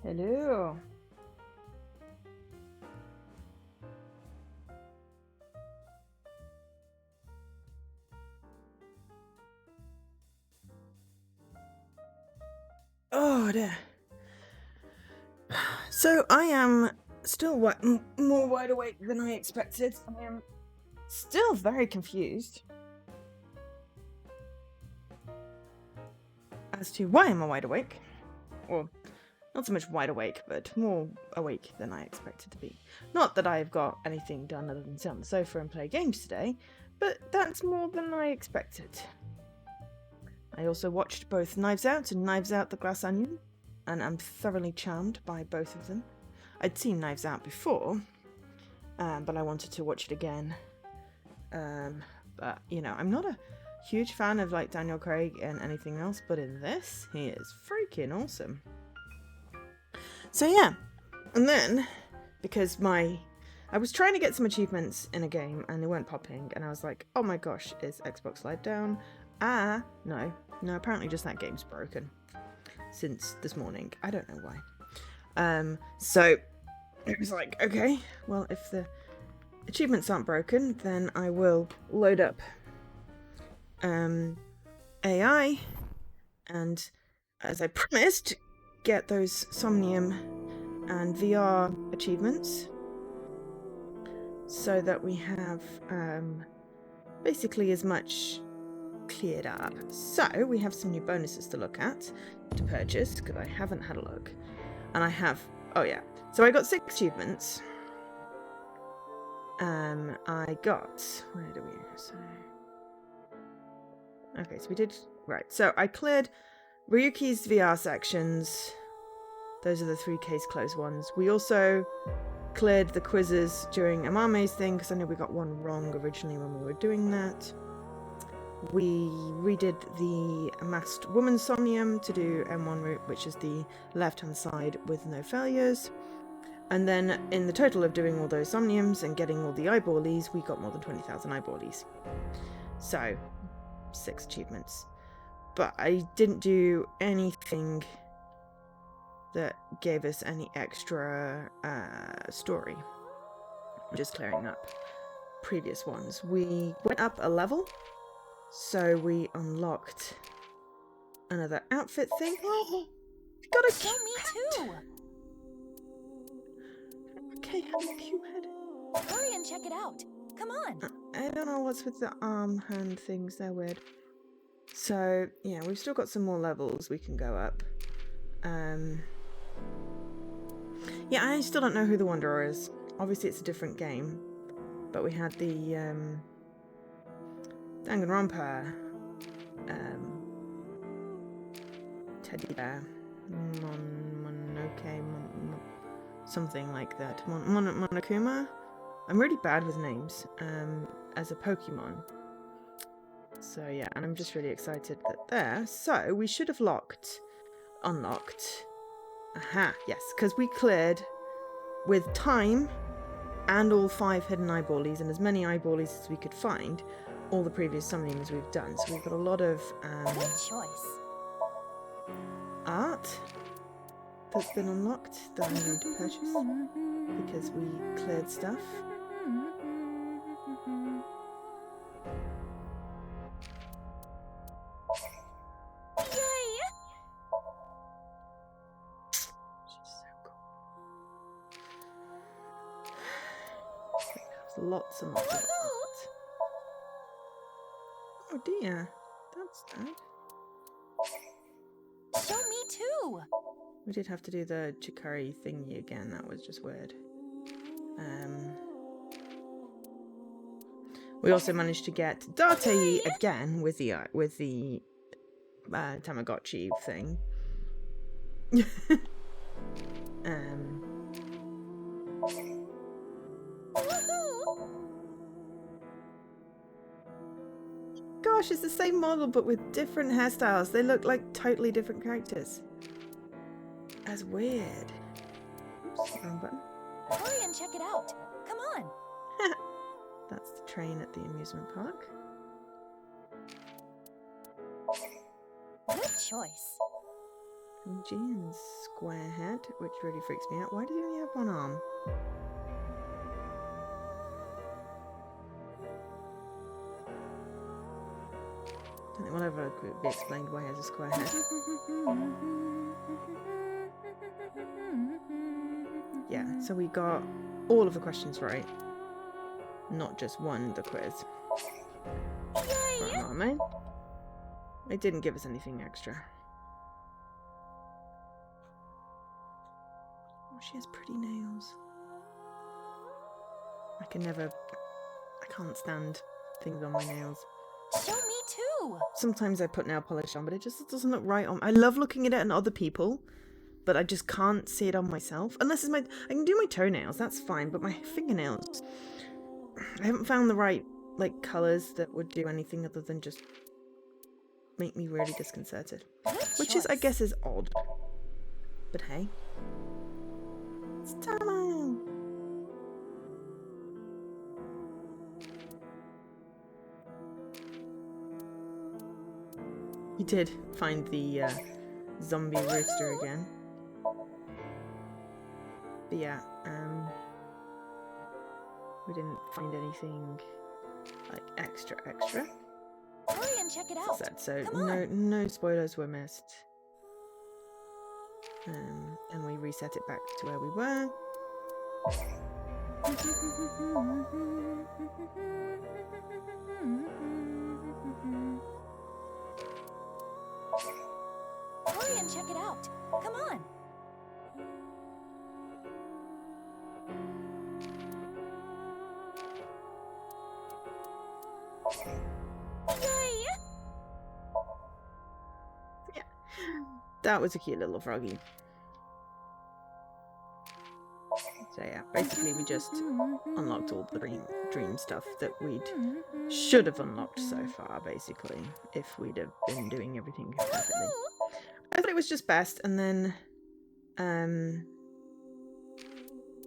Hello. Oh dear. So I am still more wide awake than I expected. I am still very confused as to why I'm wide awake. Or not so much wide awake, but more awake than I expected to be. Not that I've got anything done other than sit on the sofa and play games today, but that's more than I expected. I also watched both Knives Out and Knives Out the Glass Onion, and I'm thoroughly charmed by both of them. I'd seen Knives Out before, but I wanted to watch it again. But, you know, I'm not a huge fan of, like, Daniel Craig and anything else, but in this, he is freaking awesome. So, yeah. And then, because I was trying to get some achievements in a game, and they weren't popping, and I was like, oh my gosh, is Xbox Live down? No, apparently just that game's broken. Since this morning. I don't know why. So it was like, okay, well, if the achievements aren't broken, then I will load up AI and, as I promised, get those Somnium and VR achievements so that we have basically as much cleared up. So we have some new bonuses to look at, to purchase, because I haven't had a look. And I have, oh yeah, so I got 6 achievements. I got, where do we, so, okay, so we did, right, so I cleared Ryuki's VR sections. Those are the 3 case closed ones. We also cleared the quizzes during Amame's thing, because I know we got one wrong originally when we were doing that. We redid the Masked Woman Somnium to do M1 route, which is the left-hand side with no failures. And then in the total of doing all those Somniums and getting all the eyeballies, we got more than 20,000 eyeballies. So, 6 achievements. But I didn't do anything that gave us any extra story. I'm just clearing up previous ones. We went up a level. So we unlocked another outfit thing. Oh, got a cute me too. Okay, have a cute head. Hurry and check it out. Come on. I don't know what's with the arm hand things. They're weird. So yeah, we've still got some more levels we can go up. Yeah, I still don't know who the Wanderer is. Obviously, it's a different game, but we had the Danganronpa teddy bear, Mononoke, something like that. Monokuma. I'm really bad with names. As a Pokemon. So yeah, and I'm just really excited that there. So we should have unlocked. Aha, yes, because we cleared with time and all 5 hidden eyeballies and as many eyeballies as we could find all the previous Somniums we've done. So we've got a lot of good choice. Art that's been unlocked that I'm going to purchase because we cleared stuff. Yay! She's so cool. Lots and lots of art. Oh dear, that's sad. Show me too. We did have to do the Chikari thingy again. That was just weird. We also managed to get Date again with the Tamagotchi thing. Gosh, it's the same model but with different hairstyles. They look like totally different characters. That's weird. Oops, wrong button. Hurry and check it out. Come on. That's the train at the amusement park. Good choice. G and square head, which really freaks me out. Why does he only have one arm? Don't think we'll ever be explained why he has a square head. Yeah, so we got all of the questions right. Not just one, the quiz. Right, Mama. It didn't give us anything extra. Oh, she has pretty nails. I can't stand things on my nails. Show me too. Sometimes I put nail polish on, but it just doesn't look right on. I love looking at it on other people, but I just can't see it on myself. Unless it's I can do my toenails, that's fine, but my fingernails, I haven't found the right, like, colours that would do anything other than just make me really disconcerted. Which is, I guess, is odd. But hey. It's time! You did find the zombie rooster again. But yeah, we didn't find anything like extra. Hurry and check it out. Sad, so no spoilers were missed. And we reset it back to where we were. Hurry and check it out. Come on. Yay! Yeah, that was a cute little froggy. So yeah, basically we just unlocked all the dream stuff that should have unlocked so far, basically, if we'd have been doing everything perfectly. I thought it was just best, and then,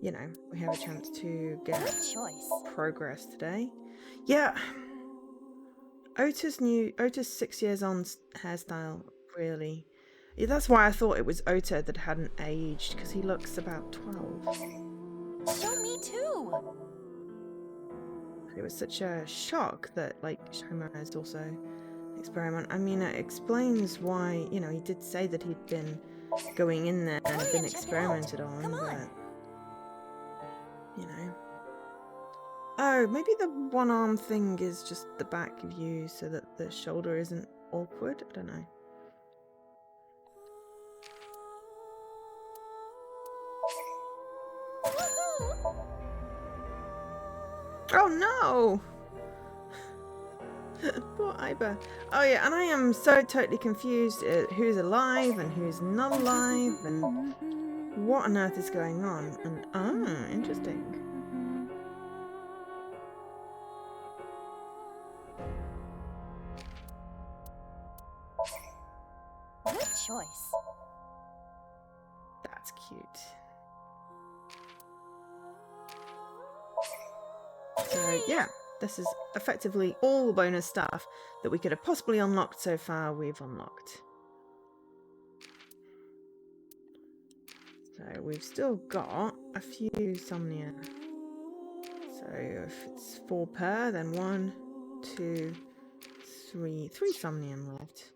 you know, we have a chance to get progress today. Yeah, Ota's 6 years on hairstyle, really. Yeah, that's why I thought it was Ota that hadn't aged, because he looks about 12. Show me too. It was such a shock that, like, Shoma has also experiment. I mean, it explains why, you know, he did say that he'd been going in there and had been experimented on, but, you know. Oh, maybe the one arm thing is just the back view so that the shoulder isn't awkward. I don't know. Oh no! Poor Iba. Oh yeah, and I am so totally confused who's alive and who's not alive and what on earth is going on. And interesting. Good choice. That's cute. So yeah, this is effectively all the bonus stuff that we could have possibly unlocked so far, we've unlocked. So we've still got a few Somnia. So if it's 4 per, then 1, 2, 3 Somnium left.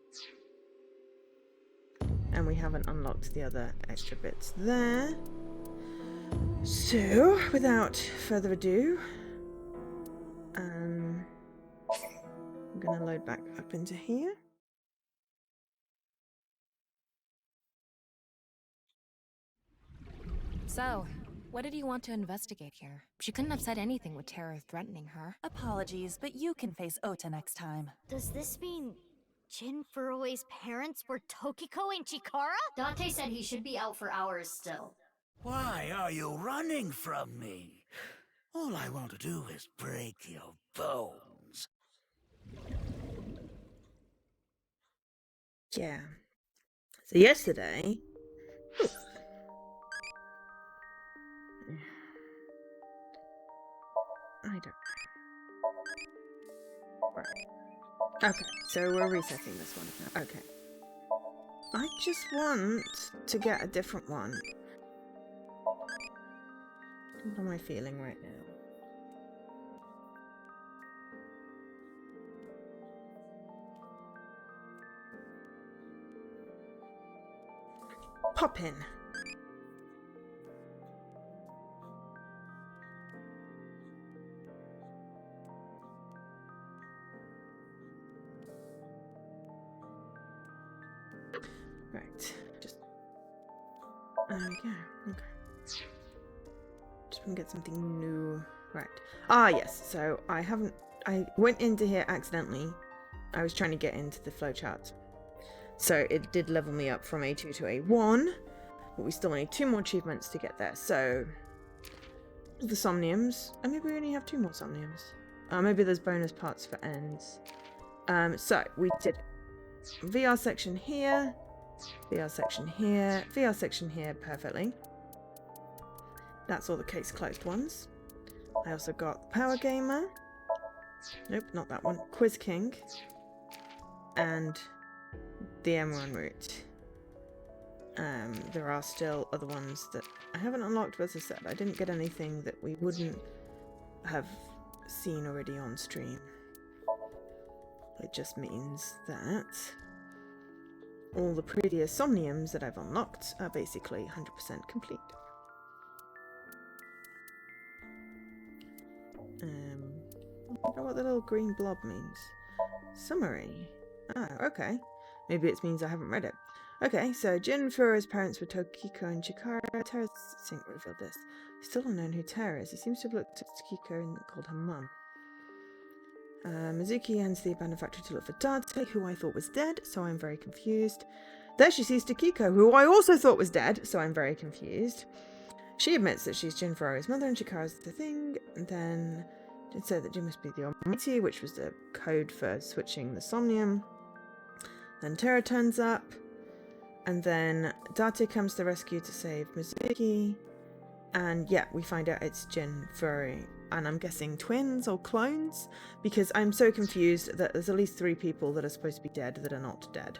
And we haven't unlocked the other extra bits there. So, without further ado, I'm going to load back up into here. So, what did you want to investigate here? She couldn't have said anything with terror threatening her. Apologies, but you can face Ota next time. Does this mean Jin Furue's parents were Tokiko and Chikara? Dante said he should be out for hours still. Why are you running from me? All I want to do is break your bones. Yeah. So yesterday... I don't... Right. Okay, so we're resetting this one now. Okay. I just want to get a different one. What am I feeling right now? Pop in. Right, just there we go. Okay. Just want to get something new. Right. Ah, yes. So I went into here accidentally. I was trying to get into the flowchart. So it did level me up from A2 to A1, but we still need 2 more achievements to get there. So the Somniums, and maybe we only have 2 more Somniums. Maybe there's bonus parts for ends. So we did VR section here, VR section here, VR section here perfectly. That's all the case closed ones. I also got Power Gamer. Nope, not that one. Quiz King. And the M1 route. There are still other ones that I haven't unlocked, but as I said, I didn't get anything that we wouldn't have seen already on stream. It just means that all the previous Somniums that I've unlocked are basically 100% complete. I don't know what the little green blob means. Summary. Oh, okay. Maybe it means I haven't read it. Okay, so Jin Furo's parents were Tokiko and Chikara. Tara's sync revealed this. Still unknown who Tara is. He seems to have looked at Tokiko and called her mum. Mizuki hands the abandoned factory to look for Date, who I thought was dead, so I'm very confused. There she sees Tokiko, who I also thought was dead, so I'm very confused. She admits that she's Jin Furo's mother and Chikara's the thing, and then it said that Jin must be the Almighty, which was the code for switching the Somnium. Then Terra turns up, and then Date comes to the rescue to save Mizuki, and yeah, we find out it's Jin Furo, and I'm guessing twins or clones, because I'm so confused that there's at least 3 people that are supposed to be dead that are not dead.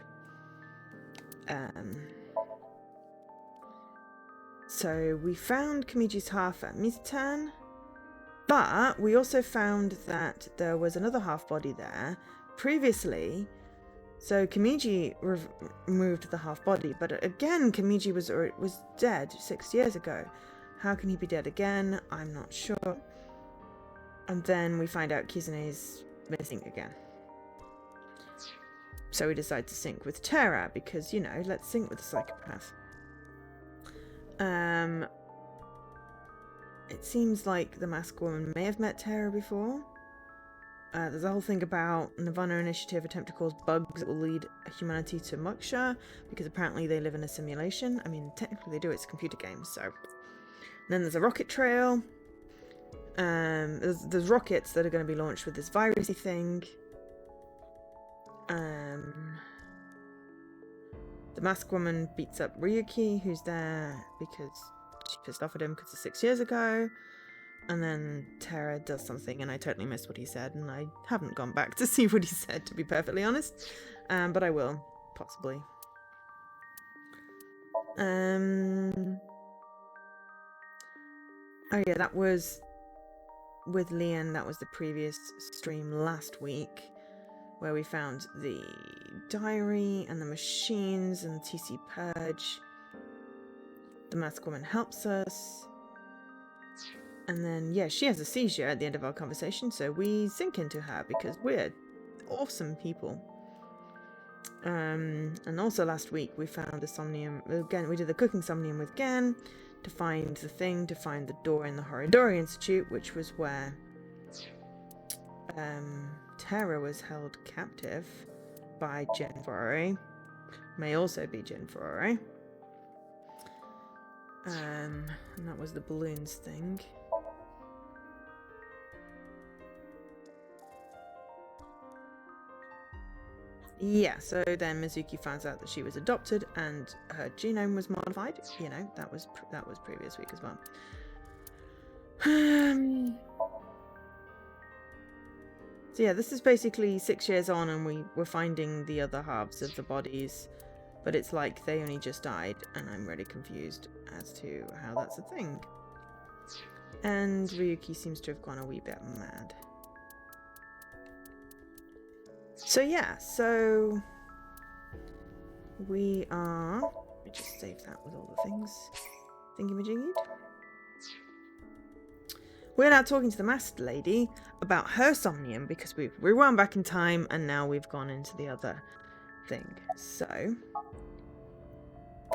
So we found Kamiji's half at Miztan, but we also found that there was another half body there previously. So Kamiji removed the half body, but again Kamiji was dead 6 years ago. How can he be dead again? I'm not sure. And then we find out Kizune's missing again. So we decide to sync with Terra because, you know, let's sync with the psychopath. It seems like the masked woman may have met Terra before. There's a whole thing about Nirvana initiative attempt to cause bugs that will lead humanity to moksha, because apparently they live in a simulation. I mean, technically they do, it's a computer game, so. And then there's a rocket trail. There's rockets that are going to be launched with this virusy thing. The masked woman beats up Ryuki, who's there because she pissed off at him because of 6 years ago. And then Terra does something, and I totally missed what he said, and I haven't gone back to see what he said, to be perfectly honest. But I will, possibly. Oh yeah, that was with Leon. That was the previous stream last week, where we found the diary and the machines and TC Purge. The masked woman helps us. And then, yeah, she has a seizure at the end of our conversation, so we sink into her because we're awesome people. And also last week we found the Somnium. Again, we did the cooking Somnium with Gen to find the thing, to find the door in the Horidori Institute, which was where Terra was held captive by Jin Furo. May also be Jin Furo. And that was the balloons thing. Yeah, so then Mizuki finds out that she was adopted and her genome was modified. You know, that was previous week as well. So yeah, this is basically 6 years on, and we're finding the other halves of the bodies. But it's like they only just died, and I'm really confused as to how that's a thing. And Ryuki seems to have gone a wee bit mad. So yeah, so we are... Let me just save that with all the things. Thingy-majiggied. We're now talking to the Master Lady about her Somnium, because we've rewound back in time and now we've gone into the other thing. So...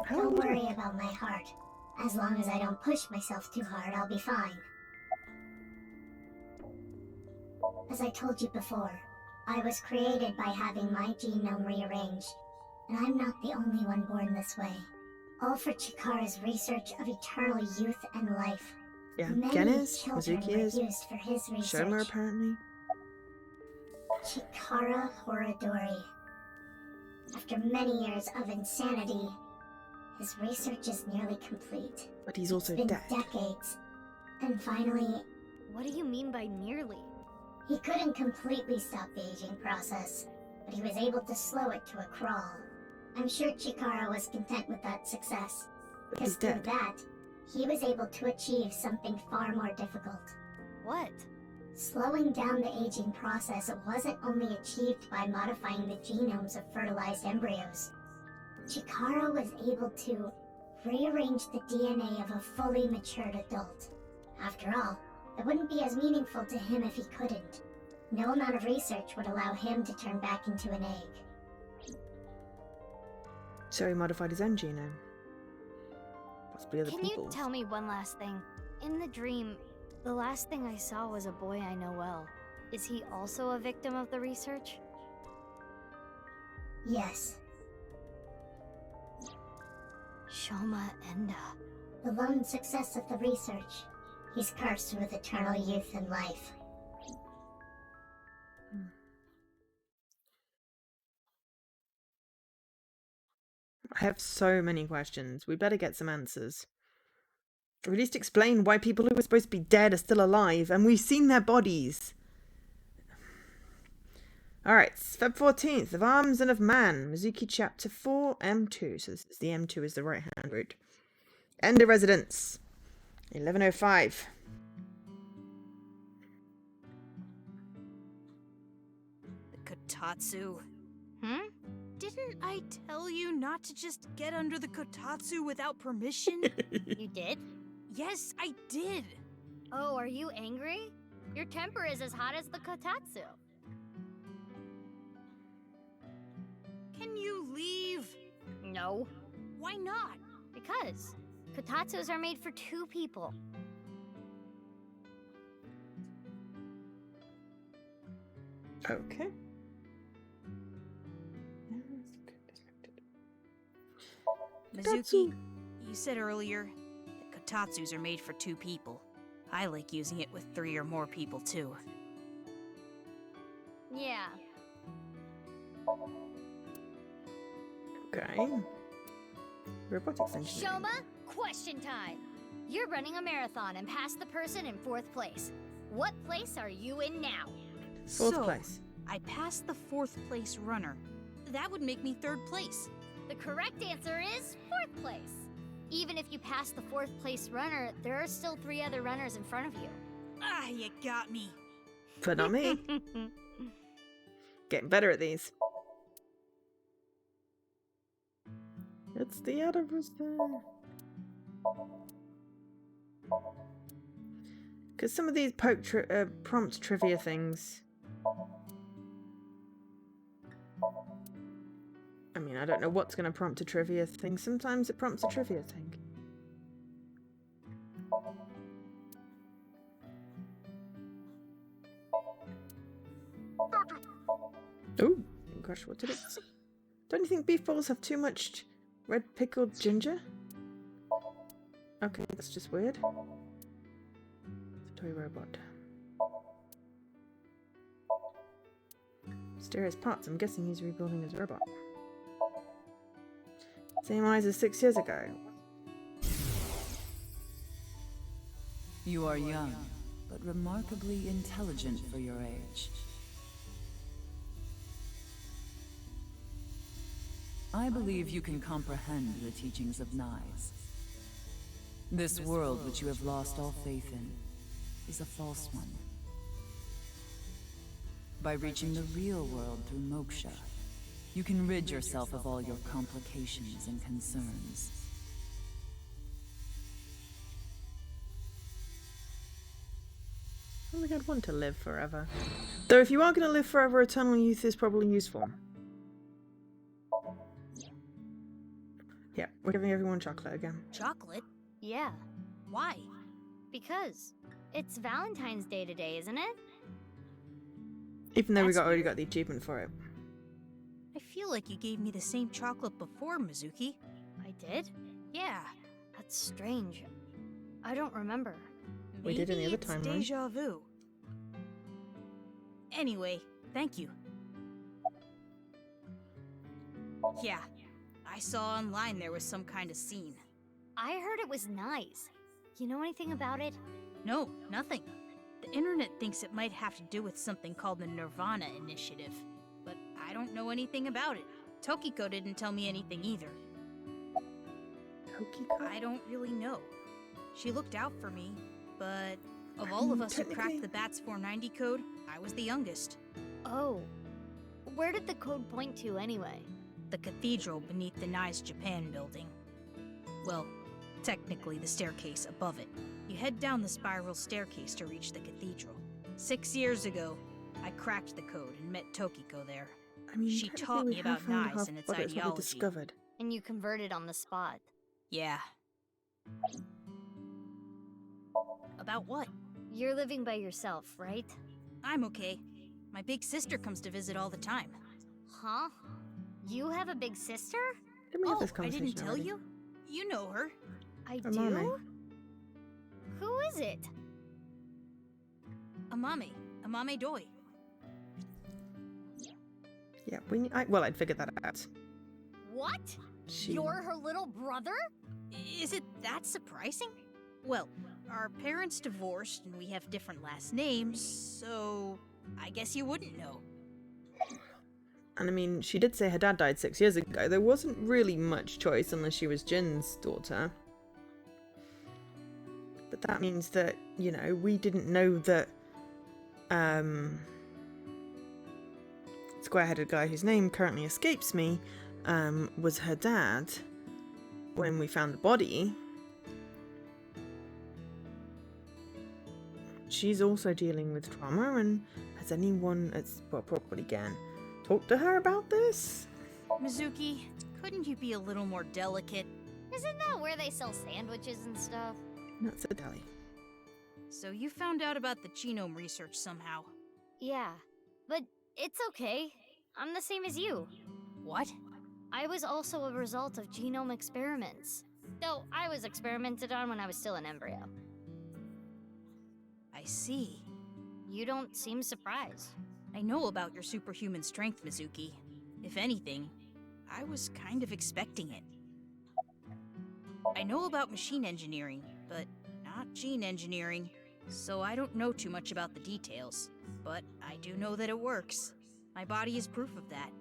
Don't worry about my heart. As long as I don't push myself too hard, I'll be fine. As I told you before, I was created by having my genome rearranged, and I'm not the only one born this way. All for Chikara's research of eternal youth and life. Yeah, Many Gen is, children Mizuki were is, used for his research. Shoma apparently. Chikara Horadori. After many years of insanity, his research is nearly complete. But he's also It's been dead. decades. And finally, What do you mean by nearly? he couldn't completely stop the aging process, but he was able to slow it to a crawl. I'm sure Chikara was content with that success, But because he's through dead. that, he was able to achieve something far more difficult. What? Slowing down the aging process wasn't only achieved by modifying the genomes of fertilized embryos. Chikara was able to rearrange the DNA of a fully matured adult. After all, it wouldn't be as meaningful to him if he couldn't. No amount of research would allow him to turn back into an egg. So he modified his own genome. Possibly other Can people. you tell me one last thing? In the dream, the last thing I saw was a boy I know well. Is he also a victim of the research? Yes, Shoma Enda. the lone success of the research. He's cursed with eternal youth and life. I have so many questions. We better get some answers. Or at least explain why people who were supposed to be dead are still alive, and we've seen their bodies. Alright, Feb 14th, of Arms and of Man, Mizuki Chapter 4, M2. So this is the M2 is the right-hand route. End of residence. 11:05. The Kotatsu. Hmm? Didn't I tell you not to just get under the Kotatsu without permission? You did? Yes, I did. Oh, are you angry? Your temper is as hot as the Kotatsu. Can you leave? No. Why not? Because Kotatsus are made for two people. Okay. Mizuki, you said earlier that Kotatsus are made for two people. I like using it with 3 or more people too. Yeah. Okay. Robotics engineering. Shoma, question time. You're running a marathon and passed the person in 4th place. What place are you in now? 4th place. I passed the 4th place runner. That would make me 3rd place. The correct answer is 4th place. Even if you pass the 4th place runner, there are still 3 other runners in front of you. Ah, you got me. But not me. Getting better at these. It's the others there. Because some of these prompt trivia things. I mean, I don't know what's going to prompt a trivia thing. Sometimes it prompts a trivia thing. Oh, gosh, what did it say? Don't you think beef balls have too much red pickled ginger? Okay, that's just weird. It's a toy robot. Mysterious parts. I'm guessing he's rebuilding his robot. Same eyes as 6 years ago. You are young, but remarkably intelligent for your age. I believe you can comprehend the teachings of Nyes. This world which you have lost all faith in is a false one. By reaching the real world through moksha, you can rid yourself of all your complications and concerns. I don't think I'd want to live forever. Though if you are going to live forever, eternal youth is probably useful. Yeah, we're giving everyone chocolate again. Chocolate? Yeah, Why? because it's Valentine's Day today, isn't it? Even though That's already weird. got the achievement for it. I feel like you gave me the same chocolate before, Mizuki. I did? Yeah. That's strange. I don't remember. We did in the Maybe other it's timeline. Deja vu. Anyway, thank you. Yeah, I saw online there was some kind of scene. I heard it was nice. You know anything about it? No, nothing. The internet thinks it might have to do with something called the Nirvana Initiative, but I don't know anything about it. Tokiko didn't tell me anything either. Tokiko? I don't really know. She looked out for me, but of all of us who cracked the BATS 490 code, I was the youngest. Oh. Where did the code point to anyway? The cathedral beneath the Nyes Japan building. Well, technically the staircase above it. You head down the spiral staircase to reach the cathedral. 6 years ago, I cracked the code and met Tokiko there. I mean, She technically taught we me have about found Nyes half and its what it's what we ideology. discovered. And you converted on the spot. Yeah. About what? You're living by yourself, right? I'm okay. My big sister comes to visit all the time. Huh? You have a big sister? Didn't we have Oh, this I conversation didn't tell already? you? You know her. I Amame. do? Who is it? Amame Doi. Yeah, I'd figured that out. What? She... You're her little brother? Is it that surprising? Well, our parents divorced and we have different last names, so I guess you wouldn't know. And I mean, she did say her dad died 6 years ago. There wasn't really much choice unless she was Jin's daughter. But that means that, you know, we didn't know that, square-headed guy whose name currently escapes me, was her dad when we found the body. She's also dealing with trauma, and has anyone, probably again, talked to her about this? Mizuki, couldn't you be a little more delicate? Isn't that where they sell sandwiches and stuff? That's a deli. So you found out about the genome research somehow. Yeah, but it's okay. I'm the same as you. What? I was also a result of genome experiments. Though I was experimented on when I was still an embryo. I see. You don't seem surprised. I know about your superhuman strength, Mizuki. If anything, I was kind of expecting it. I know about machine engineering, but not gene engineering, so I don't know too much about the details. But I do know that it works. My body is proof of that.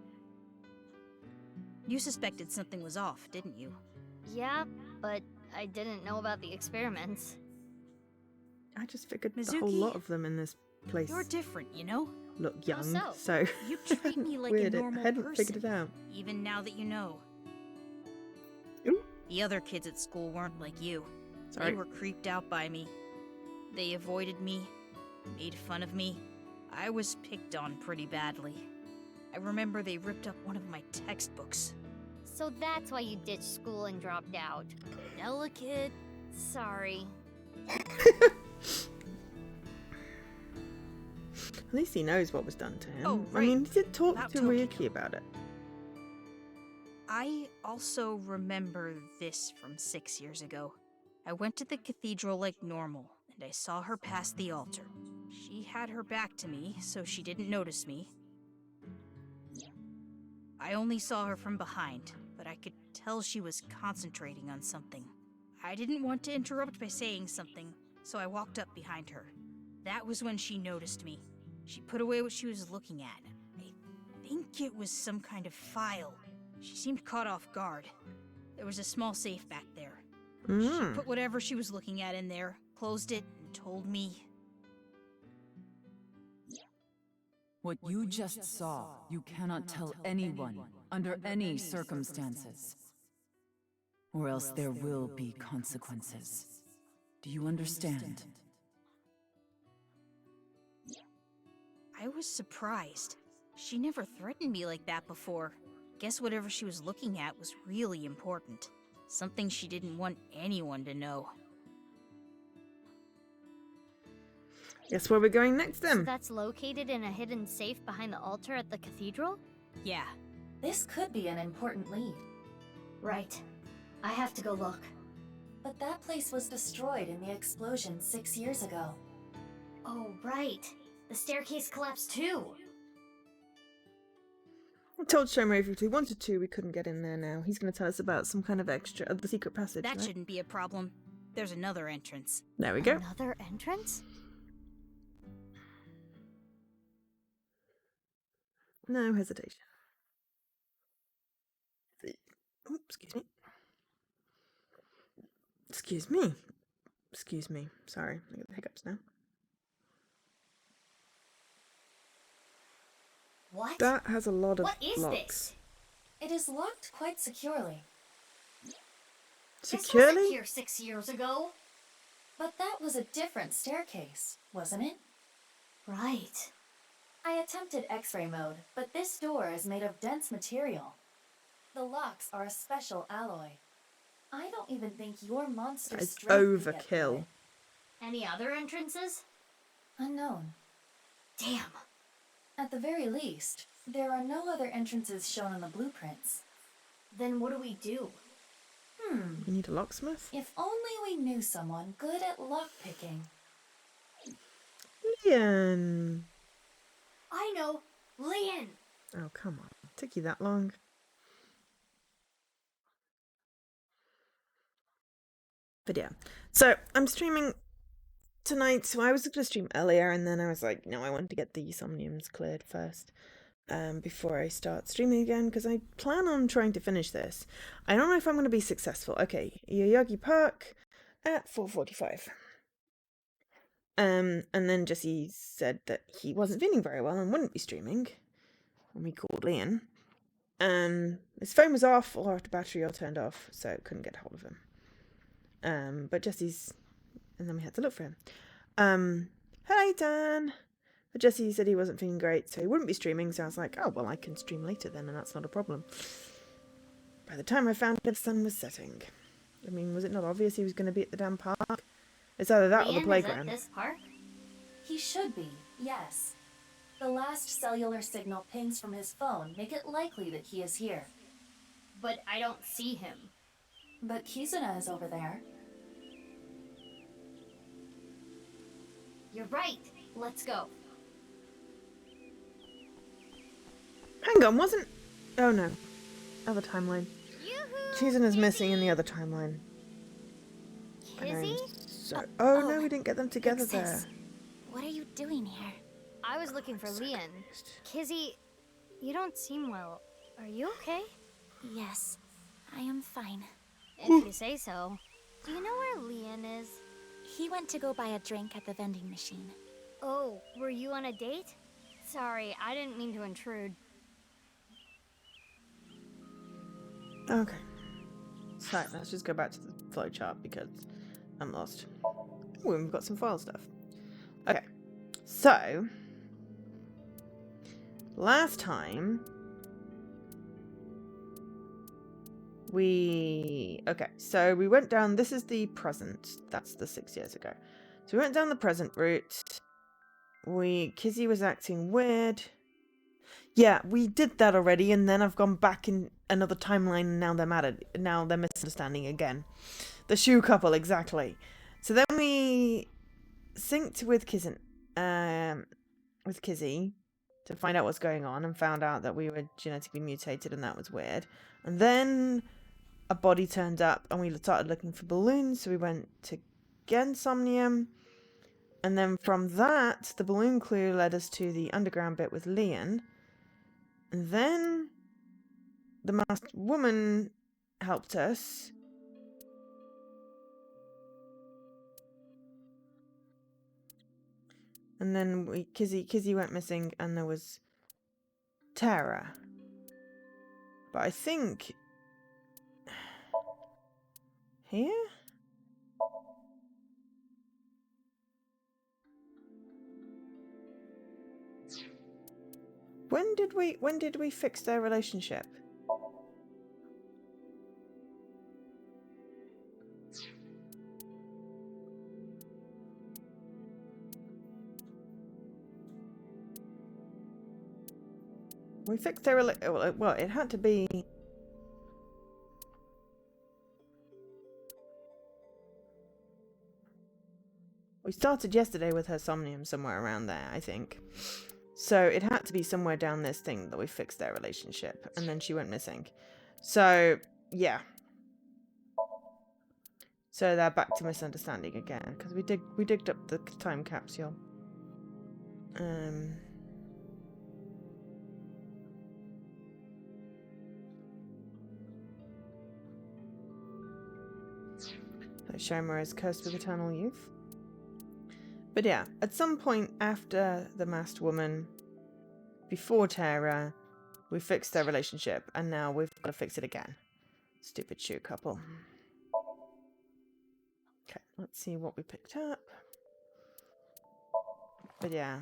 You suspected something was off, didn't you? Yeah, but I didn't know about the experiments. I just figured the whole Mizuki, lot of them in this place You're different, you know? look young, so? You treat me like weird. a normal I hadn't person, figured it out. even now that you know. Ooh. The other kids at school weren't like you. Sorry. They were creeped out by me. They avoided me, made fun of me. I was picked on pretty badly. I remember they ripped up one of my textbooks. So that's why you ditched school and dropped out. Delicate. Sorry. At least he knows what was done to him. Oh, I right. mean, he did talk About to Tokyo. Ryuki about it. I also remember this from 6 years ago. I went to the cathedral like normal, and I saw her past the altar. She had her back to me, so she didn't notice me. I only saw her from behind, but I could tell she was concentrating on something. I didn't want to interrupt by saying something, so I walked up behind her. That was when she noticed me. She put away what she was looking at. I think it was some kind of file. She seemed caught off guard. There was a small safe back there. She Mm. put whatever she was looking at in there, closed it, and told me. What you just saw, you cannot tell anyone, under any circumstances. Or else there will be consequences. Do you understand? I was surprised. She never threatened me like that before. Guess whatever she was looking at was really important. Something she didn't want anyone to know. Guess where we're going next So then? that's located in a hidden safe behind the altar at the cathedral? Yeah. This could be an important lead. Right. I have to go look. But that place was destroyed in the explosion 6 years ago. Oh, right. The staircase collapsed too. I told Shomer if we wanted to, we couldn't get in there now. He's going to tell us about some kind of extra of the secret passage. That right? shouldn't be a problem. There's another entrance. There we go. Another entrance? No hesitation. Oh, excuse me. Excuse me. Excuse me. Sorry, I get the hiccups now. What? That has a lot of What is locks. this? It is locked quite securely. This wasn't Securely? here 6 years ago. But that was a different staircase, wasn't it? Right. I attempted X-ray mode, but this door is made of dense material. The locks are a special alloy. I don't even think your monster It's strength can get through overkill. it. Any other entrances? Unknown. Damn. At the very least, there are no other entrances shown in the blueprints. Then what do we do? We need a locksmith? If only we knew someone good at lockpicking. Leon! I know. Leon! Oh, come on. Took you that long? But yeah. So, I'm streaming tonight. So, I was going to stream earlier, and then I was like, no, I want to get the Somniums cleared first. Before I start streaming again, because I plan on trying to finish this. I don't know if I'm going to be successful. Okay, Yoyogi Park at 4:45. And then Jesse said that he wasn't feeling very well and wouldn't be streaming when we called Leon. His phone was off, or the battery all turned off, so couldn't get hold of him. But Jesse's, and then we had to look for him. Hey Dan. But Jesse said he wasn't feeling great, so he wouldn't be streaming, so I was like, oh, well, I can stream later then, and that's not a problem. By the time I found it, the sun was setting. I mean, was it not obvious he was going to be at the damn park? It's either that or the Leon playground. is at this park? He should be, yes. The last cellular signal pings from his phone make it likely that he is here. But I don't see him. But Kizuna is over there. You're right. Let's go. Hang on, wasn't... Oh, no. Other timeline. Yoo-hoo! Chizuna's missing in the other timeline. And I'm Kizzy? so... Oh, no, we didn't get them together there. Sis, what are you doing here? I was looking for Leon. Kizzy, you don't seem well. Are you okay? Yes, I am fine. If you say so. Do you know where Leon is? He went to go buy a drink at the vending machine. Oh, were you on a date? Sorry, I didn't mean to intrude. Okay. So, let's just go back to the flowchart because I'm lost. Oh, and we've got some file stuff. Okay. So, last time okay, so we went down, this is the present, that's the 6 years ago. So we went down the present route. Kizzy was acting weird. Yeah, we did that already, and then I've gone back in another timeline, and now they're mad at, now they're misunderstanding again. The shoe couple, exactly. So then we synced with Kizzy to find out what's going on, and found out that we were genetically mutated, and that was weird. And then a body turned up, and we started looking for balloons, so we went to get Somnium. And then from that, the balloon clue led us to the underground bit with Leon. And then the masked woman helped us. And then Kizzy went missing, and there was Tara. But I think here. When did we fix their relationship? We fixed their well, it had to be. We started yesterday with her Somnium, somewhere around there, I think. So it had to be somewhere down this thing that we fixed their relationship, and then she went missing. So yeah. So they're back to misunderstanding again, because we digged up the time capsule. So Shoma is cursed with eternal youth. But yeah, at some point after the masked woman, before Tara, we fixed their relationship, and now we've got to fix it again. Stupid shoe couple. Okay, let's see what we picked up. But yeah.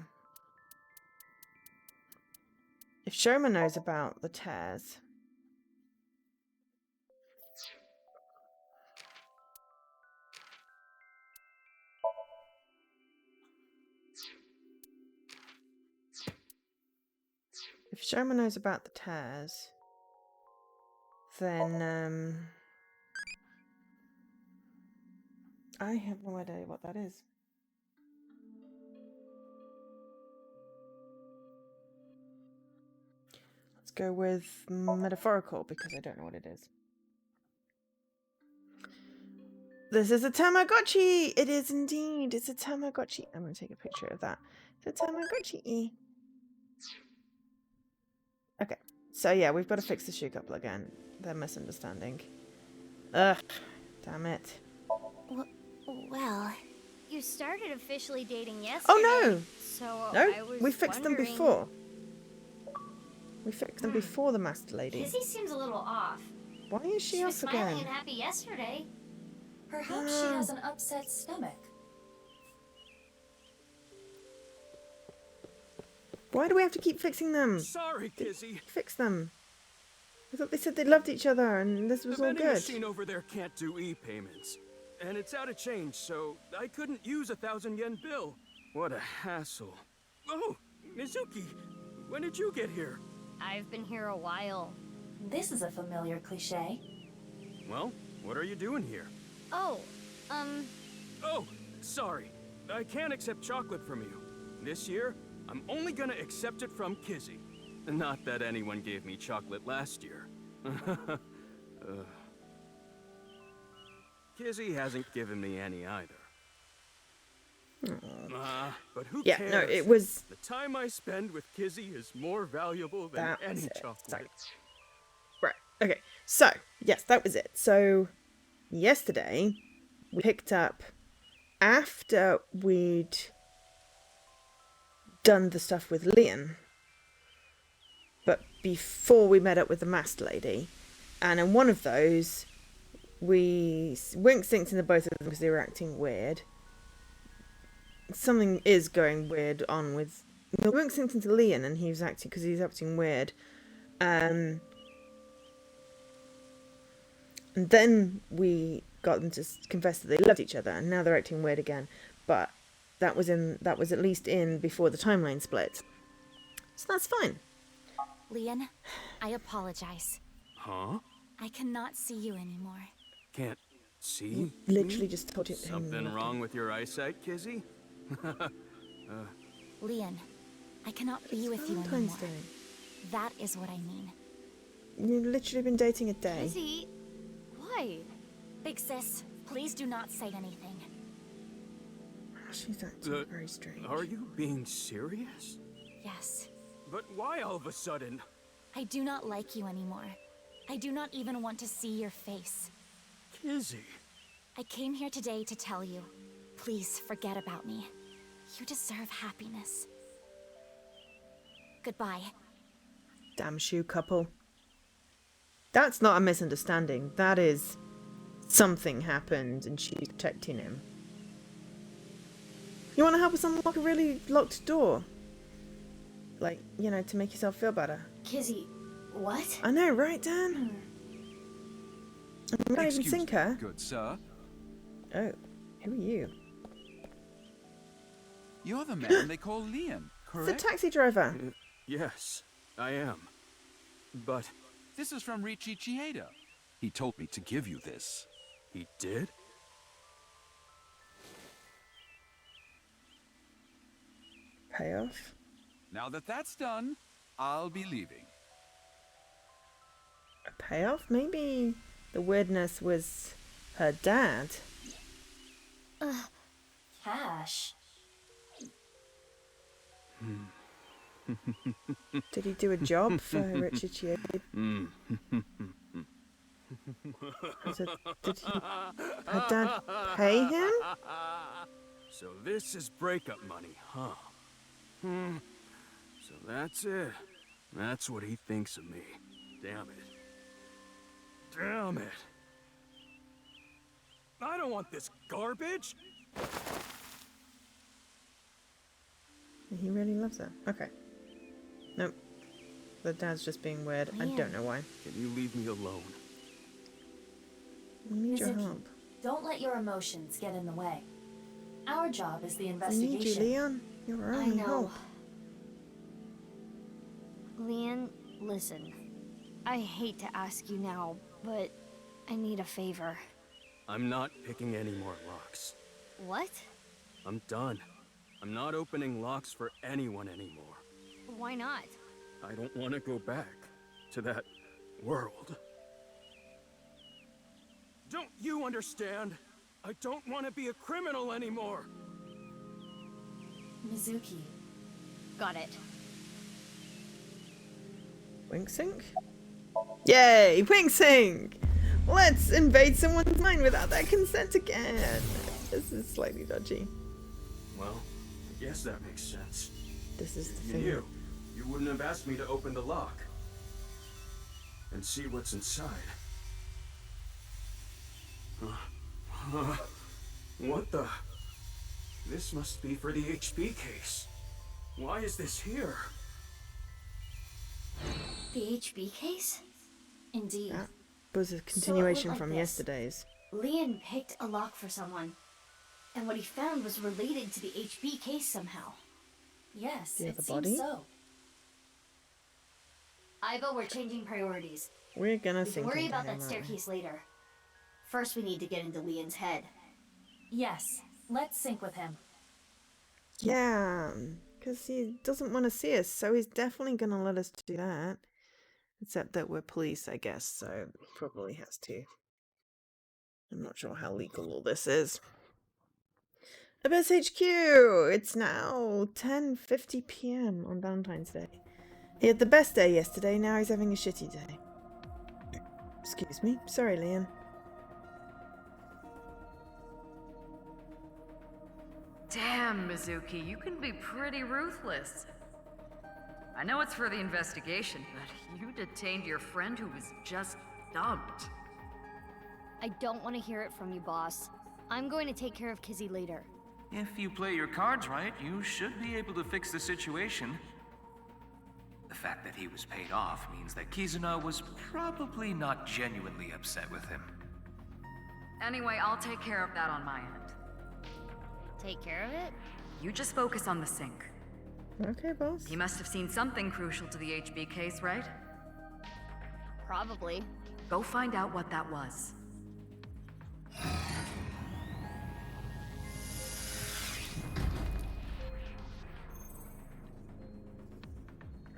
If Shoma knows about the tears... If Shoma knows about the tears, then I have no idea what that is. Let's go with metaphorical, because I don't know what it is. This is a Tamagotchi! It is indeed. It's a Tamagotchi. I'm going to take a picture of that. It's a Tamagotchi. Okay. So yeah, we've got to fix the shoe couple again. They're misunderstanding. Ugh. Damn it. Well... You started officially dating yesterday. Oh no! So No, I was we fixed them wondering... before. We fixed them before the masked lady. Kizzy seems a little off. Why is she was off smiling again? and happy yesterday. Perhaps she has an upset stomach. Why do we have to keep fixing them? Sorry, Kizzy. Fix them. I thought they said they loved each other and this was The all vending good. machine over there can't do e-payments. And it's out of change, so I couldn't use a 1,000-yen bill. What a hassle. Oh, Mizuki, when did you get here? I've been here a while. This is a familiar cliche. Well, what are you doing here? Oh, Oh, sorry. I can't accept chocolate from you. This year, I'm only gonna accept it from Kizzy. Not that anyone gave me chocolate last year. Kizzy hasn't given me any either. But who cares? No, it was... The time I spend with Kizzy is more valuable than any chocolate. Sorry. Right, okay. So, yes, that was it. So, yesterday, we picked up, after we'd done the stuff with Leon, but before we met up with the masked lady, and in one of those, we wink-synced into both of them because they were acting weird. Something is going weird on with... We wink-synced into Leon and he was acting... because he's acting weird. And then we got them to confess that they loved each other, and now they're acting weird again. But that was at least in before the timeline split. So that's fine. Leon, I apologize. Huh? I cannot see you anymore. Can't see? Literally just told you... Something wrong with your eyesight, Kizzy? Leon, I cannot be with you anymore. Valentine's Day. That is what I mean. You've literally been dating a day. Kizzy, why? Big sis, please do not say anything. She's acting very strange. Are you being serious? Yes, But why all of a sudden? I do not like you anymore. I do not even want to see your face. Kizzy. I came here today to tell you, please forget about me. You deserve happiness. Goodbye. Damn shoe couple. That's not a misunderstanding. That is something happened and she's protecting him. You want to help us unlock a really locked door? Like, you know, to make yourself feel better. Kizzy, what? I know, right, Dan? I'm not even sink her. Good sir. Oh, who are you? You're the man they call Leon, It's correct? the taxi driver. Yes, I am. But This is from Richie Chieda. He told me to give you this. he did? Payoff. Now that that's done, I'll be leaving. A payoff? Maybe the weirdness was her dad. Cash. Did he do a job for Richard Chieda? Did her dad pay him? So this is breakup money, huh? So that's it. That's what he thinks of me. Damn it. Damn it. I don't want this garbage. He really loves her. Okay. Nope. The dad's just being weird. I don't know why. Can you leave me alone? We need your Mizuki, help. don't let your emotions get in the way. Our job is the I investigation. need you, Leon. You're our I only know. hope. Leon, listen. I hate to ask you now, but I need a favor. I'm not picking any more locks. What? I'm done. I'm not opening locks for anyone anymore. Why not? I don't want to go back to that world. Don't you understand? I don't want to be a criminal anymore. Mizuki. Got it. Wink sync? Yay! Wink sync! Let's invade someone's mind without their consent again. This is slightly dodgy. Well, I guess that makes sense. This is the You thing. knew. You wouldn't have asked me to open the lock and see what's inside. What the? This must be for the HP case. Why is this here? The HB case? Indeed. That was a continuation like from this. yesterday's. Leon picked a lock for someone, and what he found was related to the HB case somehow. Yes, Do you have it a seems body? so. Ivo, we're changing priorities. We're gonna We can sink worry into about him, that aren't we? staircase later. First, we need to get into Leon's head. Yes, let's sync with him. Yeah, because he doesn't want to see us, so he's definitely gonna let us do that. Except that we're police, I guess, so probably has to. I'm not sure how legal all this is. Abyss HQ! It's now 10:50 PM on Valentine's Day. He had the best day yesterday, now he's having a shitty day. Excuse me. Sorry, Leon. Damn, Mizuki, you can be pretty ruthless. I know it's for the investigation, but you detained your friend who was just dumped. I don't want to hear it from you, boss. I'm going to take care of Kizzy later. If you play your cards right, you should be able to fix the situation. The fact that he was paid off means that Kizuna was probably not genuinely upset with him. Anyway, I'll take care of that on my end. Take care of it? You just focus on the sink. Okay, boss. He must have seen something crucial to the HB case, right? Probably. Go find out what that was.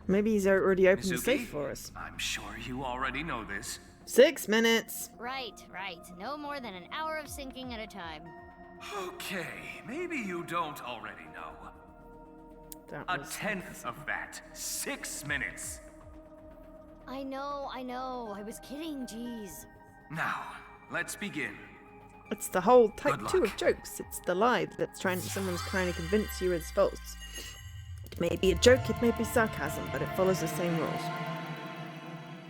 Maybe he's already opened the Mizuki, safe for us. I'm sure you already know this. 6 minutes. Right. No more than an hour of sinking at a time. Okay, maybe you don't already know. That A was- tenth of that. 6 minutes. I know. I was kidding, jeez. Now, let's begin. It's the whole type Good 2 luck. of jokes. It's the lie that's someone's trying to convince you is false. It may be a joke, it may be sarcasm, but it follows the same rules.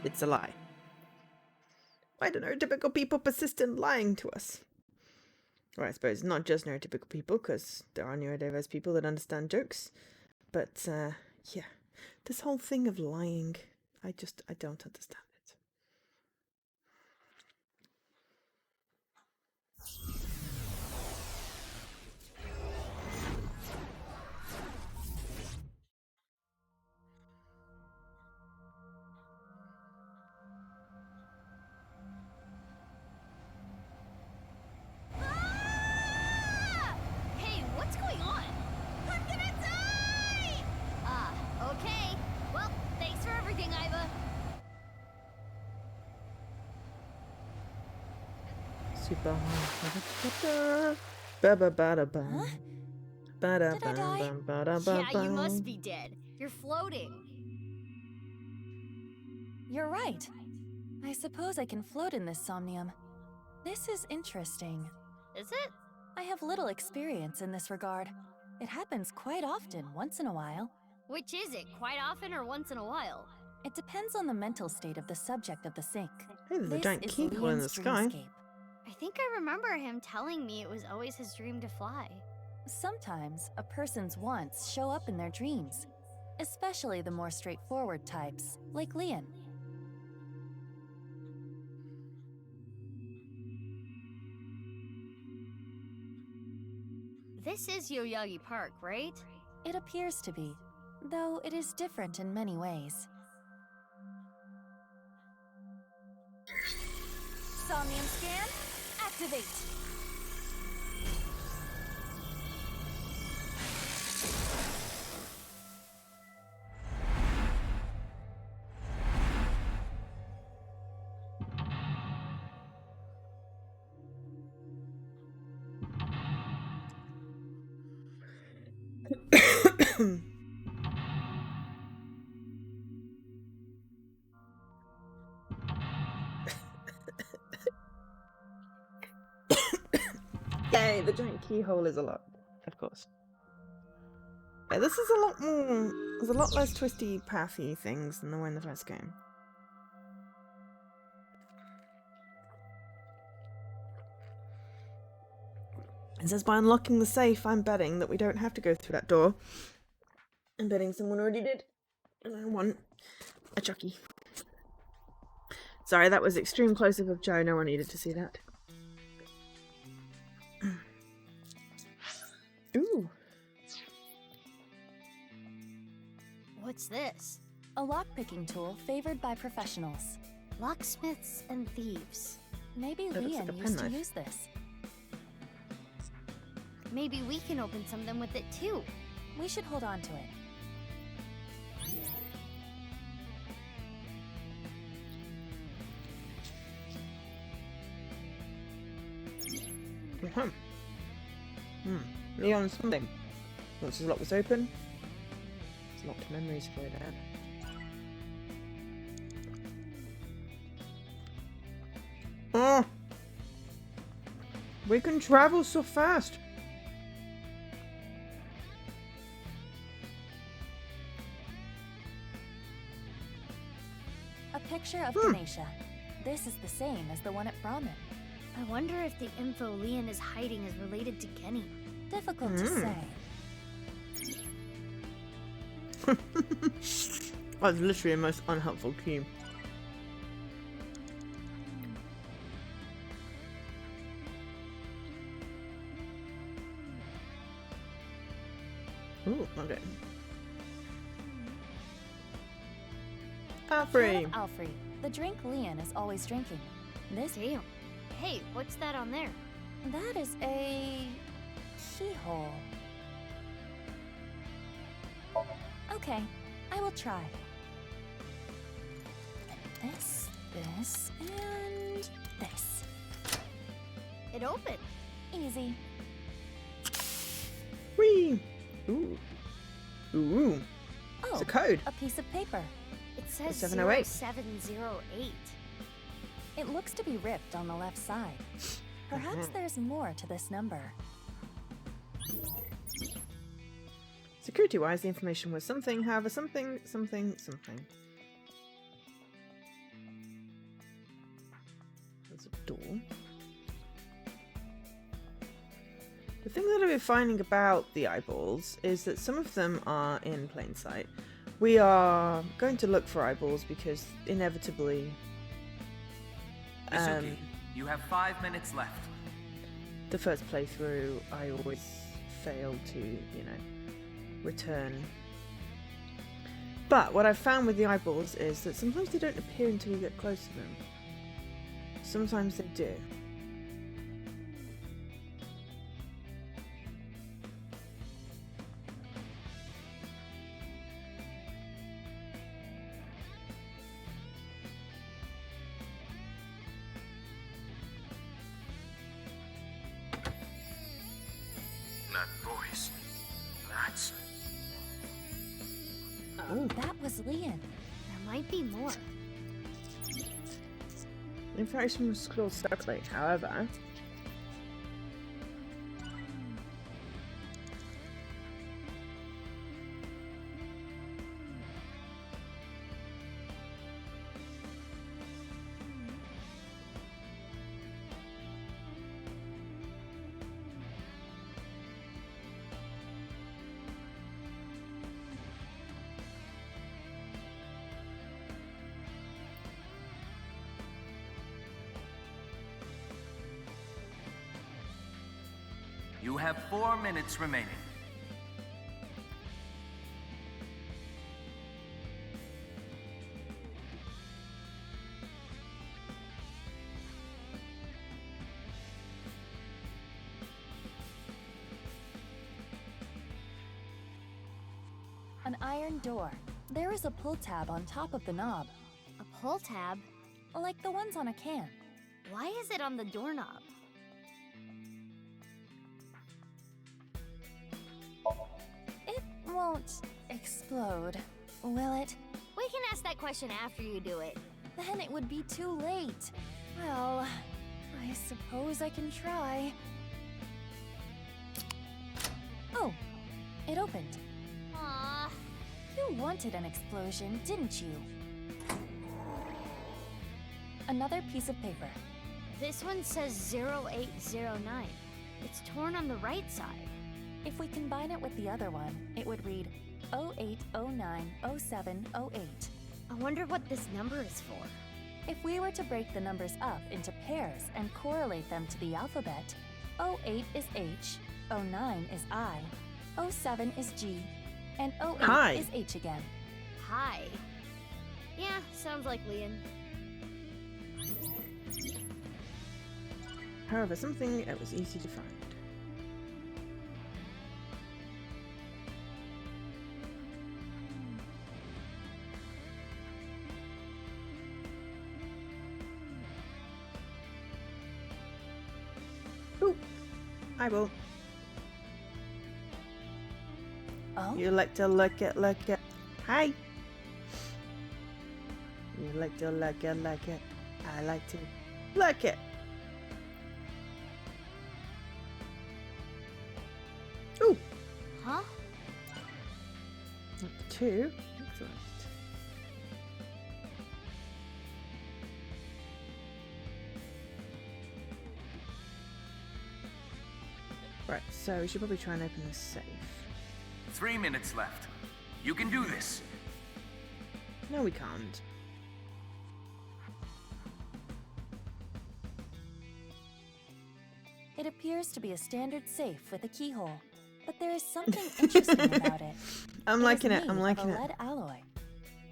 It's a lie. Why do neurotypical people persist in lying to us? Or I suppose not just neurotypical people, because there are neurodiverse people that understand jokes. But, yeah. This whole thing of lying, I don't understand it. Hey, what's going on? I'm gonna die! Okay. Well, thanks for everything, Iva. Super high. Ba-ba-ba-da-ba. Ba-da-ba-ba-ba-da-ba-ba. Yeah, you must be dead. You're floating. You're right. I suppose I can float in this Somnium. This is interesting. Is it? I have little experience in this regard. It happens quite often, once in a while. Which is it? Quite often or once in a while? It depends on the mental state of the subject of the sync. Hey, there's a This giant is keyhole in the Leon's sky. dreamscape. I think I remember him telling me it was always his dream to fly. Sometimes a person's wants show up in their dreams, especially the more straightforward types, like Leon. This is Yoyagi Park, right? It appears to be, though it is different in many ways. Somnium scan, activate! Yay, the giant keyhole is a lot, of course. Yeah, this is a lot more. There's a lot less twisty, pathy things than there were in the first game. It says by unlocking the safe, I'm betting that we don't have to go through that door. I'm betting someone already did. And I want a Chucky. Sorry, that was extreme close-up of Joe. No one needed to see that. Ooh. What's this? A lockpicking tool favored by professionals. Locksmiths and thieves. Maybe That looks Leon like a used to penknife. use this. Maybe we can open something with it too. We should hold on to it. Leon something. Once his lock was open, his locked memories flowed out. Oh! We can travel so fast! A picture of Ganesha. This is the same as the one at Brahmin. I wonder if the info Leon is hiding is related to Kenny. Difficult to say. That's literally the most unhelpful cue. Ooh, okay. Alfrey! Alfrey, the drink Leon is always drinking. This Damn. Hey, what's that on there? That is a keyhole. Okay, I will try. This, and this. It opened. Easy. Whee! Ooh. Ooh. Oh, It's a code. a piece of paper. It says 708. 0708. It looks to be ripped on the left side. Perhaps there's more to this number. Security-wise, the information was something, however, something. There's a door. The thing that I've been finding about the eyeballs is that some of them are in plain sight. We are going to look for eyeballs because inevitably... Mizuki, you have 5 minutes left. The first playthrough, I always fail to, you know, return. But what I've found with the eyeballs is that sometimes they don't appear until you get close to them. Sometimes they do. That voice. That's... Oh, that was Leon. There might be more. Information was closed separately, however. You have 4 minutes remaining. An iron door. There is a pull tab on top of the knob. A pull tab? Like the ones on a can. Why is it on the doorknob? It won't explode, will it? We can ask that question after you do it. Then it would be too late. Well, I suppose I can try. Oh, it opened. Aww. You wanted an explosion, didn't you? Another piece of paper. This one says 0809. It's torn on the right side. If we combine it with the other one, it would read 08090708. I wonder what this number is for. If we were to break the numbers up into pairs and correlate them to the alphabet, 08 is H, 09 is I, 07 is G, and 08 Hi. is H again. Hi. Yeah, sounds like Leon. However, something that was easy to find. Ooh, eyeball. Oh? You like to look at. Hi. You like to look at. I like to look at. Ooh. Huh? Number 2. Excellent. Right, so we should probably try and open this safe. 3 minutes left. You can do this. No, we can't. It appears to be a standard safe with a keyhole, but there is something interesting about it. I'm liking it. I'm made liking of a it. lead alloy.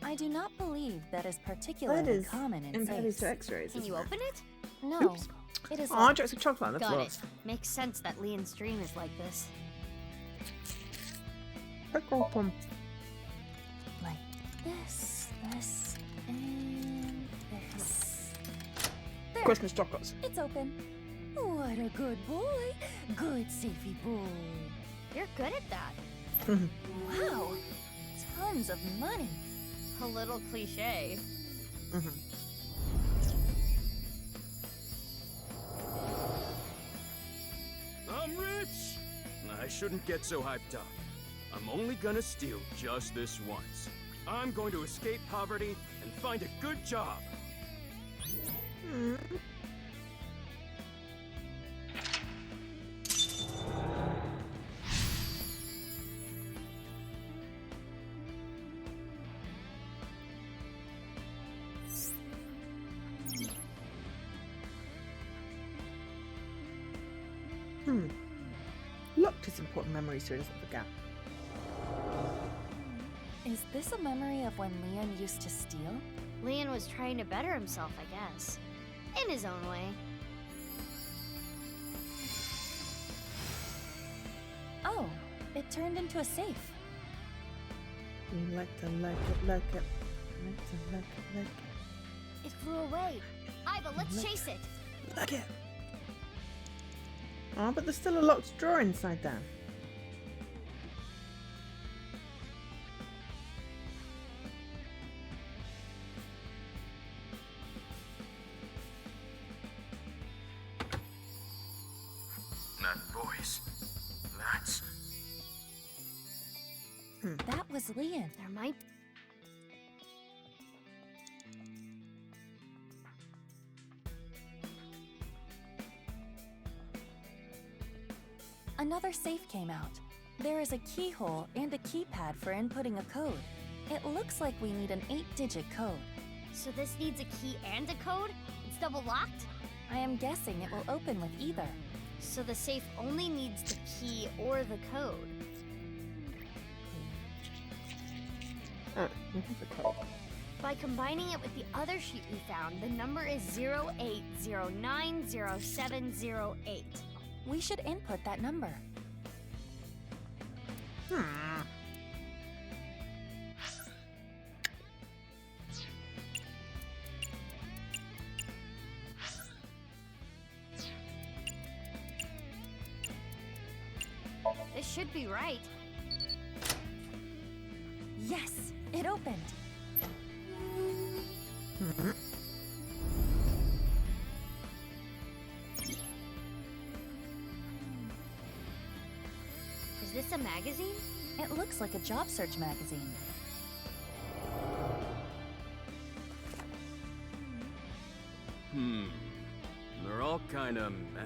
I do not believe that is particularly Lead is common in impervious safes. to X-rays. Can you isn't it? open it? No, Oops. it is. Aw, jokes of chocolate on the Got floor. it. Makes sense that Leon's dream is like this. Pum. Like this, and this. There. Christmas chocolates. It's open. What a good boy. Good safety boy. You're good at that. Wow. Tons of money. A little cliche. I'm rich! I shouldn't get so hyped up. I'm only gonna steal just this once. I'm going to escape poverty and find a good job. Locked his important memories so he doesn't forget. Is this a memory of when Leon used to steal? Leon was trying to better himself, I guess. In his own way. Oh, it turned into a safe. Like it. It flew away. Iva, let's chase it. Like it. Oh, but there's still a locked drawer inside there. That voice. That's... That was Leon. There might... Another safe came out. There is a keyhole and a keypad for inputting a code. It looks like we need an 8-digit code. So this needs a key and a code? It's double locked? I am guessing it will open with either. So the safe only needs the key or the code. Oh, we have the code. By combining it with the other sheet we found, the number is 08090708. We should input that number. This should be right. Yes, it opened. Is this a magazine? It looks like a job search magazine. They're all kinda meh.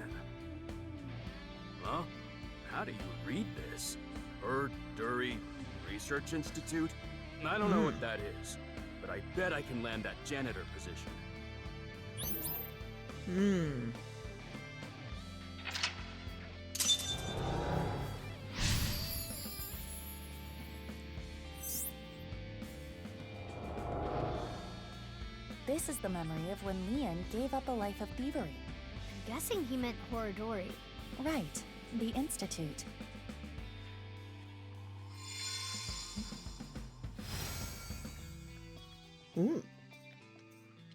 Huh? How do you read this? Dury Research Institute? I don't know what that is, but I bet I can land that janitor position. This is the memory of when Leon gave up a life of thievery. I'm guessing he meant Horadori. Right, the Institute.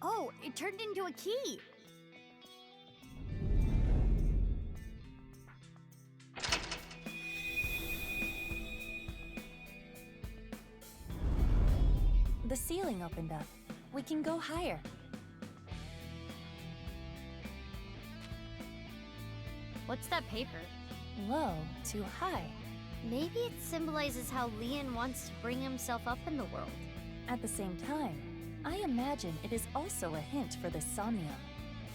Oh, it turned into a key! The ceiling opened up. We can go higher. What's that paper? Low to high. Maybe it symbolizes how Leon wants to bring himself up in the world. At the same time, I imagine it is also a hint for the Somnium.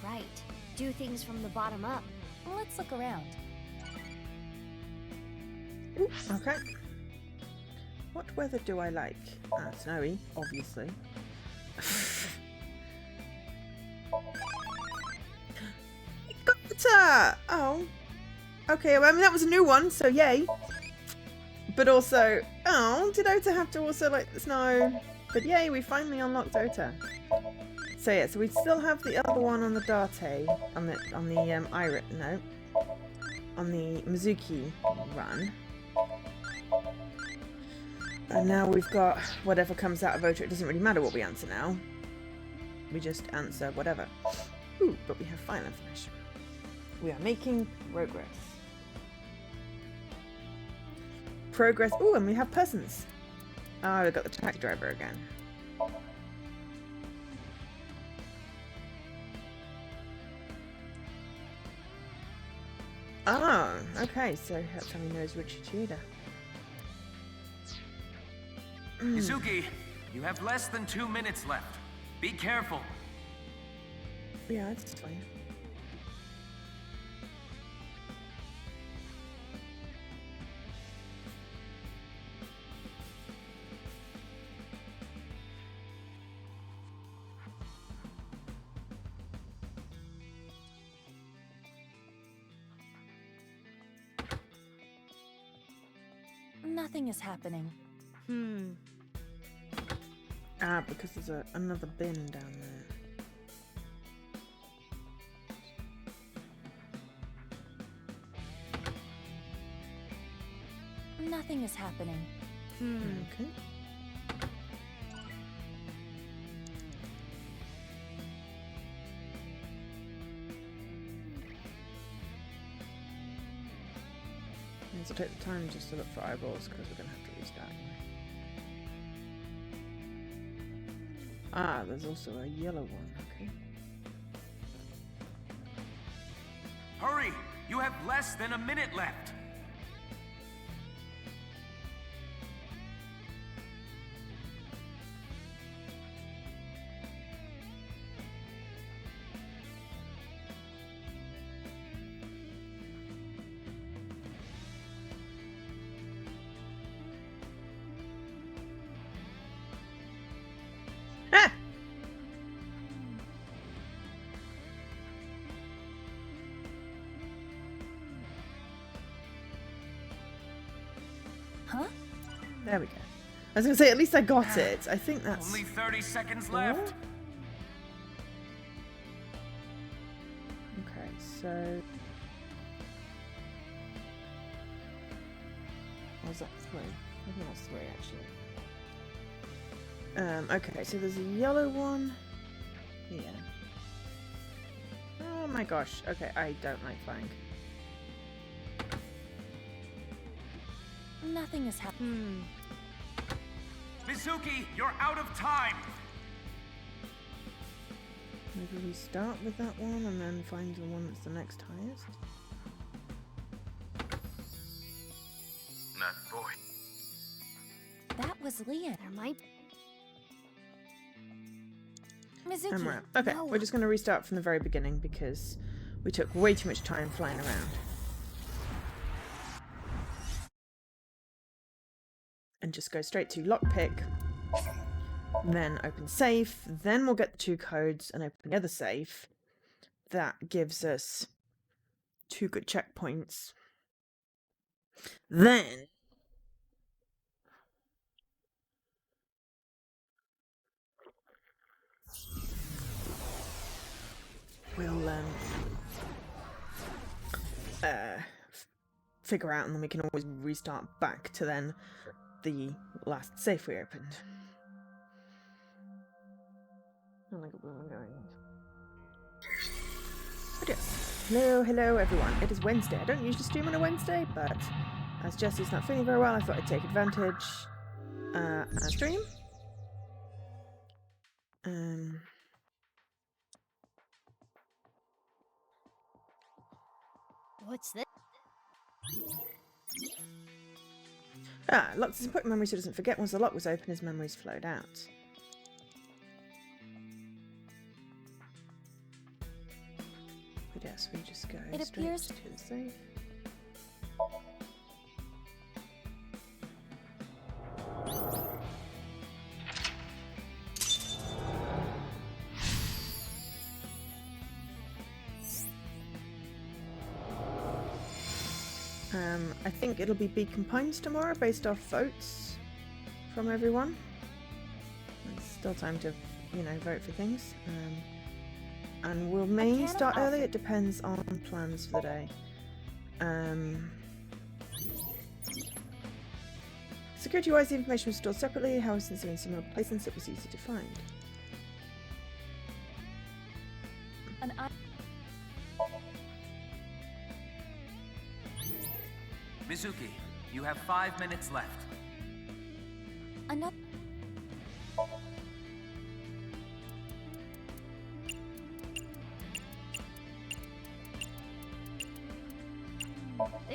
Right. Do things from the bottom up. Let's look around. Ooh, okay. What weather do I like? Snowy, obviously. Got oh. Okay, well, I mean, that was a new one, so yay. But also, oh, did Ota have to also like the snow? But yay, we finally unlocked Ota. So yeah, so we still have the other one on the Date, on the Iris, no, on the Mizuki run. And now we've got whatever comes out of Ota. It doesn't really matter what we answer now. We just answer whatever. Ooh, but we have final information. We are making progress. Progress. Ooh, and we have persons. Oh, we've got the taxi driver again. Oh, okay, so that's how he knows Richard Tudor. Mizuki, you have less than 2 minutes left. Be careful. Yeah, it's fine. Nothing is happening. Ah, because there's another bin down there. Nothing is happening. Okay. So take the time just to look for eyeballs because we're going to have to restart anyway. Ah, there's also a yellow one, okay. Hurry! You have less than a minute left. Huh? There we go. I was going to say, at least I got it. I think that's... Only 30 seconds left. Okay, so... Or was that 3? I think that's 3, actually. Okay, so there's a yellow one here. Oh my gosh. Okay, I don't like flying. Nothing is happening. Mizuki, you're out of time. Maybe we start with that one and then find the one that's the next highest. That boy. That was Leon. There might. Mizuki. And we're out. Okay, no. we're just going to restart from the very beginning because we took way too much time flying around. And just go straight to lockpick, then open safe, then we'll get the 2 codes and open the other safe. That gives us 2 good checkpoints. Then we'll figure out, and then we can always restart back to then the last safe we opened. Oh my god, where am I going? But yes. Hello everyone. It is Wednesday. I don't usually stream on a Wednesday, but as Jessie's not feeling very well, I thought I'd take advantage and stream. What's this? Locks his important memory so he doesn't forget. Once the lock was open, his memories flowed out. But yes, we just go It straight appears to the safe. I think it'll be Beacon Pines tomorrow based off votes from everyone. There's still time to, you know, vote for things. And we'll may start early, it depends on plans for the day. Security-wise, the information was stored separately, however, since they're in similar places, it was easy to find. Mizuki, you have 5 minutes left.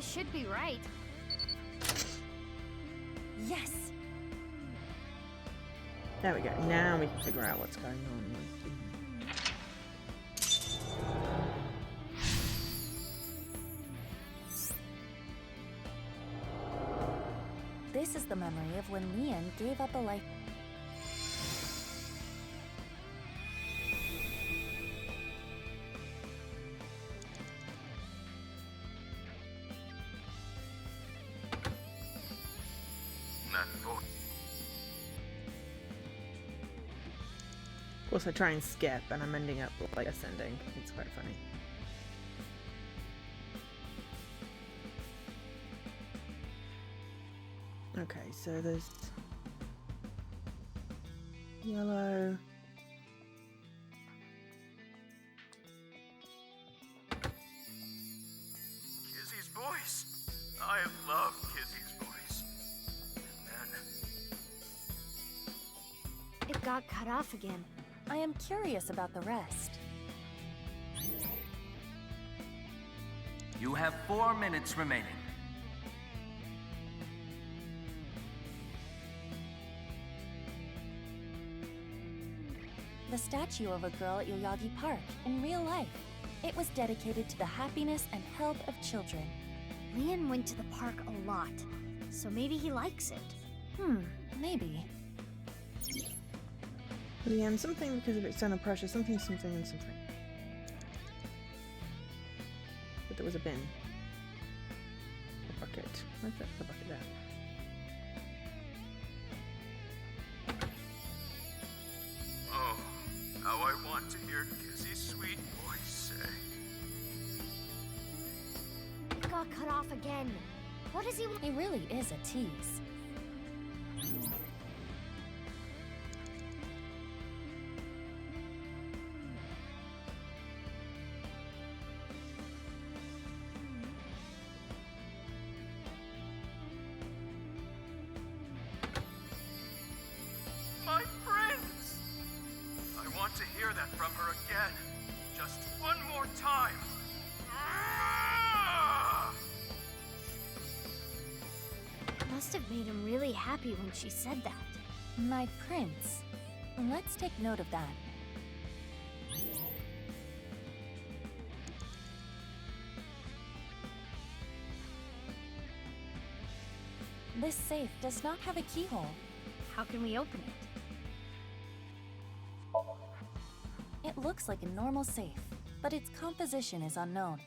It should be right. Yes! There we go. Now we can figure out what's going on. This is the memory of when Leon gave up a life. Of course, I try and skip, and I'm ending up like ascending. It's quite funny. Okay, so there's yellow. Kizzy's voice. I love Kizzy's voice. And then It got cut off again. I am curious about the rest. You have 4 minutes remaining. The statue of a girl at Yoyagi Park in real life. It was dedicated to the happiness and health of children. Leon went to the park a lot, so maybe he likes it. Maybe. Leanne, something because of external pressure, something, something, and something. But there was a bin. A bucket. Where's the bucket there? oh, how I want to hear Kizzy's sweet voice say. It got cut off again. What does he want? He really is a tease. My friends! I want to hear that from her again. Just one more time. Ah! It must have made him really happy when she said that. My prince. Let's take note of that. This safe does not have a keyhole. How can we open it? It looks like a normal safe, but its composition is unknown.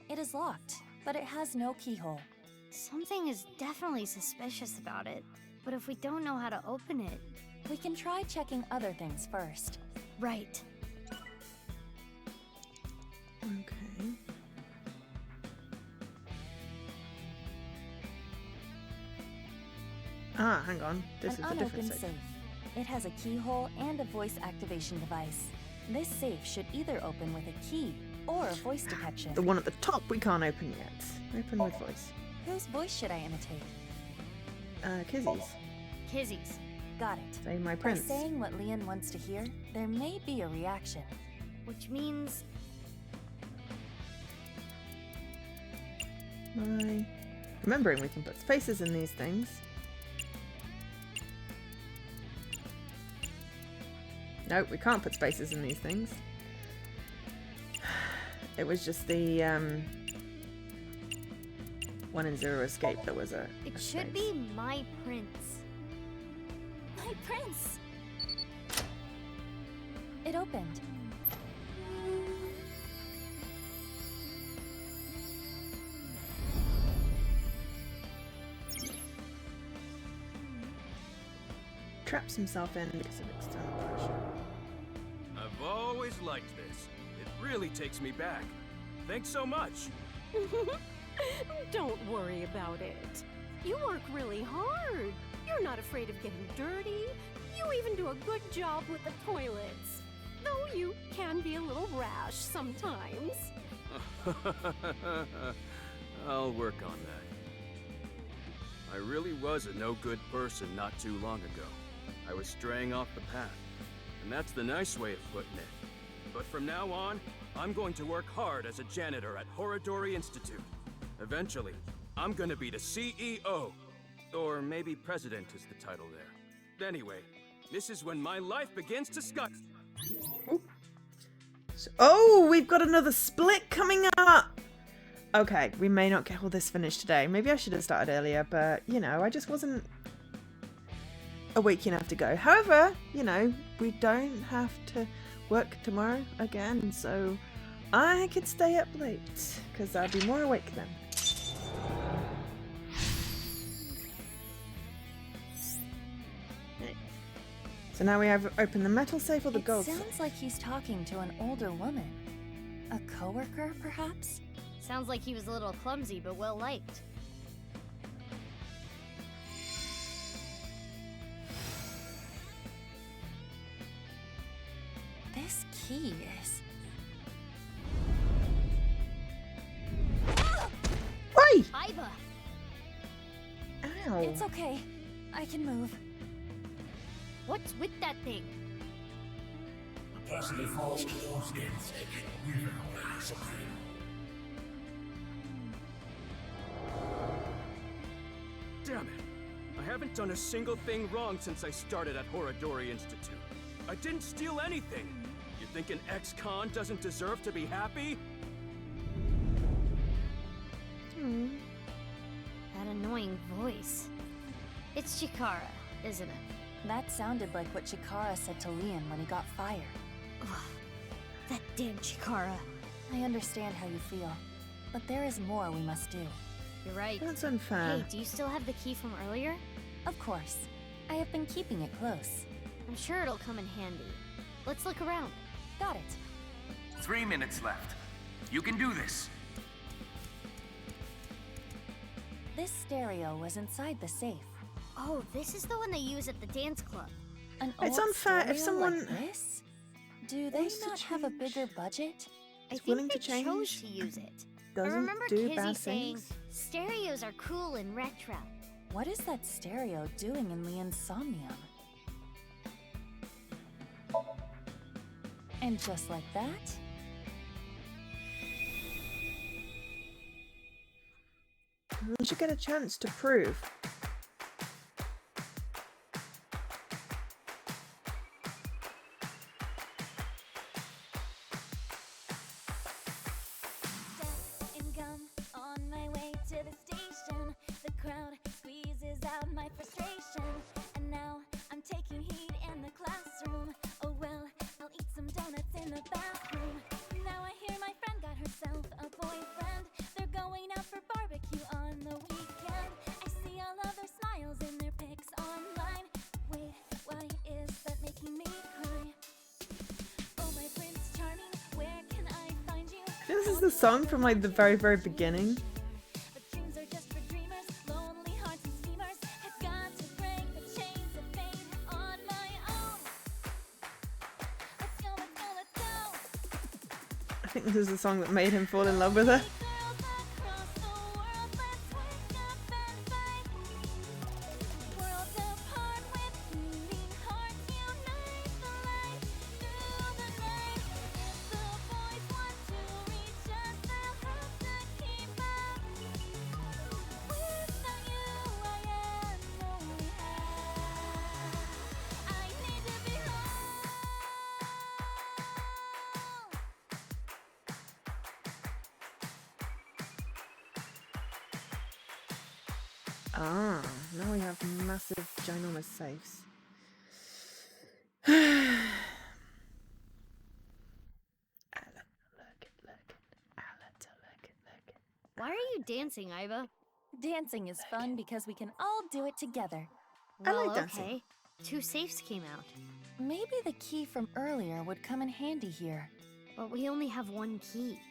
It is locked, but it has no keyhole. Something is definitely suspicious about it, but if we don't know how to open it... We can try checking other things first. Right. Okay. Ah, hang on. This is An a different unopened safe. safe. It has a keyhole and a voice activation device. This safe should either open with a key or a voice detection. The one at the top we can't open yet. Open with voice. Whose voice should I imitate? Kizzy's. Kizzy's. Got it. Say my By prince. saying what Leon wants to hear, there may be a reaction. Which means... Remembering we can put spaces in these things. No, we can't put spaces in these things. It was just the 1 and 0 escape that was a It space. should be my prince. My prince! It opened. Traps himself in because of external pressure. I've always liked this. It really takes me back. Thanks so much. Don't worry about it. You work really hard. You're not afraid of getting dirty. You even do a good job with the toilets. Though you can be a little rash sometimes. I'll work on that. I really was a no-good person not too long ago. I was straying off the path, and that's the nice way of putting it. But from now on, I'm going to work hard as a janitor at Horadori Institute. Eventually, I'm gonna be the CEO. Or maybe president is the title there. Anyway, this is when my life begins to sky. Oh, we've got another split coming up. Okay, we may not get all this finished today. Maybe I should have started earlier, but, you know, I just wasn't awake enough to go. However, you know, we don't have to work tomorrow again, so I could stay up late, because I'll be more awake then. So now we have opened the metal safe or the gold safe? Sounds like he's talking to an older woman. A coworker, perhaps? Sounds like he was a little clumsy, but well liked. This key is... Oi! Iba! Ow. It's okay. I can move. What's with that thing? The person who falls close gets taken with Damn it! I haven't done a single thing wrong since I started at Horadori Institute. I didn't steal anything. You think an ex-con doesn't deserve to be happy? That annoying voice. It's Chikara, isn't it? That sounded like what Chikara said to Liam when he got fired. Ugh, that damn Chikara. I understand how you feel, but there is more we must do. You're right. That's unfair. Hey, do you still have the key from earlier? Of course. I have been keeping it close. I'm sure it'll come in handy. Let's look around. Got it. 3 minutes left. You can do this. This stereo was inside the safe. Oh, this is the one they use at the dance club. An It's old unfair if stereo someone like this? Do they wants to not have a change. bigger budget? I willing think to they chose change, to use it. I doesn't remember do Kizzy bad saying, things. stereos are cool and retro. What is that stereo doing in Leon's Somnium? And just like that, We should get a chance to prove. and gum on my way to the station. The crowd squeezes out my frustration, and now I'm taking heat in the classroom. Oh well, I'll eat some donuts in the bathroom. Now I hear my friend got herself a boyfriend. They're going out for barbecue on the weekend. I see all of their smiles in their pics online. Wait, why is that making me cry? Oh my Prince Charming, where can I find you? This is the song from like the very, very beginning. But dreams are just for dreamers, lonely hearts and schemers. I've got to break the chains of fate on my own. Let's go, let's go, let's go. I think this is the song that made him fall in love with her. Girls across the world, let's wake up and fight. Worlds apart with beating hearts unite. The light through the night. The boys want to reach us, they'll have to keep up. Without you, I am only half. I need to be whole. Ah, now we have massive, ginormous safes. Why are you dancing, Iba? Dancing is fun because we can all do it together. I Well, like dancing. okay. 2 safes came out, Maybe the key from earlier would come in handy here. but we only have 1 key.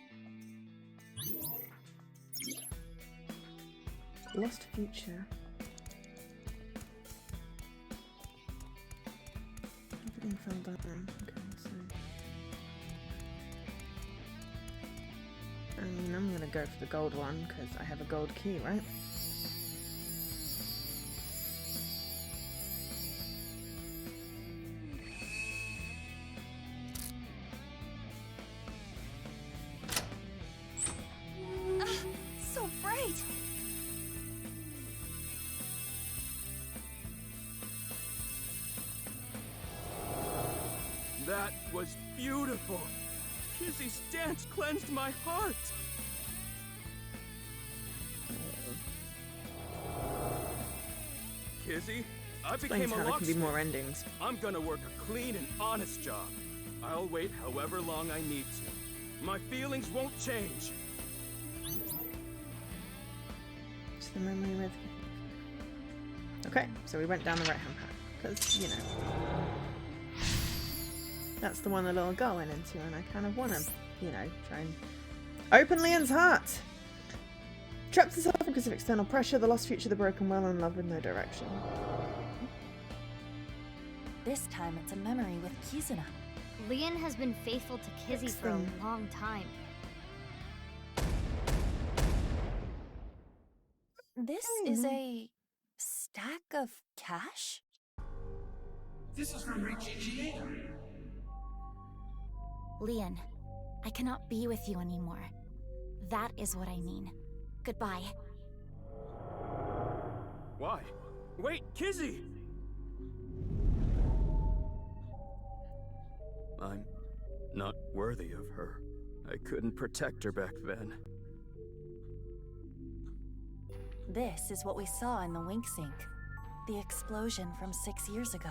Lost future. Everything fell down. Okay, so. I mean, I'm gonna go for the gold one because I have a gold key, right? So bright! That was beautiful. Kizzy's dance cleansed my heart. Kizzy, I became Explains a how there can be locksmith. more endings. I'm gonna work a clean and honest job. I'll wait however long I need to. My feelings won't change. To the memory with. Okay, so we went down the right-hand path because you know that's the one the little girl went into, and I kind of want to, you know, try and open Leon's heart. Trapped herself because of external pressure, the lost future, the broken will, and love with no direction. This time it's a memory with Kizuna. Leon has been faithful to Kizzy Next for a thing. long time. This is a stack of cash? This is from Richichieda. Leon, I cannot be with you anymore. That is what I mean. Goodbye. Why? Wait, Kizzy! I'm not worthy of her. I couldn't protect her back then. This is what we saw in the wink sink. The explosion from 6 years ago.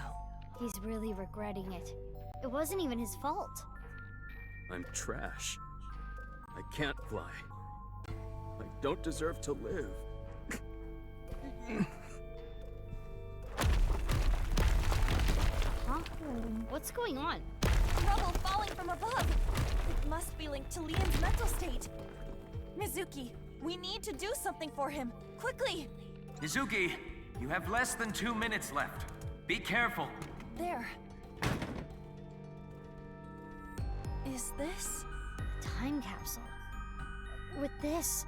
He's really regretting it. It wasn't even his fault. I'm trash. I can't fly. I don't deserve to live. Huh? What's going on? Rubble falling from above! It must be linked to Leon's mental state. Mizuki, we need to do something for him. Quickly! Mizuki, you have less than 2 minutes left. Be careful. There. Is this? Time capsule. With this.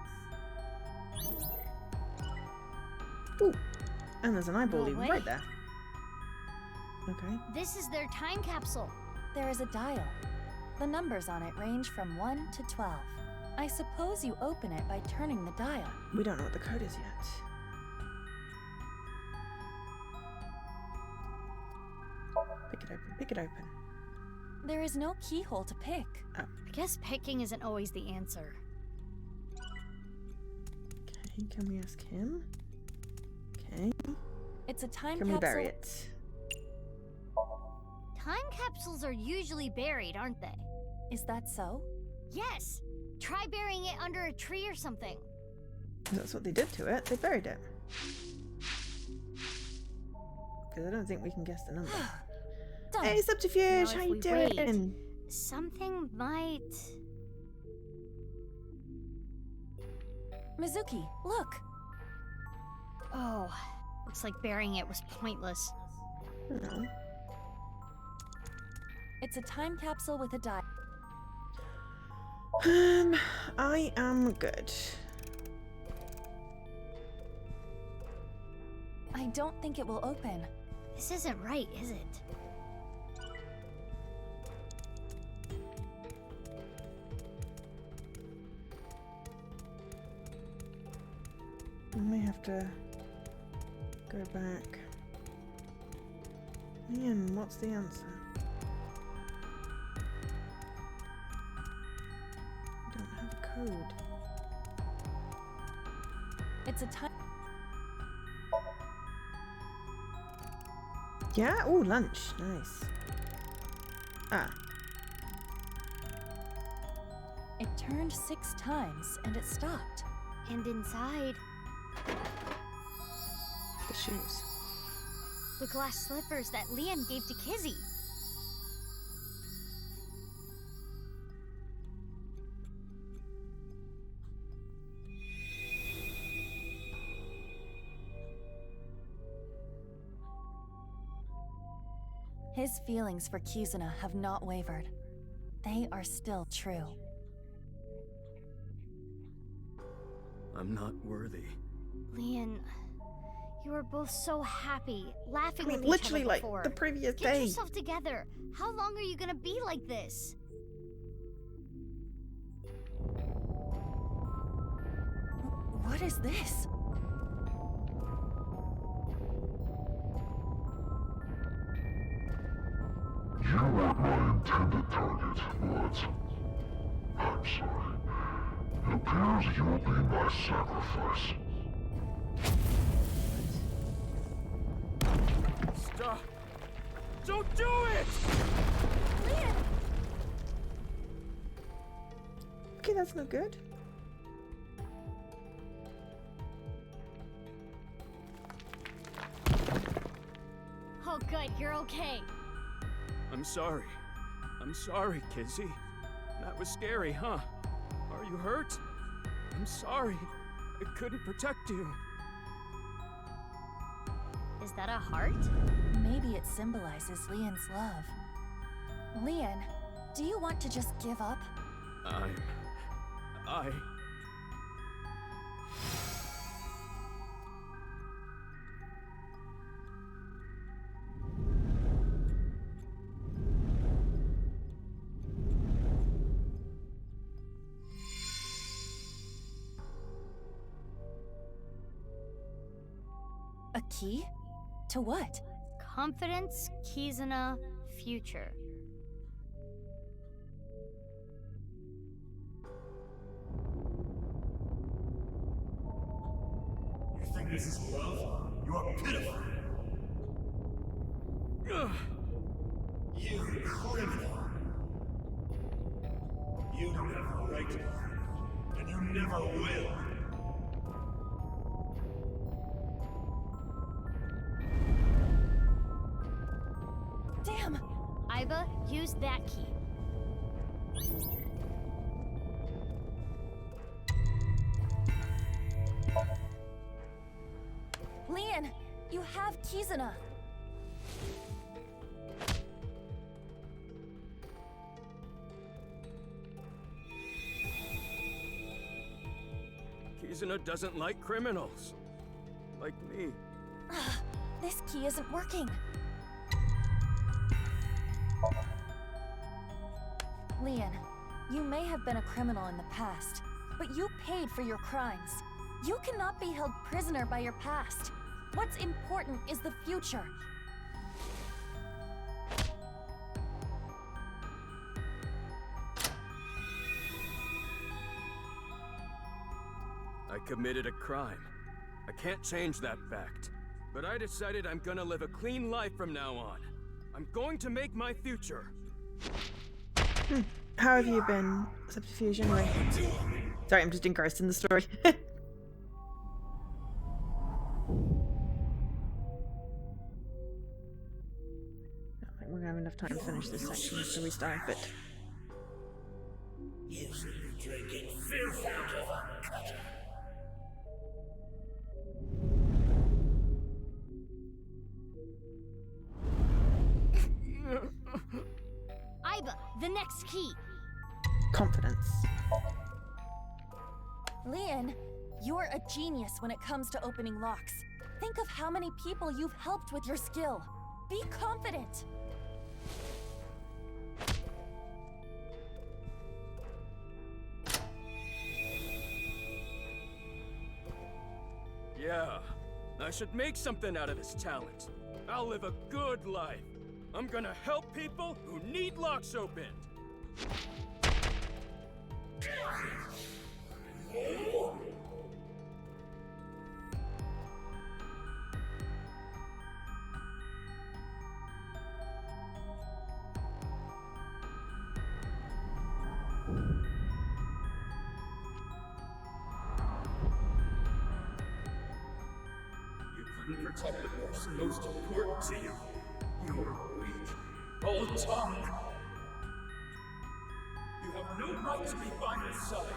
Ooh, and there's an eyeball No even way. right there. Okay. This is their time capsule. There is a dial. The numbers on it range from 1 to 12. I suppose you open it by turning the dial. We don't know what the code is yet. Pick it open. Pick it open. There is no keyhole to pick. Oh. I guess picking isn't always the answer. Okay, can we ask him? Okay. It's a time Can capsule. we bury it? Time capsules are usually buried, aren't they? Is that so? Yes! Try burying it under a tree or something. That's what they did to it. They buried it. Because I don't think we can guess the number. Done. Hey, Subterfuge! Now, How if you we doing? wait, something might... Mizuki, look! Oh, looks like burying it was pointless. Oh. It's a time capsule with a dial. I am good. I don't think it will open. This isn't right, is it? I may have to go back. Ian, what's the answer? I don't have a code. It's a time. Yeah? Oh, lunch. Nice. Ah. It turned 6 times and it stopped. And inside, The shoes. the glass slippers that Leon gave to Kizzy. His feelings for Kizuna have not wavered. They are still true. I'm not worthy. Leon, you were both so happy, laughing with each Literally, other like, before. the previous Get day. yourself together. How long are you gonna be like this? What is this? You outlined intended target, but I'm sorry. It appears you'll be my sacrifice. Stop! Don't do it! Leon! Okay, that's not good. Oh, good, you're okay. I'm sorry. I'm sorry, Kizzy. That was scary, huh? Are you hurt? I'm sorry. I couldn't protect you. Is that a heart? Maybe it symbolizes Leon's love. Leon, do you want to just give up? A key? To what? Confidence, Kizuna, future. You think this is love? You are pitiful. You criminal. You don't have the right to be criminal, and you never will. Damn! Iba, use that key. Leon, you have Kizuna. Kizuna doesn't like criminals. Like me. This key isn't working. Leon, you may have been a criminal in the past, but you paid for your crimes. You cannot be held prisoner by your past. What's important is the future. I committed a crime. I can't change that fact. But I decided I'm gonna live a clean life from now on. I'm going to make my future. How have you been, Subterfuge, anyway? Sorry, I'm just engrossed in the story. I don't think we're gonna have enough time to finish this section before we start, but... You should be drinking filth out of a gutter. Iba, the next key. Confidence. Leon, you're a genius when it comes to opening locks. Think of how many people you've helped with your skill. Be confident. Yeah, I should make something out of this talent. I'll live a good life. I'm gonna help people who need locks opened. You couldn't protect the person most important to you. You're weak. All talk. You have no right to be by my side.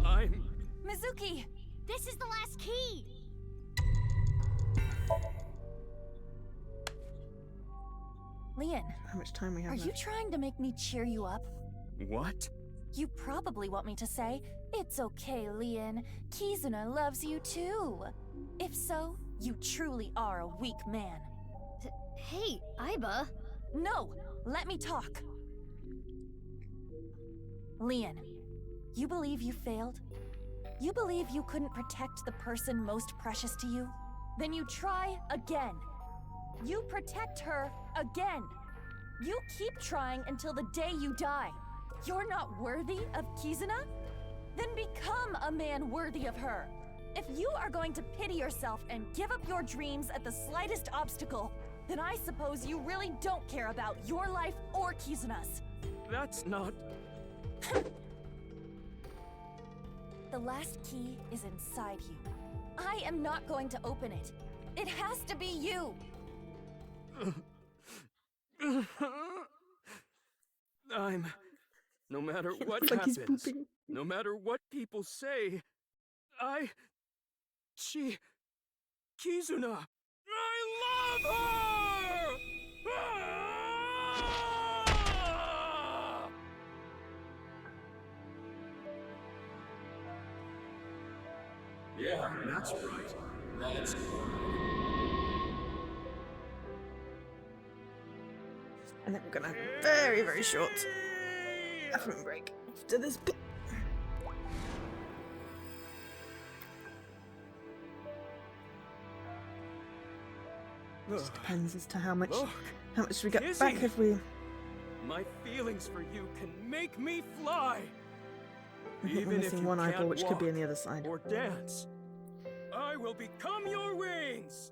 I'm... Mizuki! This is the last key! Leon, How much time we have are left? you trying to make me cheer you up? What? You probably want me to say, "It's okay, Leon. Kizuna loves you too." If so, you truly are a weak man. Hey, Iba. No! Let me talk! Leon, you believe you failed? You believe you couldn't protect the person most precious to you? Then you try again. You protect her again. You keep trying until the day you die. You're not worthy of Kizuna? Then become a man worthy of her. If you are going to pity yourself and give up your dreams at the slightest obstacle, then I suppose you really don't care about your life or Kizuna's. That's not... The last key is inside you. I am not going to open it. It has to be you. No matter what happens, no matter what people say, Kizuna, I love her! Yeah, that's right. That's And then we're gonna have a very, very short bathroom break after this bit. Just depends as to how much we get Kizzy! back if we... My feelings for you can make me fly. I think we're Even if missing you one eyeball, can't which could be walk on the other side. or dance, I will become your wings.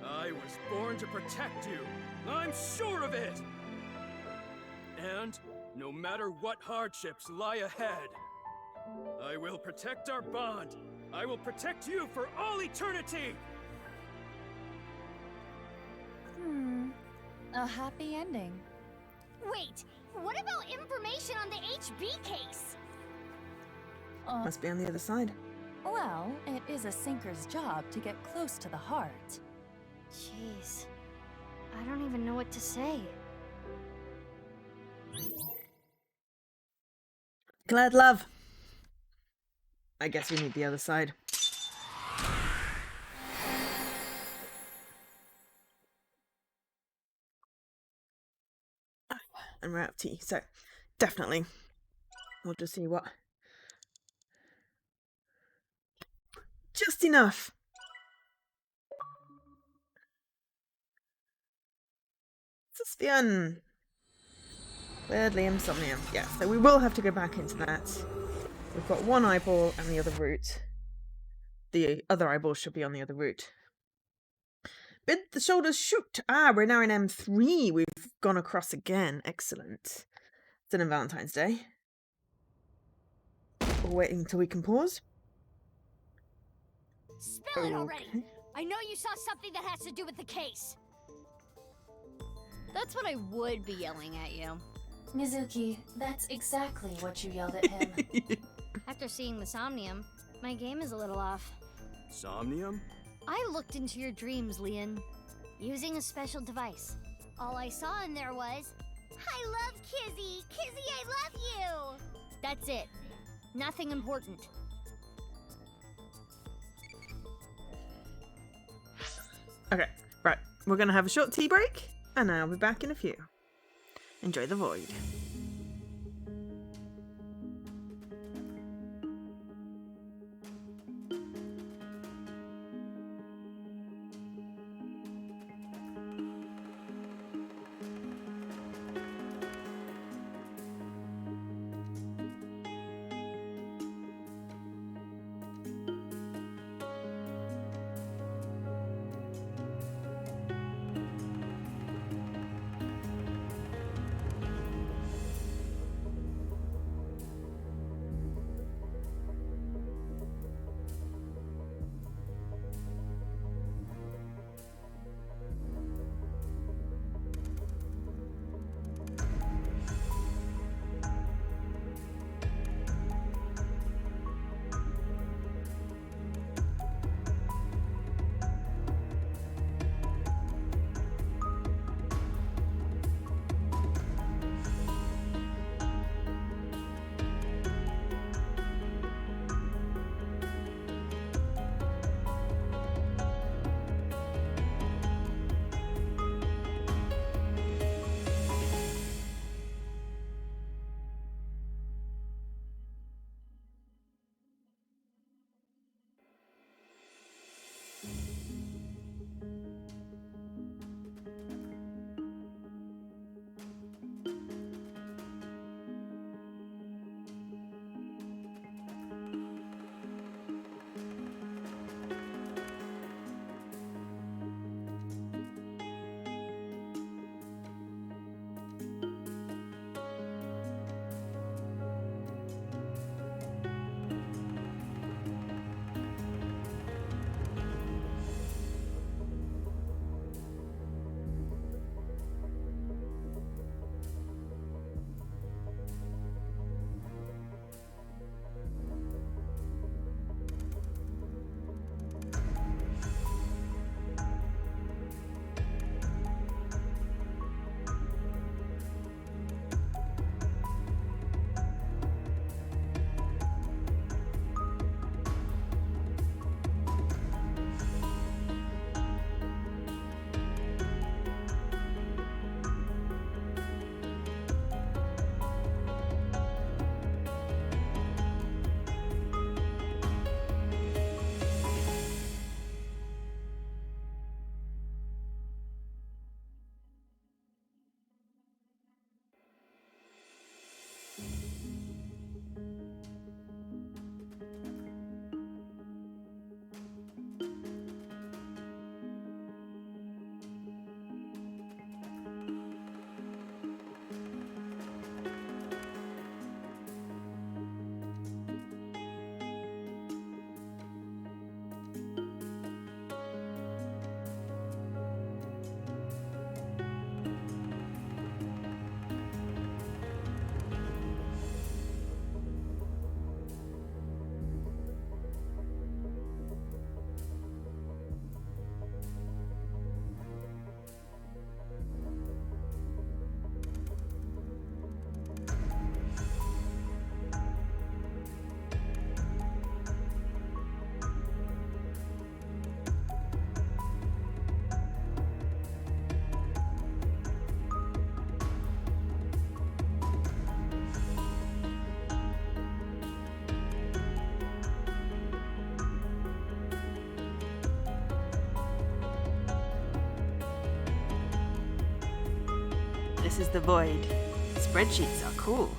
I was born to protect you. I'm sure of it. And no matter what hardships lie ahead, I will protect our bond. I will protect you for all eternity. A happy ending. Wait, what about information on the HB case? Must be on the other side. Well, it is a sinker's job to get close to the heart. Jeez. I don't even know what to say. Glad love. I guess we need the other side. And we're out of tea, so definitely we'll just see what. Just enough. Suspion. Thirdly, Somnium. Yeah, so we will have to go back into that. We've got one eyeball and the other route. The other eyeball should be on the other route. Bid the shoulders shoot. Ah, we're now in M3. We've gone across again. Excellent. Still in Valentine's Day. We're waiting until we can pause. Spill it already! I know you saw something that has to do with the case. That's what I would be yelling at you. Mizuki, that's exactly what you yelled at him. After seeing the Somnium, my game is a little off. Somnium? I looked into your dreams, Leon, using a special device. All I saw in there was, I love Kizzy! Kizzy, I love you! That's it. Nothing important. Okay, right. We're going to have a short tea break, and I'll be back in a few. Enjoy the void. This is the void. Spreadsheets are cool.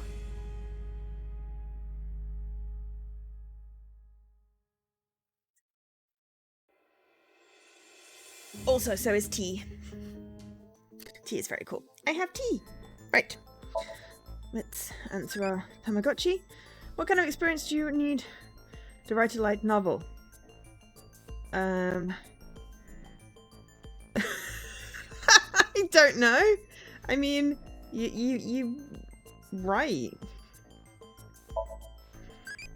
Also, so is tea. Tea is very cool. I have tea! Right. Let's answer our Tamagotchi. What kind of experience do you need to write a light novel? I don't know. I mean, you write.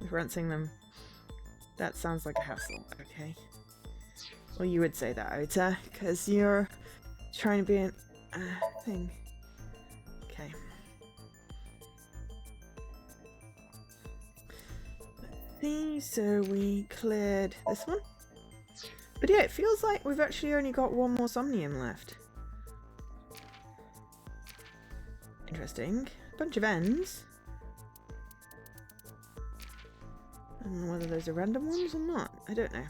Referencing them. That sounds like a hassle. Okay. Well, you would say that, Ota, because you're trying to be an thing. Okay. Let's see. So we cleared this one. But yeah, it feels like we've actually only got one more Somnium left. Interesting. Bunch of ends. I don't know whether those are random ones or not. I don't know.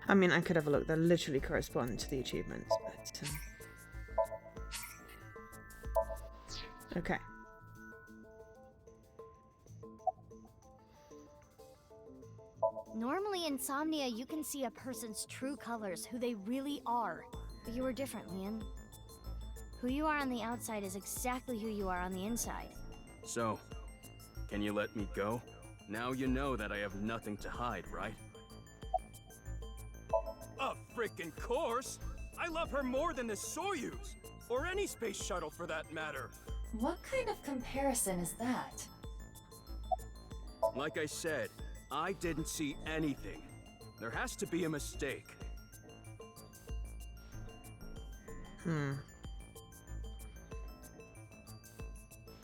I mean, I could have a look. They literally correspond to the achievements, but... Okay. Normally in Insomnia, you can see a person's true colors, who they really are. But you are different, Leon. Who you are on the outside is exactly who you are on the inside. So, can you let me go? Now you know that I have nothing to hide, right? Of freaking course! I love her more than the Soyuz! Or any space shuttle for that matter! What kind of comparison is that? Like I said, I didn't see anything. There has to be a mistake.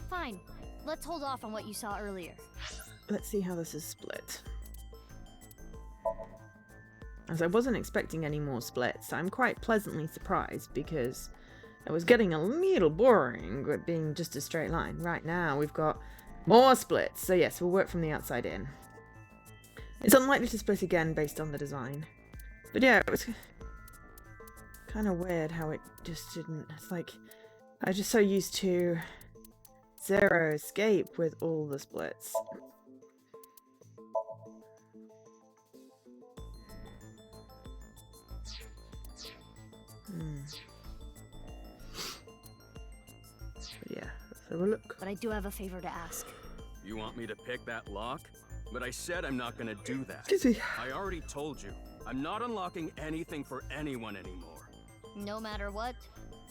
Fine. Let's hold off on what you saw earlier. Let's see how this is split. As I wasn't expecting any more splits, I'm quite pleasantly surprised because it was getting a little boring with being just a straight line. Right now we've got more splits, so yes, we'll work from the outside in. It's unlikely to split again based on the design. But yeah, it was kind of weird how it just didn't... It's like, I was just so used to Zero Escape with all the splits. But yeah, let's have a look. But I do have a favor to ask. You want me to pick that lock? But I said I'm not gonna do that. I already told you. I'm not unlocking anything for anyone anymore. No matter what?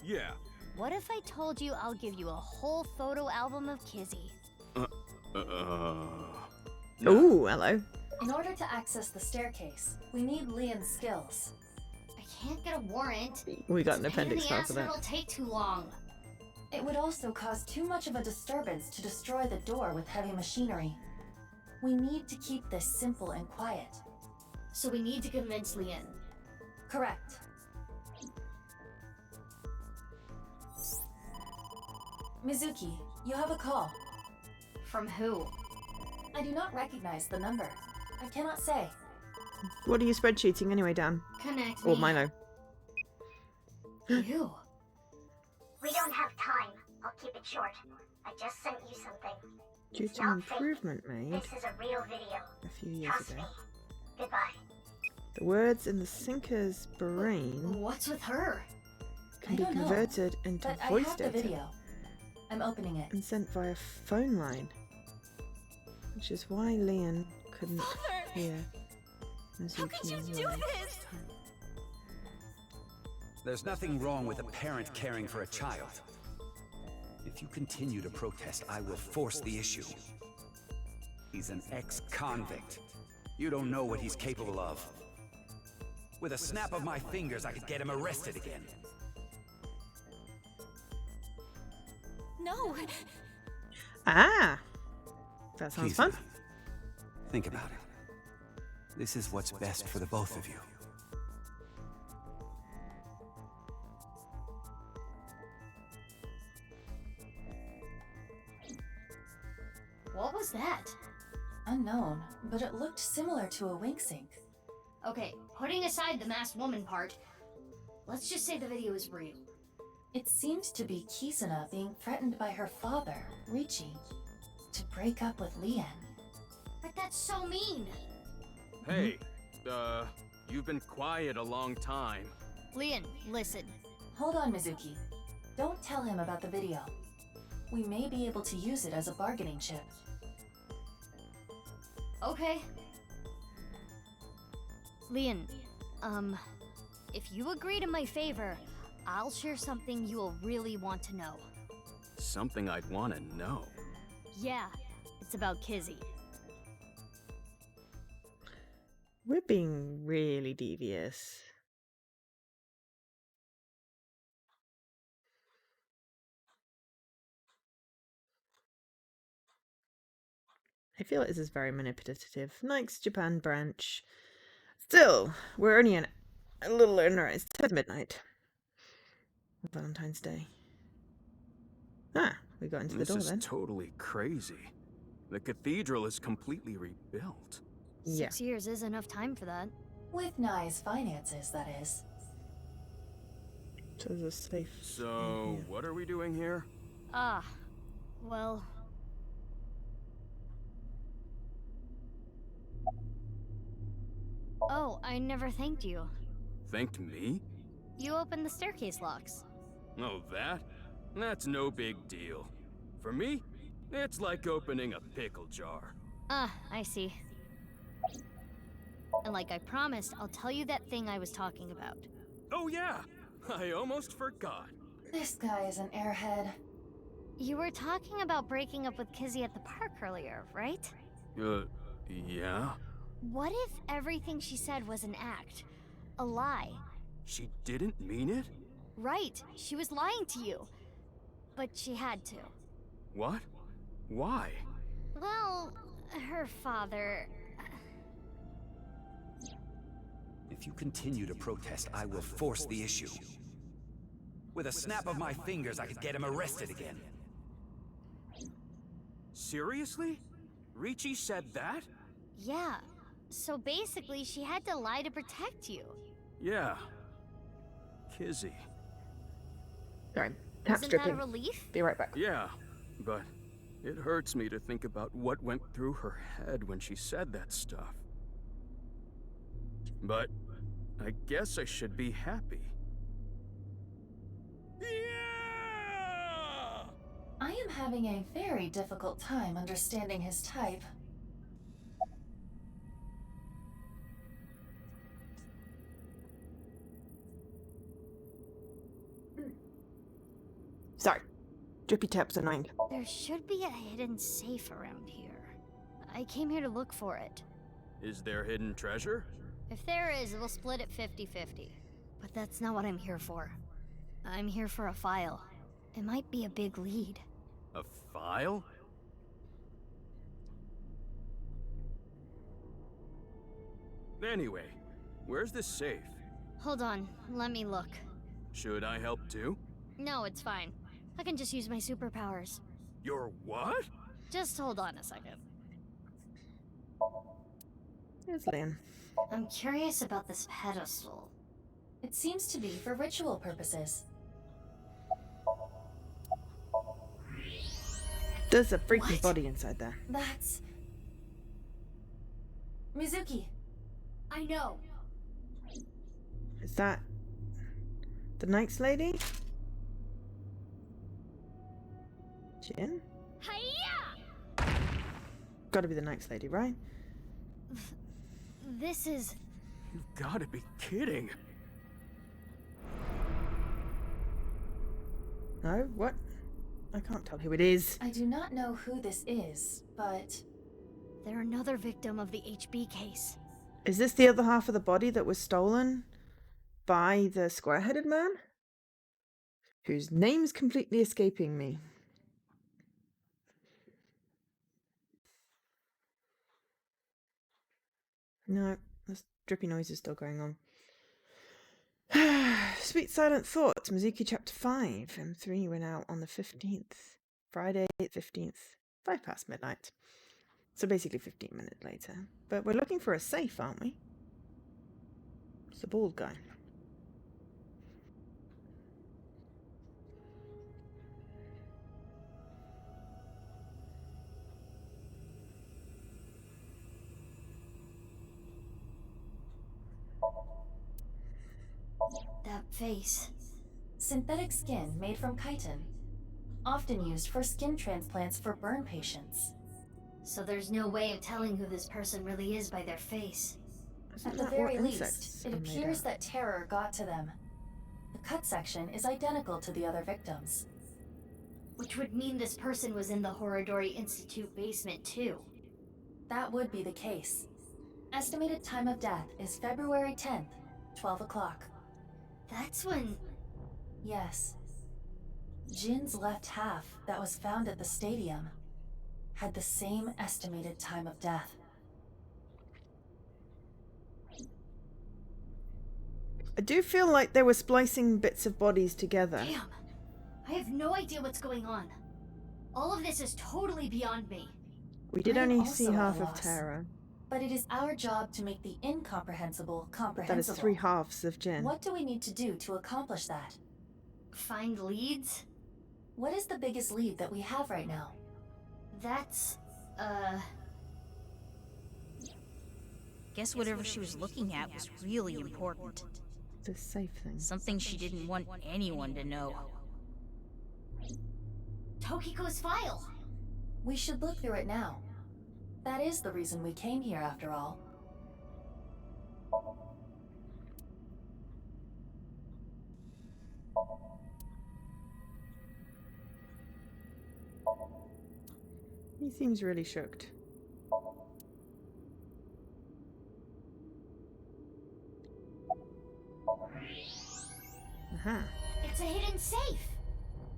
Yeah. What if I told you I'll give you a whole photo album of Kizzy? Ooh, hello. In order to access the staircase, we need Leon's skills. I can't get a warrant. We got an appendix file for that. It'll take too long. It would also cause too much of a disturbance to destroy the door with heavy machinery. We need to keep this simple and quiet. So we need to convince Leon. Correct. Mizuki, you have a call. From who? I do not recognize the number. I cannot say. What are you spreadsheeting anyway, Dan? Connect Or me. Milo? You. We don't have time. I'll keep it short. I just sent you something. Due It's to not fake. improvement made This is a real video. a few years Trust ago. me. Goodbye. The words in the sinker's brain What's with her? can I be don't know, converted into But I voice have the data video. I'm opening it. and sent via phone line, which is why Leon couldn't hear Mizuki. How could you do this? There's nothing wrong with a parent caring for a child. If you continue to protest, I will force the issue. He's an ex-convict. You don't know what he's capable of. With a snap of my fingers, I could get him arrested again. No! Ah! That sounds Kisa, fun. think about it. This is what's best for the both of you. What was that? Unknown, but it looked similar to a wink sync. Okay, putting aside the masked woman part, let's just say the video is real. It seems to be Kizuna being threatened by her father, Richie, to break up with Leon. But that's so mean! Hey, you've been quiet a long time. Leon, listen. Hold on, Mizuki. Don't tell him about the video. We may be able to use it as a bargaining chip. Okay. Leon, if you agree to my favor, I'll share something you'll really want to know. Something I'd want to know. Yeah, it's about Kizzy. We're being really devious. I feel like this is very manipulative. Next Japan branch. Still, we're only a little earlier. It's 10 midnight. Valentine's Day. Ah, we got into the door then. This is totally crazy. The cathedral is completely rebuilt. Yeah. 6 years is enough time for that. With Nai's finances, that is. So there's a safe. So, what are we doing here? Well... Oh, I never thanked you. Thanked me? You opened the staircase locks. Oh, that? That's no big deal. For me, it's like opening a pickle jar. I see. And like I promised, I'll tell you that thing I was talking about. Oh yeah! I almost forgot. This guy is an airhead. You were talking about breaking up with Kizzy at the park earlier, right? Yeah? What if everything she said was an act? A lie? She didn't mean it? Right, she was lying to you. But she had to. What? Why? Well, her father... If you continue to protest, I will force the issue. With a snap of my fingers, I could get him arrested again. Seriously? Richie said that? Yeah. So basically, she had to lie to protect you. Yeah. Kizzy. Sorry, tap Isn't stripping. that a relief? Be right back. Yeah, but it hurts me to think about what went through her head when she said that stuff. But I guess I should be happy. Yeah! I am having a very difficult time understanding his type. Sorry. Drippy taps annoying. There should be a hidden safe around here. I came here to look for it. Is there hidden treasure? If there is, we'll split it 50-50. But that's not what I'm here for. I'm here for a file. It might be a big lead. A file? Anyway, where's this safe? Hold on, let me look. Should I help too? No, it's fine. I can just use my superpowers. Your what? Just hold on a second. Here's Lynn. I'm curious about this pedestal. It seems to be for ritual purposes. There's a freaky body inside there. That's... Mizuki. I know. Is that the Knight's Lady? Jin? Hiya! Gotta be the Knight's Lady, right? This is... You've gotta be kidding. No? What? I can't tell who it is. I do not know who this is, but... They're another victim of the HB case. Is this the other half of the body that was stolen by the square-headed man? Whose name's completely escaping me. No, this drippy noise is still going on. Sweet Silent Thoughts, Mizuki Chapter 5. M3 went out on the 15th. Friday, 15th. 5 past midnight. So basically 15 minutes later. But we're looking for a safe, aren't we? It's the bald guy. face? Synthetic skin made from chitin, often used for skin transplants for burn patients. So there's no way of telling who this person really is by their face. At the very least, it appears that terror got to them. The cut section is identical to the other victims. Which would mean this person was in the Horodori Institute basement too. That would be the case. Estimated time of death is February 10th, 12 o'clock. That's when... Yes. Jin's left half that was found at the stadium had the same estimated time of death. I do feel like they were splicing bits of bodies together. Damn! I have no idea what's going on. All of this is totally beyond me. We did I am only see also at a half of loss. Terra. But it is our job to make the incomprehensible comprehensible. That is 3 halves of Jin. What do we need to do to accomplish that? Find leads? What is the biggest lead that we have right now? That's, Guess whatever she was looking at was really important. The safe thing. Something she didn't want anyone to know. Tokiko's file! We should look through it now. That is the reason we came here, after all. He seems really shocked. Aha. It's a hidden safe!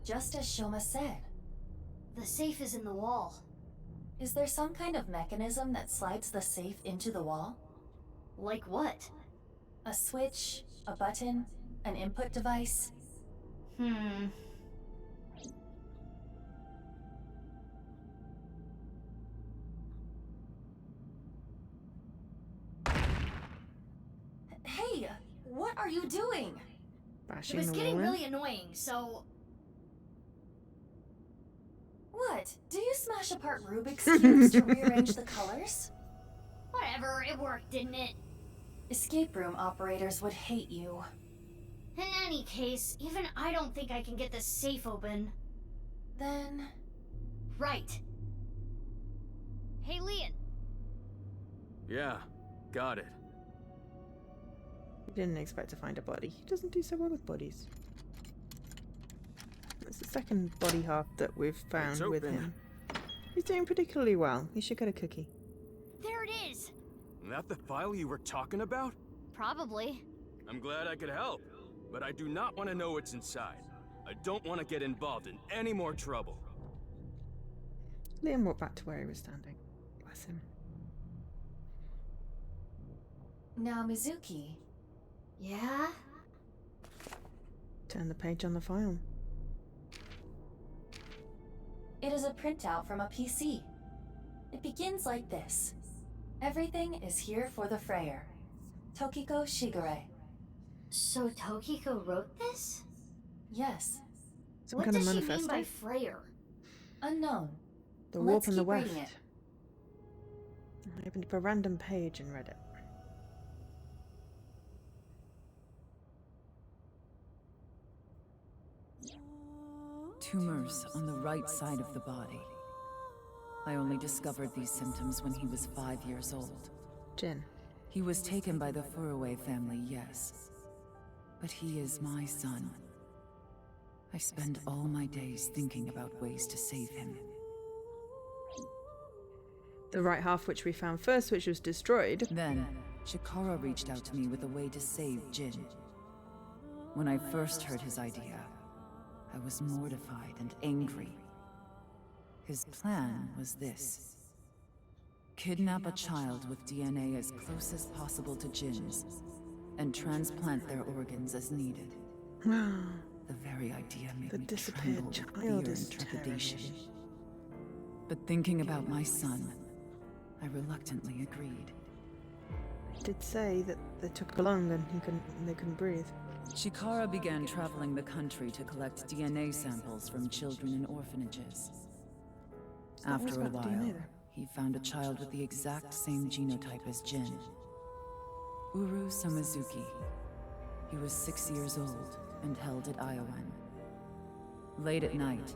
Just as Shoma said. The safe is in the wall. Is there some kind of mechanism that slides the safe into the wall? Like what? A switch, a button, an input device? Hey, what are you doing? Bashing It was the getting wall in. really annoying, so... What? Do you smash apart Rubik's cubes to rearrange the colors? Whatever, it worked, didn't it? Escape room operators would hate you. In any case, even I don't think I can get this safe open. Then... Right. Hey, Leon. Yeah, got it. He didn't expect to find a body. He doesn't do so well with bodies. It's the second body half that we've found with him. He's doing particularly well. He should get a cookie. There it is! That the file you were talking about? Probably. I'm glad I could help, but I do not want to know what's inside. I don't want to get involved in any more trouble. Liam walked back to where he was standing. Bless him. Now, Mizuki. Yeah? Turn the page on the file. It is a printout from a PC. It begins like this. Everything is here for the Freyer. Tokiko Shigure. So Tokiko wrote this? Yes. Some What kind of does she mean manifesto? by Freyer? Unknown. The warp Let's and the keep reading weft. I opened up a random page and read it. Tumors on the right side of the body. I only discovered these symptoms when he was 5 years old. Jin. He was taken by the Furuwe family, yes. But he is my son. I spend all my days thinking about ways to save him. The right half which we found first, which was destroyed. Then, Chikara reached out to me with a way to save Jin. When I first heard his idea, I was mortified and angry. His plan was this. Kidnap a child with DNA as close as possible to Jin's, and transplant their organs as needed. The very idea made me tremble with fear and trepidation. But thinking about my son, I reluctantly agreed. He did say that they took long and they couldn't breathe. Chikara began traveling the country to collect DNA samples from children in orphanages. After a while, he found a child with the exact same genotype as Jin. Uru Somizuki. He was 6 years old and held at Iowan. Late at night,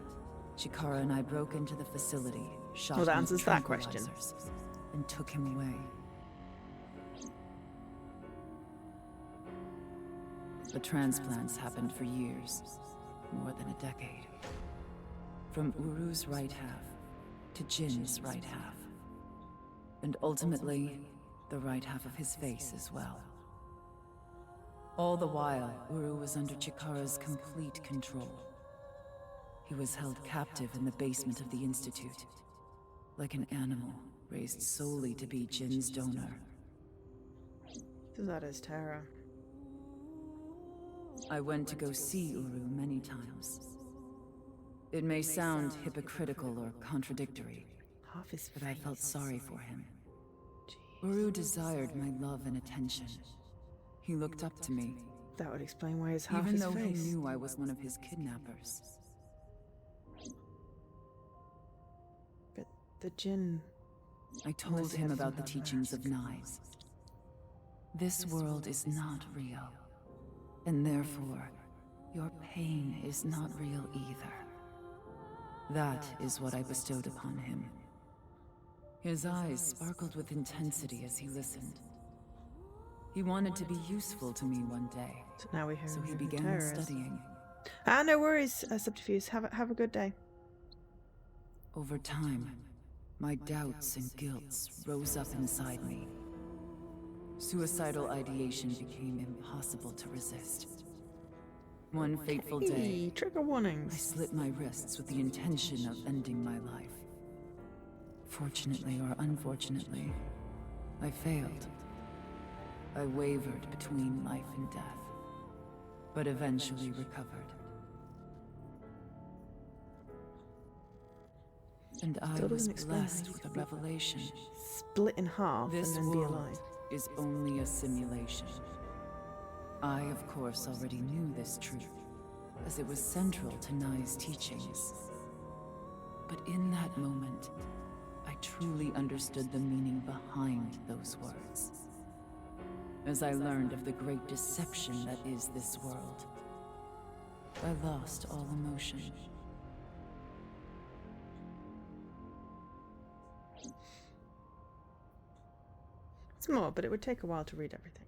Chikara and I broke into the facility, shot Well, that him with answers that question. tranquilizers, and took him away. The transplants happened for years, more than a decade. From Uru's right half to Jin's right half. And ultimately, the right half of his face as well. All the while, Uru was under Chikara's complete control. He was held captive in the basement of the Institute, like an animal raised solely to be Jin's donor. That is terror. I went to go see Uru many times. It may sound hypocritical or contradictory, Half his but I felt face. sorry for him. Uru desired my love and attention. He looked up to me, That would explain why his half even his though he face. knew I was one of his kidnappers. But the Jinn. I told him about the teachings of knives. This world is not real, and therefore, your pain is not real either. That is what I bestowed upon him. His eyes sparkled with intensity as he listened. He wanted to be useful to me one day, So now we so he who began terror is. studying. No worries, Subterfuge. Have a good day. Over time, my doubts and guilts rose up inside me. Suicidal ideation became impossible to resist. One fateful day, Hey, trigger I warnings. slit my wrists with the intention of ending my life. Fortunately or unfortunately, I failed. I wavered between life and death, but eventually recovered. And I Still was doesn't explain blessed how you with a could be revelation. Split in half This and then be world alive. is only a simulation. I, of course, already knew this truth, as it was central to Nai's teachings. But in that moment, I truly understood the meaning behind those words. As I learned of the great deception that is this world, I lost all emotion. It's more, but it would take a while to read everything.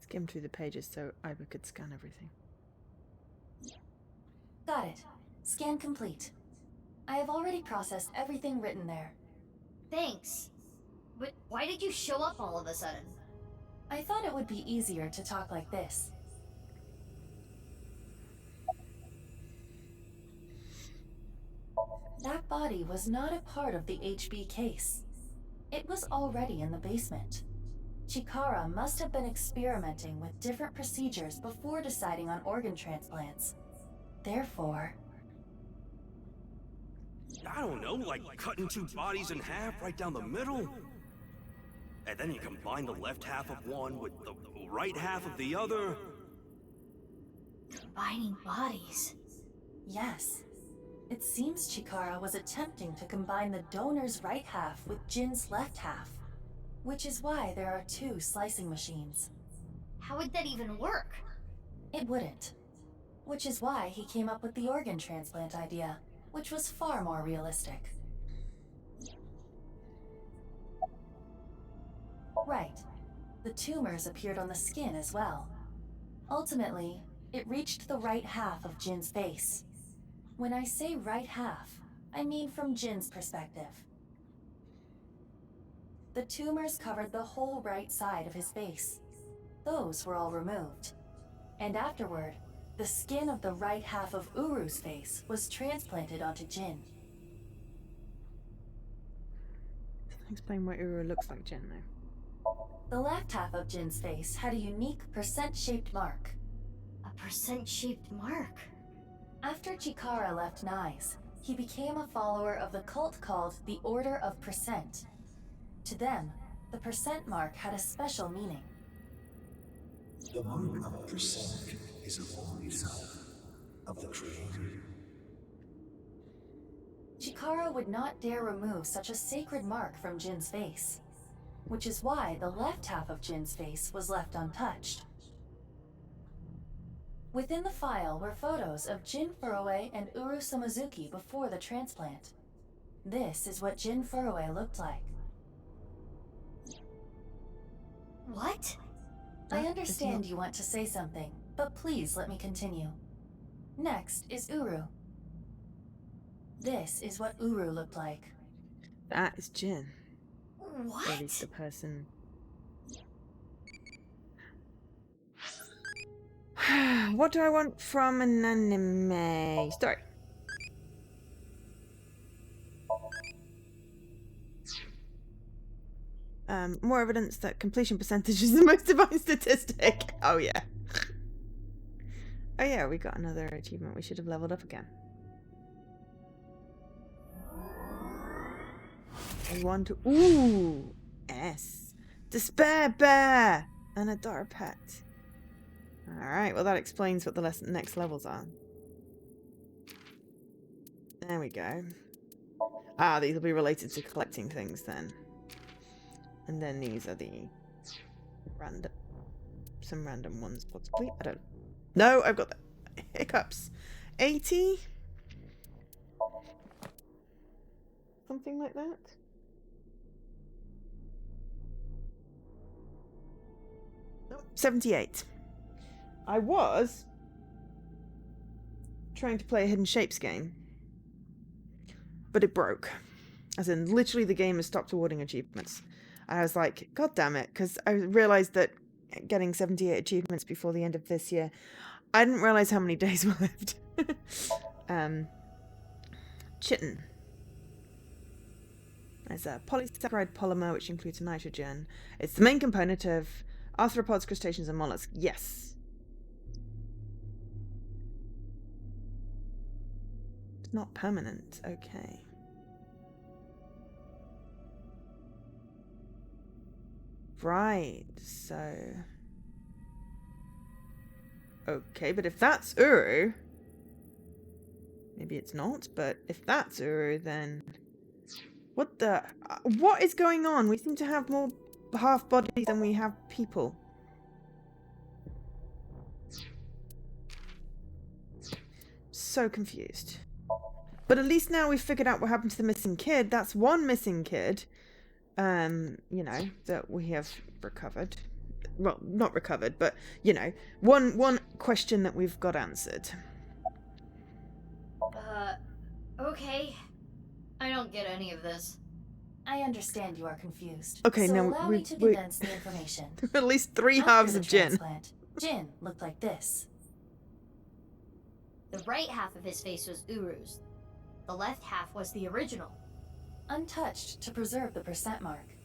Skim through the pages so Iva could scan everything. Got it. Scan complete. I have already processed everything written there. Thanks. But why did you show up all of a sudden? I thought it would be easier to talk like this. That body was not a part of the HB case. It was already in the basement. Chikara must have been experimenting with different procedures before deciding on organ transplants. Therefore... I don't know, like cutting two bodies in half right down the middle? And then you combine the left half of one with the right half of the other? Combining bodies. Yes. It seems Chikara was attempting to combine the donor's right half with Jin's left half, which is why there are two slicing machines. How would that even work? It wouldn't. Which is why he came up with the organ transplant idea, which was far more realistic. Right. The tumors appeared on the skin as well. Ultimately, it reached the right half of Jin's face. When I say right half, I mean from Jin's perspective. The tumors covered the whole right side of his face. Those were all removed. And afterward, the skin of the right half of Uru's face was transplanted onto Jin. Doesn't explain why Uru looks like Jin, though. The left half of Jin's face had a unique percent-shaped mark. A percent-shaped mark? After Chikara left Nai's, he became a follower of the cult called the Order of Percent. To them, the percent mark had a special meaning. The mark of percent is a voice of the Creator. Chikara would not dare remove such a sacred mark from Jin's face, which is why the left half of Jin's face was left untouched. Within the file were photos of Jin Furue and Uru Somazuki before the transplant. This is what Jin Furue looked like. What? I understand you want to say something, but please let me continue. Next is Uru. This is what Uru looked like. That is Jin. What? Or at least the person. What do I want from an anime story? More evidence that completion percentage is the most defined statistic. Oh yeah. Oh yeah, we got another achievement. We should have leveled up again. I want to. Ooh, S. Despair Bear and a dark pet. All right. Well, that explains what the next levels are. There we go. Ah, these will be related to collecting things then. And then these are the some random ones possibly. I don't. No, I've got the hiccups. 80. Something like that. Nope, 78. I was trying to play a Hidden Shapes game, but it broke. As in, literally the game has stopped awarding achievements. And I was like, God damn it, because I realised that getting 78 achievements before the end of this year, I didn't realise how many days were left. Chitin. There's a polysaccharide polymer which includes nitrogen. It's the main component of arthropods, crustaceans, and mollusks. Yes. It's not permanent. Okay. Right, so... Okay, but if that's Uru... Maybe it's not, but if that's Uru, then... What the... What is going on? We seem to have more half-bodies than we have people. So confused. But at least now we've figured out what happened to the missing kid. That's one missing kid. You know, that we have recovered. Well, not recovered, but, you know, one question that we've got answered. Okay. I don't get any of this. I understand you are confused. Okay, so now allow me to condense the information. At least 3 After halves the of Jin. transplant, Jin looked like this. The right half of his face was Uru's. The left half was the original. Untouched to preserve the percent mark.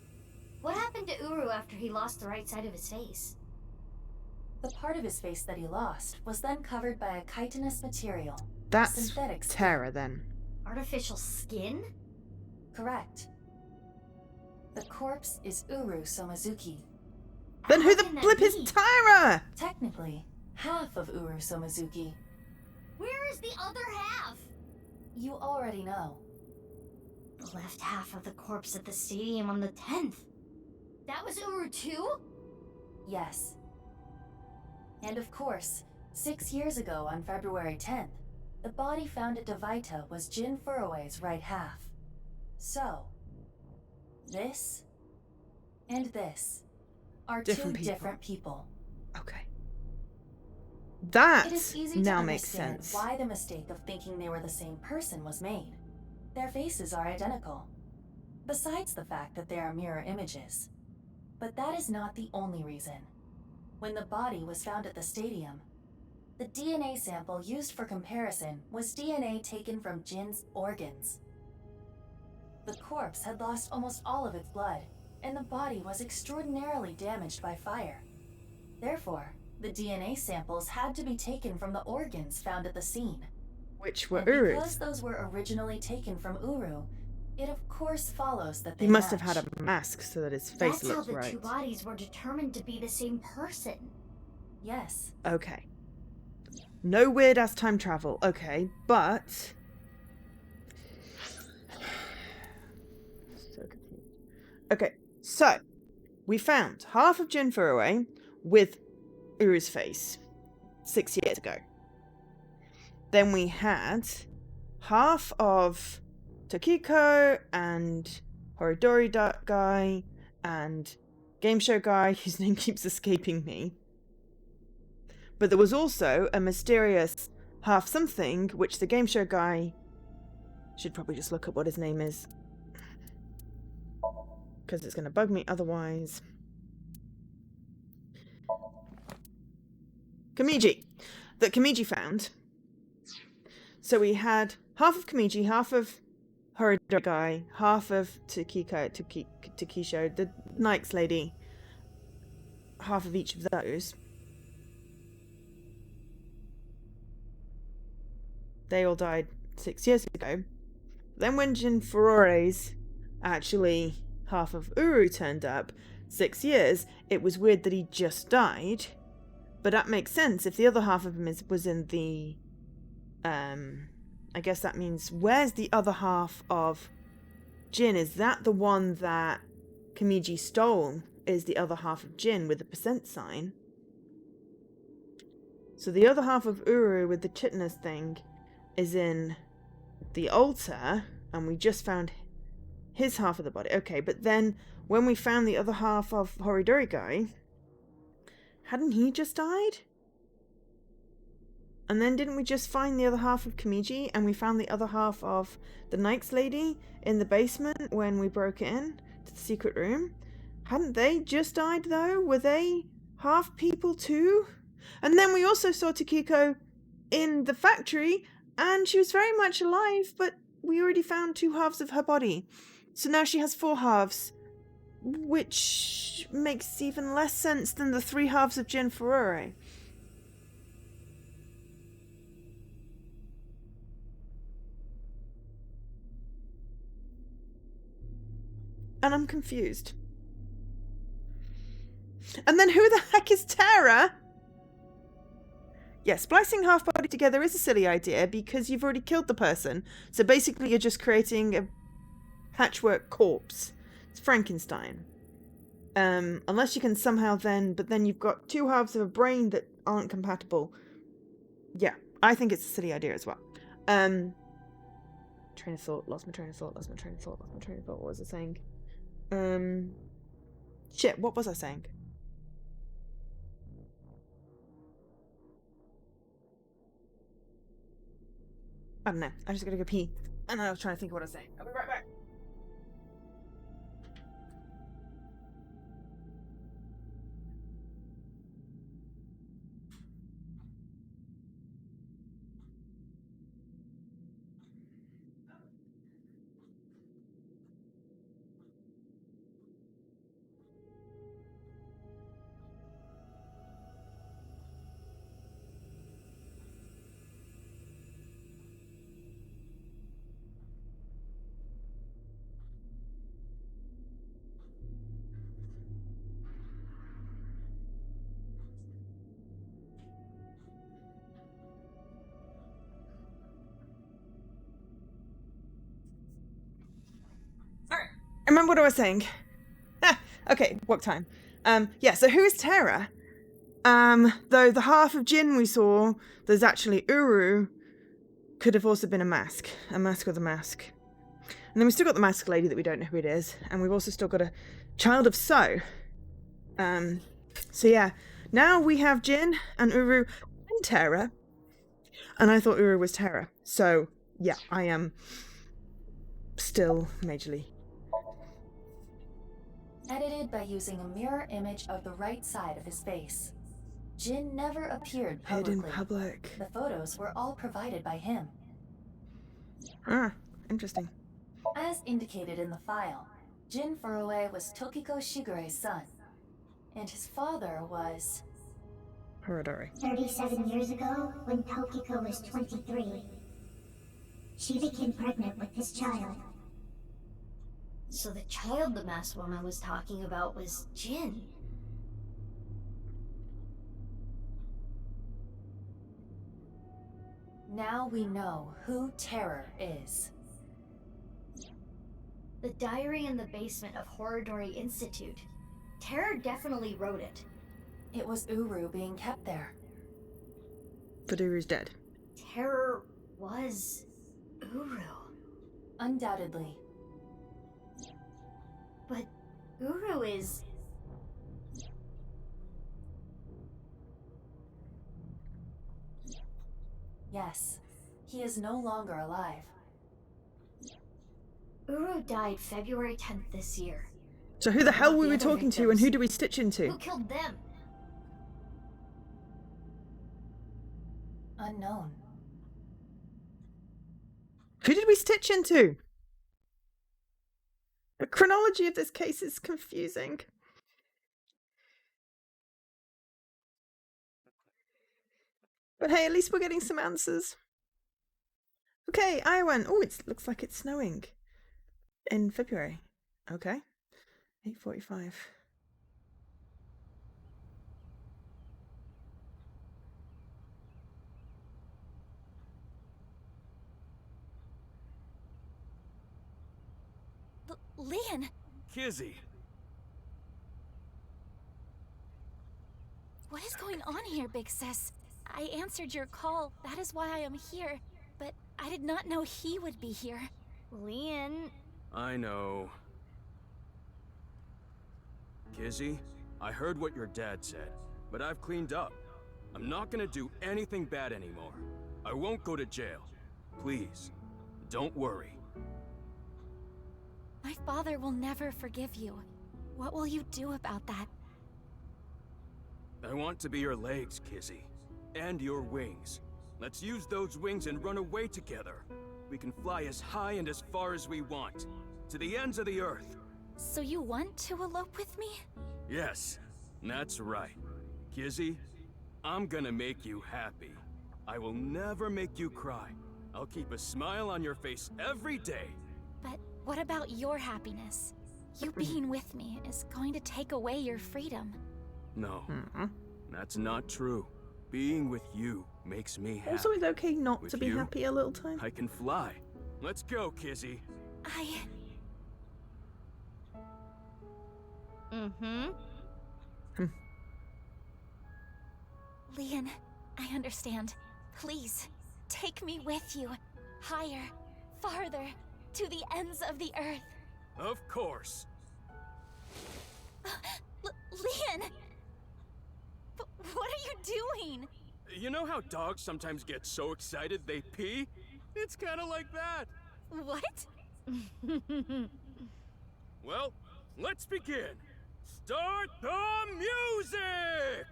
What happened to Uru after he lost the right side of his face? The part of his face that he lost was then covered by a chitinous material. That's synthetic skin. Terra then. Artificial skin? Correct. The corpse is Uru Somazuki. Then who the blip is Tyra? Technically, half of Uru Somazuki. Where is the other half? You already know. The left half of the corpse at the stadium on the 10th. That was Uru too? Yes. And of course, 6 years ago on February 10th, the body found at Devaita was Jin Furue's right half. So, this and this are Different two people. different people. Okay. That It is easy now to makes understand sense. why the mistake of thinking they were the same person was made. Their faces are identical, besides the fact that they are mirror images. But that is not the only reason. When the body was found at the stadium, the DNA sample used for comparison was DNA taken from Jin's organs. The corpse had lost almost all of its blood, and the body was extraordinarily damaged by fire. Therefore, the DNA samples had to be taken from the organs found at the scene. Which were And Uru's. because those were originally taken from Uru, it of course follows that they He must have match. had a mask so that his face That's how looks the right. two bodies were determined to be the same person. Yes. Okay. No weird ass time travel. Okay, but so confused. Okay, so we found half of Jin Furue with Uru's face. 6 years ago. Then we had half of Tokiko and Horidori guy and game show guy whose name keeps escaping me. But there was also a mysterious half something, which the game show guy should probably just look up what his name is, because it's going to bug me otherwise. Kamiji. That Kamiji found. So we had half of Kamiji, half of Horidori guy, half of Takisho, the Nike's lady, half of each of those. They all died 6 years ago. Then when Jin Furore's actually half of Uru turned up 6 years, it was weird that he just died. But that makes sense if the other half of him was in the I guess that means, where's the other half of Jin? Is that the one that Kamiji stole? Is the other half of Jin with the percent sign? So the other half of Uru with the chitness thing is in the altar, and we just found his half of the body. Okay, but then when we found the other half of Horidori guy, hadn't he just died? And then didn't we just find the other half of Kamiji, and we found the other half of the Nike's lady in the basement when we broke in to the secret room? Hadn't they just died though? Were they half people too? And then we also saw Tokiko in the factory, and she was very much alive, but we already found 2 halves of her body. So now she has 4 halves, which makes even less sense than the 3 halves of Jin Furore. And I'm confused. And then who the heck is Tara? Yeah, splicing half body together is a silly idea because you've already killed the person. So basically you're just creating a patchwork corpse. It's Frankenstein. Unless you can somehow but then you've got 2 halves of a brain that aren't compatible. Yeah, I think it's a silly idea as well. Train of thought, lost my train of thought. What was I saying? Shit, what was I saying? I don't know. I just gotta go pee. And I was trying to think of what I was saying. I'll be right back. Remember what I was saying? Okay, what time? Yeah, so who is Tara? Though the half of Jin we saw, there's actually Uru, could have also been a mask with a mask. And then we still got the mask lady that we don't know who it is, and we've also still got a child of So. So yeah, now we have Jin and Uru and Tara, and I thought Uru was Tara. So yeah, I am still majorly. Edited by using a mirror image of the right side of his face. Jin never appeared publicly. In public. The photos were all provided by him. Ah, interesting. As indicated in the file, Jin Furue was Tokiko Shigure's son, and his father was... Horidori. 37 years ago, when Tokiko was 23, she became pregnant with this child. So the child the masked woman was talking about was Jin. Now we know who Terror is. The diary in the basement of Horidori Institute. Terror definitely wrote it. It was Uru being kept there. Faduru's dead. Terror was Uru. Undoubtedly. But Uru is... Yes, he is no longer alive. Uru died February 10th this year. So who the hell What were about we the other talking to, and who victims? do we stitch into? Who killed them? Unknown. Who did we stitch into? The chronology of this case is confusing. But hey, at least we're getting some answers. Okay, Iowan. Oh, it looks like it's snowing. In February. Okay. 8:45. Leon! Kizzy! What is going on here, Big Sis? I answered your call. That is why I am here. But I did not know he would be here. Leon... I know. Kizzy, I heard what your dad said, but I've cleaned up. I'm not gonna do anything bad anymore. I won't go to jail. Please, don't worry. My father will never forgive you. What will you do about that? I want to be your legs, Kizzy. And your wings. Let's use those wings and run away together. We can fly as high and as far as we want. To the ends of the earth. So you want to elope with me? Yes, that's right. Kizzy, I'm gonna make you happy. I will never make you cry. I'll keep a smile on your face every day. But what about your happiness? You being with me is going to take away your freedom. No, that's not true. Being with you makes me happy. Also, it's okay not With to be you, happy a little time. I can fly. Let's go, Kizzy. Leon, I understand. Please, take me with you. Higher, farther, to the ends of the earth. Of course. Leon! What are you doing? You know how dogs sometimes get so excited they pee? It's kind of like that. What? Well, let's begin. Start the music!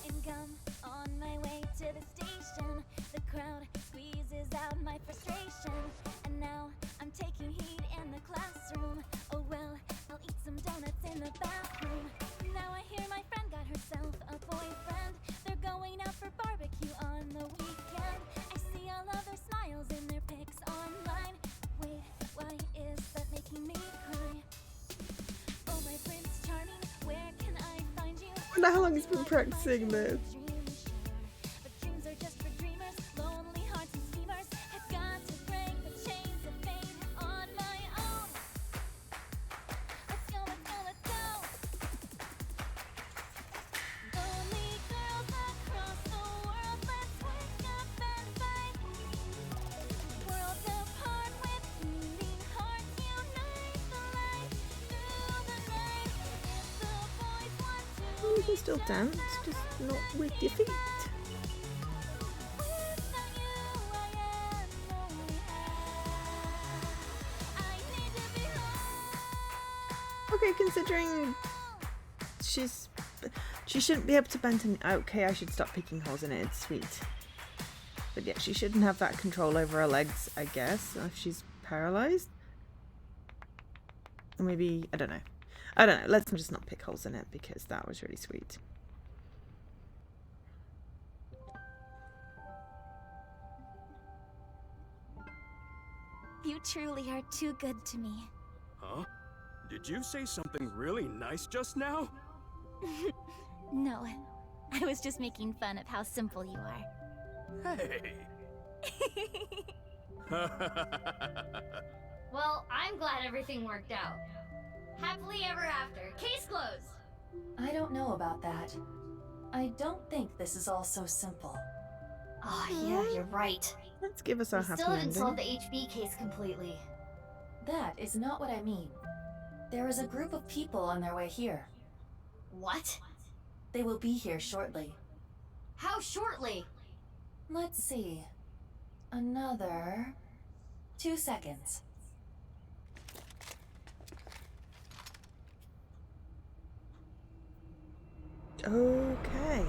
And gum on my way to the station. The crowd squeezes out my frustration. And now I'm taking heat in the classroom. Oh well, I'll eat some donuts in the bathroom. Now I hear my friend got herself a boyfriend. They're going out for barbecue on the weekend. I see all of their smiles in their pics online. Wait, why is that making me cry? Oh my Prince Charming, where can I find you? I wonder how long he's been practicing this. But dreams are just for dreamers, lonely hearts and schemers. I've got to break the chains of fate on my own. Let's go, let's go, let's go. Lonely girls across the world, let's wake up and fight. Worlds apart with beating hearts, unite the light through the night. If the boys want to, You can still dance, just not with your feet. Okay, considering she shouldn't be able to bend any. Okay, I should stop picking holes in it. It's sweet, but yeah, she shouldn't have that control over her legs, I guess, if she's paralyzed. Or maybe I don't know. Let's just not pick holes in it because that was really sweet. You truly are too good to me. Huh? Did you say something really nice just now? No, I was just making fun of how simple you are. Hey, Well, I'm glad everything worked out. Happily ever after. Case closed! I don't know about that. I don't think this is all so simple. Oh, yeah, you're right. Let's give us our We happy still haven't ending. solved the HB case completely. That is not what I mean. There is a group of people on their way here. What? They will be here shortly. How shortly? Let's see. Another 2 seconds. Okay.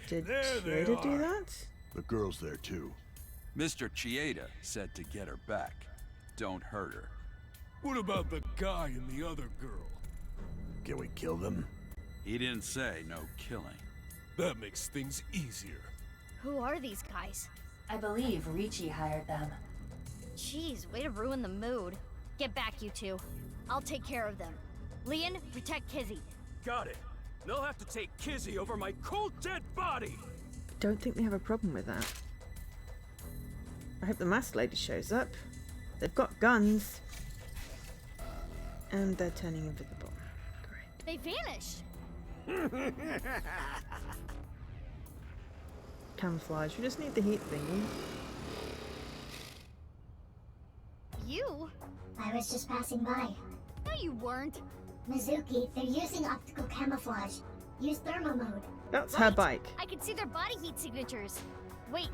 Did Chieda do that? The girl's there too. Mr. Chieda said to get her back. Don't hurt her. What about the guy and the other girl? Can we kill them? He didn't say no killing. That makes things easier. Who are these guys? I believe Ricci hired them. Jeez, way to ruin the mood. Get back, you two. I'll take care of them. Leon, protect Kizzy. Got it. They'll have to take Kizzy over my cold dead body. Don't think they have a problem with that. I hope the masked lady shows up. They've got guns. And they're turning invisible. Great. They vanished. Camouflage. We just need the heat thingy. You? I was just passing by. No, you weren't. Mizuki, they're using optical camouflage. Use thermo mode. That's her bike. I can see their body heat signatures. Wait,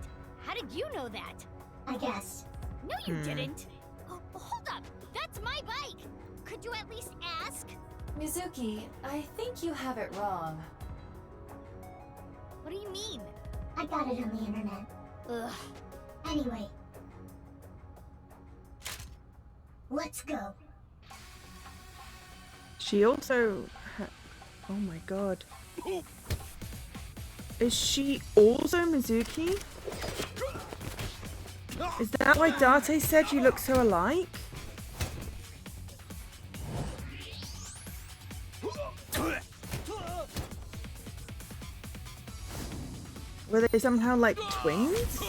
how did you know that? I guessed. No, you didn't. Oh, hold up. That's my bike. Could you at least ask? Mizuki, I think you have it wrong. What do you mean? I got it on the internet. Ugh. Anyway. Let's go. She also... Oh my god. Is she also Mizuki? Is that why Date said you look so alike? Were they somehow like twins?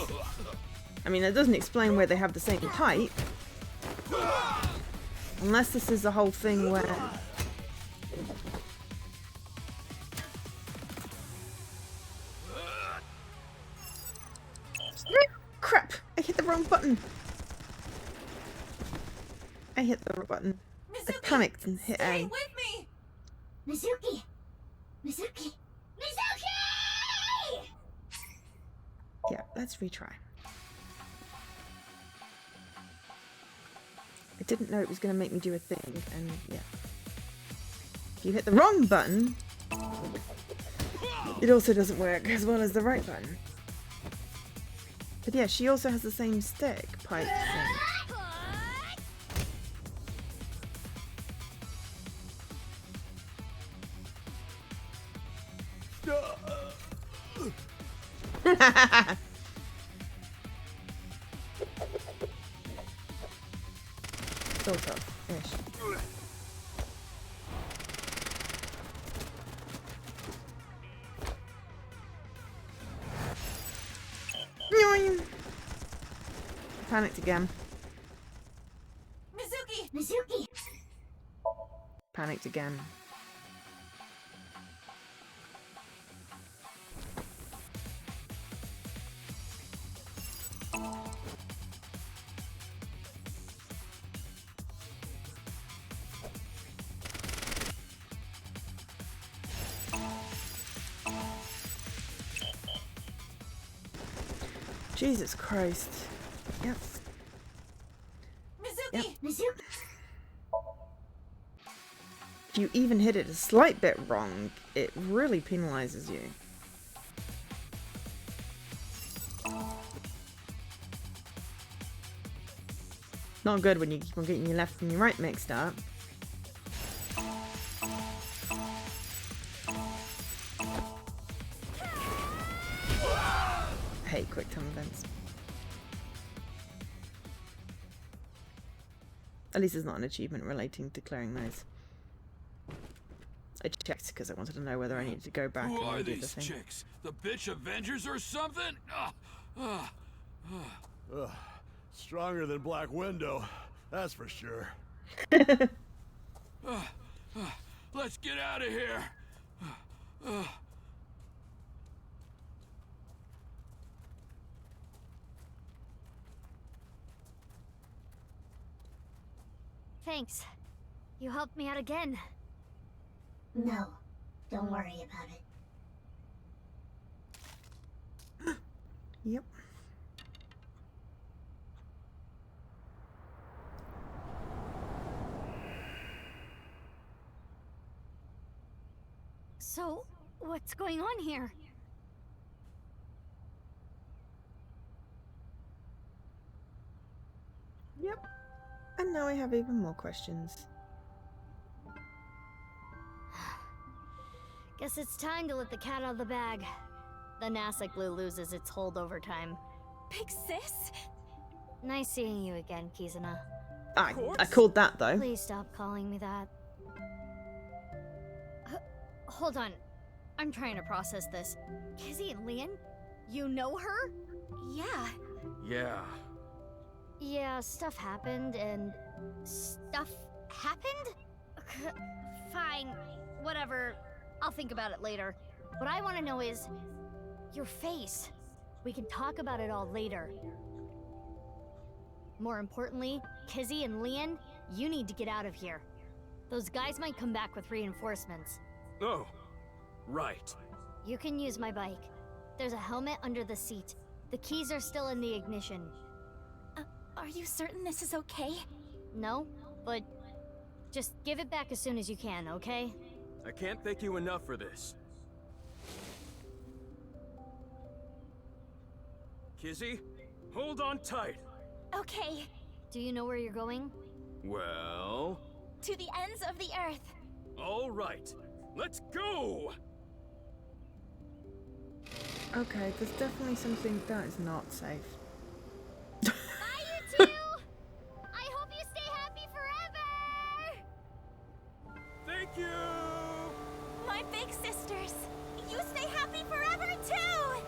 I mean, that doesn't explain where they have the same type. Unless this is the whole thing where... Crap! I hit the wrong button! I hit the wrong button. I panicked and hit A. With me! Mizuki! Mizuki! Mizuki! Yeah, let's retry. I didn't know it was going to make me do a thing, and yeah. If you hit the wrong button, it also doesn't work as well as the right button. But yeah, she also has the same stick pipe thing. Sort of, ish. Panicked again. Mizuki! Mizuki! Panicked again. Jesus Christ. Yep. Mizuki! Yep. Mizuki! If you even hit it a slight bit wrong, it really penalizes you. Not good when you keep on getting your left and your right mixed up. I hate quick time events. At least it's not an achievement relating to clearing those. I checked because I wanted to know whether I needed to go back Who and are redo the these thing. chicks? The bitch Avengers or something? Stronger than Black Widow, that's for sure. Let's get out of here. Thanks. You helped me out again. No, don't worry about it. Yep. So, what's going on here? Yep. And now I have even more questions. Guess it's time to let the cat out of the bag. The NASA glue loses its hold over time. Big sis? Nice seeing you again, Kizuna. I called that though. Please stop calling me that. Hold on. I'm trying to process this. Kizzy and Leon? You know her? Yeah. Yeah. Yeah, stuff happened and... Stuff happened? Fine. Whatever. I'll think about it later. What I want to know is... your face. We can talk about it all later. More importantly, Kizzy and Leon, you need to get out of here. Those guys might come back with reinforcements. Oh, right. You can use my bike. There's a helmet under the seat. The keys are still in the ignition. Are you certain this is okay? No, but just give it back as soon as you can, okay? I can't thank you enough for this. Kizzy, hold on tight. Okay. Do you know where you're going? Well... To the ends of the earth. all right. Let's go! Okay, there's definitely something that is not safe. Bye, you two! I hope you stay happy forever! Thank you! My big sisters! You stay happy forever, too!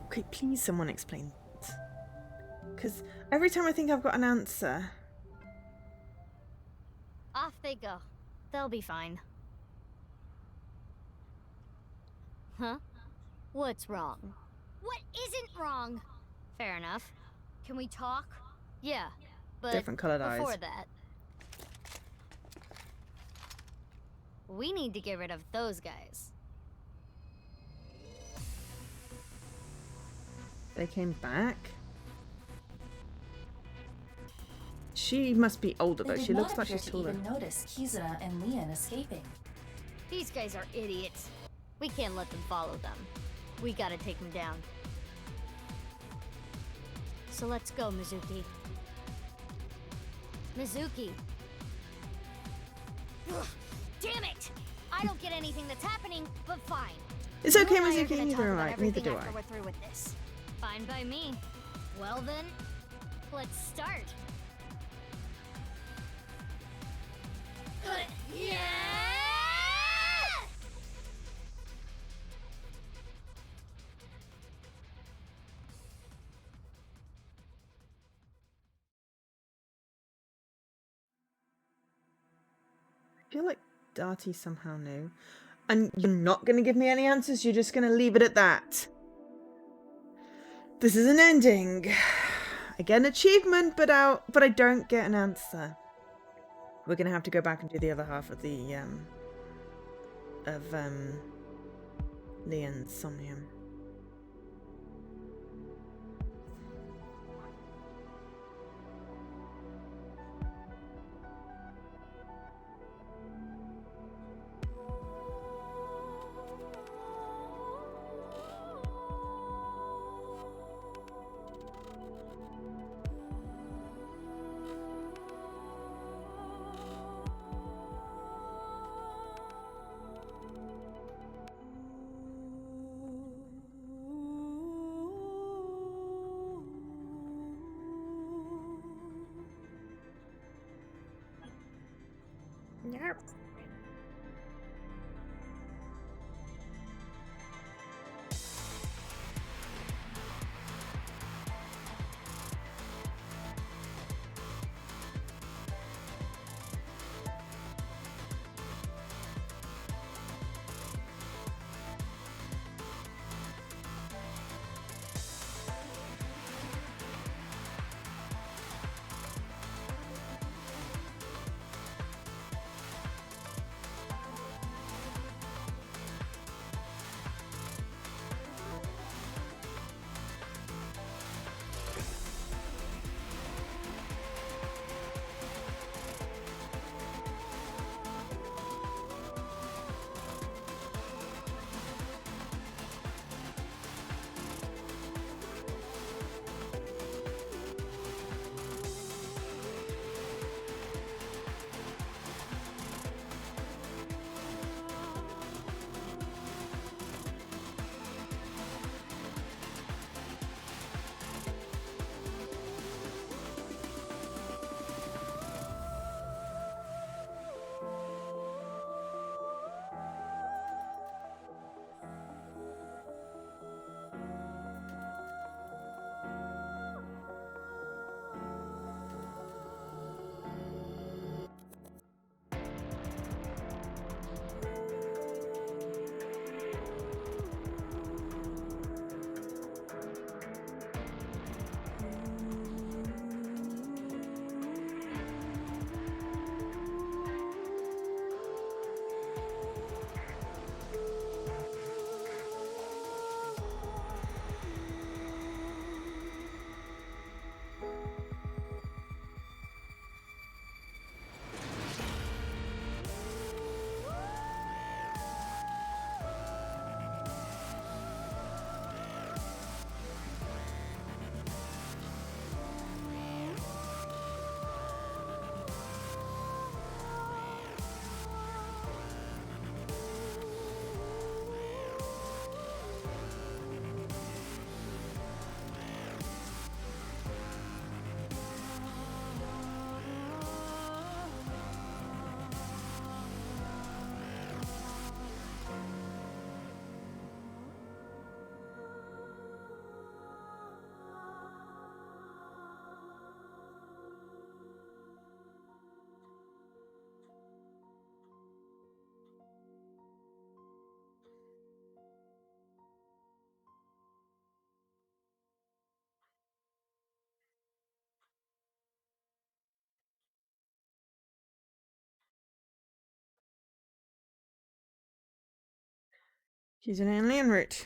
Okay, please someone explain that. Because every time I think I've got an answer... Off they go. They'll be fine. Huh? What's wrong? What isn't wrong? Fair enough. Can we talk? Yeah, but Different colored eyes. before that... we need to get rid of those guys. They came back? She must be older though. She looks like she's taller. Even notice Kizuna and Leon escaping. These guys are idiots. We can't let them follow them. We gotta take them down. So let's go, Mizuki. Mizuki! Ugh, damn it! I don't get anything that's happening, but fine. It's okay, You and I are Mizuki, gonna neither talk am about I. Neither everything do after I. we're through with this. Fine by me. Well then, let's start. Yeah! I feel like Darty somehow knew. And you're not going to give me any answers, you're just going to leave it at that. This is an ending. I get an achievement, but I don't get an answer. We're going to have to go back and do the other half of the, Leon's Somnium. Choose an alien route.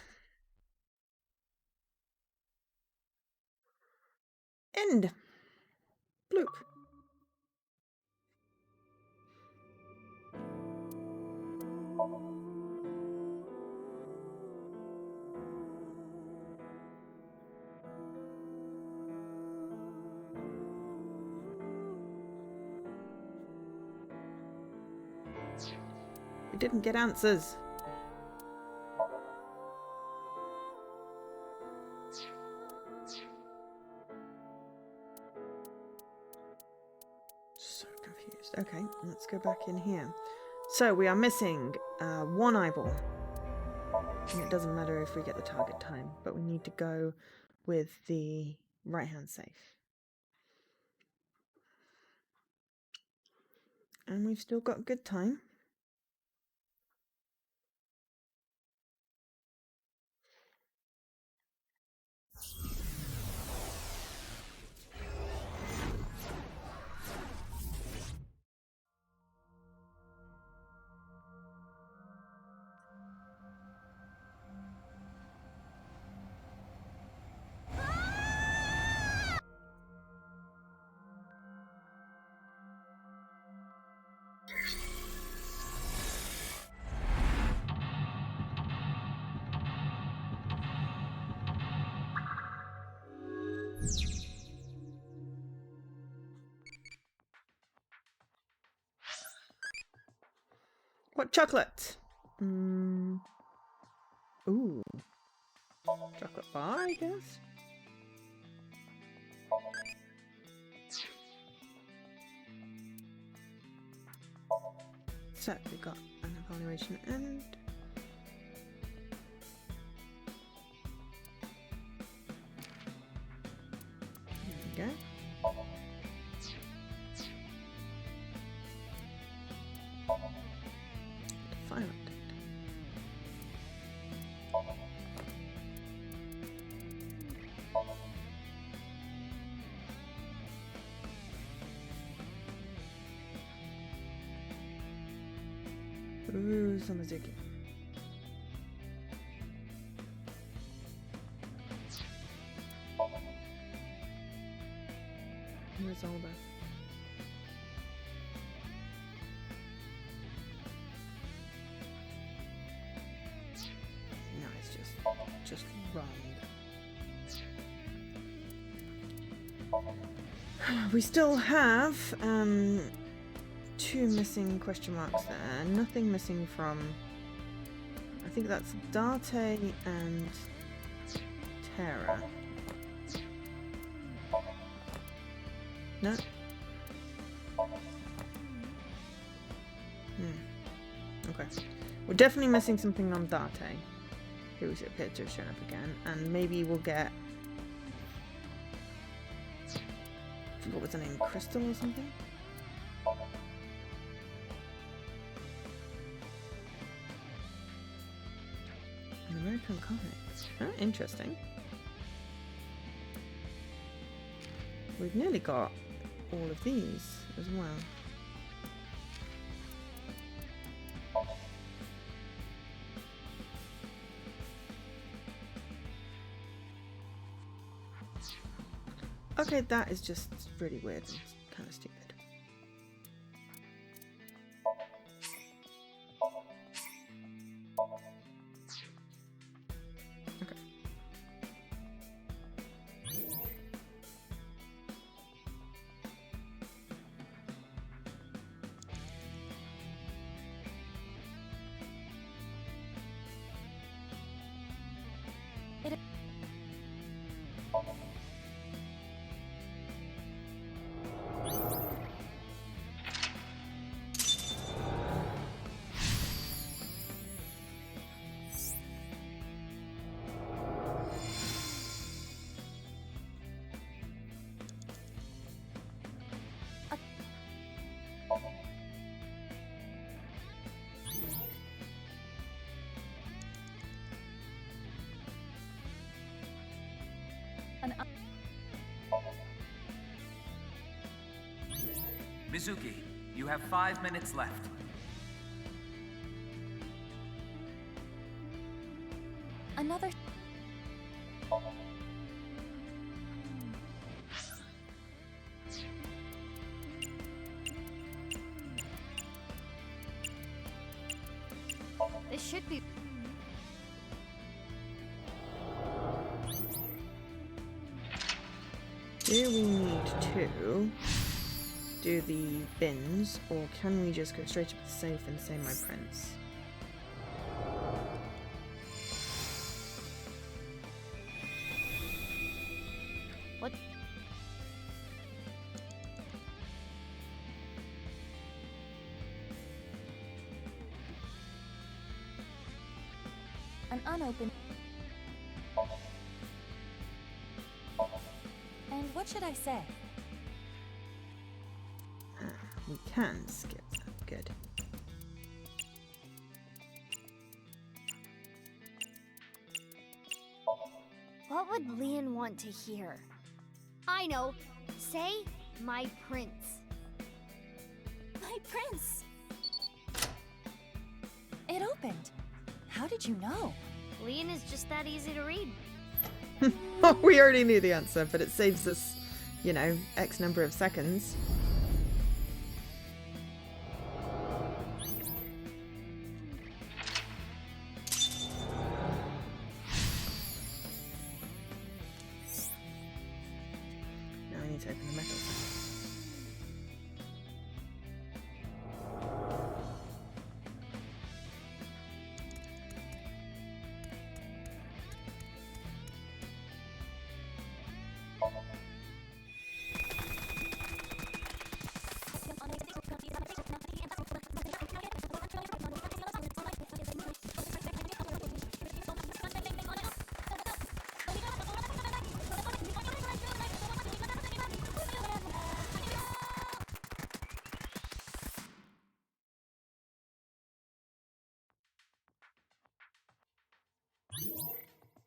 End. Bloop. We didn't get answers. So confused. Okay, let's go back in here. So we are missing one eyeball. And it doesn't matter if we get the target time, but we need to go with the right-hand safe. And we've still got good time. What chocolate? Ooh. Chocolate bar, I guess? So, we got an evaluation end. There we go. File update. Ooh, Samazuki. Where's Alba? No, it's just wrong. We still have two missing question marks there. Nothing missing from, I think that's Date and Terra. No? Okay. We're definitely missing something on Date, who appeared to have shown up again, and maybe we'll get, what was her name, Crystal or something? An American comics. Oh, interesting. We've nearly got all of these as well. Okay, that is just really weird and kind of stupid. Okay. Mizuki, you have 5 minutes left. Another... This should be... Do we need to do the bins, or can we just go straight to the safe and say my prince? What? An unopened... And what should I say? We can skip that. Good. What would Leon want to hear? I know. Say, my prince. My prince! It opened. How did you know? Leon is just that easy to read. Oh, we already knew the answer, but it saves us, you know, X number of seconds. Now I need to open the metal safe.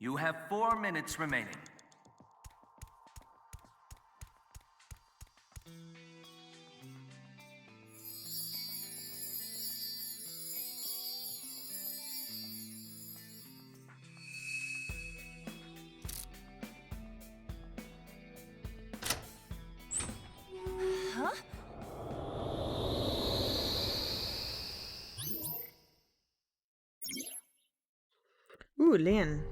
You have 4 minutes remaining. Huh? Ooh, Leon.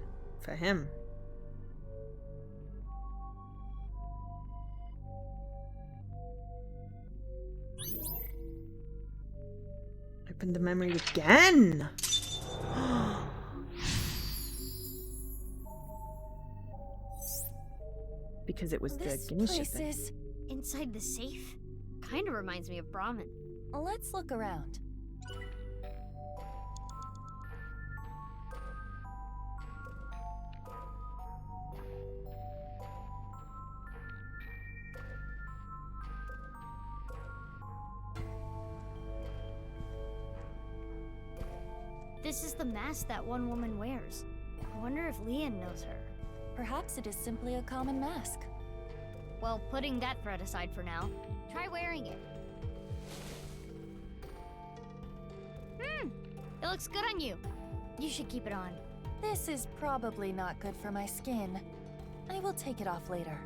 For him. Open the memory again! Because it was the Ganesha thing. Is... Inside the safe? Kinda reminds me of Brahmin. Let's look around. This is the mask that one woman wears. I wonder if Leon knows her. Perhaps it is simply a common mask. Well, putting that threat aside for now, try wearing it. It looks good on you. You should keep it on. This is probably not good for my skin. I will take it off later.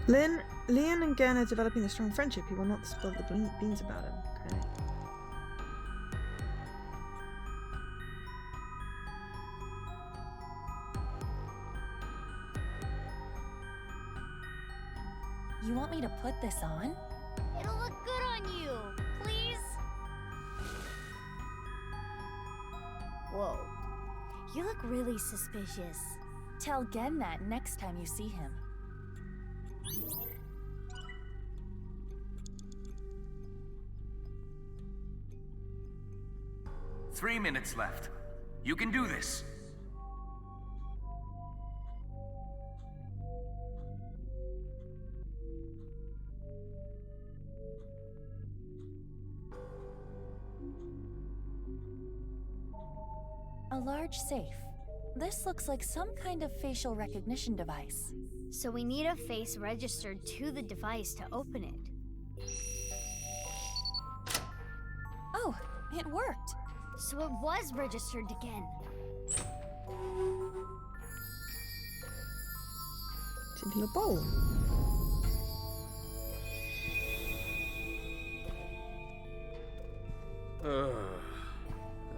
Leon and Gern are developing a strong friendship. He will not spill the beans about him. Okay. You want me to put this on? It'll look good on you. Please? Whoa. You look really suspicious. Tell Gen that next time you see him. Three minutes left. You can do this. A large safe. This looks like some kind of facial recognition device. So we need a face registered to the device to open it. Oh, it worked. So it was registered again. into a bowl.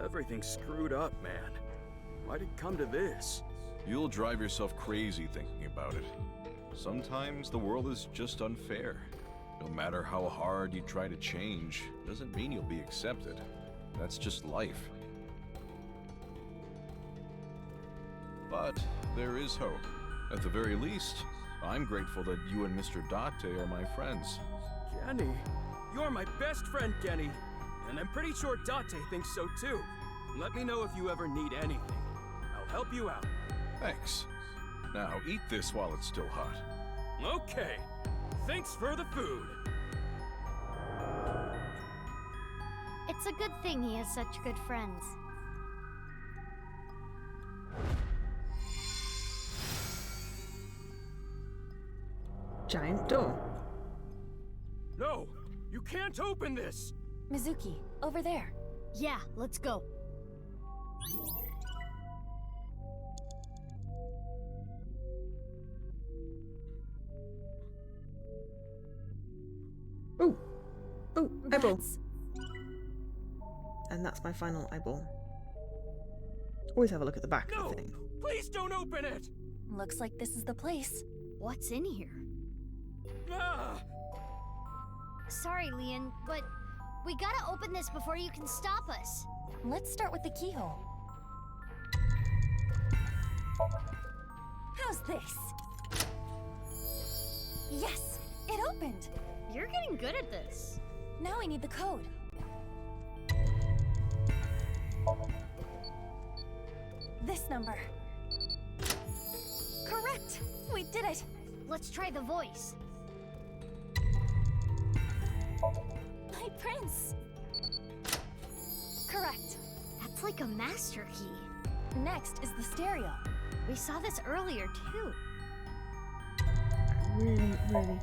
Everything's screwed up, man. Why'd it come to this? You'll drive yourself crazy thinking about it. Sometimes the world is just unfair. No matter how hard you try to change, doesn't mean you'll be accepted. That's just life. But there is hope. At the very least, I'm grateful that you and Mr. Date are my friends. Kenny? You're my best friend, Kenny. And I'm pretty sure Date thinks so too. Let me know if you ever need anything. I'll help you out. Thanks. Now eat this while it's still hot. Okay. Thanks for the food. It's a good thing he has such good friends. Giant door. No! You can't open this! Mizuki, over there. Yeah, let's go. Ooh! Ooh, eyeball. And that's my final eyeball. Always have a look at the back of the thing. Please don't open it! Looks like this is the place. What's in here? Ah! Sorry, Leon, but we gotta open this before you can stop us. Let's start with the keyhole. How's this? Yes! It opened! You're getting good at this. Now I need the code. This number. Correct! We did it! Let's try the voice. My prince! Correct. That's like a master key. Next is the stereo. We saw this earlier, too. Really.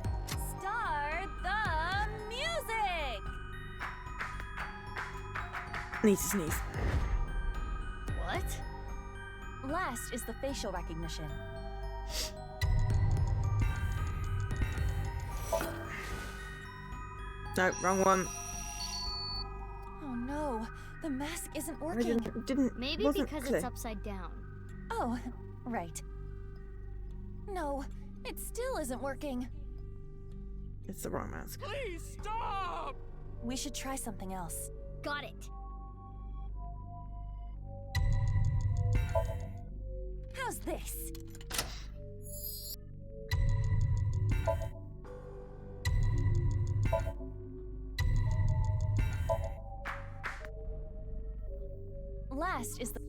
Start the music! Need to sneeze. What? Last is the facial recognition. No, wrong one. Oh no, the mask isn't working. Maybe wasn't because clear. it's upside down. Oh, right. No, it still isn't working. It's the wrong mask. Please stop! We should try something else. Got it. How's this? Last is the...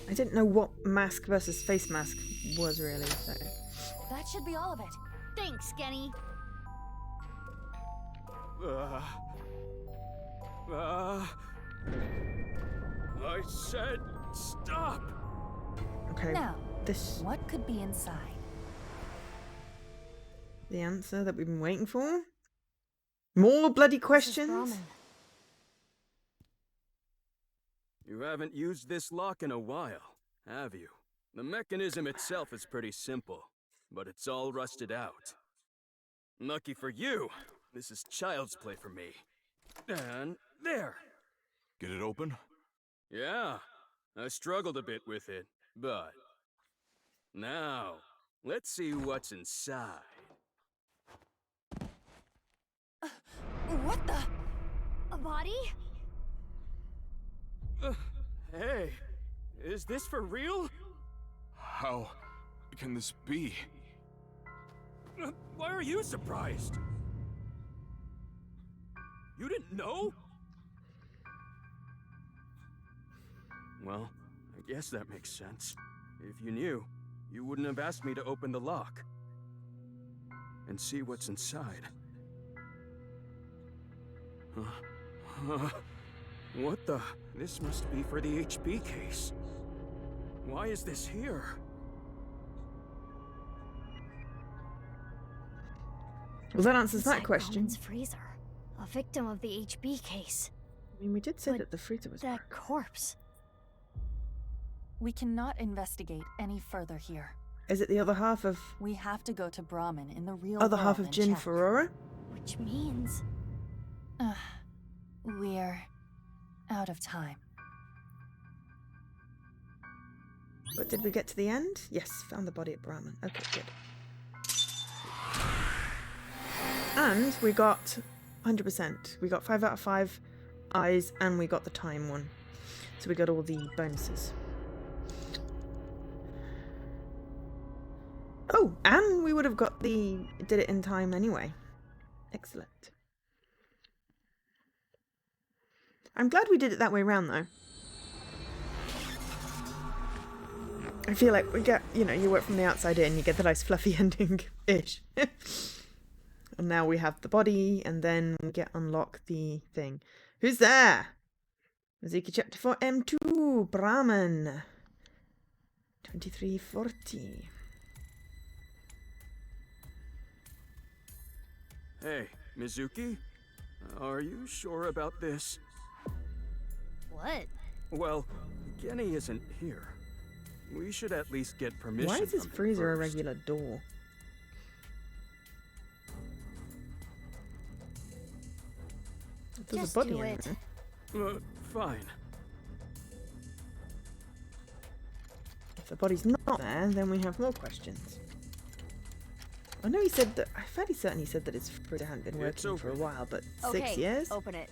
I didn't know what mask versus face mask was really, so... That should be all of it. Thanks, Kenny. I said stop! Okay, Now, this... what could be inside? The answer that we've been waiting for? More bloody questions? Ramen. You haven't used this lock in a while, have you? The mechanism itself is pretty simple, but it's all rusted out. Lucky for you, this is child's play for me. And there! Get it open? Yeah, I struggled a bit with it, but... Now, let's see what's inside. What the? A body? Hey, is this for real? How can this be? Why are you surprised? You didn't know? Well, I guess that makes sense. If you knew, you wouldn't have asked me to open the lock and see what's inside. What the? This must be for the HB case. Why is this here? Well, that answers that Inside question. Ramen's freezer. A victim of the HB case. I mean, we did say But that the freezer was that broken. corpse. We cannot investigate any further here. Is it the other half of... We have to go to Brahmin in the real Other world half of and Jin check. Ferrora? Which means... We're out of time. But did we get to the end? Yes, found the body at Brahmin. Okay, good. And we got 100%. We got 5 out of 5 eyes, and we got the time one. So we got all the bonuses. Oh, and we would have got the... did it in time anyway. Excellent. I'm glad we did it that way around, though. I feel like we get, you know, you work from the outside in, you get the nice fluffy ending-ish. And now we have the body, and then we get unlock the thing. Who's there? Mizuki Chapter 4 M2 Brahman 2340. Hey, Mizuki? Are you sure about this? What? Well, Genny isn't here. We should at least get permission. Why is this from him freezer a first. regular door? There's Just a body do in it. there. Fine. If the body's not there, then we have more questions. I know he said that... I'm fairly certain he said that his freezer hadn't been It's working for a open. while, but Okay, 6 years? open it.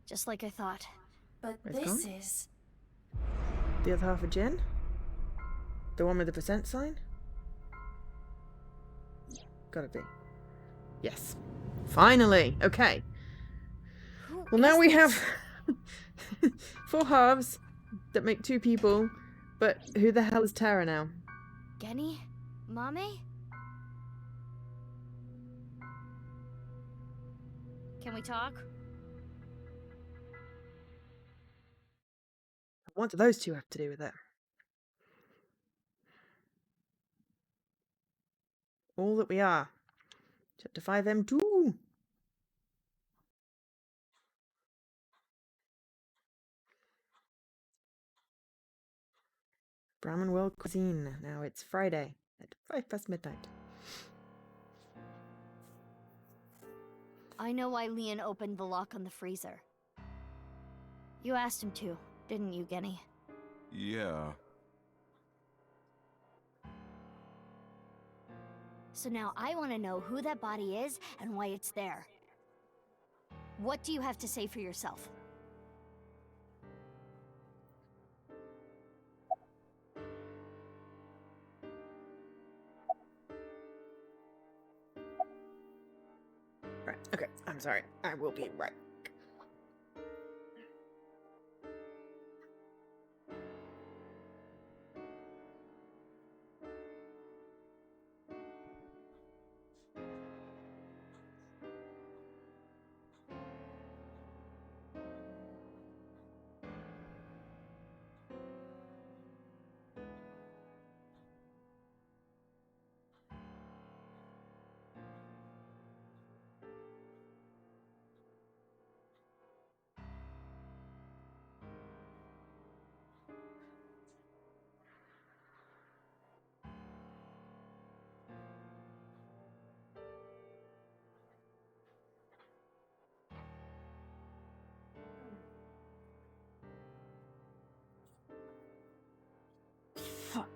Just like I thought. But It's this gone? is... The other half of Jin? The one with the percent sign? Gotta be. Yes. Finally! Okay. Well, now we have 4 halves that make 2 people, but who the hell is Tara now? Genny? Mame? Can we talk? What do those two have to do with it? All that we are. Chapter 5 M2. Brahmin World Cuisine. Now it's Friday at 5 past midnight. I know why Leon opened the lock on the freezer. You asked him to, didn't you, Genny? Yeah. So now I want to know who that body is and why it's there. What do you have to say for yourself? Right, okay, I'm sorry. I will be right.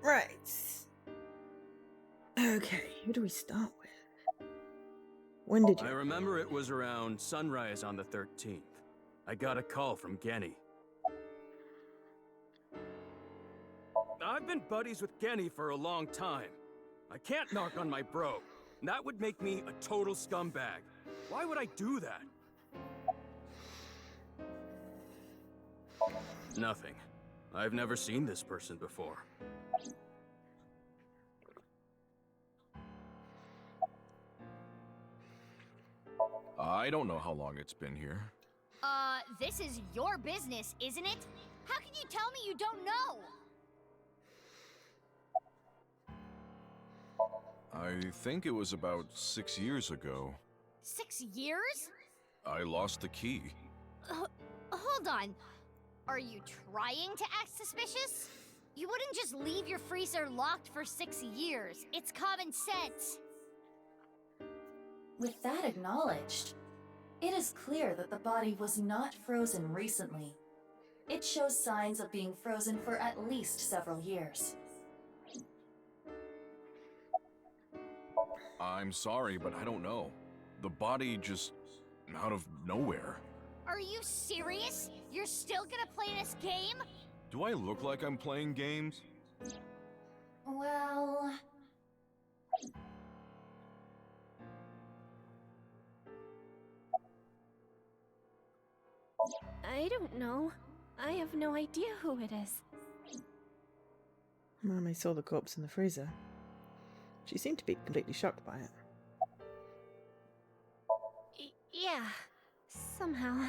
Right. Okay, who do we start with? When did you? I remember it was around sunrise on the 13th. I got a call from Genny. I've been buddies with Genny for a long time. I can't knock on my bro. That would make me a total scumbag. Why would I do that? Nothing. I've never seen this person before. I don't know how long it's been here. This is your business, isn't it? How can you tell me you don't know? I think it was about 6 years ago. 6 years? I lost the key. Hold on. Are you trying to act suspicious? You wouldn't just leave your freezer locked for 6 years. It's common sense. With that acknowledged, it is clear that the body was not frozen recently. It shows signs of being frozen for at least several years. I'm sorry, but I don't know. The body just out of nowhere. Are you serious? You're still gonna play this game? Do I look like I'm playing games? Well... I don't know. I have no idea who it is. Mummy saw the corpse in the freezer. She seemed to be completely shocked by it. Yeah, somehow.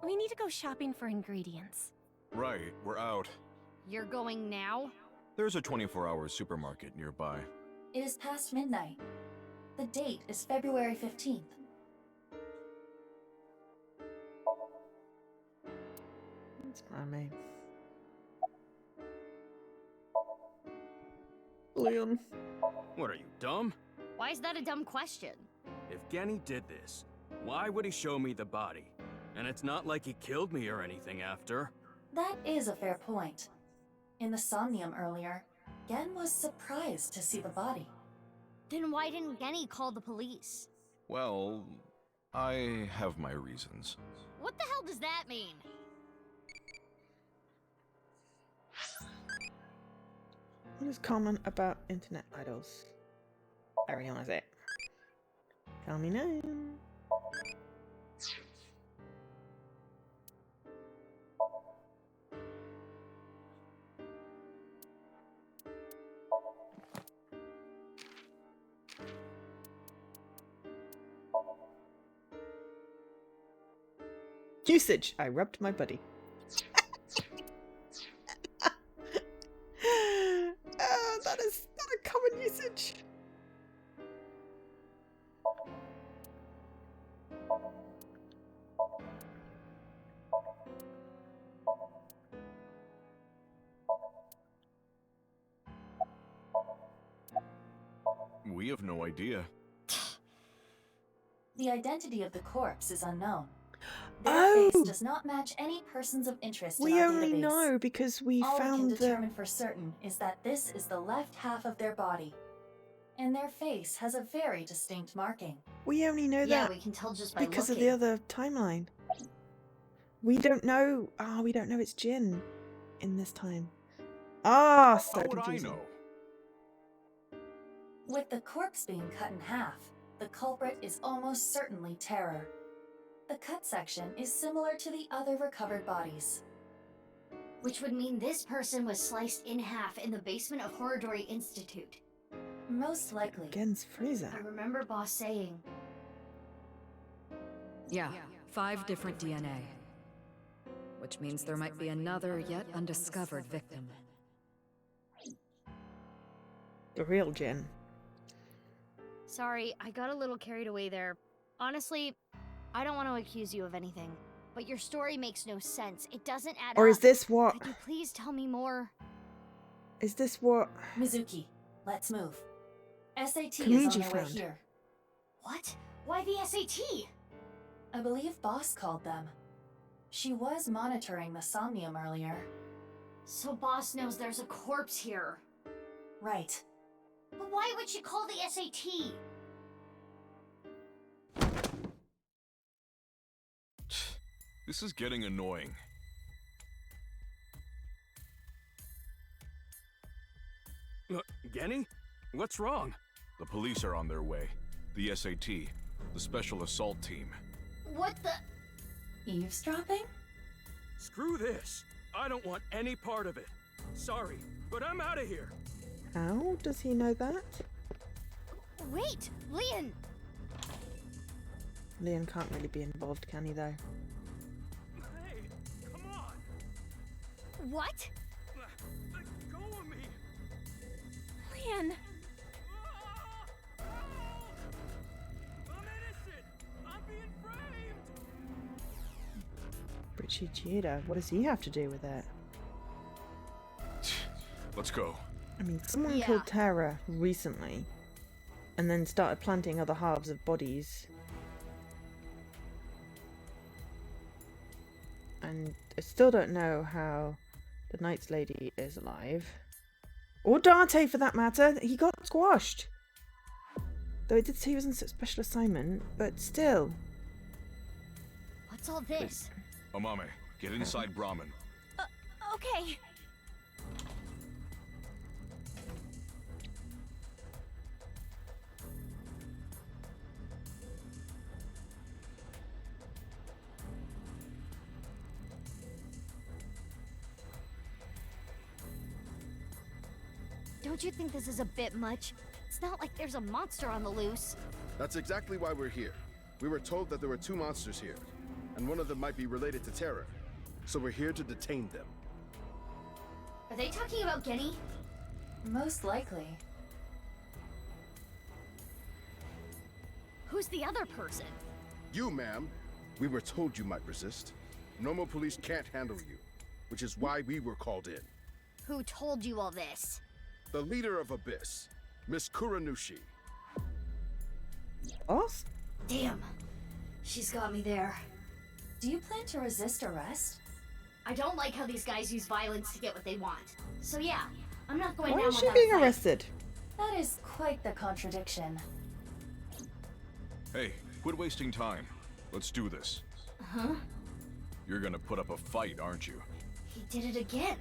We need to go shopping for ingredients. Right, we're out. You're going now? There's a 24-hour supermarket nearby. It is past midnight. The date is February 15th. That's Mummy. Leon. What are you, dumb? Why is that a dumb question? If Genny did this, why would he show me the body? And it's not like he killed me or anything after. That is a fair point. In the Somnium earlier, Gen was surprised to see the body. Then why didn't Genny call the police? Well, I have my reasons. What the hell does that mean? What is common about internet idols? Everyone has it. Tell me now. Usage. I rubbed my buddy. That is not a common usage. We have no idea. The identity of the corpse is unknown. Their face Oh! does not match any persons of interest We in our only database. know because we All found we the... can determine for certain is that this is the left half of their body. And their face has a very distinct marking. We only know Yeah, that we can tell just by because of looking. the other timeline. We don't know. We don't know it's Jin in this time. So How would confusing. I know? With the corpse being cut in half, the culprit is almost certainly Terror. The cut section is similar to the other recovered bodies. Which would mean this person was sliced in half in the basement of Horridori Institute. Most likely. Gen's freezer. I remember Boss saying. Yeah, 5 different DNA. Which means there might be another yet undiscovered victim. The real Jin. Sorry, I got a little carried away there. Honestly, I don't want to accuse you of anything, but your story makes no sense. It doesn't add up. Or is this what... Could you please tell me more? Is this what... Mizuki, let's move. SAT Kamiji is on their way found. here. What? Why the SAT? I believe Boss called them. She was monitoring the Somnium earlier. So Boss knows there's a corpse here. Right. But why would she call the SAT? This is getting annoying. Genny? What's wrong? The police are on their way. The SAT, the Special Assault Team. What the? Eavesdropping? Screw this. I don't want any part of it. Sorry, but I'm out of here. How does he know that? Wait, Leon! Leon can't really be involved, can he, though? Hey, come on. What? Let go of me. Leon! Richie Chieda, what does he have to do with it? Let's go. I mean, someone Yeah. killed Tara recently and then started planting other halves of bodies. And I still don't know how the Knight's Lady is alive. Or Dante, for that matter. He got squashed. Though it did say he was on special assignment, but still. What's all this? Amame, get inside Brahmin. Okay. Don't you think this is a bit much? It's not like there's a monster on the loose. That's exactly why we're here. We were told that there were 2 monsters here, and one of them might be related to Terra. So we're here to detain them. Are they talking about Genny? Most likely. Who's the other person? You, ma'am. We were told you might resist. Normal police can't handle you, which is why we were called in. Who told you all this? The leader of Abyss, Miss Kuranushi. Boss? Damn. She's got me there. Do you plan to resist arrest? I don't like how these guys use violence to get what they want. So yeah, I'm not going Why down is she without a being fight. arrested? That is quite the contradiction. Hey, quit wasting time. Let's do this. Huh? You're gonna put up a fight, aren't you? He did it again.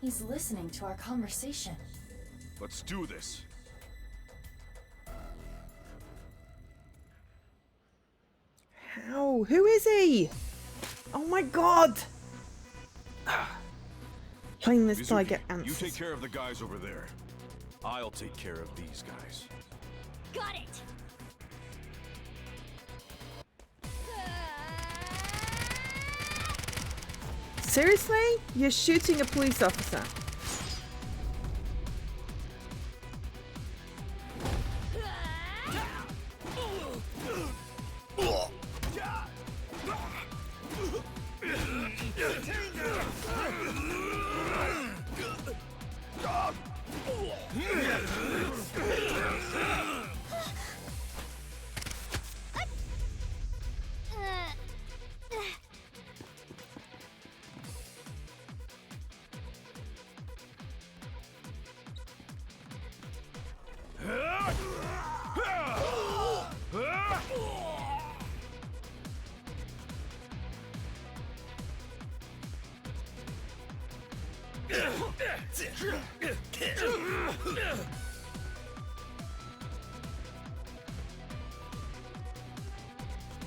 He's listening to our conversation. Let's do this. How? Who is he? Oh my god! Playing this till I get You answers. take care of the guys over there. I'll take care of these guys. Got it! Seriously? You're shooting a police officer.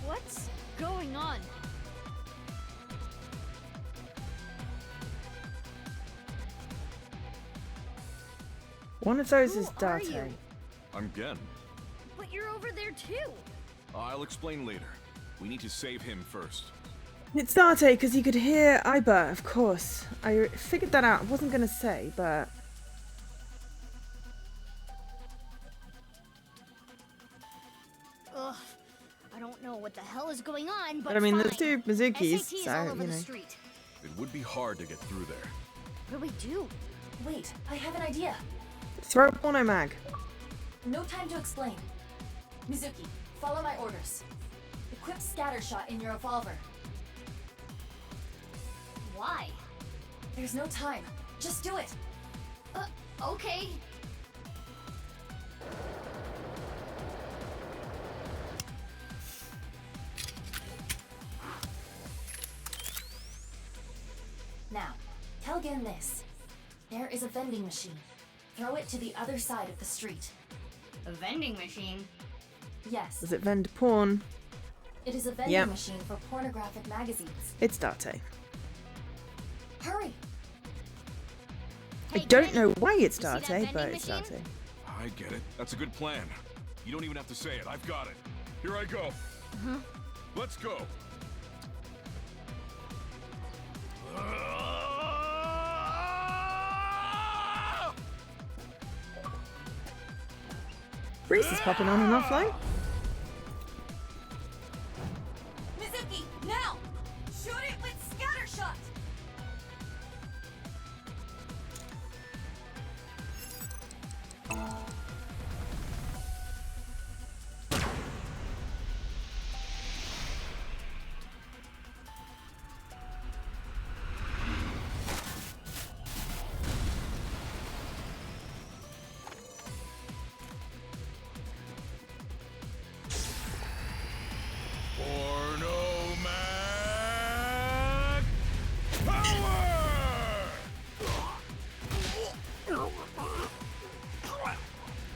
What's going on? One of those Who is are Date. you? I'm Gen. But you're over there too. I'll explain later. We need to save him first. It's Date because you could hear Iba, of course. I figured that out. I wasn't going to say, but... Ugh. I don't know what the hell is going on, but But I mean, there's fine. 2 Mizukis, SATs all so, over you the know. street. It would be hard to get through there. What do we do? Wait, I have an idea. Throw a porno mag. No time to explain. Mizuki, follow my orders. Equip scatter shot in your revolver. Why? There's no time. Just do it. Okay. Now, tell Gen this. There is a vending machine. Throw it to the other side of the street. A vending machine? Yes. Does it vend porn? It is a vending Yep. machine for pornographic magazines. It's Date. Hurry! I don't know why it's you see that Date, vending but it's machine? Date. I get it. That's a good plan. You don't even have to say it. I've got it. Here I go. Huh? Let's go. Reese is popping on and offline. Mizuki, now! Shoot it with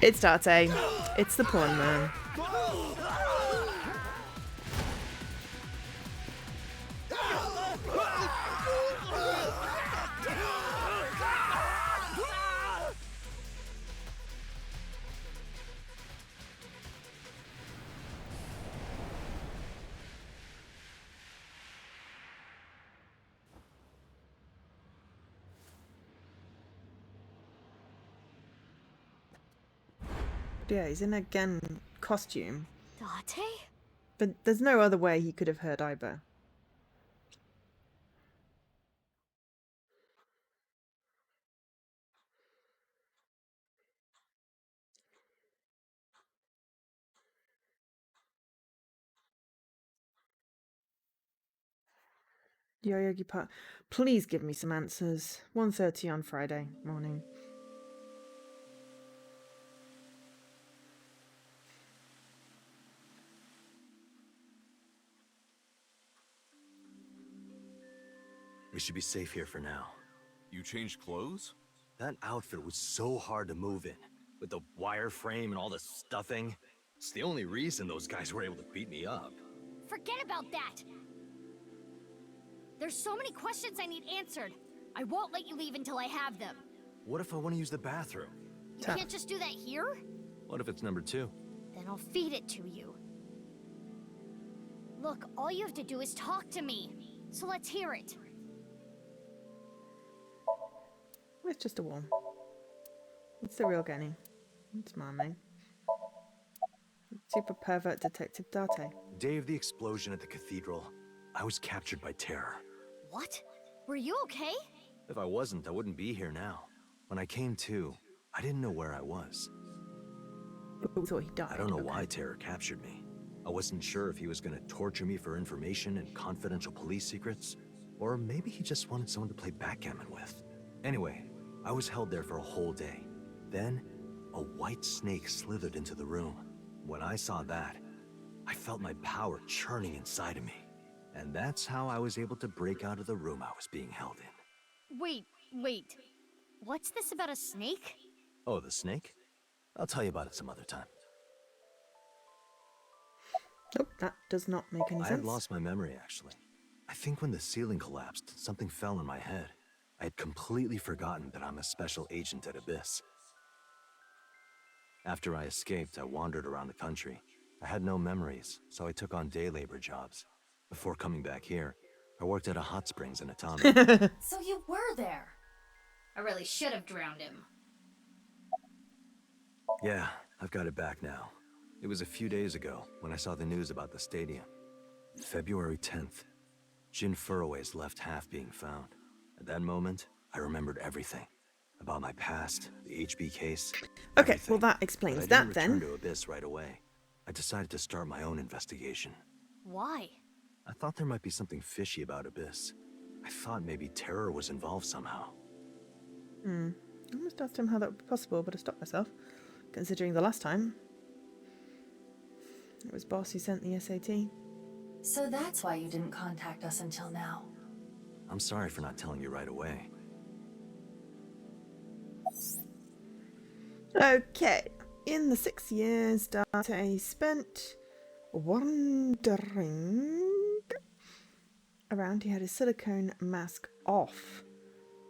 It's Date. It's the porn man. Yeah, he's in a Gen costume. Date? But there's no other way he could have heard Iba. Yoyogi Park. Please give me some answers. 1:30 on Friday morning. We should be safe here for now. You changed clothes? That outfit was so hard to move in, with the wireframe and all the stuffing. It's the only reason those guys were able to beat me up. Forget about that! There's so many questions I need answered. I won't let you leave until I have them. What if I want to use the bathroom? You can't just do that here? What if it's number 2? Then I'll feed it to you. Look, all you have to do is talk to me. So let's hear it. It's just a wall. It's the real Genny. It's Mommy. Super pervert detective Date. Day of the explosion at the cathedral, I was captured by terror. What? Were you okay? If I wasn't, I wouldn't be here now. When I came to, I didn't know where I was. We thought he died. I don't know why Terror captured me. I wasn't sure if he was going to torture me for information and confidential police secrets, or maybe he just wanted someone to play backgammon with. Anyway, I was held there for a whole day. Then, a white snake slithered into the room. When I saw that, I felt my power churning inside of me. And that's how I was able to break out of the room I was being held in. Wait. What's this about a snake? Oh, the snake? I'll tell you about it some other time. Nope, that does not make any sense. I had lost my memory, actually. I think when the ceiling collapsed, something fell in my head. I had completely forgotten that I'm a special agent at Abyss. After I escaped, I wandered around the country. I had no memories, so I took on day labor jobs. Before coming back here, I worked at a hot springs in Atami. So you were there. I really should have drowned him. Yeah, I've got it back now. It was a few days ago when I saw the news about the stadium. February 10th. Jin Furroway's left half being found. At that moment, I remembered everything. About my past, the HB case. Okay, well that explains that then. I didn't return to Abyss right away. I decided to start my own investigation. Why? I thought there might be something fishy about Abyss. I thought maybe Terror was involved somehow. I almost asked him how that would be possible, but I stopped myself, considering the last time it was Boss who sent the SAT. So that's why you didn't contact us until now. I'm sorry for not telling you right away. Okay, in the 6 years Date spent wandering around, he had his silicone mask off.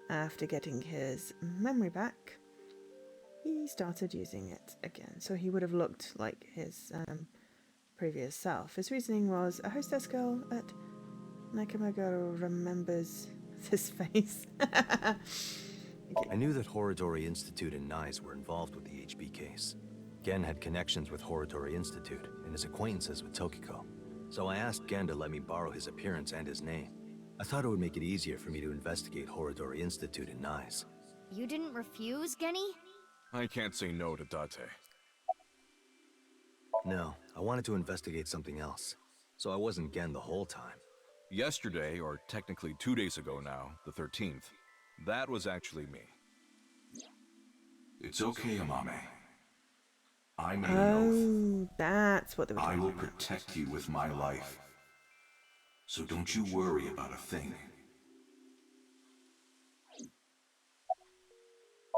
After getting his memory back, he started using it again, so he would have looked like his previous self. His reasoning was, a hostess girl at Nakamura remembers this face. Okay. I knew that Horodori Institute and NICE were involved with the HB case. Gen had connections with Horodori Institute and his acquaintances with Tokiko. So I asked Gen to let me borrow his appearance and his name. I thought it would make it easier for me to investigate Horodori Institute and NICE. You didn't refuse, Genny? I can't say no to Date. No, I wanted to investigate something else. So I wasn't Gen the whole time. Yesterday, or technically 2 days ago now, the 13th, that was actually me. It's okay, Amame. I made an oath. That's what they were I talking will about. protect you with my life. So don't you worry about a thing.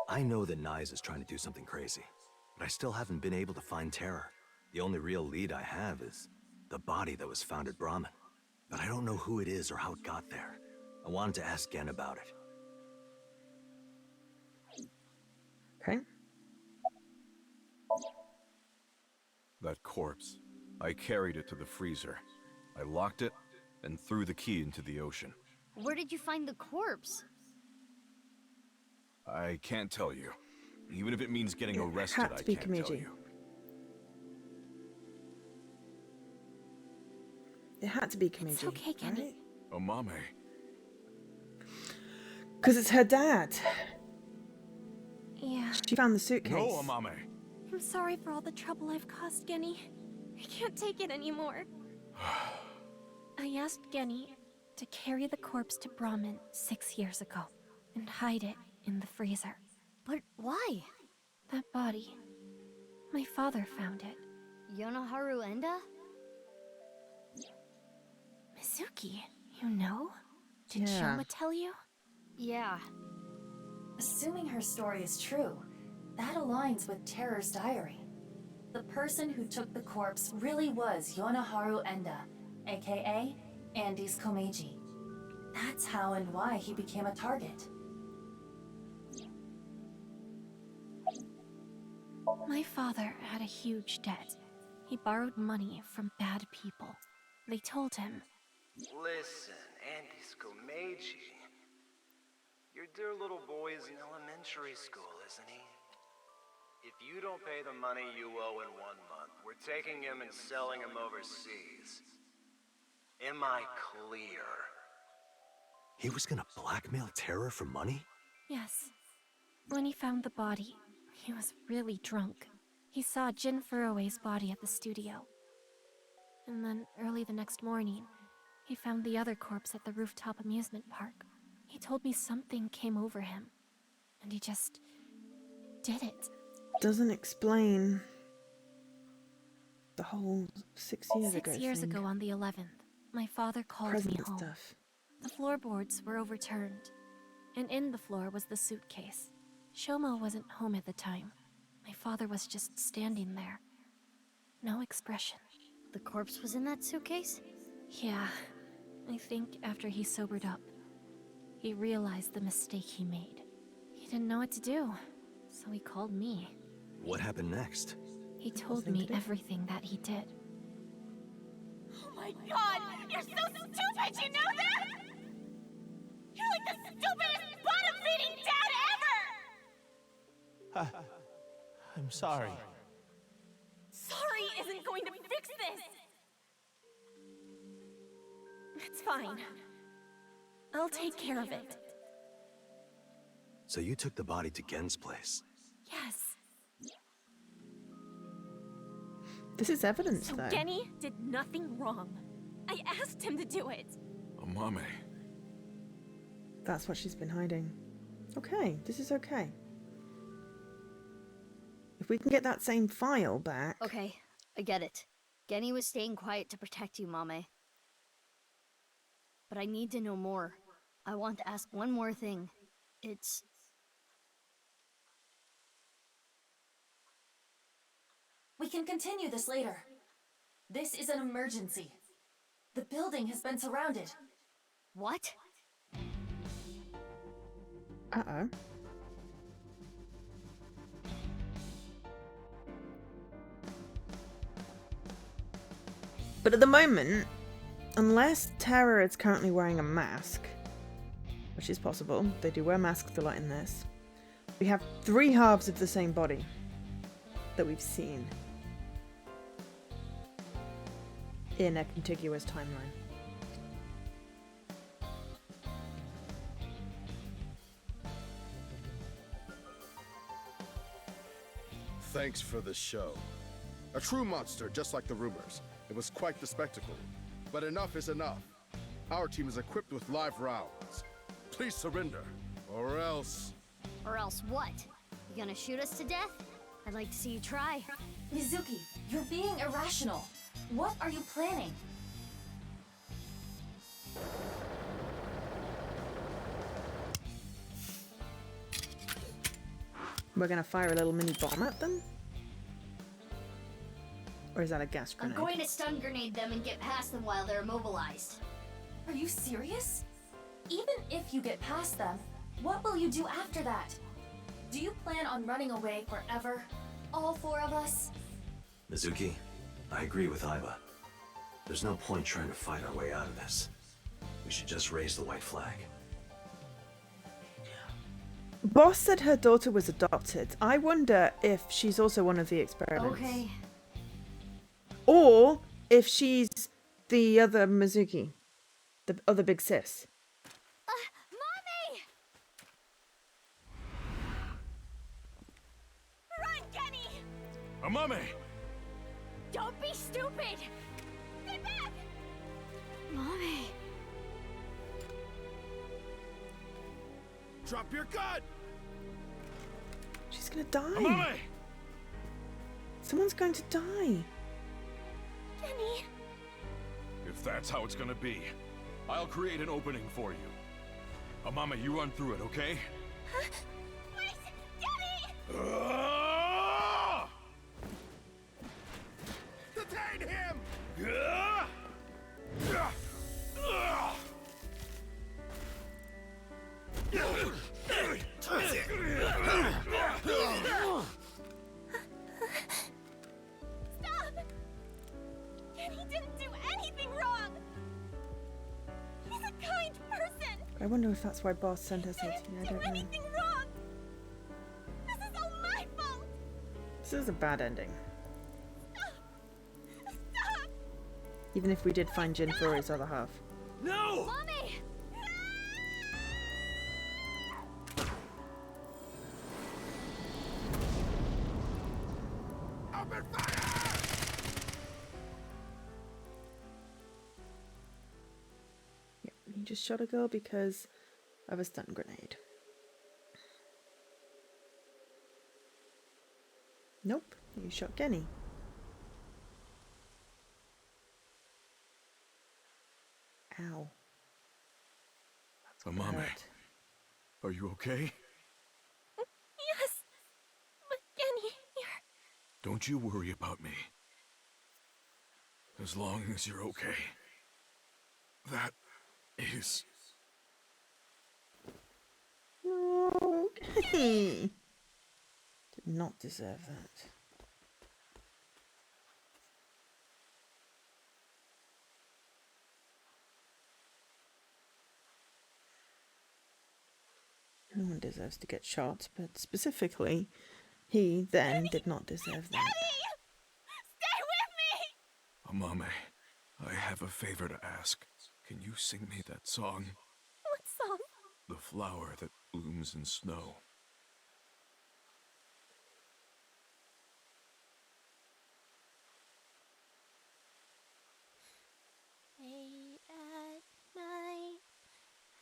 I know that NICE is trying to do something crazy. but I still haven't been able to find Terror. The only real lead I have is the body that was found at Brahmin. But I don't know who it is or how it got there. I wanted to ask Gen about it. Okay. That corpse. I carried it to the freezer. I locked it and threw the key into the ocean. Where did you find the corpse? I can't tell you. Even if it means getting arrested, had I to be can't tell Kamiji. you. It had to be Kamiji. It's okay, Kenny. Right? Omame. Because it's her dad. Yeah. She found the suitcase. No, Omame. I'm sorry for all the trouble I've caused, Genny. I can't take it anymore. I asked Genny to carry the corpse to Brahmin 6 years ago and hide it in the freezer. But why? That body. My father found it. Yonoharu Enda? Mizuki, you know? Did Yeah. Shoma tell you? Yeah. Assuming her story is true, that aligns with Terror's diary. The person who took the corpse really was Yonoharu Enda, aka Andy's Komeiji. That's how and why he became a target. My father had a huge debt. He borrowed money from bad people. They told him, Listen, Andy's Komeiji. Your dear little boy is in elementary school, isn't he? If you don't pay the money you owe in 1 month, we're taking him and selling him overseas. Am I clear? He was gonna blackmail Terror for money? yes. When he found the body, he was really drunk. He saw Jin Furue's body at the studio. And then early the next morning, he found the other corpse at the rooftop amusement park. He told me something came over him, and he just did it. Doesn't explain the whole 6 years ago 6 years thing. ago on the 11th, my father called Present me home. stuff. The floorboards were overturned, and in the floor was the suitcase. Shoma wasn't home at the time. My father was just standing there. No expression. The corpse was in that suitcase? Yeah, I think after he sobered up, he realized the mistake he made. He didn't know what to do, so he called me. What happened next? He told me everything that he did. Oh my god! You're so stupid, you know that? You're like the stupidest bottom-feeding dad ever! I'm sorry. Sorry isn't going to fix this! It's fine. I'll take care of it. So you took the body to Gen's place. Yes. This is evidence, So though. Genny did nothing wrong. I asked him to do it. Omame. That's what she's been hiding. Okay, this is okay. If we can get that same file back... Okay, I get it. Genny was staying quiet to protect you, Mame. But I need to know more. I want to ask one more thing. It's... We can continue this later. This is an emergency. The building has been surrounded. What? Uh-oh. But at the moment, unless Terra is currently wearing a mask, which is possible, they do wear masks a lot in this, we have 3 halves of the same body that we've seen in a contiguous timeline. Thanks for the show. A true monster, just like the rumors. It was quite the spectacle. But enough is enough. Our team is equipped with live rounds. Please surrender, or else... Or else what? You gonna shoot us to death? I'd like to see you try. Mizuki, you're being irrational. What are you planning? We're gonna fire a little mini bomb at them? Or is that a gas I'm grenade? going to stun grenade them and get past them while they're immobilized. Are you serious? Even if you get past them, what will you do after that? Do you plan on running away forever? All four of us? Mizuki, I agree with Iva. There's no point trying to fight our way out of this. We should just raise the white flag. Boss said her daughter was adopted. I wonder if she's also one of the experiments. Okay. Or if she's the other Mizuki. The other big sis. Mommy! Run, Kenny! A mummy! Don't be stupid! Get back! Mommy. Drop your gun! She's gonna die. A mummy! Someone's going to die. Kenny. If that's how it's gonna be, I'll create an opening for you. Amama, you run through it, okay? Wait! Kenny! Detain him! Stop! Kenny didn't do anything wrong! He's a kind person! I wonder if that's why Boss sent us here to me. I don't know. Anything wrong! This is all my fault! This is a bad ending. Stop! Even if we did find Jin Furi's other half. No! Mommy! Open fire! Yep, he just shot a girl because of a stun grenade. Nope, you shot Genny. Ow. Amame, hurt. are you okay? Yes! But Kenny, you're... Don't you worry about me. As long as you're okay. That is... No, Kenny! Did not deserve that. No one deserves to get shot, but specifically, he then did not deserve that. Stay with me! Amame, I have a favor to ask. Can you sing me that song? What song? The flower that blooms in snow. Late at night,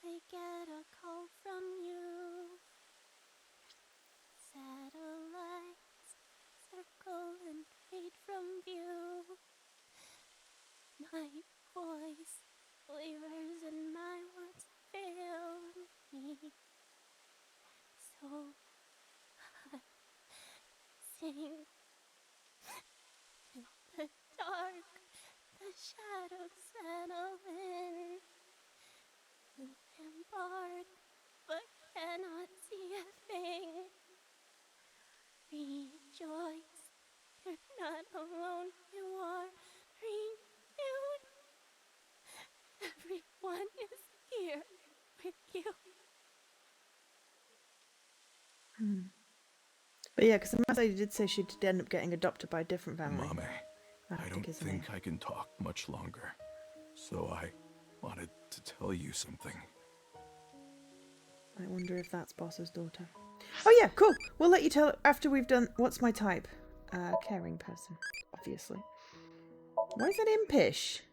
I get a call from you. Satellites circle and fade from view. My voice wavers and my words fail me. So I sing in the dark. The shadows settle in. You embark, but cannot see a thing. Rejoice, you're not alone. You are renewed. Everyone is here with you. But yeah, because the master lady did say she'd end up getting adopted by a different family. Amame, I After don't Kizune. think I can talk much longer. So I wanted to tell you something. I wonder if that's Boss's daughter. Oh yeah, cool. We'll let you tell after we've done. What's my type? Caring person, obviously. Why is that impish?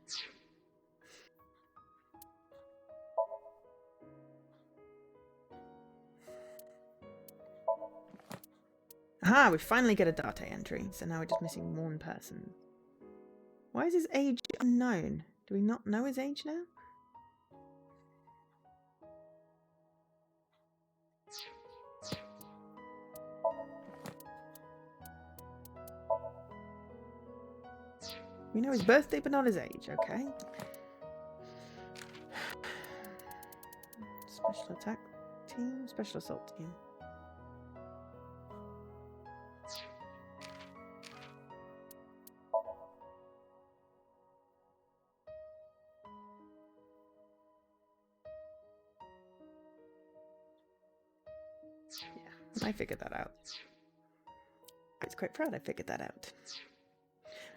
Aha, we finally get a Date entry. So now we're just missing one person. Why is his age unknown? Do we not know his age now? We know his birthday, but not his age, okay? Special attack team, special assault team. Yeah, I figured that out. I was quite proud I figured that out.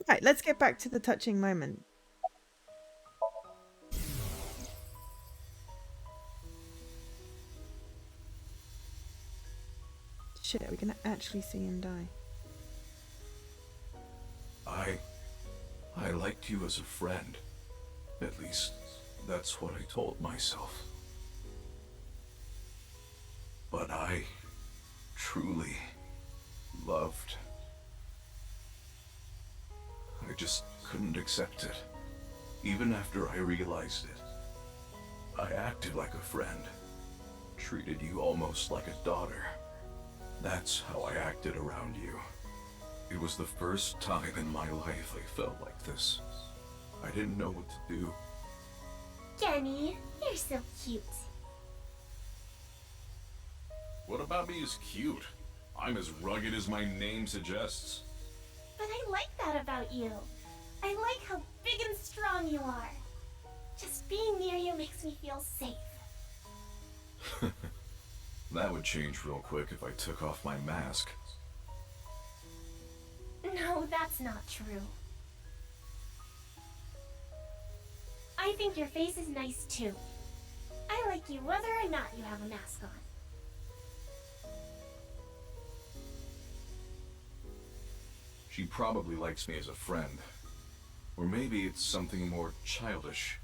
Alright, let's get back to the touching moment. Shit, are we gonna actually see him die? I liked you as a friend. At least, that's what I told myself. But I truly loved. I just couldn't accept it. Even after I realized it. I acted like a friend. Treated you almost like a daughter. That's how I acted around you. It was the first time in my life I felt like this. I didn't know what to do. Kenny, you're so cute. What about me is cute? I'm as rugged as my name suggests. But I like that about you. I like how big and strong you are. Just being near you makes me feel safe. That would change real quick if I took off my mask. No, that's not true. I think your face is nice too. I like you whether or not you have a mask on. She probably likes me as a friend. Or maybe it's something more childish,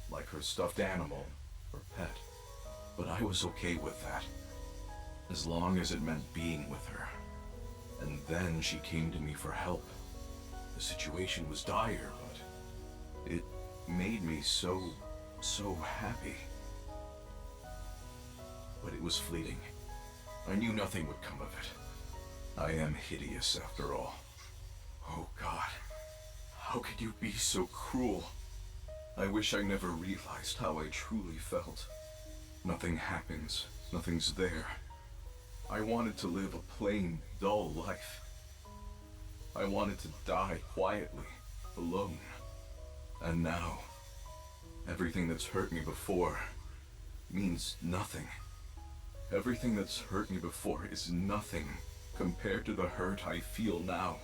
like her stuffed animal or pet. But I was okay with that, as long as it meant being with her. And then she came to me for help. The situation was dire, but it made me so happy. But it was fleeting. I knew nothing would come of it. I am hideous after all. Oh God, how could you be so cruel? I wish I never realized how I truly felt. Nothing happens, nothing's there. I wanted to live a plain, dull life. I wanted to die quietly, alone. And now, everything that's hurt me before means nothing. Everything that's hurt me before is nothing compared to the hurt I feel now.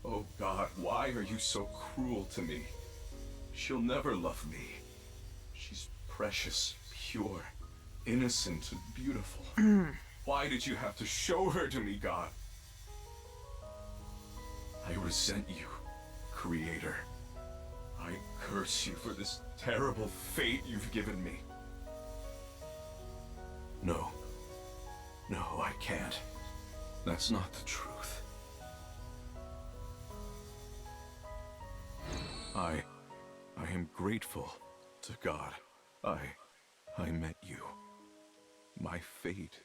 Oh God, why are you so cruel to me? She'll never love me. She's precious, pure, innocent, and beautiful. Why did you have to show her to me, God? I resent you, Creator. I curse you for this terrible fate you've given me. No. No, I can't. That's not the truth. I am grateful to God. I met you. My fate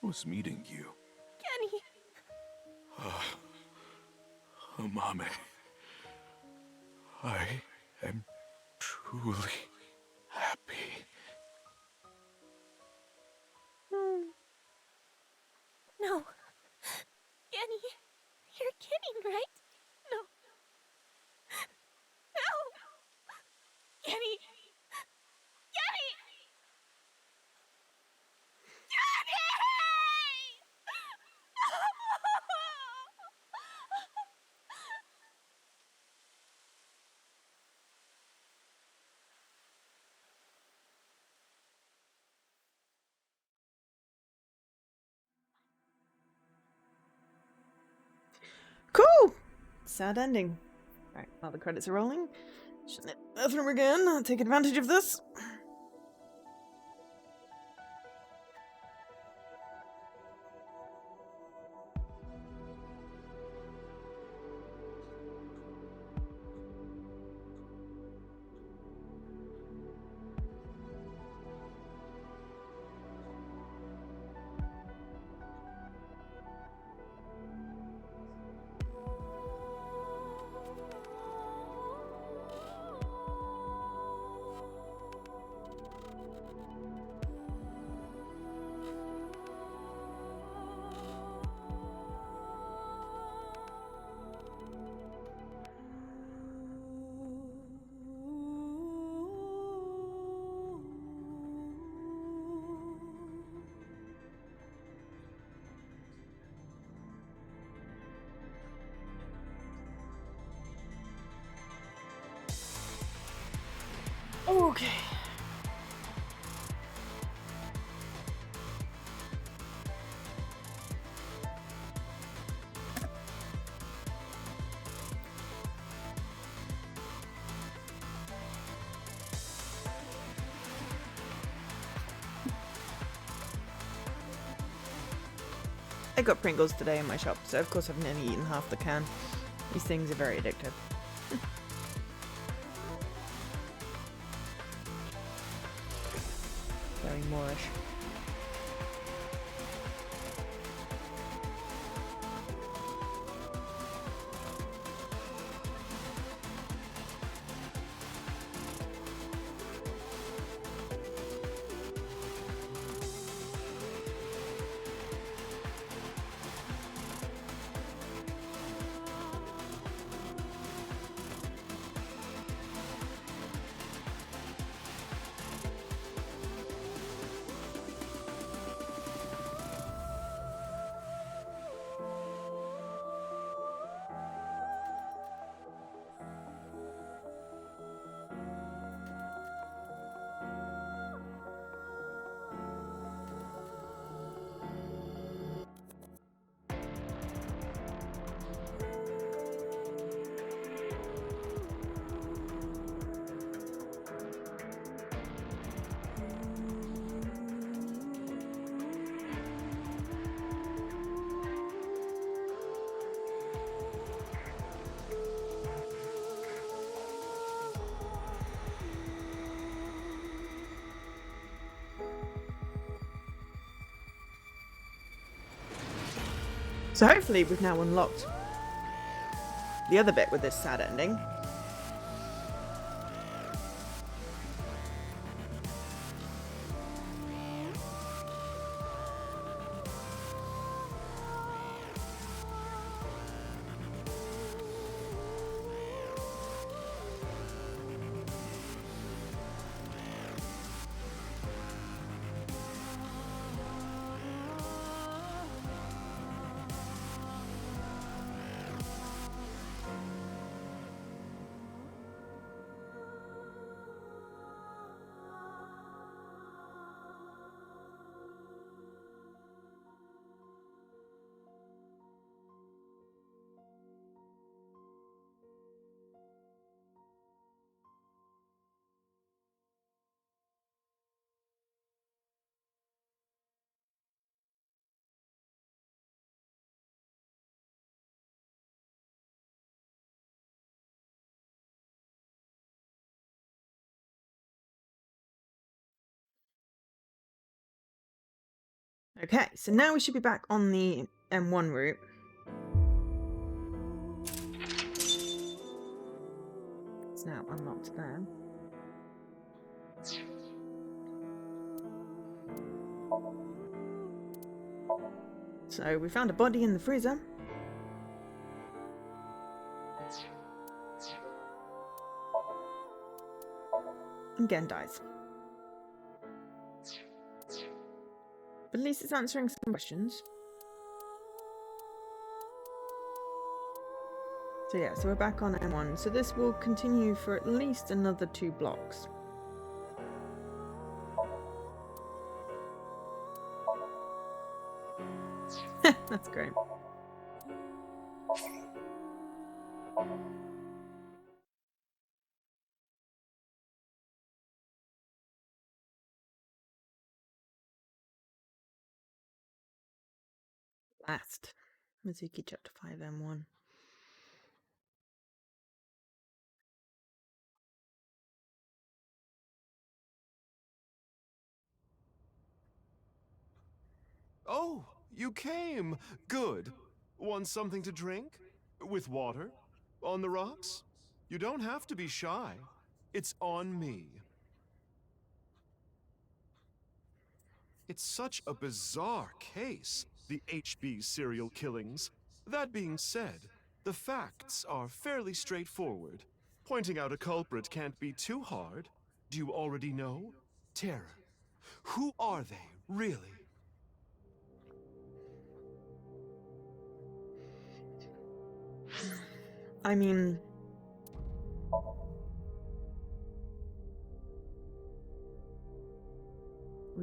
was meeting you. Kenny! Oh, Mommy. I am truly happy. No. Kenny, you're kidding, right? No. No! Kenny! Kenny! Cool! Sad ending. Alright, now the credits are rolling. Shouldn't hit the bathroom again. I'll take advantage of this. Okay. I got Pringles today in my shop, so of course I've nearly eaten half the can. These things are very addictive. Very Moorish. So hopefully we've now unlocked the other bit with this sad ending. Okay, so now we should be back on the M1 route. It's now unlocked there. So we found a body in the freezer. And Gen dies. But at least it's answering some questions. So yeah, so we're back on M1. So this will continue for at least another 2 blocks. That's great. Last. Mizuki chapter 5 M1. Oh, you came. Good. Want something to drink? With water? On the rocks? You don't have to be shy. It's on me. It's such a bizarre case, the HB serial killings. That being said, the facts are fairly straightforward. Pointing out a culprit can't be too hard. Do you already know? Terror. Who are they, really? I mean...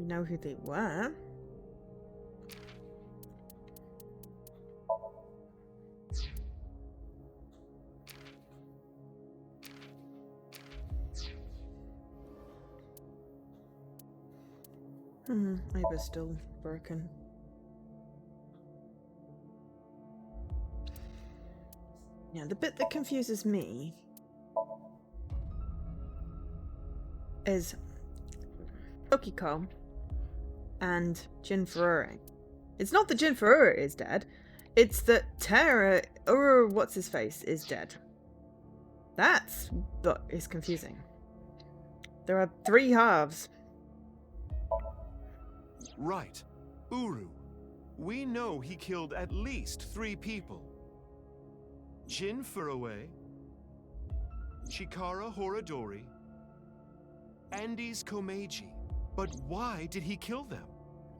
know who they were. Iba's still broken. Yeah, the bit that confuses me is Tokiko and Jin Furore. It's not that Jin Furore is dead, it's that Terra, or what's his face, is dead. That's what is confusing. There are 3 halves. Right. Uru. We know he killed at least 3 people. Jin Furue, Chikara Horadori, Andes Komeiji. But why did he kill them?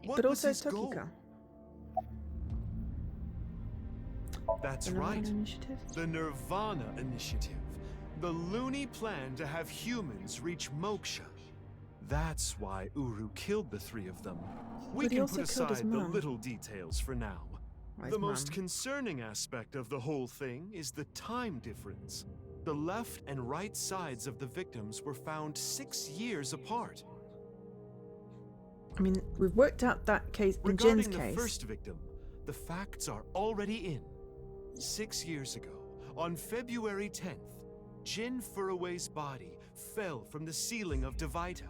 What But was also his goal? Tokiko. That's The Nirvana right. Initiative? The Nirvana Initiative. The loony plan to have humans reach moksha. That's why Uru killed the 3 of them. We But he can also put killed his aside the mum. little details for now. Why The his most mum? concerning aspect of the whole thing is the time difference. The left and right sides of the victims were found 6 years apart. I mean, we've worked out that case in Regarding Jin's the case. first victim, the facts are already in. 6 years ago, on February 10th, Jin Furue's body fell from the ceiling of Devita.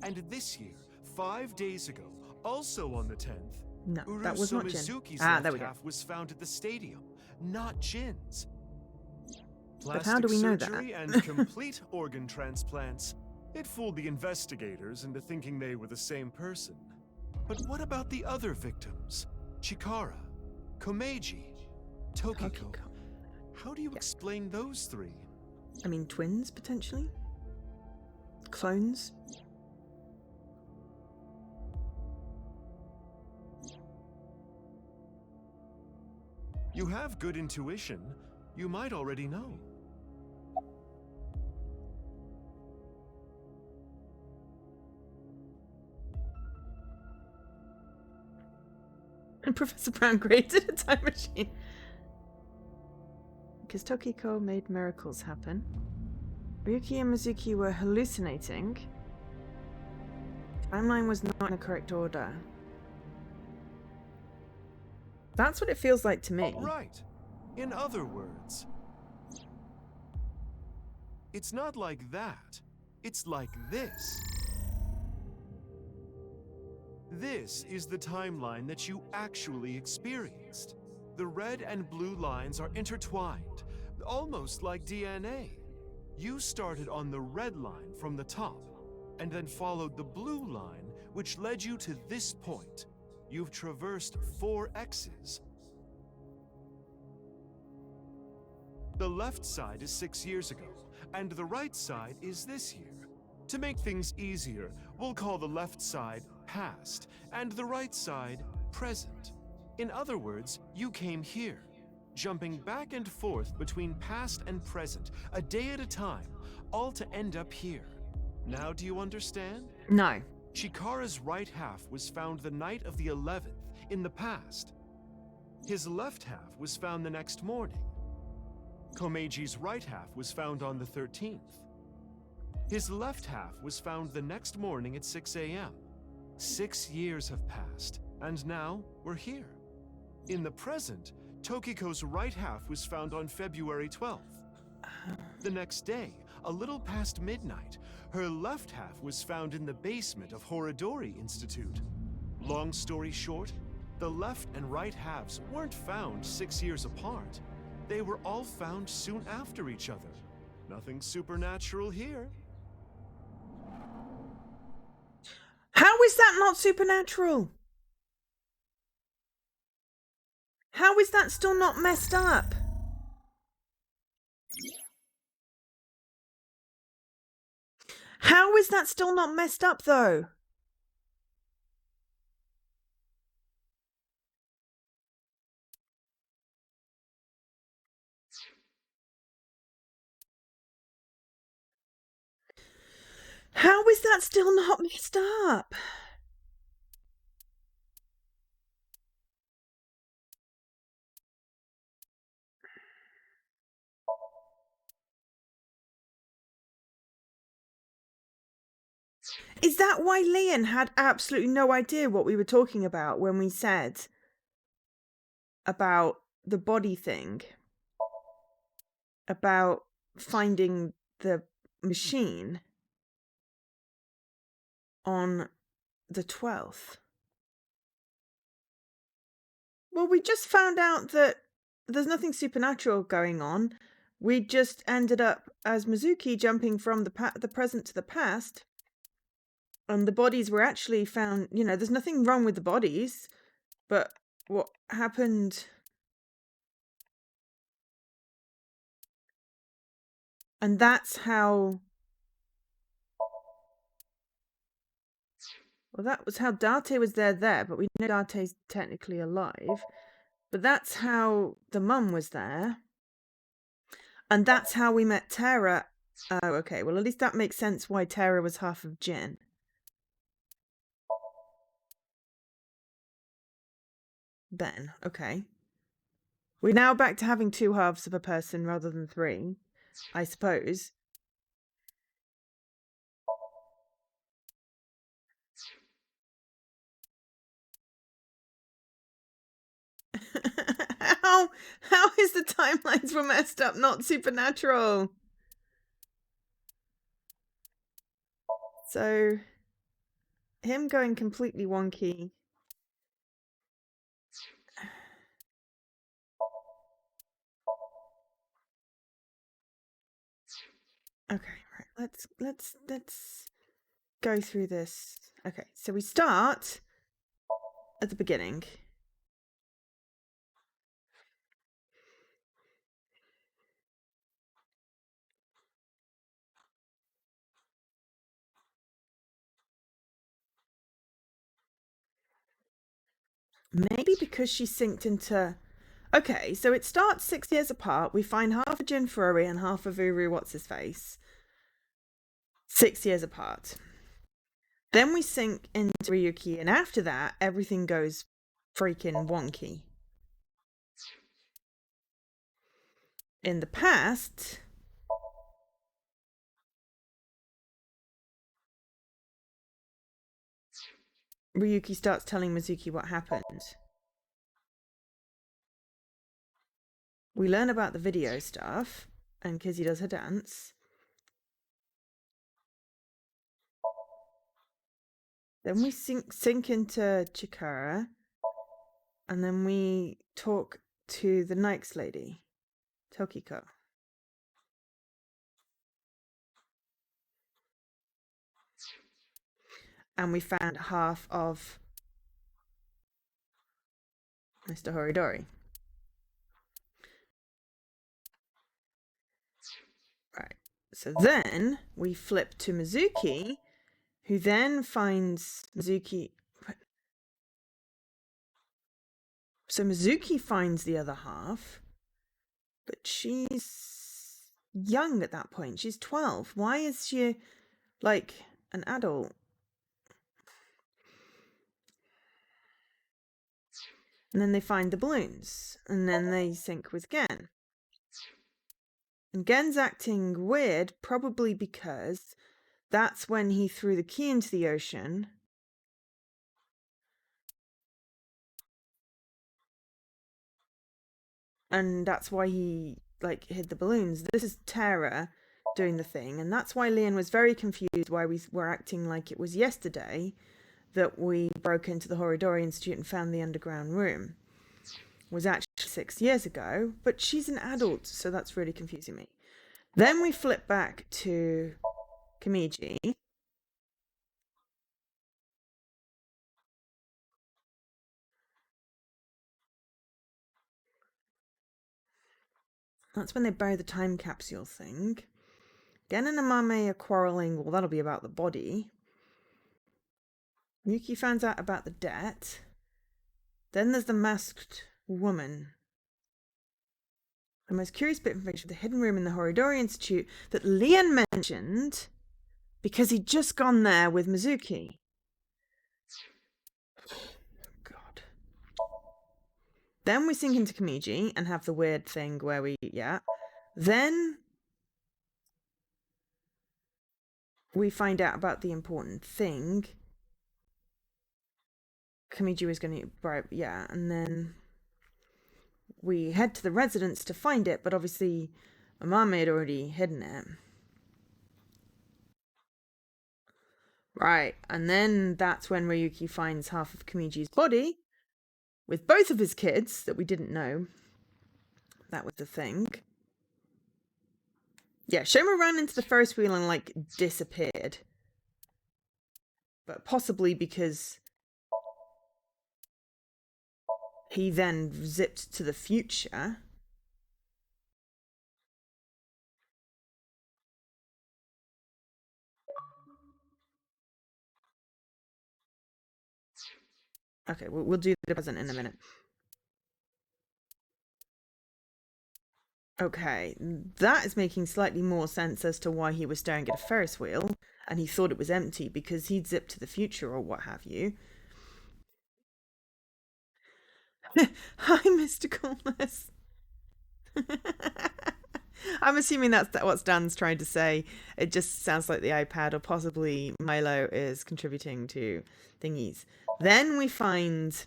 And this year, 5 days ago, also on the 10th, No, Uru that was not Jin. Somizuki's Ah, left there we go. half was found at the stadium, not Jin's. But how do we know that? Surgery and complete organ transplants. It fooled the investigators into thinking they were the same person. But what about the other victims? Chikara, Komeiji, Tokiko. How do you explain those 3? I mean, twins, potentially? Clones? You have good intuition. You might already know. And Professor Brown created a time machine. Because Tokiko made miracles happen. Ryuki and Mizuki were hallucinating. Timeline was not in the correct order. That's what it feels like to me. Right. In other words, it's not like that. It's like this. This is the timeline that you actually experienced. The red and blue lines are intertwined, almost like DNA. You started on the red line from the top, and then followed the blue line, which led you to this point. You've traversed 4 X's. The left side is 6 years ago, and the right side is this year. To make things easier, we'll call the left side past, and the right side present. In other words, you came here, jumping back and forth between past and present, a day at a time, all to end up here. Now do you understand? No. Chikara's right half was found the night of the 11th, in the past. His left half was found the next morning. Komeiji's right half was found on the 13th. His left half was found the next morning at 6 a.m. 6 years have passed, and now we're here. In the present, Tokiko's right half was found on February 12th. The next day, a little past midnight, her left half was found in the basement of Horadori Institute. Long story short, the left and right halves weren't found 6 years apart. They were all found soon after each other. Nothing supernatural here. How is that not supernatural? How is that still not messed up? How is that still not messed up, though? How is that still not messed up? Is that why Leon had absolutely no idea what we were talking about when we said about the body thing? About finding the machine on the 12th? Well, we just found out that there's nothing supernatural going on. We just ended up as Mizuki jumping from the present to the past. And the bodies were actually found, you know, there's nothing wrong with the bodies. But what happened... And that's how... Well, that was how Date was there, but we know Date's technically alive. But that's how the mum was there. And that's how we met Tara. Oh, okay. Well, at least that makes sense why Tara was half of Jin. Then, okay. We're now back to having two halves of a person rather than three, I suppose. How is the timelines were messed up not supernatural? So, him going completely wonky. Okay, right. Let's go through this. Okay, so we start at the beginning. Maybe because she synced into... Okay, so it starts 6 years apart. We find half of Jin Furry and half of Uru What's-His-Face. 6 years apart. Then we sync into Ryuki, and after that, everything goes freaking wonky. In the past... Ryuki starts telling Mizuki what happened. We learn about the video stuff, and Kizzy does her dance. Then we sync into Chikara, and then we talk to the Nike's lady, Tokiko. And we found half of Mr. Horidori. Right. So then we flip to Mizuki, who then finds Mizuki. So Mizuki finds the other half, but she's young at that point. She's 12. Why is she like an adult? And then they find the balloons, and then they sync with Gen. And Gen's acting weird, probably because that's when he threw the key into the ocean. And that's why he, like, hid the balloons. This is Tara doing the thing, and that's why Leon was very confused why we were acting like it was yesterday that we broke into the Horidori Institute and found the underground room. It was actually 6 years ago, but she's an adult, so that's really confusing me. Then we flip back to Kimiji. That's when they bury the time capsule thing. Gen and Amame are quarrelling. Well, that'll be about the body. Yuki finds out about the debt. Then there's the masked woman. The most curious bit of information, the hidden room in the Horidori Institute that Leon mentioned because he'd just gone there with Mizuki. God. Then we sink into Kimiji and have the weird thing where we, Then we find out about the important thing. Kamiji was going to bribe, yeah, and then we head to the residence to find it, but obviously Amame had already hidden it. Right, and then that's when Ryuki finds half of Kamiji's body with both of his kids that we didn't know. That was the thing. Yeah, Shoma ran into the Ferris wheel and, like, disappeared. But possibly because he then zipped to the future. Okay, we'll do the present in a minute. Okay, that is making slightly more sense as to why he was staring at a Ferris wheel and he thought it was empty because he'd zipped to the future or what have you. Hi, Mysticalness. I'm assuming that's what Dan's trying to say. It just sounds like the iPad or possibly Milo is contributing to thingies. Then we find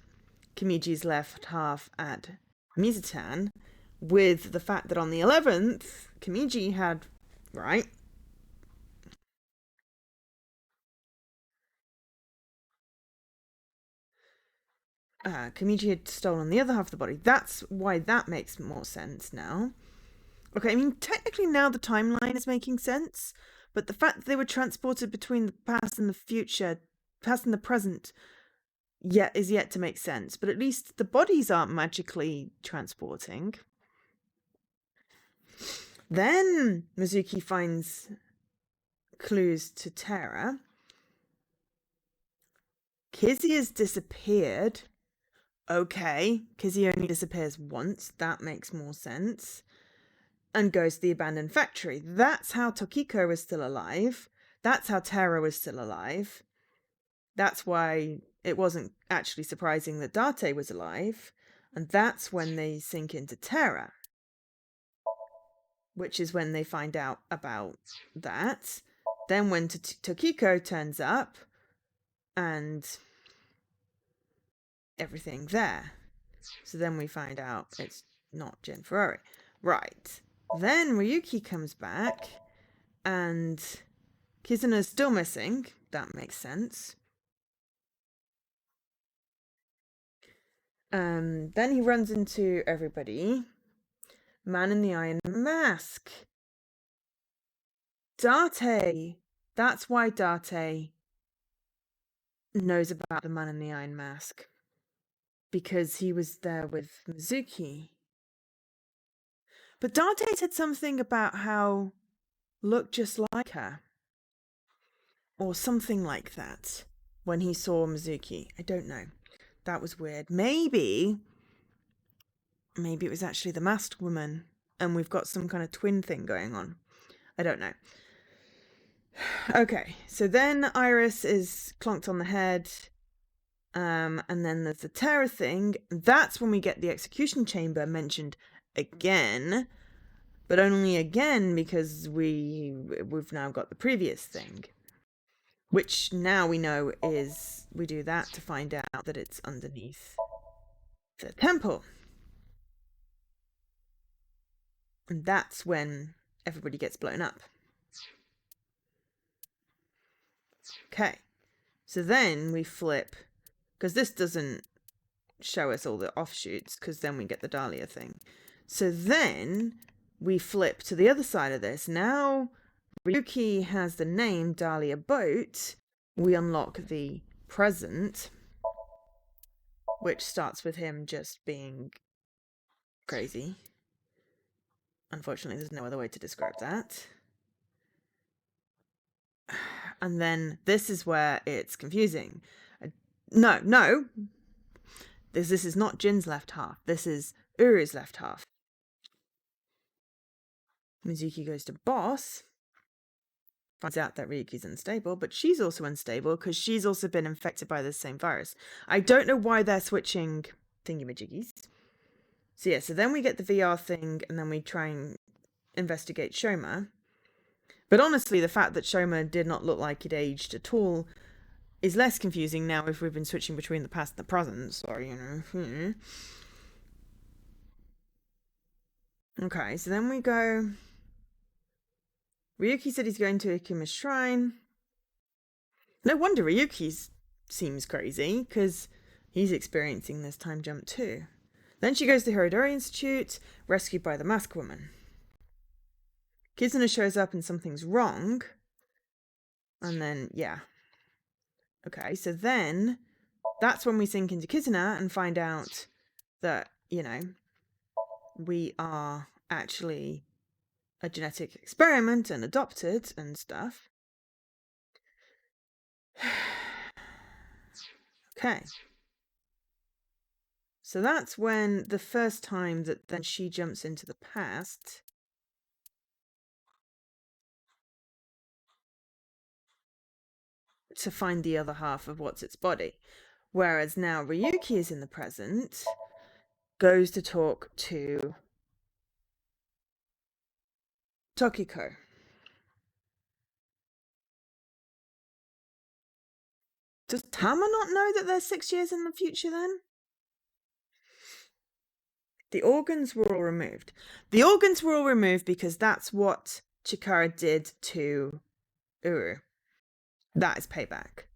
Kamiji's left half at Mizutani with the fact that on the 11th, Kamiji had, right? Kamiji had stolen the other half of the body. That's why that makes more sense now. Okay, I mean, technically now the timeline is making sense, but the fact that they were transported between the past and the future, past and the present, is yet to make sense. But at least the bodies aren't magically transporting. Then Mizuki finds clues to Terra. Kizzy has disappeared. Okay, Kizzy only disappears once. That makes more sense. And goes to the abandoned factory. That's how Tokiko was still alive. That's how Terra was still alive. That's why it wasn't actually surprising that Date was alive. And that's when they sink into Terra. Which is when they find out about that. Then when Tokiko turns up and everything there. So then we find out it's not Jin Ferrari. Right. Then Ryuki comes back and Kizuna's still missing. That makes sense. Then he runs into everybody. Man in the Iron Mask. Date. That's why Date knows about the Man in the Iron Mask. Because he was there with Mizuki. But Date said something about how looked just like her. Or something like that. When he saw Mizuki. I don't know. That was weird. Maybe it was actually the masked woman. And we've got some kind of twin thing going on. I don't know. Okay. So then Iris is clonked on the head. And then there's the Terror thing. That's when we get the execution chamber mentioned again. But only again because we've now got the previous thing. Which now we know is, we do that to find out that it's underneath the temple. And that's when everybody gets blown up. Okay. So then we flip, because this doesn't show us all the offshoots, because then we get the Dahlia thing. So then we flip to the other side of this. Now Ryuki has the name Dahlia Boat. We unlock the present, which starts with him just being crazy. Unfortunately, there's no other way to describe that. And then this is where it's confusing. No. This is not Jin's left half. This is Uru's left half. Mizuki goes to Boss. Finds out that Ryuki's unstable, but she's also unstable because she's also been infected by the same virus. I don't know why they're switching thingamajiggies. So then we get the VR thing, and then we try and investigate Shoma. But honestly, the fact that Shoma did not look like it aged at all is less confusing now if we've been switching between the past and the present, so, you know. Okay, so then we go... Ryuki said he's going to Ikuma's shrine. No wonder Ryuki seems crazy, because he's experiencing this time jump too. Then she goes to Hirodori Institute, rescued by the masked woman. Kizuna shows up and something's wrong. And then, yeah. Okay, so then that's when we sink into Kizuna and find out that, you know, we are actually a genetic experiment and adopted and stuff. Okay. So that's when the first time that then she jumps into the past. To find the other half of what's its body. Whereas now Ryuki is in the present, goes to talk to Tokiko. Does Tama not know that they're 6 years in the future then? The organs were all removed. The organs were all removed because that's what Chikara did to Uru. That is payback.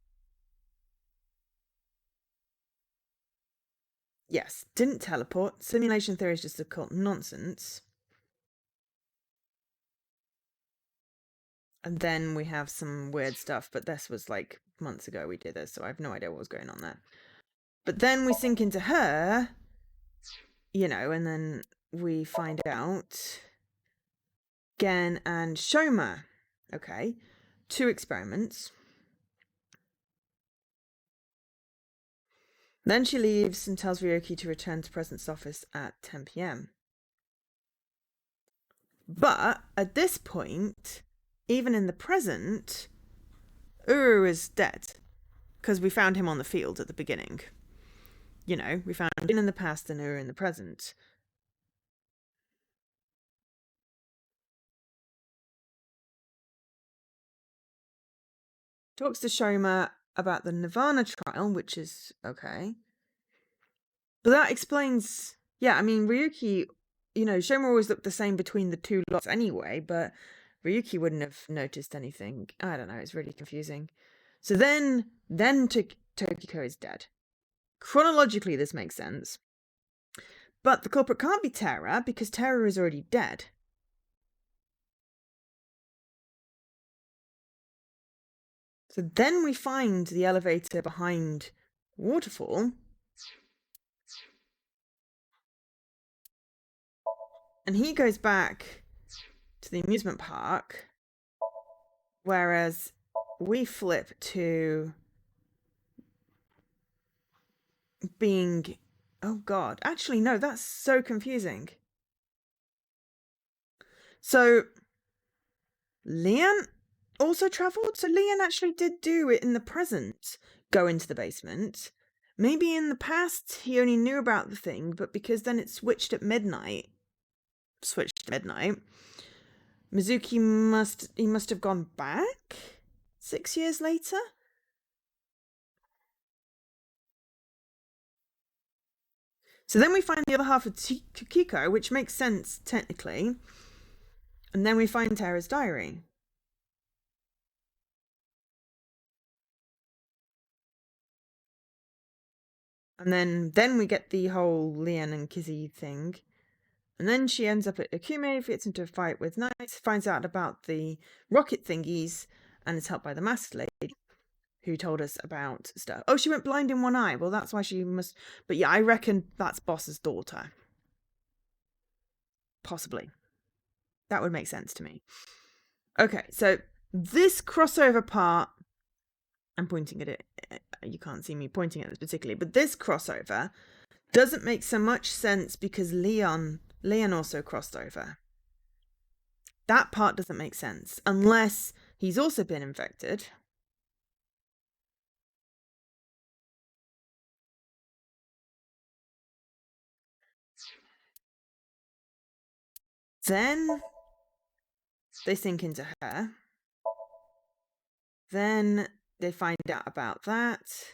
Yes, didn't teleport. Simulation theory is just occult nonsense. And then we have some weird stuff, but this was like months ago we did this, so I have no idea what was going on there. But then we sink into her, you know, and then we find out Gen and Shoma. Okay, 2 experiments. Then she leaves and tells Ryoki to return to President's office at 10 p.m. But at this point, even in the present, Uru is dead. Because we found him on the field at the beginning. You know, we found him in the past and Uru in the present. Talks to Shoma about the Nirvana trial, which is okay. But that explains... Yeah, I mean, Ryuki... You know, Shoma always looked the same between the 2 lots anyway, but Ryuki wouldn't have noticed anything. I don't know, it's really confusing. So then Tokiko is dead. Chronologically, this makes sense. But the culprit can't be Terra, because Terra is already dead. So then we find the elevator behind Waterfall. And he goes back to the amusement park. Whereas we flip to being... Oh god. Actually, no, that's so confusing. So, Leon also travelled? So Leon actually did do it in the present. Go into the basement. Maybe in the past he only knew about the thing, but because then it switched at midnight. Mizuki must have gone back 6 years later. So then we find the other half of Kiko, which makes sense technically. And then we find Terra's diary. And then we get the whole Leon and Kizzy thing. And then she ends up at Akume, gets into a fight with Knight, finds out about the rocket thingies, and is helped by the masked lady, who told us about stuff. Oh, she went blind in one eye. Well, that's why she must... But yeah, I reckon that's Boss's daughter. Possibly. That would make sense to me. Okay, so this crossover part... I'm pointing at it. You can't see me pointing at this particularly. But this crossover doesn't make so much sense because Leon also crossed over. That part doesn't make sense. Unless he's also been infected. Then they sink into her. Then they find out about that.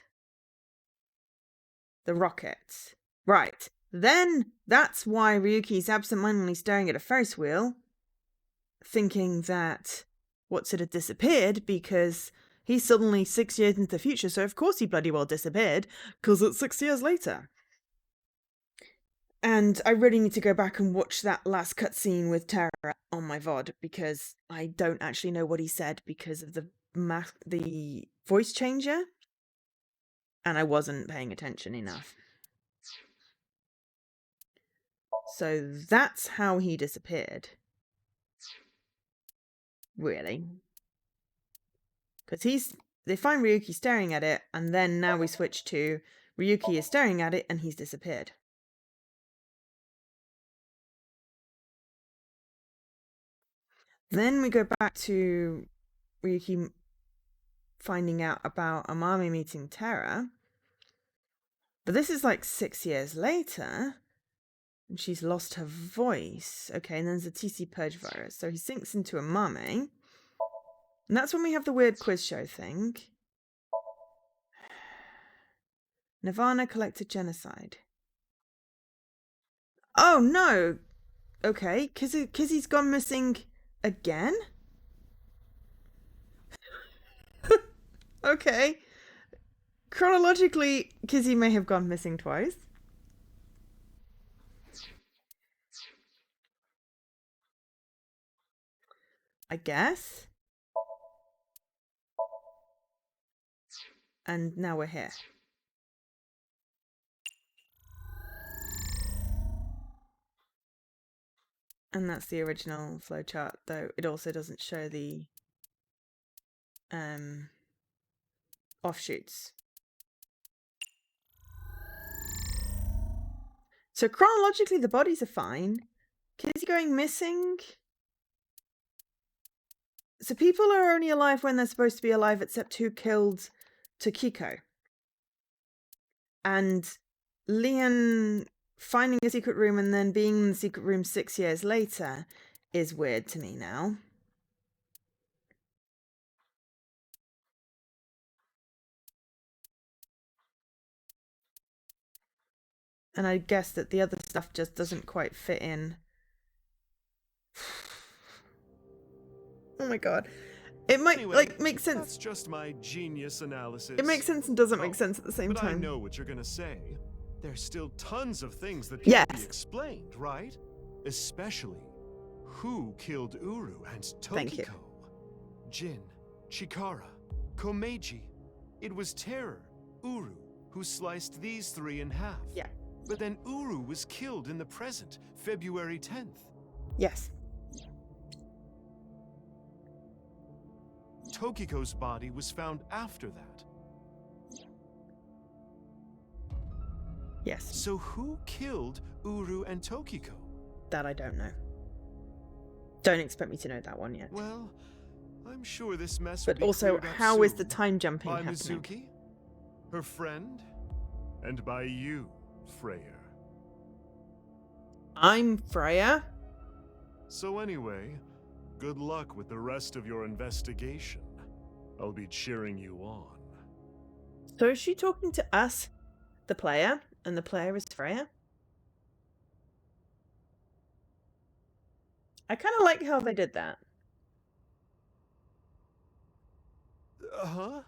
The rocket. Right. Then that's why Ryuki's absentmindedly staring at a Ferris wheel, thinking that What's it had disappeared, because he's suddenly 6 years into the future, so of course he bloody well disappeared, because it's 6 years later. And I really need to go back and watch that last cutscene with Terra on my VOD, because I don't actually know what he said because of the voice changer, and I wasn't paying attention enough. So that's how he disappeared. Really. Because they find Ryuki staring at it, and then now we switch to Ryuki is staring at it and he's disappeared. Then we go back to Ryuki finding out about Amami meeting Terra. But this is like 6 years later, and she's lost her voice. Okay, and then there's a TC Purge virus. So he sinks into Amami. And that's when we have the weird quiz show thing. Nirvana collected genocide. Oh no! Okay, Kizzy's gone missing again? Okay. Chronologically, Kizzy may have gone missing twice. I guess. And now we're here. And that's the original flowchart, though it also doesn't show the offshoots. So chronologically, the bodies are fine. Kizzy going missing? So people are only alive when they're supposed to be alive, except who killed Tokiko. And Leon finding a secret room and then being in the secret room 6 years later is weird to me now. And I guess that the other stuff just doesn't quite fit in. Oh my god. It might Anyway, make sense. That's just my genius analysis. It makes sense and doesn't make sense at the same but time. I know what you're gonna say. There's still tons of things that can't be explained, right? Especially who killed Uru and Tokiko. Thank you. Jin, Chikara, Komeiji. It was Terror, Uru, who sliced these three in half. Yeah. But then Uru was killed in the present, February 10th. Yes. Tokiko's body was found after that. Yes. So who killed Uru and Tokiko? That I don't know. Don't expect me to know that one yet. Well, I'm sure this mess But will be also, cleared up how is soon. the time jumping By happening? Mizuki, her friend, and by you, Freya. I'm Freya? So anyway, good luck with the rest of your investigation. I'll be cheering you on. So is she talking to us, the player, and the player is Freya? I kind of like how they did that. Huh?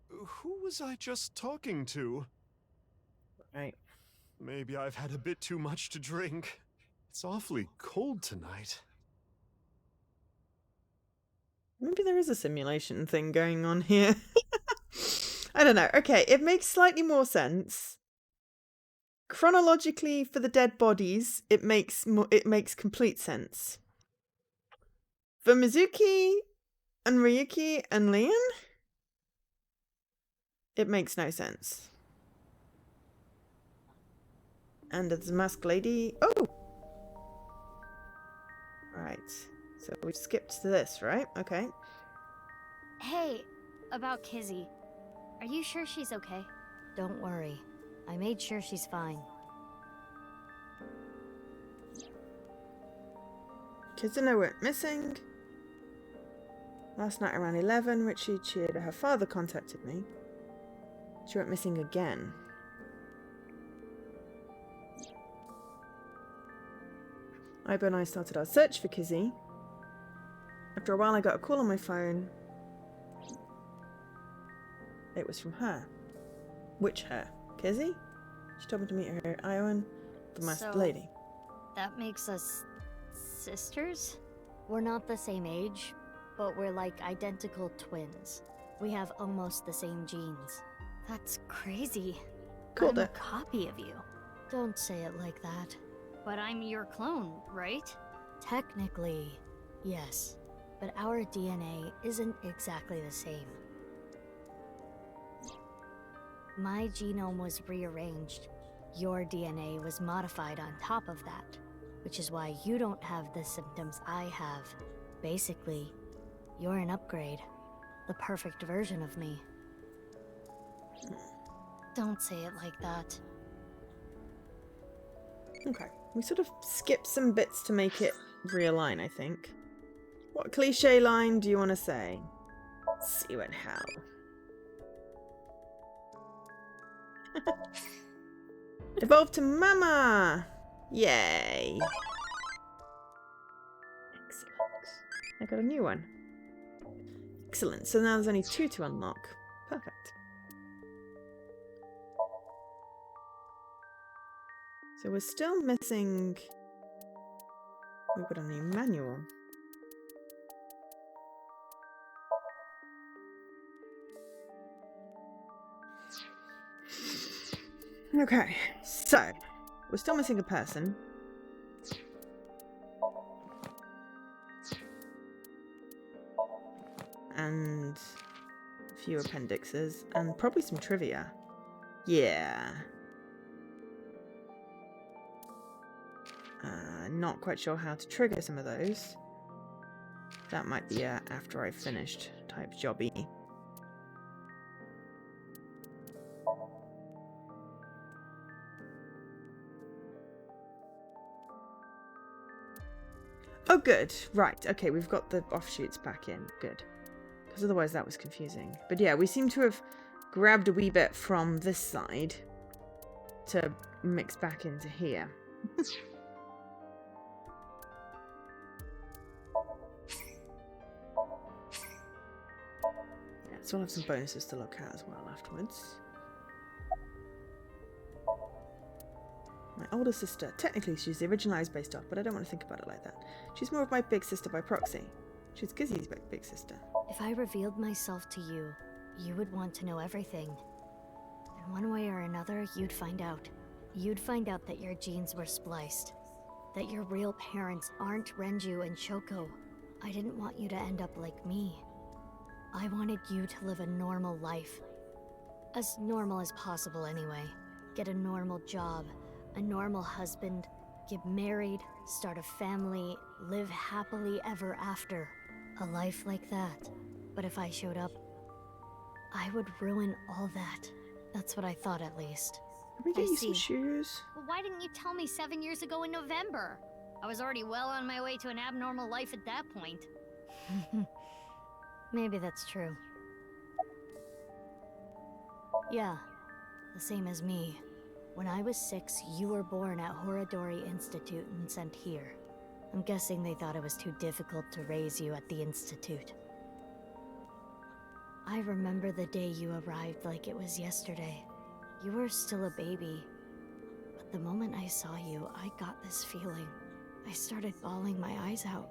Who was I just talking to? Right. Maybe I've had a bit too much to drink. It's awfully cold tonight. Maybe there is a simulation thing going on here. I don't know. Okay, it makes slightly more sense. Chronologically, for the dead bodies, it makes complete sense. For Mizuki and Ryuki and Leon, it makes no sense. And there's a masked lady. Oh! Right. So we've skipped to this, right? Okay. Hey, about Kizzy. Are you sure she's okay? Don't worry. I made sure she's fine. Kizuna went missing. Last night around 11, Richie Chida, her father, contacted me. She went missing again. Ibo and I started our search for Kizzy. After a while, I got a call on my phone. It was from her. Which her? Kizzy? She told me to meet her at Iowan, the masked lady. That makes us sisters? We're not the same age, but we're like identical twins. We have almost the same genes. That's crazy. Called I'm it. a copy of you. Don't say it like that. But I'm your clone, right? Technically, yes. But our DNA isn't exactly the same. My genome was rearranged. Your DNA was modified on top of that, which is why you don't have the symptoms I have. Basically, you're an upgrade. The perfect version of me. Don't say it like that. Okay. We sort of skipped some bits to make it realign, I think. What cliche line do you want to say? See you in hell. Evolve to Mama! Yay! Excellent. I got a new one. Excellent. So now there's only 2 to unlock. Perfect. So we're still missing... We've got a new manual. Okay, so we're still missing a person. And a few appendixes, and probably some trivia. Yeah. Not quite sure how to trigger some of those. That might be a after I've finished type jobby. Oh, good. Right. Okay, we've got the offshoots back in. Good. Because otherwise that was confusing. But yeah, we seem to have grabbed a wee bit from this side to mix back into here. Yeah, so we'll have some bonuses to look at as well afterwards. My older sister. Technically, she's the original I was based off, but I don't want to think about it like that. She's more of my big sister by proxy. She's Gizzy's big sister. If I revealed myself to you, you would want to know everything. And one way or another, you'd find out. You'd find out that your genes were spliced. That your real parents aren't Renju and Shoko. I didn't want you to end up like me. I wanted you to live a normal life. As normal as possible, anyway. Get a normal job, a normal husband, get married, start a family, live happily ever after. A life like that. But if I showed up, I would ruin all that. That's what I thought, at least. Can we get you some shoes? Well, why didn't you tell me 7 years ago in November? I was already well on my way to an abnormal life at that point. Maybe that's true. Yeah, the same as me. When I was 6, you were born at Horadori Institute and sent here. I'm guessing they thought it was too difficult to raise you at the Institute. I remember the day you arrived like it was yesterday. You were still a baby. But the moment I saw you, I got this feeling. I started bawling my eyes out.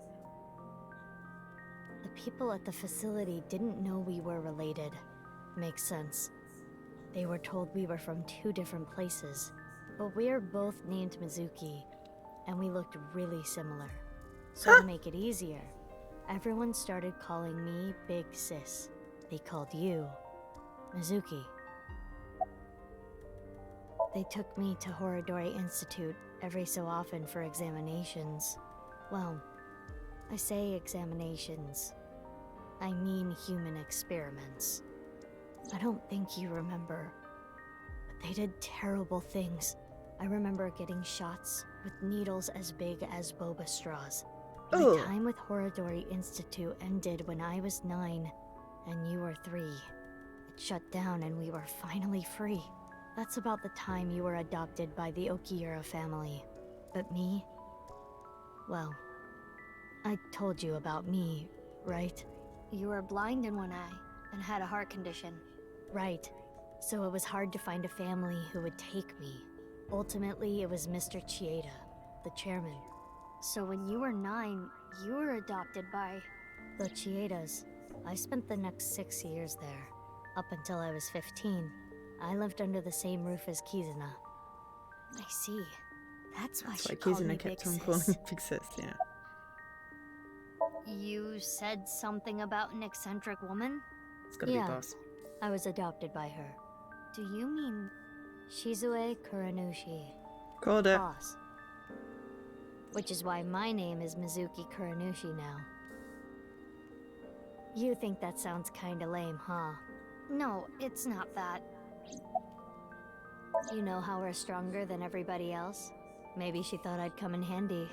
The people at the facility didn't know we were related. Makes sense. They were told we were from 2 different places, but we're both named Mizuki, and we looked really similar. So to make it easier, everyone started calling me Big Sis. They called you Mizuki. They took me to Horadori Institute every so often for examinations. Well, I say examinations. I mean human experiments. I don't think you remember, but they did terrible things. I remember getting shots with needles as big as boba straws. My Ugh. time with Horadori Institute ended when I was 9 and you were 3. It shut down and we were finally free. That's about the time you were adopted by the Okiura family. But me? Well, I told you about me, right? You were blind in one eye and had a heart condition. Right. So it was hard to find a family who would take me. Ultimately, it was Mr. Chieda, the chairman. So when you were 9, you were adopted by the Chiedas. I spent the next 6 years there. Up until I was 15, I lived under the same roof as Kizuna. I see. That's why she called me Kizuna kept Big on calling Sis. me Big Sis, yeah. You said something about an eccentric woman? It's gotta be Boss. I was adopted by her. Do you mean Shizue Kuranushi? Called it. Boss. Which is why my name is Mizuki Kuranushi now. You think that sounds kinda lame, huh? No, it's not that. You know how we're stronger than everybody else? Maybe she thought I'd come in handy.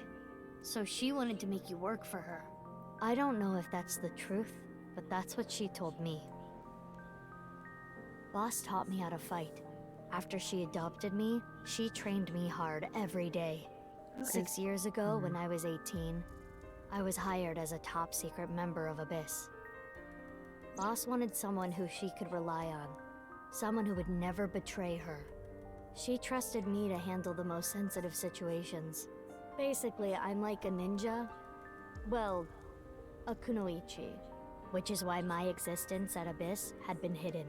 So she wanted to make you work for her. I don't know if that's the truth, but that's what she told me. Boss taught me how to fight. After she adopted me, she trained me hard every day. 6 years ago, when I was 18, I was hired as a top secret member of Abyss. Boss wanted someone who she could rely on. Someone who would never betray her. She trusted me to handle the most sensitive situations. Basically, I'm like a ninja. Well, a kunoichi. Which is why my existence at Abyss had been hidden.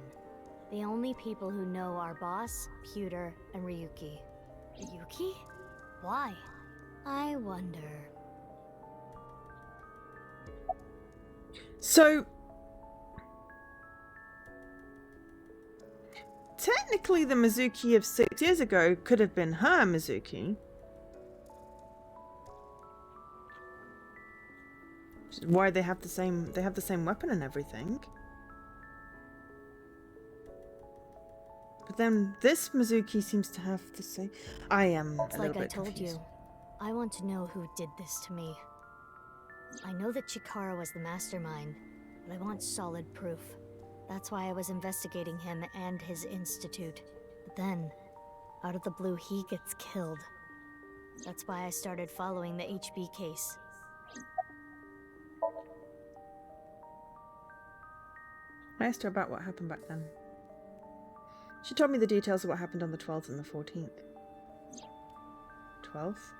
The only people who know are Boss, Pewter, and Ryuki. Ryuki? Why? I wonder. So, technically the Mizuki of 6 years ago could have been her Mizuki. Which is why they have the same weapon and everything. But then this Mizuki seems to have the same. I am It's a like little I bit told confused. you. I want to know who did this to me. I know that Chikara was the mastermind, but I want solid proof. That's why I was investigating him and his institute. But then, out of the blue, he gets killed. That's why I started following the HB case. I asked her about what happened back then. She told me the details of what happened on the 12th and the 14th. 12th?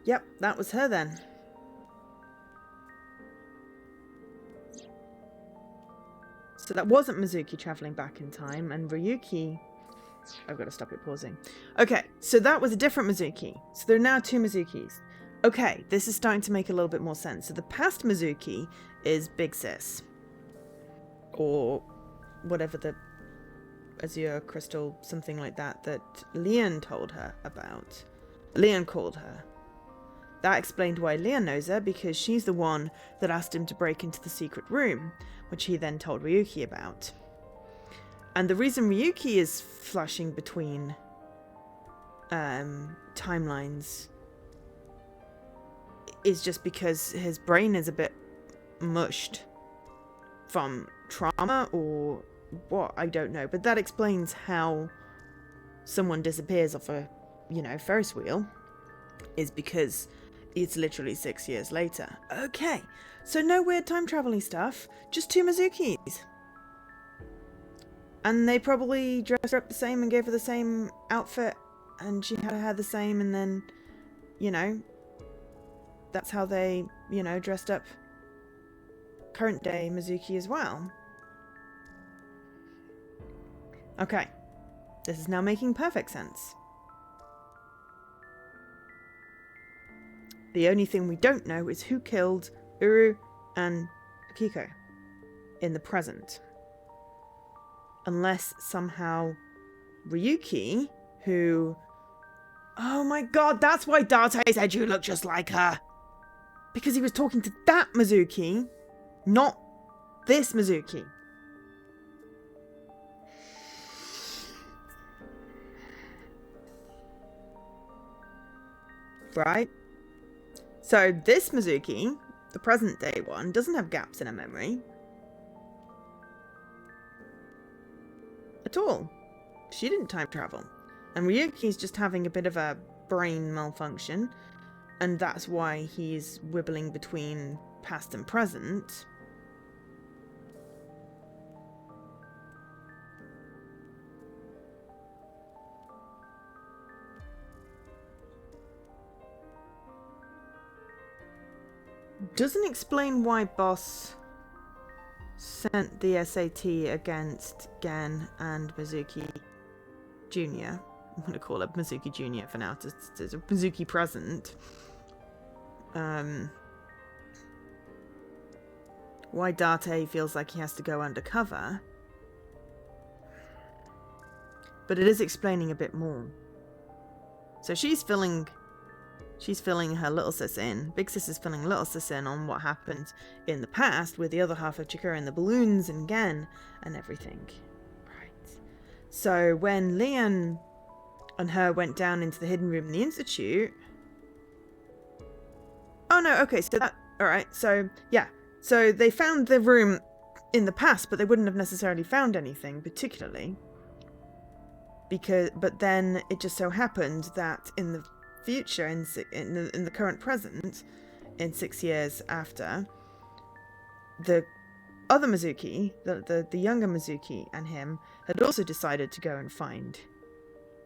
Yep, that was her then. So that wasn't Mizuki traveling back in time, and Ryuki... I've got to stop it pausing. Okay, so that was a different Mizuki. So there are now 2 Mizukis. Okay, this is starting to make a little bit more sense. So the past Mizuki is Big Sis. Or whatever the Azure Crystal, something like that Leon told her about. Leon called her. That explained why Leon knows her, because she's the one that asked him to break into the secret room, which he then told Ryuki about. And the reason Ryuki is flashing between timelines is just because his brain is a bit mushed from trauma or what, I don't know. But that explains how someone disappears off a, Ferris wheel, is because it's literally 6 years later. Okay, so no weird time traveling stuff, just 2 Mizukis. And they probably dressed her up the same and gave her the same outfit, and she had her hair the same, and then, that's how they, dressed up current day Mizuki as well. Okay, this is now making perfect sense. The only thing we don't know is who killed Uru and Akiko in the present. Unless somehow Ryuki, who... Oh my god, that's why Date said you look just like her! Because he was talking to that Mizuki, not this Mizuki. Right? So this Mizuki, the present day one, doesn't have gaps in her memory. At all. She didn't time travel. And Ryuki's just having a bit of a brain malfunction. And that's why he's wibbling between past and present. Doesn't explain why Boss sent the SAT against Gen and Mizuki Jr. I'm going to call it Mizuki Jr. for now. It's a Mizuki present. Why Date feels like he has to go undercover. But it is explaining a bit more. So she's filling her little sis in. Big sis is filling little sis in on what happened in the past with the other half of Chikura and the balloons and Gen and everything. Right. So when Leon and her went down into the hidden room in the Institute... Oh no, okay, so that... Alright, so, yeah. So they found the room in the past, but they wouldn't have necessarily found anything particularly. But then it just so happened that in the future, in the current present, in 6 years after, the other Mizuki, the younger Mizuki and him, had also decided to go and find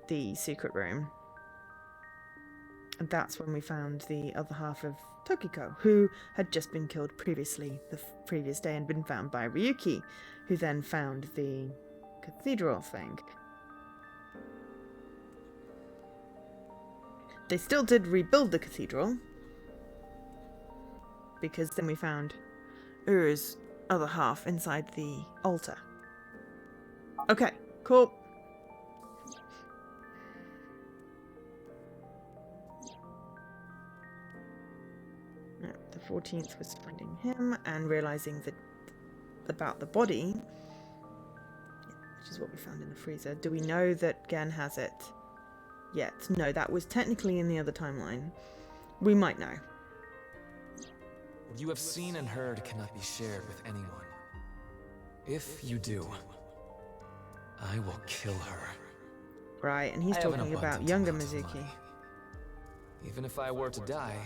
the secret room. And that's when we found the other half of Tokiko, who had just been killed previously, the previous day, and been found by Ryuki, who then found the cathedral thing. They still did rebuild the cathedral, because then we found Uru's other half inside the altar. Okay, cool. The 14th was finding him and realizing that about the body, which is what we found in the freezer. Do we know that Gen has it yet? No, that was technically in the other timeline. We might know. What you have seen and heard cannot be shared with anyone. If you do, I will kill her. Right, and he's I have an talking about abundant younger amount of Mizuki. money. Even if I were to die,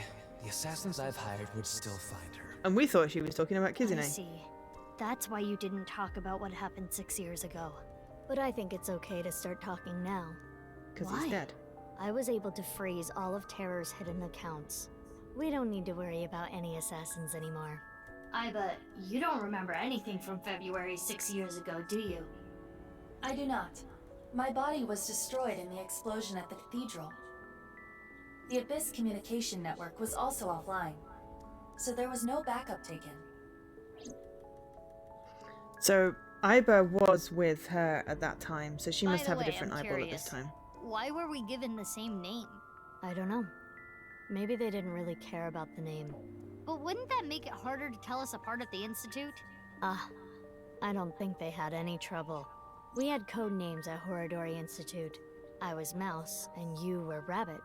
the assassins I've hired would still find her. And we thought she was talking about I Kizune. see. That's why you didn't talk about what happened 6 years ago. But I think it's okay to start talking now. Because he's dead. I was able to freeze all of Terror's hidden accounts. We don't need to worry about any assassins anymore. I bet you don't remember anything from February 6 years ago, do you? I do not. My body was destroyed in the explosion at the cathedral. The Abyss communication network was also offline, so there was no backup taken. So Aiba was with her at that time, so she By must the have way, a different I'm eyeball at this curious. time. Why were we given the same name? I don't know. Maybe they didn't really care about the name. But wouldn't that make it harder to tell us apart at the Institute? I don't think they had any trouble. We had code names at Horadori Institute. I was Mouse, and you were Rabbit.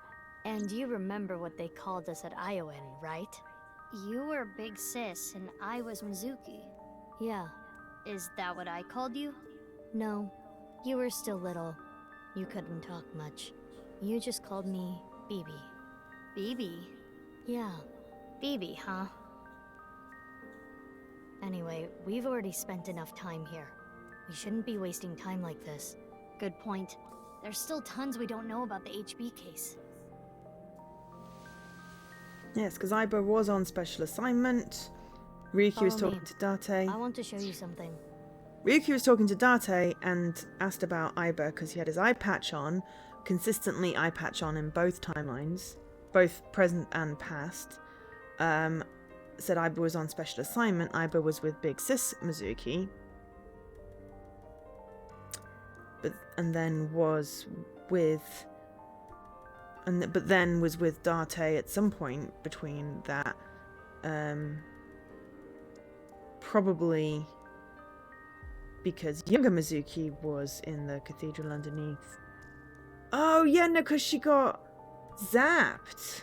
And you remember what they called us at Iowan, right? You were Big Sis, and I was Mizuki. Yeah. Is that what I called you? No. You were still little. You couldn't talk much. You just called me Bibi. Bibi? Yeah. Bibi, huh? Anyway, we've already spent enough time here. We shouldn't be wasting time like this. Good point. There's still tons we don't know about the HB case. Yes, because Aiba was on special assignment. Ryuki was Follow talking me. to Date. I want to show you something. Ryuki was talking to Date and asked about Aiba because he had his eye patch on, consistently eye patch on in both timelines, both present and past. Said Aiba was on special assignment. Aiba was with Big Sis Mizuki. But then was with Date at some point between that. Probably because younger Mizuki was in the cathedral underneath. Oh yeah, no, because she got zapped.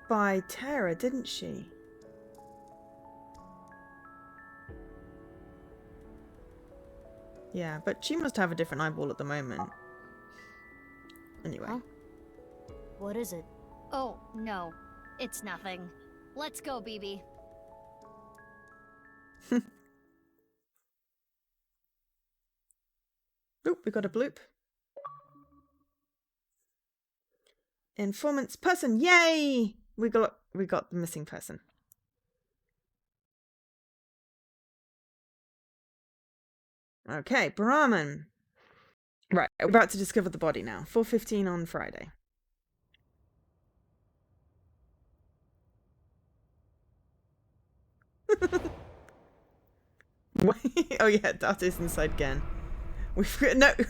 by Tara, didn't she? Yeah, but she must have a different eyeball at the moment. Anyway. Huh? What is it? Oh, no. It's nothing. Let's go, BB. Oop, we got a bloop. Informants person, yay! We got the missing person. Okay, Brahman. Right, we're about to discover the body now. 4:15 on Friday. Oh yeah, Date's inside again. We're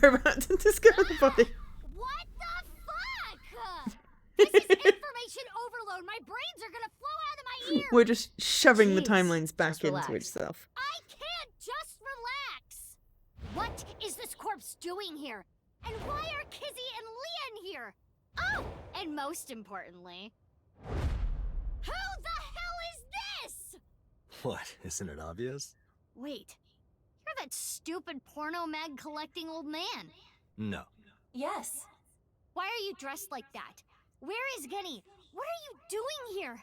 about to discover the body. What the fuck? This is information overload. My brains are gonna flow out of my ears. We're just shoving the Jeez, timelines back just into relax. itself. I can't just relax. What is this corpse doing here? And why are Kizzy and Leon here? Oh, and most importantly, who the hell is this? What, isn't it obvious? Wait, you're that stupid porno mag collecting old man. No. Yes. Why are you dressed like that? Where is Genny? What are you doing here?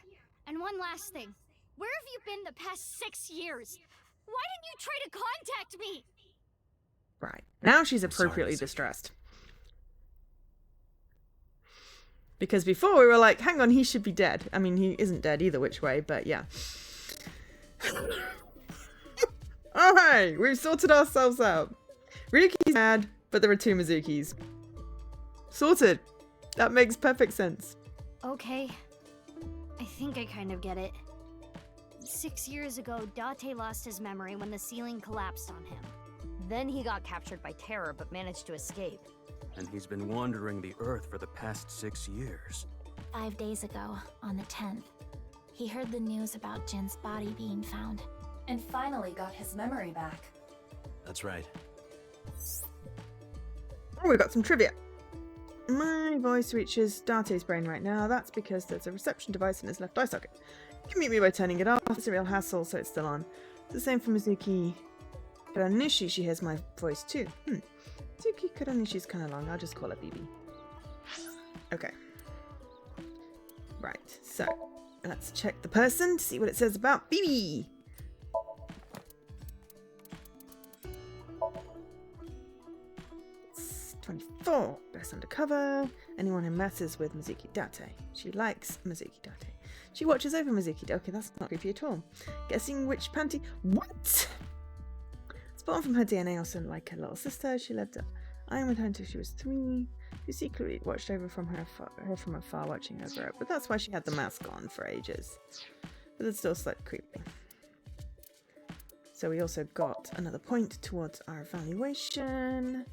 And one last thing. Where have you been the past 6 years? Why didn't you try to contact me? Right. Now she's appropriately distressed. Because before we were like, hang on, he should be dead. I mean, he isn't dead either which way, but yeah. Alright, we've sorted ourselves out. Ryuki's mad, but there are 2 Mizukis. Sorted. That makes perfect sense. Okay. I think I kind of get it. 6 years ago, Date lost his memory when the ceiling collapsed on him. Then he got captured by terror, but managed to escape. And he's been wandering the Earth for the past 6 years. 5 days ago, on the 10th, he heard the news about Jin's body being found. And finally got his memory back. That's right. Oh, we've got some trivia. My voice reaches Date's brain right now. That's because there's a reception device in his left eye socket. You can mute me by turning it off. It's a real hassle, so it's still on. It's the same for Mizuki Kuranishi. She hears my voice too. Mizuki Kuranishi's kind of long. I'll just call her BB. Okay. Right, so let's check the person to see what it says about BB. It's 24. Best undercover. Anyone who messes with Mizuki Date. She likes Mizuki Date. She watches over Mizuki Date. Okay, that's not creepy at all. Guessing which panty. What? Spawned from her DNA, also like her little sister. She lived up. I with her until she was 3. Who secretly watched over from her from afar, watching her grow up. But that's why she had the mask on for ages. But it's still slightly creepy. So we also got another point towards our evaluation.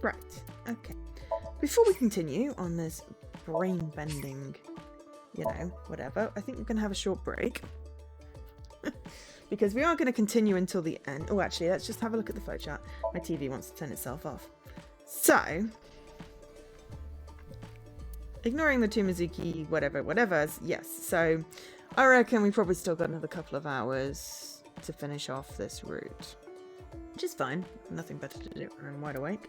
Right, okay. Before we continue on this brain-bending, you know, whatever, I think we're going to have a short break. Because we are going to continue until the end. Oh, actually, let's just have a look at the flowchart. My TV wants to turn itself off. So, ignoring the 2 Mizuki, whatever, yes. So, I reckon we probably still got another couple of hours to finish off this route. Which is fine. Nothing better to do. I'm wide awake.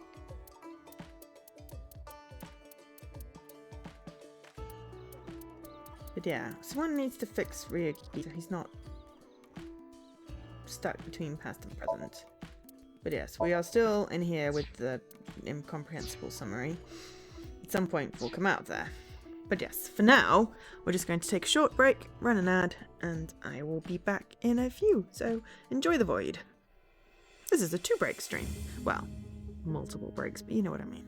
But yeah, someone needs to fix Ryuki so he's not stuck between past and present. But yes, we are still in here with the incomprehensible summary. At some point we'll come out of there. But yes, for now, we're just going to take a short break, run an ad, and I will be back in a few. So enjoy the void. This is a 2-break stream. Well, multiple breaks, but you know what I mean.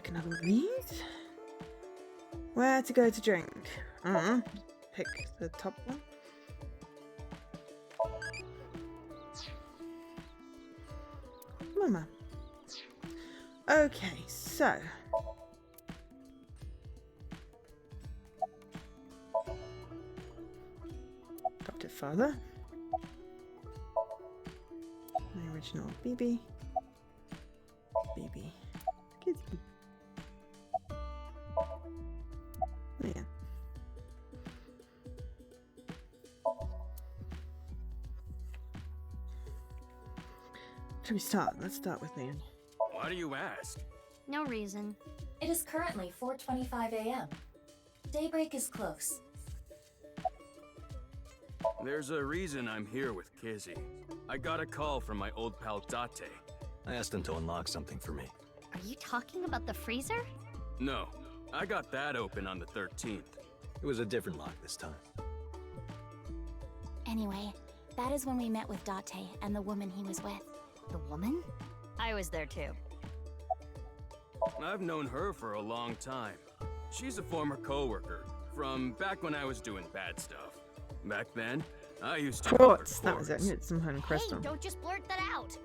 take another one of these. Where to go to drink? Pick the top one. Mama. Okay, so. Adopted father. My original BB. BB. Kids. Yeah. Should we start? Let's start with Leon. Why do you ask? No reason. It is currently 4:25 a.m. Daybreak is close. There's a reason I'm here with Kizzy. I got a call from my old pal Date. I asked him to unlock something for me. Are you talking about the freezer? No, I got that open on the 13th. It was a different lock this time. Anyway, that is when we met with Date and the woman he was with. The woman? I was there too. I've known her for a long time. She's a former coworker from back when I was doing bad stuff. Back then, I used to Quartz, that was it. It's some kind of crystal. Hey, don't just blurt that out!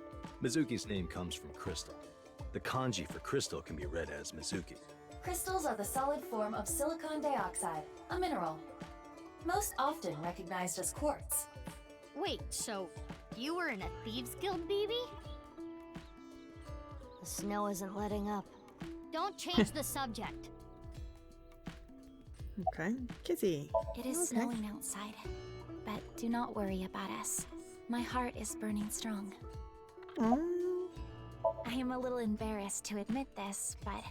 Mizuki's name comes from crystal. The kanji for crystal can be read as Mizuki. Crystals are the solid form of silicon dioxide, a mineral. Most often recognized as quartz. Wait, so you were in a Thieves Guild, BB? The snow isn't letting up. Don't change the subject. Okay, Kizzy. It is snowing outside, but do not worry about us. My heart is burning strong. I am a little embarrassed to admit this, but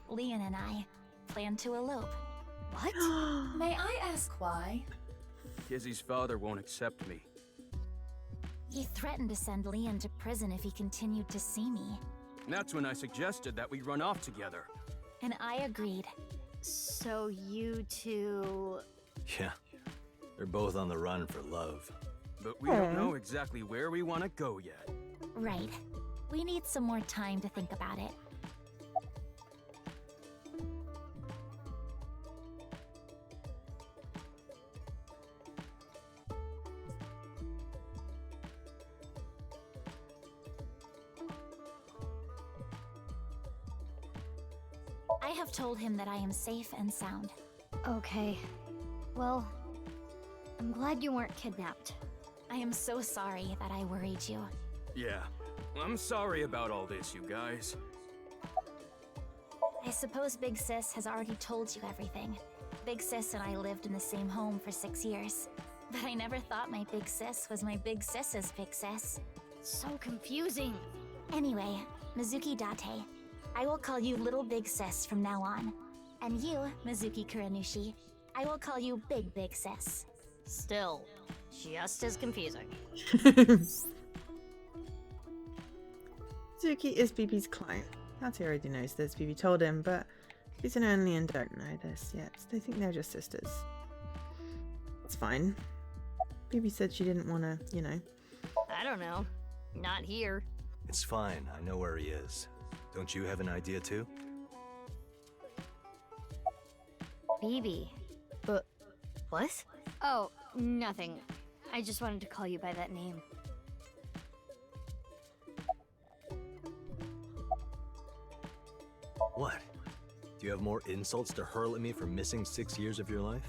Leon and I plan to elope. What? May I ask why? Kizzy's father won't accept me. He threatened to send Leon to prison if he continued to see me. That's when I suggested that we run off together. And I agreed. So you two... Yeah, they're both on the run for love. But we don't know exactly where we want to go yet. Right. We need some more time to think about it. I have told him that I am safe and sound. Okay. Well, I'm glad you weren't kidnapped. I am so sorry that I worried you. Yeah, I'm sorry about all this, you guys. I suppose Big Sis has already told you everything. Big Sis and I lived in the same home for 6 years. But I never thought my Big Sis was my Big Sis's Big Sis. So confusing. Anyway, Mizuki Date, I will call you Little Big Sis from now on. And you, Mizuki Kuranushi, I will call you Big Big Sis. Still, just as confusing. Suki is BB's client. Date already knows this. BB told him, but Susan and Leon don't know this yet. They think they're just sisters. It's fine. BB said she didn't want to, you know. I don't know. Not here. It's fine. I know where he is. Don't you have an idea too? BB. But what? Oh, nothing. I just wanted to call you by that name. What? Do you have more insults to hurl at me for missing 6 years of your life?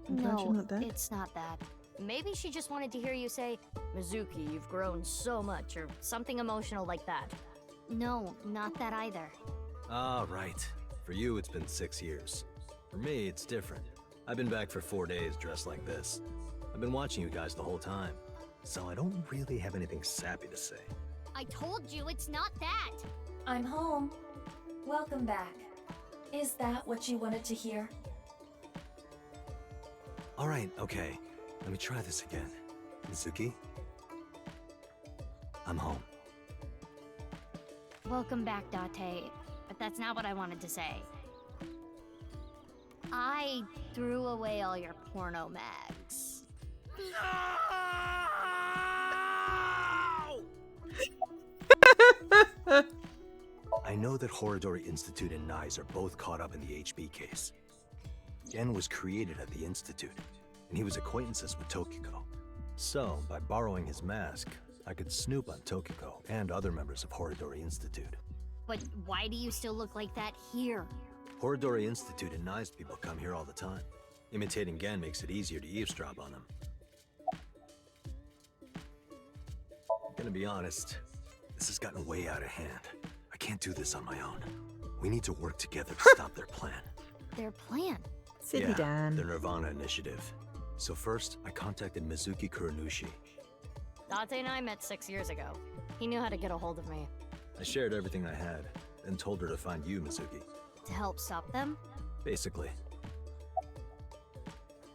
No, it's not that. Maybe she just wanted to hear you say, Mizuki, you've grown so much, or something emotional like that. No, not that either. Ah, right. For you, it's been 6 years. For me, it's different. I've been back for 4 days dressed like this. I've been watching you guys the whole time, so I don't really have anything sappy to say. I told you it's not that! I'm home. Welcome back. Is that what you wanted to hear? Alright, okay. Let me try this again. Mizuki? I'm home. Welcome back, Date. But that's not what I wanted to say. I threw away all your porno mags. I know that Horidori Institute and Nyes are both caught up in the HB case. Gen was created at the Institute, and he was acquaintances with Tokiko. So, by borrowing his mask, I could snoop on Tokiko and other members of Horidori Institute. But why do you still look like that here? Horidori Institute and Nyes people come here all the time. Imitating Gen makes it easier to eavesdrop on them. Gonna be honest, this has gotten way out of hand. I can't do this on my own. We need to work together to stop their plan. Their plan? Silly Dan. The Nirvana initiative. So first, I contacted Mizuki Kuranushi. Date and I met 6 years ago. He knew how to get a hold of me. I shared everything I had, then told her to find you, Mizuki. To help stop them? Basically.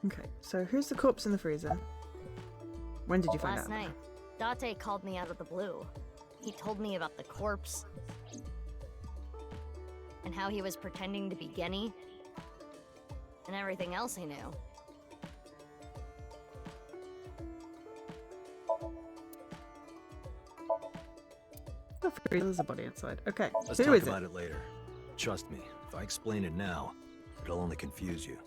Okay, so who's the corpse in the freezer? When did you find Last out? night, Date called me out of the blue. He told me about the corpse. And how he was pretending to be Genny. And everything else he knew. The freezer's a body inside. Okay, Let's who talk is about it? it later. Trust me, if I explain it now, it'll only confuse you.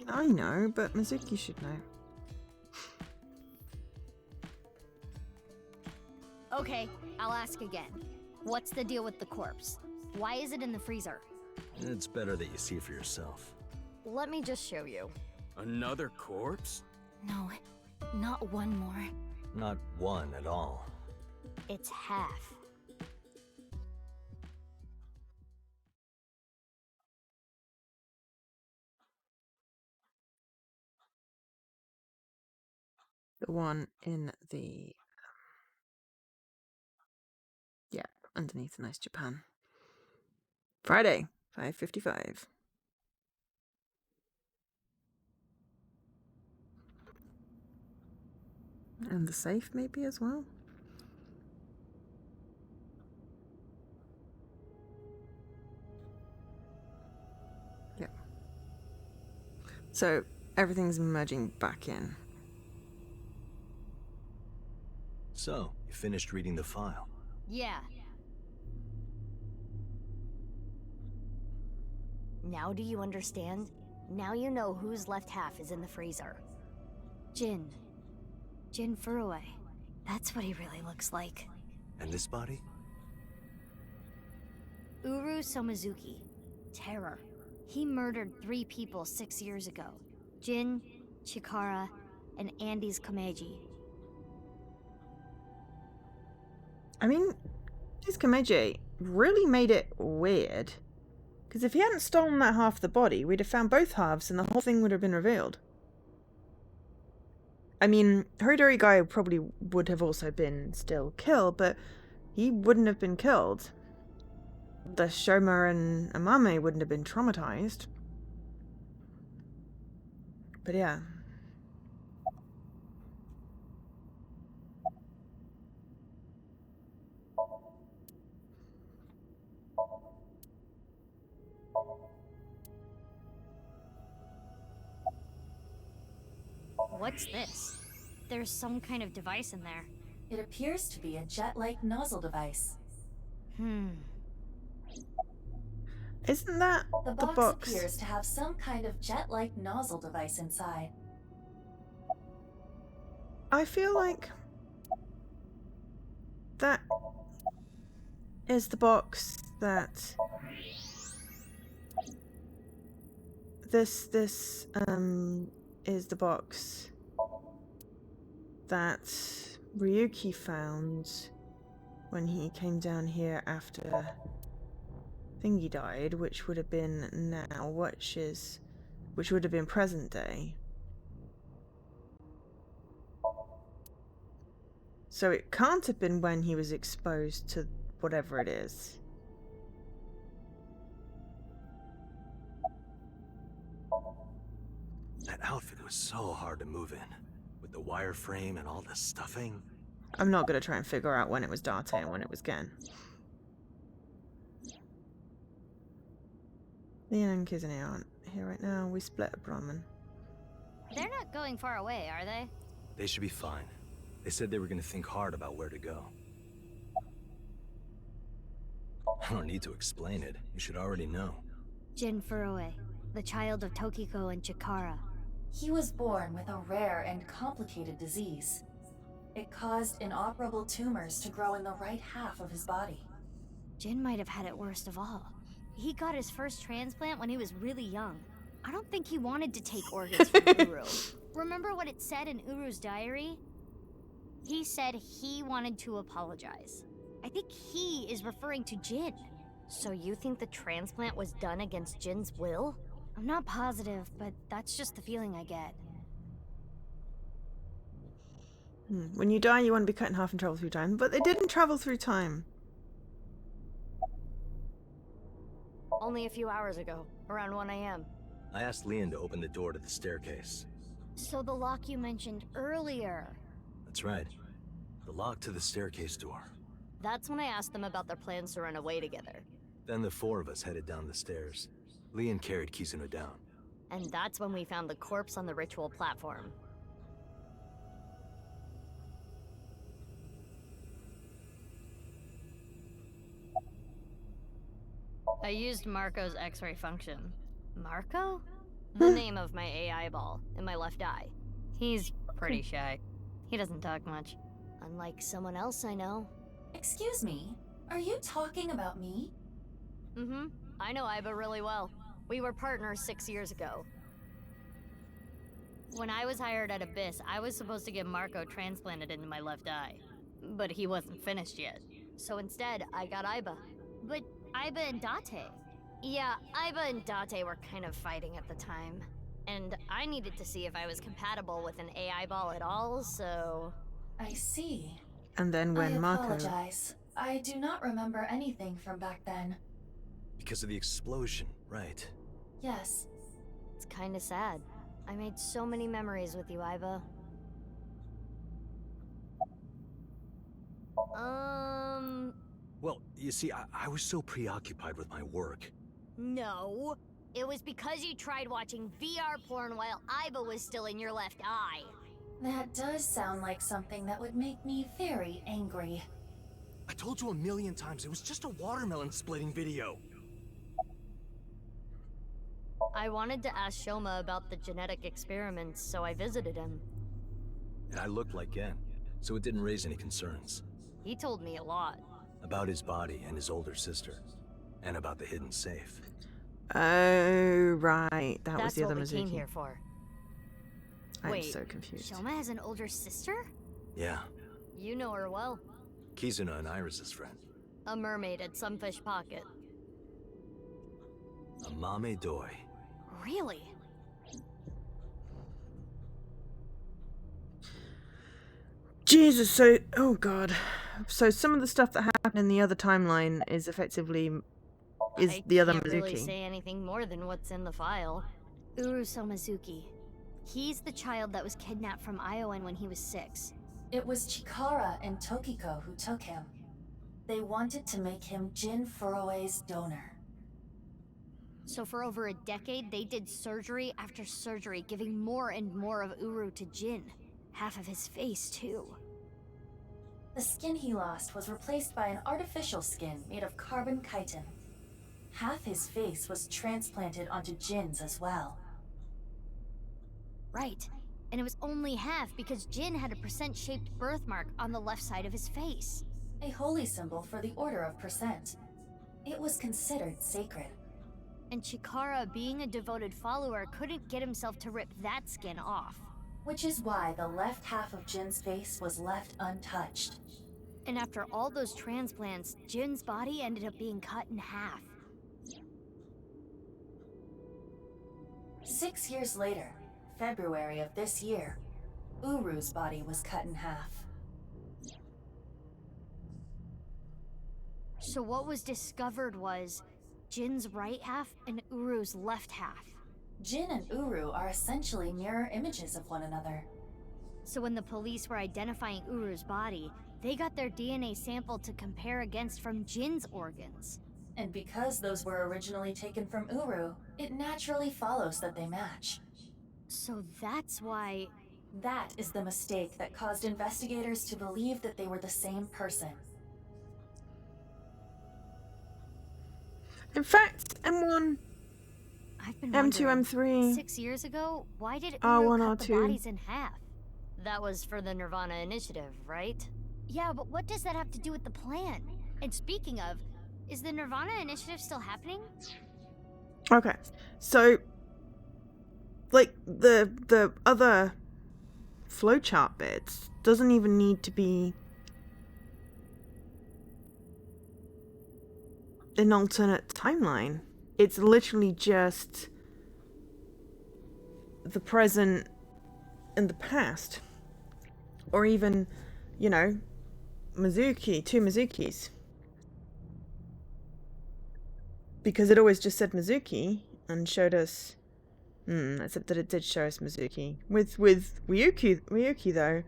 I know, but Mizuki should know. Okay, I'll ask again. What's the deal with the corpse? Why is it in the freezer? It's better that you see for yourself. Let me just show you. Another corpse? No, not one more. Not one at all. It's half. The one in the... Yeah, underneath Nice Japan. Friday, 5:55. And the safe maybe as well? Yeah. So everything's merging back in. So, you finished reading the file? Yeah. Now do you understand? Now you know whose left half is in the freezer. Jin. Jin Furue. That's what he really looks like. And this body? Uru Somizuki. Terror. He murdered 3 people 6 years ago. Jin, Chikara, and Andy's Komeiji. I mean, this Komeiji really made it weird. Because if he hadn't stolen that half of the body, we'd have found both halves and the whole thing would have been revealed. I mean, Horidori guy probably would have also been still killed, but he wouldn't have been killed. The Shoma and Amame wouldn't have been traumatized. But yeah. What's this? There's some kind of device in there. It appears to be a jet-like nozzle device. Isn't that The the box box? appears to have some kind of jet-like nozzle device inside. I feel like that is the box that this is the box that Ryuki found when he came down here after Thingy died, which would have been now, which would have been present day. So it can't have been when he was exposed to whatever it is. That outfit was so hard to move in, with the wireframe and all the stuffing. I'm not going to try and figure out when it was Date and when it was Gen. Leon and Kizune aren't here right now. We split a Brahmin. They're not going far away, are they? They should be fine. They said they were going to think hard about where to go. I don't need to explain it. You should already know. Jin Furue, the child of Tokiko and Chikara. He was born with a rare and complicated disease. It caused inoperable tumors to grow in the right half of his body. Jin might have had it worst of all. He got his first transplant when he was really young. I don't think he wanted to take organs from Uru. Remember what it said in Uru's diary? He said he wanted to apologize. I think he is referring to Jin. So you think the transplant was done against Jin's will? I'm not positive, but that's just the feeling I get. When you die, you want to be cut in half and travel through time, but they didn't travel through time. Only a few hours ago, around 1 a.m. I asked Leon to open the door to the staircase. So the lock you mentioned earlier. That's right. The lock to the staircase door. That's when I asked them about their plans to run away together. Then the four of us headed down the stairs. Leon carried Kizuno down. And that's when we found the corpse on the ritual platform. I used Marco's X-ray function. Marco? The name of my AI ball in my left eye. He's pretty shy. He doesn't talk much. Unlike someone else I know. Excuse me, are you talking about me? Mm-hmm. I know Iba really well. We were partners 6 years ago. When I was hired at Abyss, I was supposed to get Marco transplanted into my left eye. But he wasn't finished yet. So instead, I got Iba. But Iba and Date. Yeah, Iba and Date were kind of fighting at the time. And I needed to see if I was compatible with an AI ball at all, so... I see. And then when I apologize. I do not remember anything from back then. Because of the explosion, right? Yes. It's kinda sad. I made so many memories with you, Iba. Well, you see, I was so preoccupied with my work. No. It was because you tried watching VR porn while Iba was still in your left eye. That does sound like something that would make me very angry. I told you 1,000,000 times, it was just a watermelon splitting video. I wanted to ask Shoma about the genetic experiments, so I visited him. And I looked like Gen, so it didn't raise any concerns. He told me a lot. About his body and his older sister. And about the hidden safe. Oh, right. That was the other Mizuki. That's what we came here for. I'm so confused. Shoma has an older sister? Yeah. You know her well. Kizuno and Iris's friend. A mermaid at Sunfish Pocket. A Mame Doi. Really? Jesus, so... Oh, God. So some of the stuff that happened in the other timeline is effectively... is the other Mizuki. I can't really say anything more than what's in the file. Uru Somazuki. He's the child that was kidnapped from Iowan when he was 6. It was Chikara and Tokiko who took him. They wanted to make him Jin Furue's donor. So for over a decade, they did surgery after surgery, giving more and more of Uru to Jin. Half of his face, too. The skin he lost was replaced by an artificial skin made of carbon chitin. Half his face was transplanted onto Jin's as well. Right. And it was only half because Jin had a percent-shaped birthmark on the left side of his face. A holy symbol for the Order of Percent. It was considered sacred. And Chikara, being a devoted follower, couldn't get himself to rip that skin off. Which is why the left half of Jin's face was left untouched. And after all those transplants, Jin's body ended up being cut in half. 6 years later, February of this year, Uru's body was cut in half. So what was discovered was Jin's right half and Uru's left half. Jin and Uru are essentially mirror images of one another. So when the police were identifying Uru's body, they got their DNA sample to compare against from Jin's organs. And because those were originally taken from Uru, it naturally follows that they match. So that's why... That is the mistake that caused investigators to believe that they were the same person. In fact, M1, I've been M2, wondering, M3, 6 years ago, why did R1, Uru cut the R2. bodies in half? That was for the Nirvana initiative, right? Yeah, but what does that have to do with the plan? And speaking of, is the Nirvana initiative still happening? Okay, so like the other flowchart bits doesn't even need to be an alternate timeline. It's literally just the present and the past, or even, you know, Mizuki, two Mizukis, because it always just said Mizuki and showed us. Except that it did show us Mizuki with Ryuki though.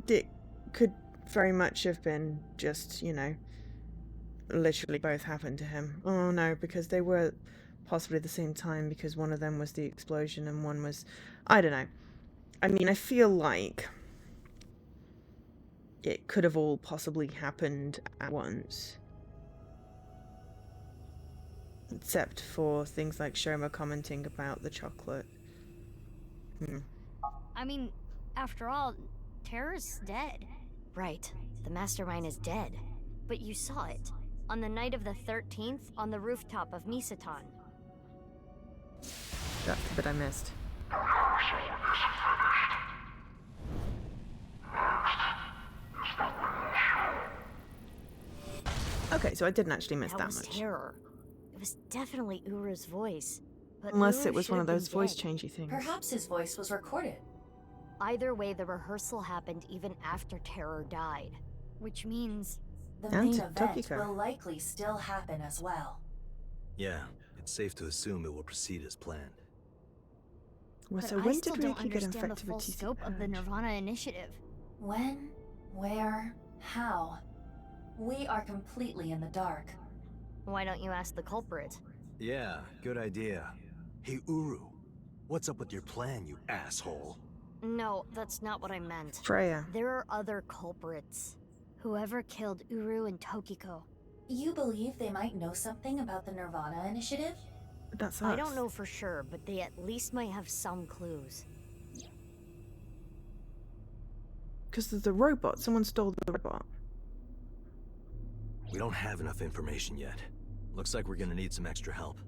It could very much have been just, you know, literally both happened to him. Oh no, because they were possibly at the same time, because one of them was the explosion and one was, I don't know. I mean, I feel like it could have all possibly happened at once. Except for things like Shoma commenting about the chocolate. I mean, after all, Terror's dead. Right, the mastermind is dead. But you saw it. On the night of the 13th, on the rooftop of Misatan. That's the bit I missed. Okay, so I didn't actually miss that was much. Terror. It was definitely Uru's voice. But Unless Uru it was should one of have those been voice dead. changey things. Perhaps his voice was recorded. Either way, the rehearsal happened even after Terror died. Which means... The And main to event Tokiko. will likely still happen as well. Yeah, it's safe to assume it will proceed as planned. Well, But so I when still did don't Ryuki get understand the infected full with TC scope of the Nirvana initiative. When, where, how? We are completely in the dark. Why don't you ask the culprit? Yeah, good idea. Hey, Uru, what's up with your plan, you asshole? No, that's not what I meant. Freya. There are other culprits. Whoever killed Uru and Tokiko. You believe they might know something about the Nirvana initiative? That's us. I don't know for sure, but they at least might have some clues. Because there's the robot. Someone stole the robot. We don't have enough information yet. Looks like we're gonna need some extra help.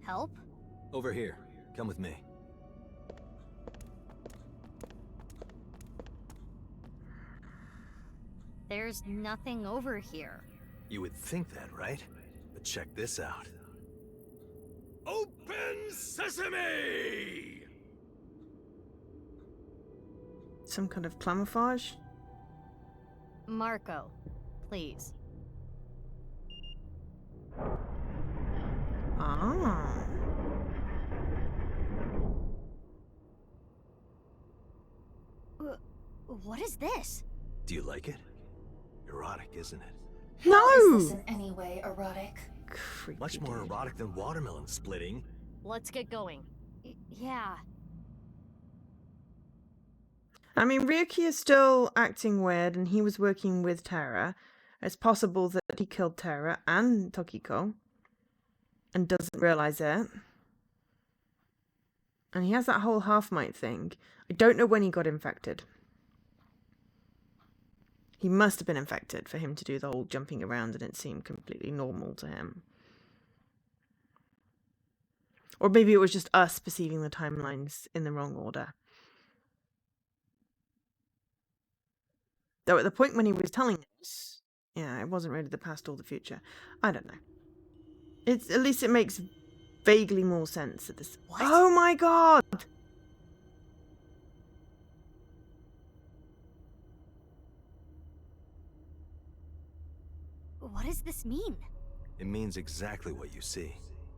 Help? Over here. Come with me. There's nothing over here. You would think that, right? But check this out. Open sesame! Some kind of camouflage? Marco, please. Ah. What is this? Do you like it? Erotic, isn't it? How is this in any way erotic? Creepy Much more dude. erotic than watermelon splitting. Let's get going. Yeah. I mean, Ryuki is still acting weird, and he was working with Terra. It's possible that he killed Terra and Tokiko and doesn't realize it. And he has that whole half-mite thing. I don't know when he got infected. He must have been infected for him to do the whole jumping around, and it seemed completely normal to him. Or maybe it was just us perceiving the timelines in the wrong order. Though at the point when he was telling us, yeah, it wasn't really the past or the future. I don't know. It's at least it makes vaguely more sense at this. What? Oh my god! What does this mean? It means exactly what you see.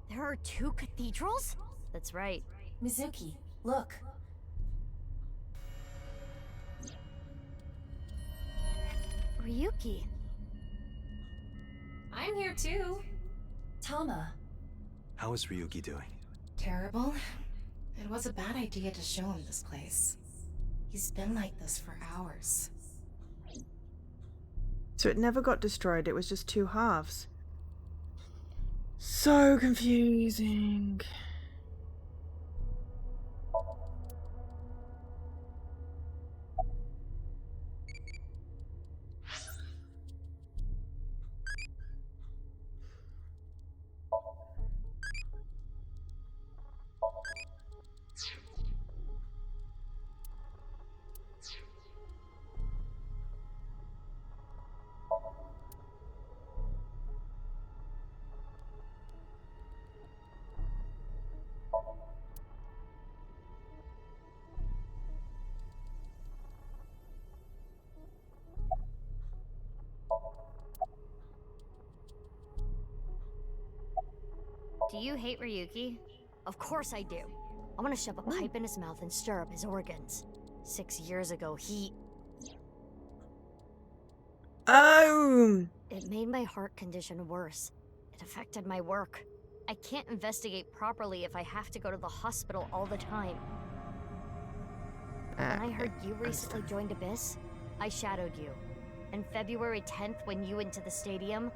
There are two cathedrals? That's right. Mizuki, look. Ryuki. I'm here too. Tama. How is Ryuki doing? Terrible. It was a bad idea to show him this place. He's been like this for hours. So it never got destroyed, it was just two halves. So confusing. Do you hate Ryuki? Of course I do. I want to shove a pipe in his mouth and stir up his organs. 6 years ago, he... Oh! It made my heart condition worse. It affected my work. I can't investigate properly if I have to go to the hospital all the time. When I heard you recently joined Abyss, I shadowed you. And February 10th, when you went to the stadium,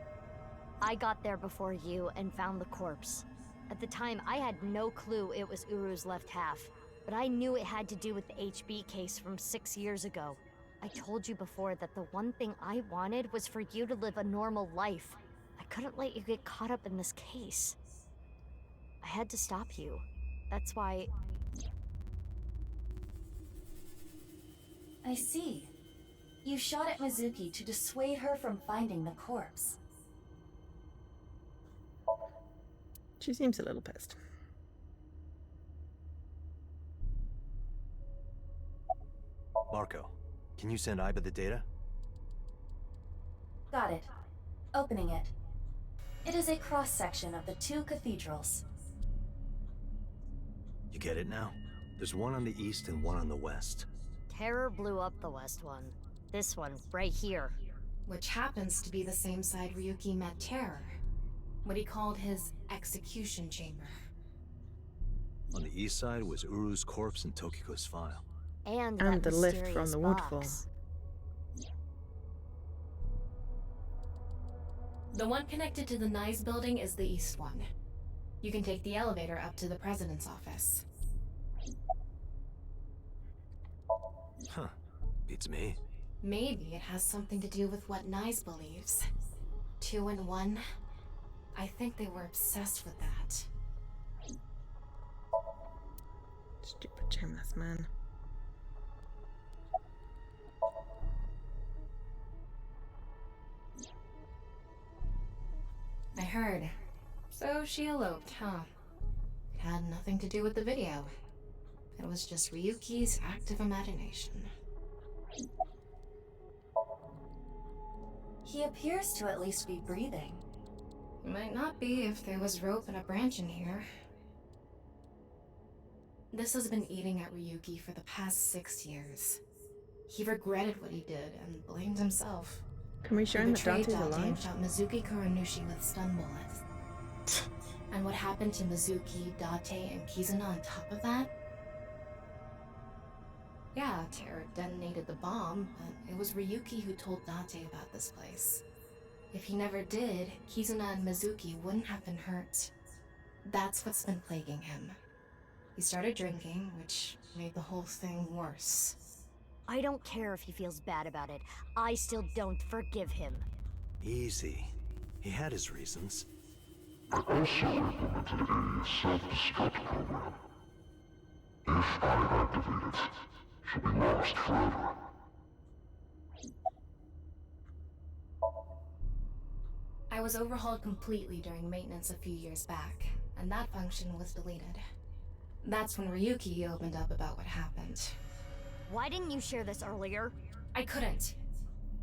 I got there before you and found the corpse. At the time, I had no clue it was Uru's left half, but I knew it had to do with the HB case from 6 years ago. I told you before that the one thing I wanted was for you to live a normal life. I couldn't let you get caught up in this case. I had to stop you. That's why... I see. You shot at Mizuki to dissuade her from finding the corpse. She seems a little pissed. Marco, can you send Iba the data? Got it. Opening it. It is a cross-section of the 2 cathedrals. You get it now? There's one on the east and one on the west. Terror blew up the west one. This one, right here. Which happens to be the same side Ryuki met Terror. What he called his execution chamber. On the east side was Uru's corpse and Tokiko's file. And the lift from the waterfall. The one connected to the Nyes building is the east one. You can take the elevator up to the president's office. Huh. Beats me. Maybe it has something to do with what Nyes believes. 2 in 1. I think they were obsessed with that. Stupid shameless man. I heard. So she eloped, huh? It had nothing to do with the video. It was just Ryuki's active imagination. He appears to at least be breathing. He might not be if there was rope and a branch in here. This has been eating at Ryuki for the past 6 years. He regretted what he did and blamed himself. Can we show him that Dante's Date alive? and shot Mizuki Kuranushi with stun bullets. And what happened to Mizuki, Date, and Kizuna on top of that? Yeah, Terror detonated the bomb, but it was Ryuki who told Date about this place. If he never did, Kizuna and Mizuki wouldn't have been hurt. That's what's been plaguing him. He started drinking, which made the whole thing worse. I don't care if he feels bad about it. I still don't forgive him. Easy. He had his reasons. I also implemented a self-destruct program. If I activate it, she'll be lost forever. I was overhauled completely during maintenance a few years back, and that function was deleted. That's when Ryuki opened up about what happened. Why didn't you share this earlier? I couldn't.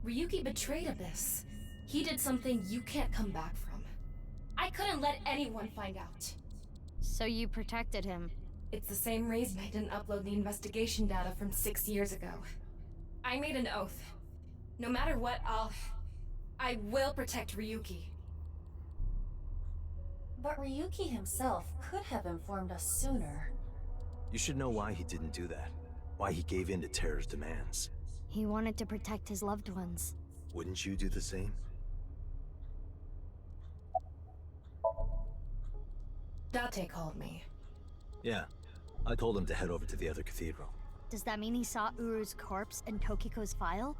Ryuki betrayed Abyss. He did something you can't come back from. I couldn't let anyone find out. So you protected him? It's the same reason I didn't upload the investigation data from 6 years ago. I made an oath. No matter what, I will protect Ryuki. But Ryuki himself could have informed us sooner. You should know why he didn't do that. Why he gave in to Terror's demands. He wanted to protect his loved ones. Wouldn't you do the same? Date called me. Yeah, I told him to head over to the other cathedral. Does that mean he saw Uru's corpse in Tokiko's file?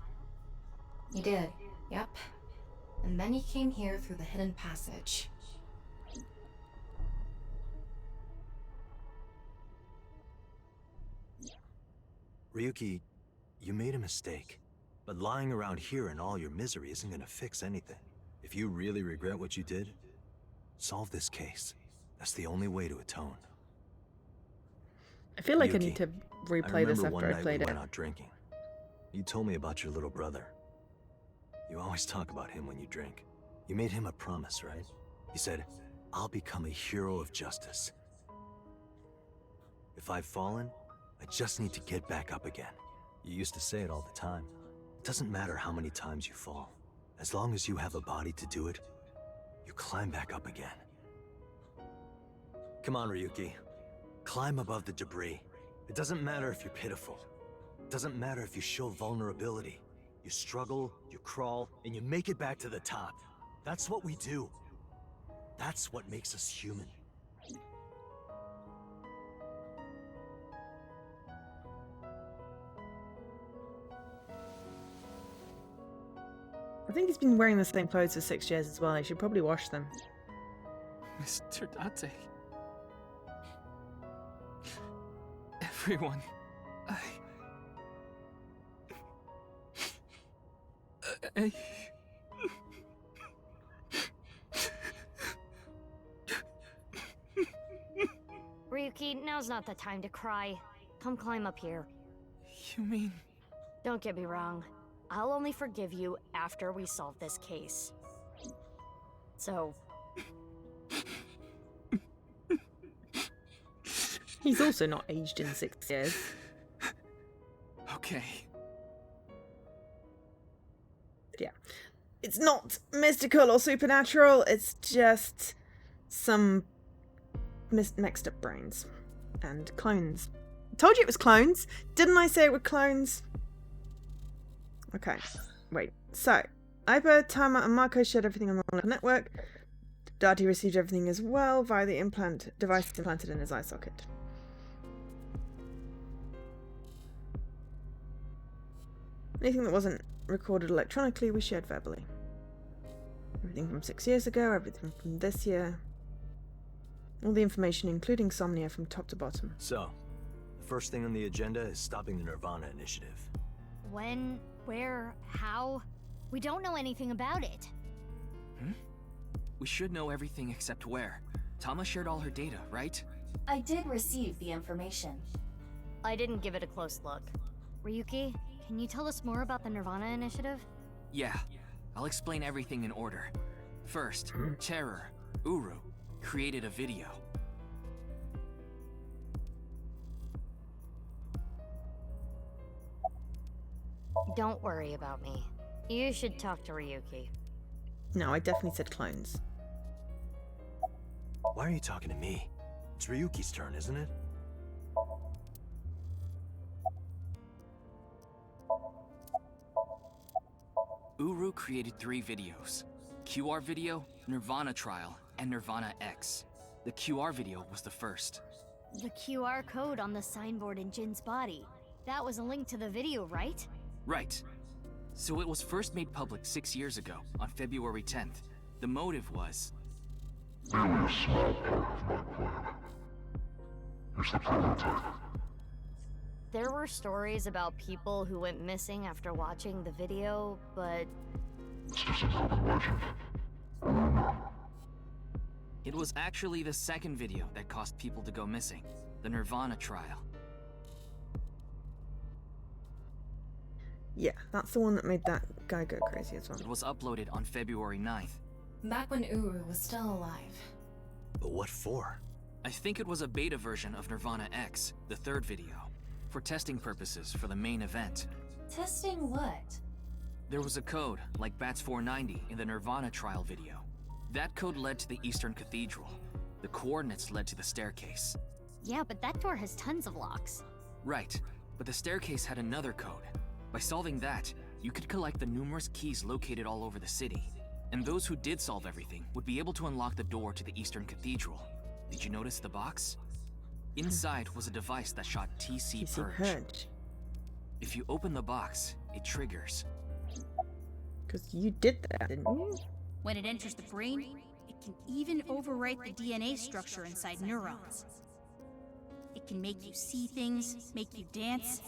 He did, yep. And then he came here through the hidden passage. Ryuki, you made a mistake. But lying around here in all your misery isn't gonna fix anything. If you really regret what you did, solve this case. That's the only way to atone. I feel like I Ryuki, need to I replay this remember after one I night played we it. went out drinking. You told me about your little brother. You always talk about him when you drink. You made him a promise, right? You said, I'll become a hero of justice. If I've fallen, I just need to get back up again. You used to say it all the time. It doesn't matter how many times you fall. As long as you have a body to do it, you climb back up again. Come on, Ryuki. Climb above the debris. It doesn't matter if you're pitiful. It doesn't matter if you show vulnerability. You struggle, you crawl, and you make it back to the top. That's what we do. That's what makes us human. I think he's been wearing the same clothes for 6 years as well. I should probably wash them. Mr. Date. Everyone, I... Ryuki, now's not the time to cry. Come climb up here. You mean... Don't get me wrong. I'll only forgive you after we solve this case. So... He's also not aged in 6 years. Okay. Yeah. It's not mystical or supernatural, it's just some mixed up brains. And clones. Told you it was clones! Didn't I say it were clones? Okay. Wait. So, Aiba, Tama, and Marco shared everything on the local network. Dati received everything as well via the device implanted in his eye socket. Anything that wasn't recorded electronically, we shared verbally. Everything from 6 years ago, everything from this year. All the information, including Somnia, from top to bottom. So, the first thing on the agenda is stopping the Nirvana initiative. When, where, how? We don't know anything about it. We should know everything except where. Tama shared all her data, right? I did receive the information. I didn't give it a close look. Ryuki, can you tell us more about the Nirvana initiative? Yeah, I'll explain everything in order. First, Terror, Uru, created a video. Don't worry about me. You should talk to Ryuki. No, I definitely said clones. Why are you talking to me? It's Ryuki's turn, isn't it? Uru created 3 videos. QR video, Nirvana trial, and Nirvana X. The QR video was the first. The QR code on the signboard in Jin's body. That was a link to the video, right? Right. So it was first made public 6 years ago, on February 10th. The motive was... Merely a small part of my plan. Here's the prototype. There were stories about people who went missing after watching the video, but... It's just an urban legend. A rumor. It was actually the second video that caused people to go missing. The Nirvana trial. Yeah, that's the one that made that guy go crazy as well. It was uploaded on February 9th. Back when Uru was still alive. But what for? I think it was a beta version of Nirvana X, the third video. For testing purposes for the main event. Testing what? There was a code, like BATS 490 in the Nirvana trial video. That code led to the Eastern Cathedral. The coordinates led to the staircase. Yeah, but that door has tons of locks. Right, but the staircase had another code. By solving that, you could collect the numerous keys located all over the city. And those who did solve everything would be able to unlock the door to the Eastern Cathedral. Did you notice the box? Inside was a device that shot TC TC Purge. Purge. If you open the box, it triggers. Because you did that, didn't you? When it enters the brain, it can even overwrite the DNA structure inside neurons. It can make you see things, make you dance.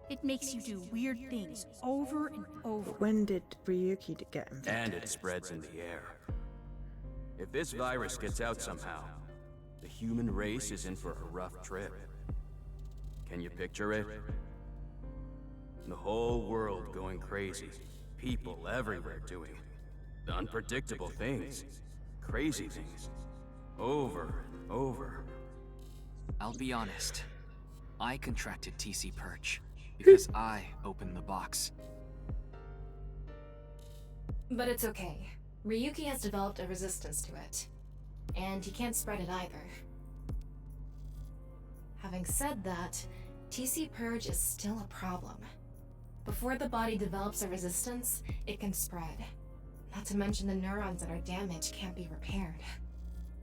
It makes you do weird things over and over. But when did Ryuki get infected? And it spreads in the air. If this virus gets out somehow, the human race is in for a rough trip. Can you picture it? The whole world going crazy. People everywhere doing unpredictable things. Crazy things. Over and over. I'll be honest. I contracted TC Purge because I opened the box. But it's okay. Ryuki has developed a resistance to it. And he can't spread it either. Having said that, TC Purge is still a problem. Before the body develops a resistance, it can spread. Not to mention the neurons that are damaged can't be repaired.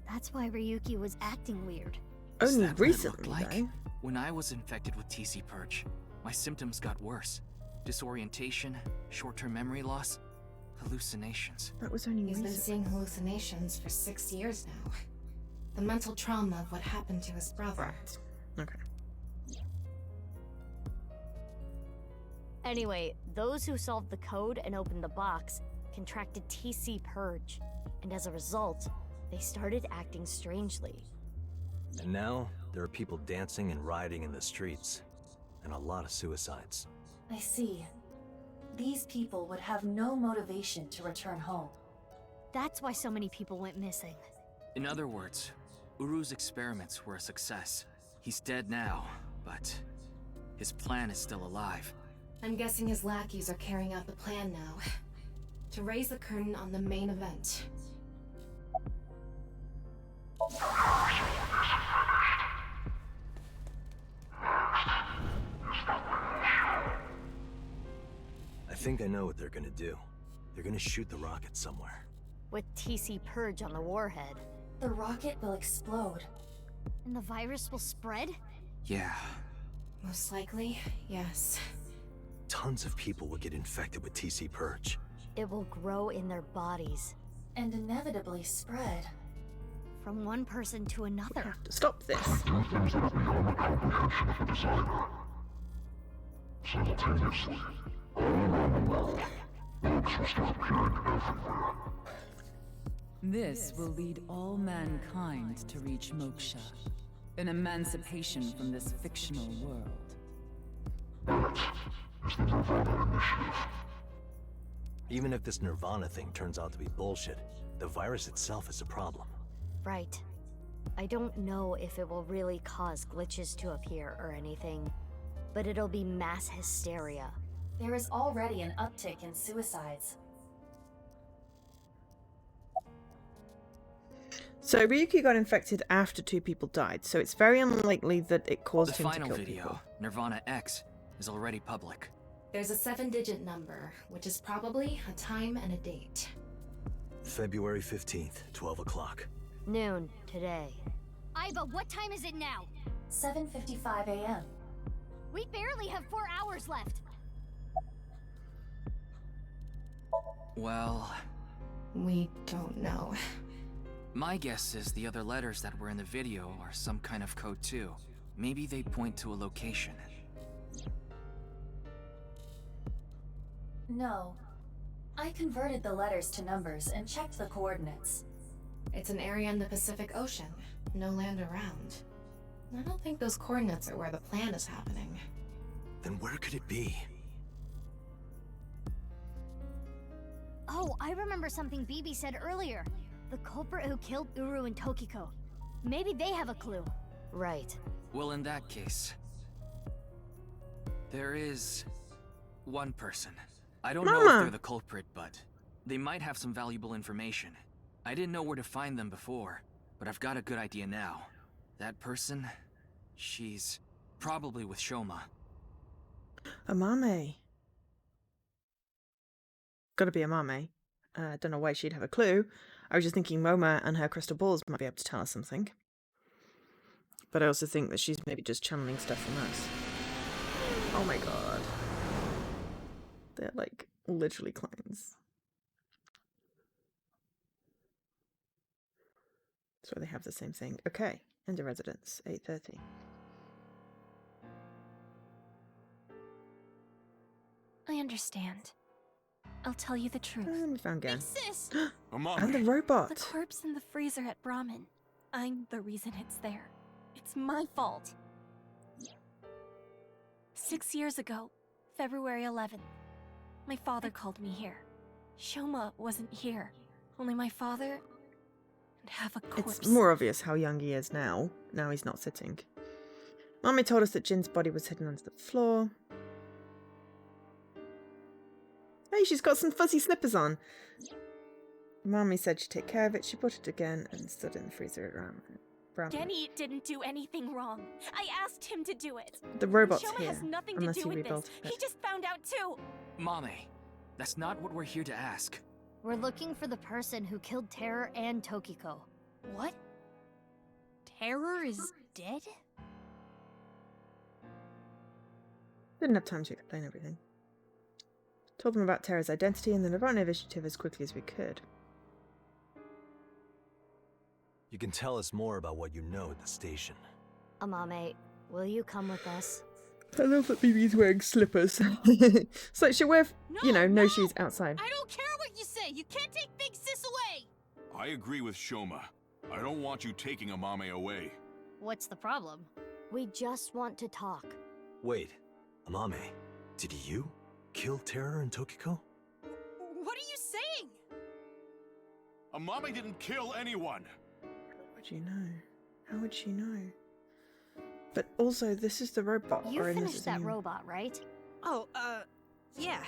That's why Ryuki was acting weird. Is Only that what it recently, looked like? though. When I was infected with TC Purge, my symptoms got worse. Disorientation, short-term memory loss, hallucinations. That was only He's been recently. seeing hallucinations for 6 years now. The mental trauma of what happened to his brother. Okay. Anyway, those who solved the code and opened the box contracted TC Purge, and as a result, they started acting strangely. And now, there are people dancing and rioting in the streets, and a lot of suicides. I see. These people would have no motivation to return home. That's why so many people went missing. In other words, Uru's experiments were a success. He's dead now, but his plan is still alive. I'm guessing his lackeys are carrying out the plan now. To raise the curtain on the main event. I think I know what they're gonna do. They're gonna shoot the rocket somewhere. With TC Purge on the warhead. The rocket will explode. And the virus will spread? Yeah. Most likely, yes. Tons of people will get infected with TC Purge. It will grow in their bodies. And inevitably spread. From one person to another. Stop this. Do things that are beyond the comprehension of the designer. Simultaneously, all around the world, bugs will start appearing everywhere. This will lead all mankind to reach moksha, an emancipation from this fictional world. That is the Nirvana Initiative. Even if this Nirvana thing turns out to be bullshit, the virus itself is a problem. Right. I don't know if it will really cause glitches to appear or anything, but it'll be mass hysteria. There is already an uptick in suicides. So Ryuki got infected after 2 people died, so it's very unlikely that it caused The him to final kill video, people. Nirvana X, is already public. There's a 7-digit number, which is probably a time and a date. February 15th, 12 o'clock. Noon, today. Iva, what time is it now? 7:55 a.m. We barely have 4 hours left. Well, we don't know. My guess is the other letters that were in the video are some kind of code too. Maybe they point to a location. No. I converted the letters to numbers and checked the coordinates. It's an area in the Pacific Ocean. No land around. I don't think those coordinates are where the plan is happening. Then where could it be? Oh, I remember something Bibi said earlier. The culprit who killed Uru and Tokiko. Maybe they have a clue. Right. Well, in that case, there is one person. I don't know if they're the culprit, but they might have some valuable information. I didn't know where to find them before, but I've got a good idea now. That person, she's probably with Shoma. Amame. Gotta be Amame. Don't know why she'd have a clue. I was just thinking Moma and her crystal balls might be able to tell us something. But I also think that she's maybe just channeling stuff from us. Oh my god. They're like literally clones. So they have the same thing. Okay, enter residence, 8:30. I understand. I'll tell you the truth. And we found Gen. Sis! And the robot! The corpse in the freezer at Brahmin. I'm the reason it's there. It's my fault. 6 years ago, February 11th, my father called me here. Shoma wasn't here. Only my father and half a corpse. It's more obvious how young he is now. Now he's not sitting. Mommy told us that Jin's body was hidden under the floor. Hey, she's got some fuzzy slippers on. Mommy said she'd take care of it. She bought it again and stood in the freezer around it. Genny didn't do anything wrong. I asked him to do it. The robot's Shoma here, has nothing to unless do he with this. rebuilt it. He just found out too. Mame, that's not what we're here to ask. We're looking for the person who killed Terror and Tokiko. What? Terror is dead? Didn't have time to explain everything. Told them about Terra's identity and the Nirvana initiative as quickly as we could. You can tell us more about what you know at the station. Amame, will you come with us? I love that BB's wearing slippers. It's like she'll wear, no shoes outside. I don't care what you say! You can't take Big Sis away! I agree with Shoma. I don't want you taking Amame away. What's the problem? We just want to talk. Wait, Amame, did you kill Terror and Tokiko? What are you saying? Amame didn't kill anyone! How would you know? How would she know? But also, this is the robot. You or finished that robot, right? Oh, yeah.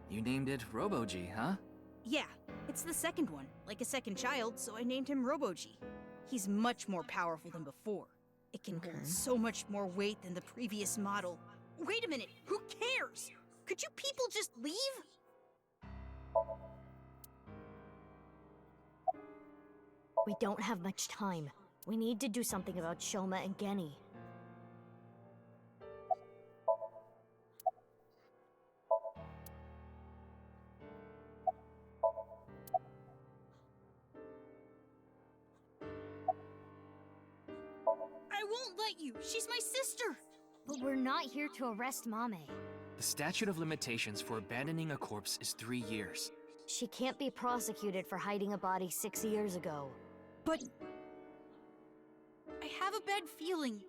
You named it Robo-G, huh? Yeah, it's the second one, like a second child, so I named him Robo-G. He's much more powerful than before. It can hold so much more weight than the previous model. Wait a minute, who cares? Could you people just leave? We don't have much time. We need to do something about Shoma and Genny. I won't let you. She's my sister. But we're not here to arrest Mame. The statute of limitations for abandoning a corpse is 3 years. She can't be prosecuted for hiding a body 6 years ago. But I have a bad feeling.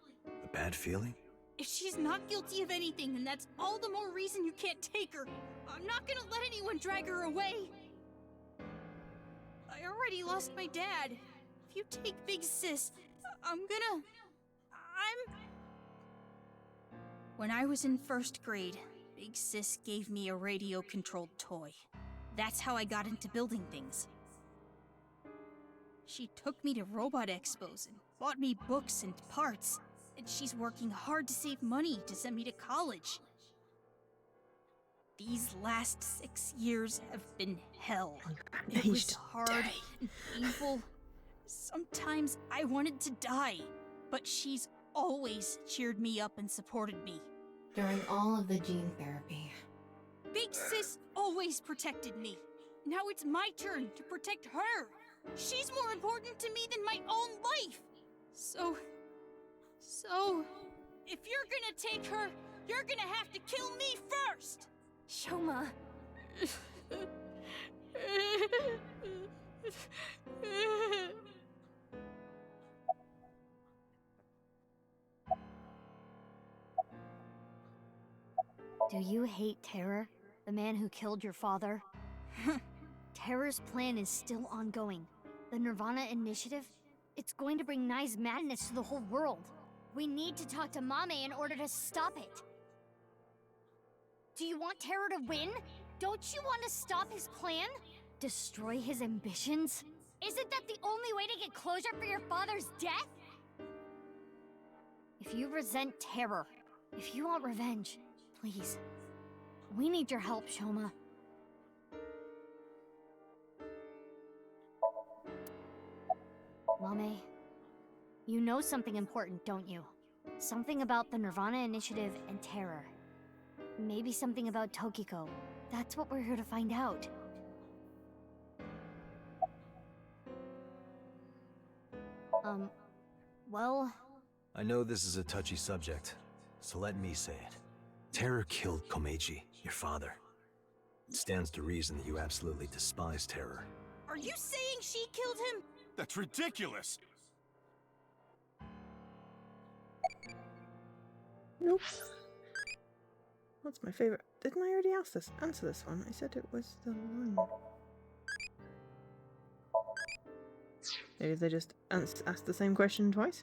A bad feeling? If she's not guilty of anything, then that's all the more reason you can't take her. I'm not gonna let anyone drag her away. I already lost my dad. If you take Big Sis, When I was in 1st grade, Big Sis gave me a radio-controlled toy. That's how I got into building things. She took me to robot expos and bought me books and parts. And she's working hard to save money to send me to college. These last 6 years have been hell. It was hard and painful. Sometimes I wanted to die, but she's always cheered me up and supported me. During all of the gene therapy. Big Sis always protected me. Now it's my turn to protect her. She's more important to me than my own life. So, if you're gonna take her, you're gonna have to kill me first! Shoma. Do you hate Terror? The man who killed your father? Terror's plan is still ongoing. The Nirvana initiative? It's going to bring Nai's madness to the whole world. We need to talk to Mame in order to stop it. Do you want Terror to win? Don't you want to stop his plan? Destroy his ambitions? Isn't that the only way to get closure for your father's death? If you resent Terror, if you want revenge, please. We need your help, Shoma. You know something important, don't you? Something about the Nirvana Initiative and terror. Maybe something about Tokiko. That's what we're here to find out. Well... I know this is a touchy subject, so let me say it. Terror killed Komeiji, your father. It stands to reason that you absolutely despise Terror. Are you saying she killed him? That's ridiculous! Nope. What's my favorite? Didn't I already answer this one? I said it was the line. Maybe they just asked the same question twice?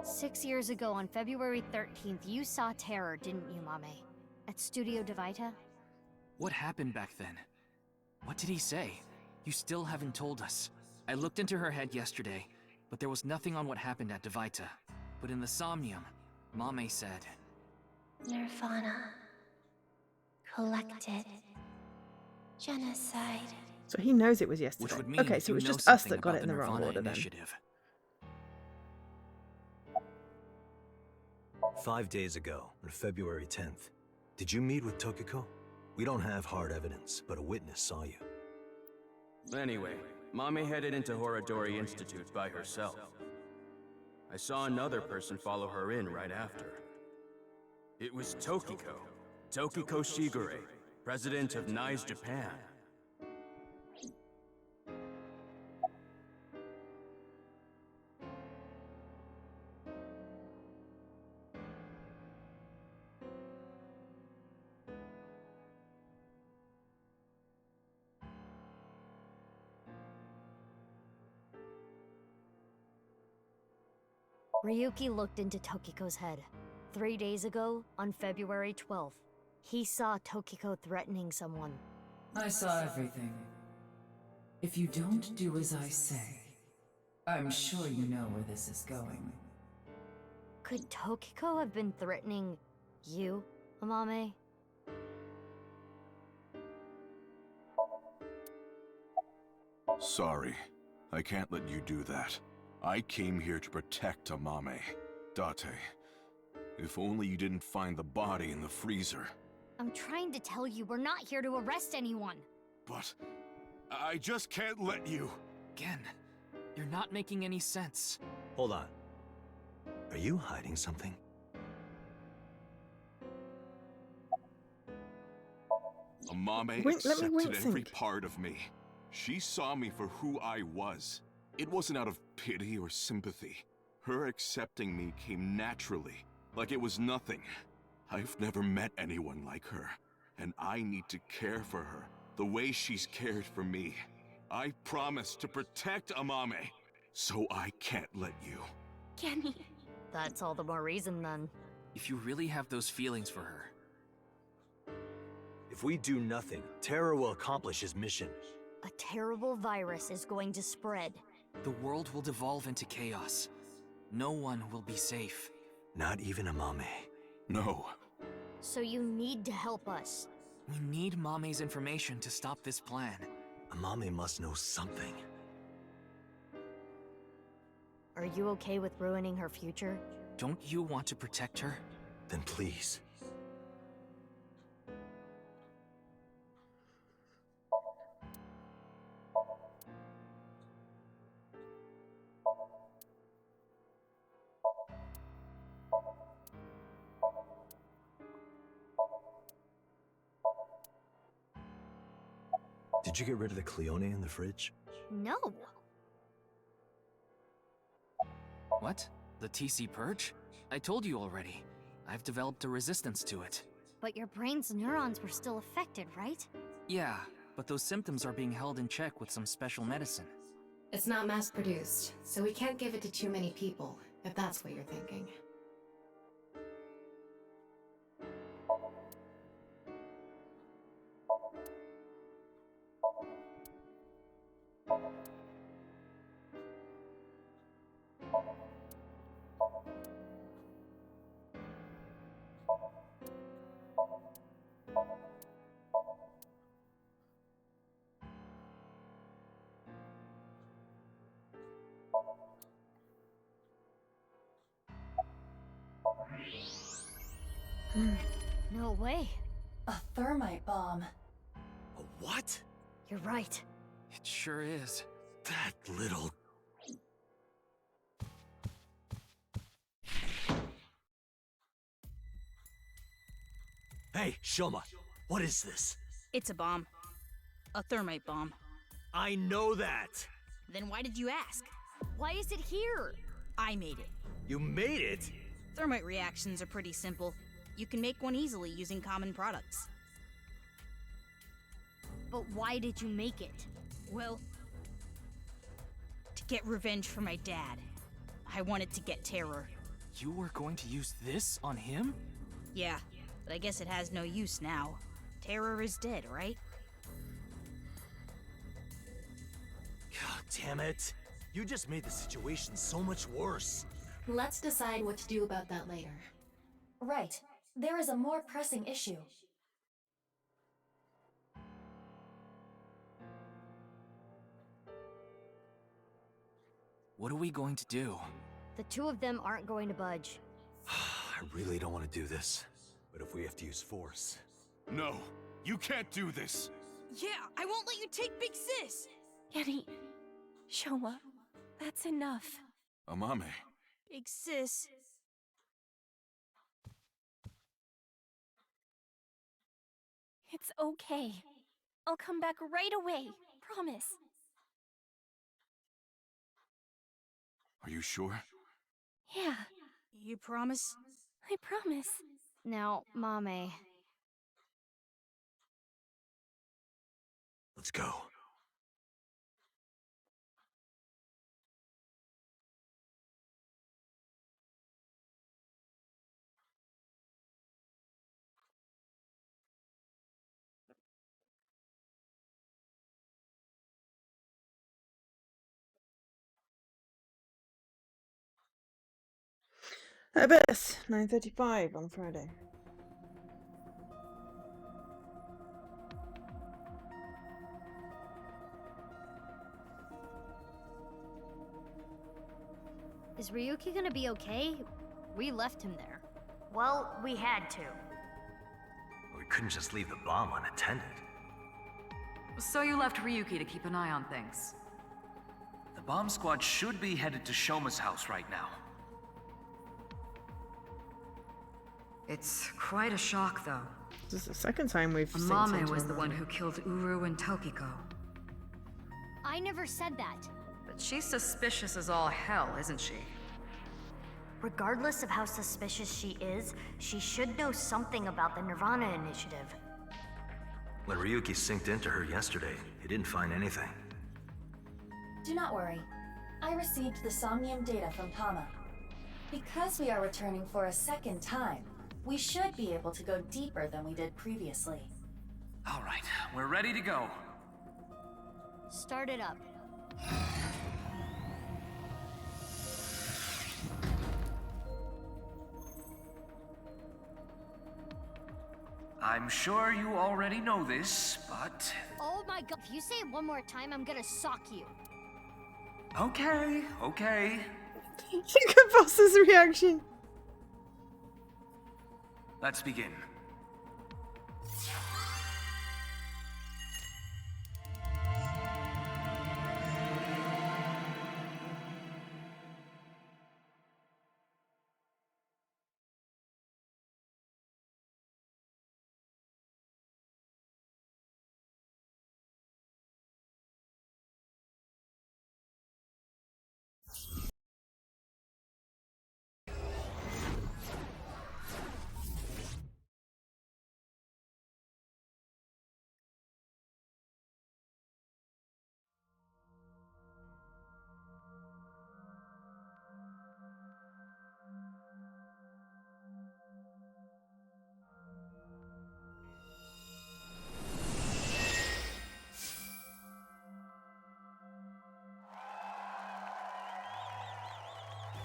6 years ago, on February 13th, you saw Terror, didn't you, Mame? At Studio Devita? What happened back then? What did he say? You still haven't told us. I looked into her head yesterday, but there was nothing on what happened at Devita. But in the Somnium, Mame said... Nirvana. Collected. Genocide. So he knows it was yesterday. Which would mean okay, so you it was know just us something that got about it in the wrong Nirvana order then. Initiative. 5 days ago, on February 10th, did you meet with Tokiko? We don't have hard evidence, but a witness saw you. Anyway, Mame headed into Horadori Institute by herself. I saw another person follow her in right after. It was Tokiko. Tokiko Shigure, president of NICE Japan. Ryuki looked into Tokiko's head. 3 days ago, on February 12th, he saw Tokiko threatening someone. I saw everything. If you don't do as I say, I'm sure you know where this is going. Could Tokiko have been threatening you, Amame? Sorry. I can't let you do that. I came here to protect Amame. Date. If only you didn't find the body in the freezer. I'm trying to tell you, we're not here to arrest anyone. But... I just can't let you... Again, you're not making any sense. Hold on. Are you hiding something? Amame accepted every part of me. She saw me for who I was. It wasn't out of pity or sympathy. Her accepting me came naturally, like it was nothing. I've never met anyone like her, and I need to care for her the way she's cared for me. I promise to protect Amame, so I can't let you. Kenny. That's all the more reason then. If you really have those feelings for her... If we do nothing, Terror will accomplish his mission. A terrible virus is going to spread. The world will devolve into chaos. No one will be safe. Not even Amame. No. So you need to help us. We need Mame's information to stop this plan. Amame must know something. Are you okay with ruining her future? Don't you want to protect her? Then please. Did you get rid of the Cleone in the fridge? No. What? The TC Purge? I told you already. I've developed a resistance to it. But your brain's neurons were still affected, right? Yeah, but those symptoms are being held in check with some special medicine. It's not mass-produced, so we can't give it to too many people, if that's what you're thinking. No way. A thermite bomb. A what? You're right. It sure is. That little... Hey, Shoma, what is this? It's a bomb. A thermite bomb. I know that! Then why did you ask? Why is it here? I made it. You made it? Thermite reactions are pretty simple. You can make one easily using common products. But why did you make it? Well, to get revenge for my dad. I wanted to get Terror. You were going to use this on him? Yeah, but I guess it has no use now. Terror is dead, right? God damn it. You just made the situation so much worse. Let's decide what to do about that later. Right. There is a more pressing issue. What are we going to do? The two of them aren't going to budge. I really don't want to do this, but if we have to use force... No, you can't do this! Yeah, I won't let you take Big Sis! Yanni, Shoma, that's enough. Amame. Big Sis. It's okay. I'll come back right away. Promise. Are you sure? Yeah, You promise? I promise. Now, Mame. Let's go. At best, 9:35 on Friday. Is Ryuki gonna be okay? We left him there. Well, we had to. We couldn't just leave the bomb unattended. So you left Ryuki to keep an eye on things. The bomb squad should be headed to Shoma's house right now. It's quite a shock, though. This is the second time we've seen Amame was the one who killed Uru and Tokiko. I never said that. But she's suspicious as all hell, isn't she? Regardless of how suspicious she is, she should know something about the Nirvana initiative. When Ryuki synced into her yesterday, he didn't find anything. Do not worry. I received the Somnium data from Tama. Because we are returning for a second time, we should be able to go deeper than we did previously. All right, we're ready to go. Start it up. I'm sure you already know this, but... Oh my god, if you say it one more time, I'm gonna sock you. Okay, okay. You can boss's reaction. Let's begin.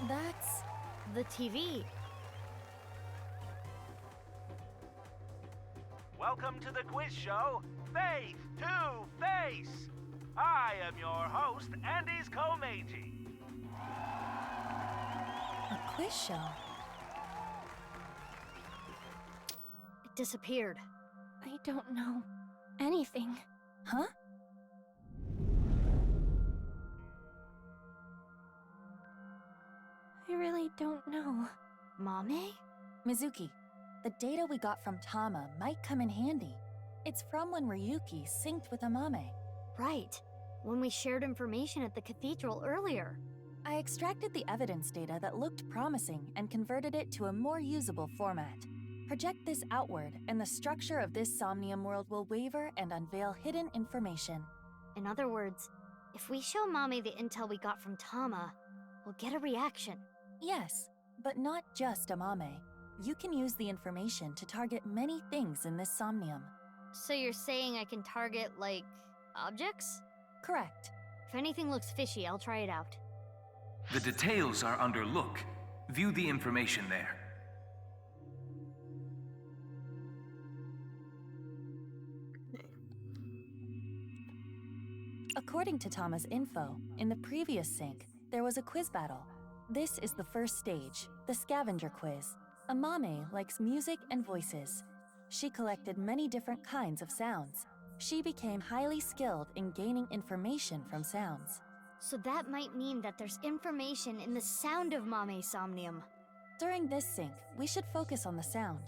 That's the TV. Welcome to the quiz show, Faith to Face. I am your host, Andy's Komeiji. A quiz show? disappeared. I don't know anything. Huh? I really don't know. Mame? Mizuki, the data we got from Tama might come in handy. It's from when Ryuki synced with Amame. Right. When we shared information at the cathedral earlier. I extracted the evidence data that looked promising and converted it to a more usable format. Project this outward, and the structure of this Somnium world will waver and unveil hidden information. In other words, if we show Mame the intel we got from Tama, we'll get a reaction. Yes, but not just Amame. You can use the information to target many things in this Somnium. So you're saying I can target, like, objects? Correct. If anything looks fishy, I'll try it out. The details are under look. View the information there. According to Tama's info, in the previous sync, there was a quiz battle. This is the first stage, the scavenger quiz. Amame likes music and voices. She collected many different kinds of sounds. She became highly skilled in gaining information from sounds. So that might mean that there's information in the sound of Mame's Somnium. During this sync, we should focus on the sound.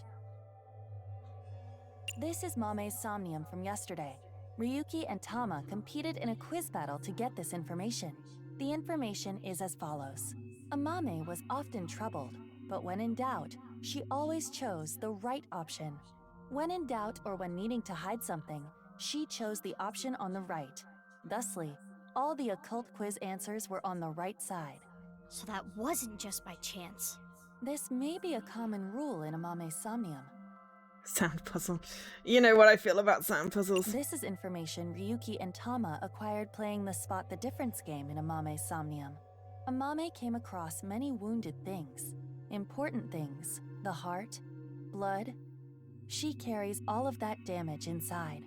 This is Mame's Somnium from yesterday. Ryuki and Tama competed in a quiz battle to get this information. The information is as follows. Amame was often troubled, but when in doubt, she always chose the right option. When in doubt or when needing to hide something, she chose the option on the right. Thusly, all the occult quiz answers were on the right side. So that wasn't just by chance. This may be a common rule in Amame's Somnium. Sound puzzle. You know what I feel about sound puzzles. This is information Ryuki and Tama acquired playing the Spot the Difference game in Amame's Somnium. Amame came across many wounded things. Important things. The heart, blood. She carries all of that damage inside.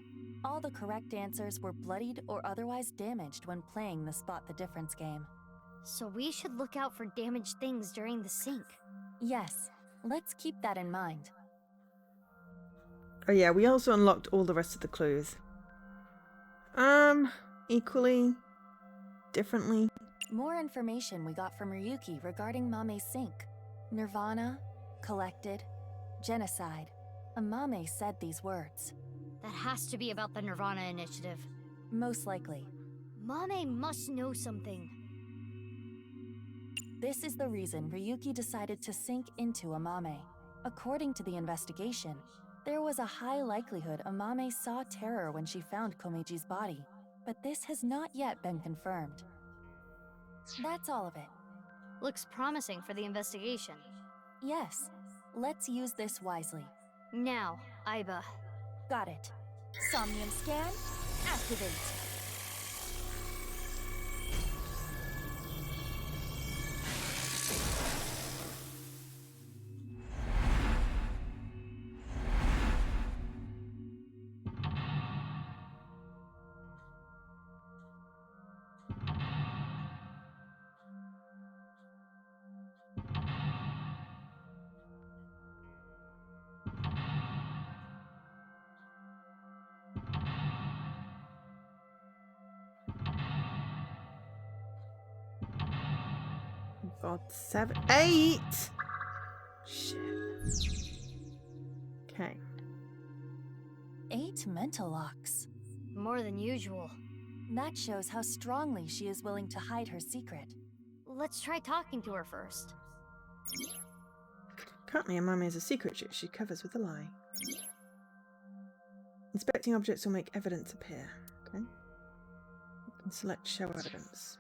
All the correct answers were bloodied or otherwise damaged when playing the Spot the Difference game. So we should look out for damaged things during the sync. Yes, let's keep that in mind. Oh yeah, we also unlocked all the rest of the clues. Equally, differently. More information we got from Ryuki regarding Mame's sync. Nirvana, collected, genocide. Amame said these words. That has to be about the Nirvana initiative. Most likely. Mame must know something. This is the reason Ryuki decided to sink into Amame. According to the investigation, there was a high likelihood Amame saw terror when she found Komeji's body, but this has not yet been confirmed. That's all of it. Looks promising for the investigation. Yes, let's use this wisely. Now, Aiba. Got it. Somnium scan, activate. God, 7, 8! Shit. Okay. 8 mental locks. More than usual. That shows how strongly she is willing to hide her secret. Let's try talking to her first. Currently, Amame is a secret she covers with a lie. Inspecting objects will make evidence appear. Okay. You can select show evidence.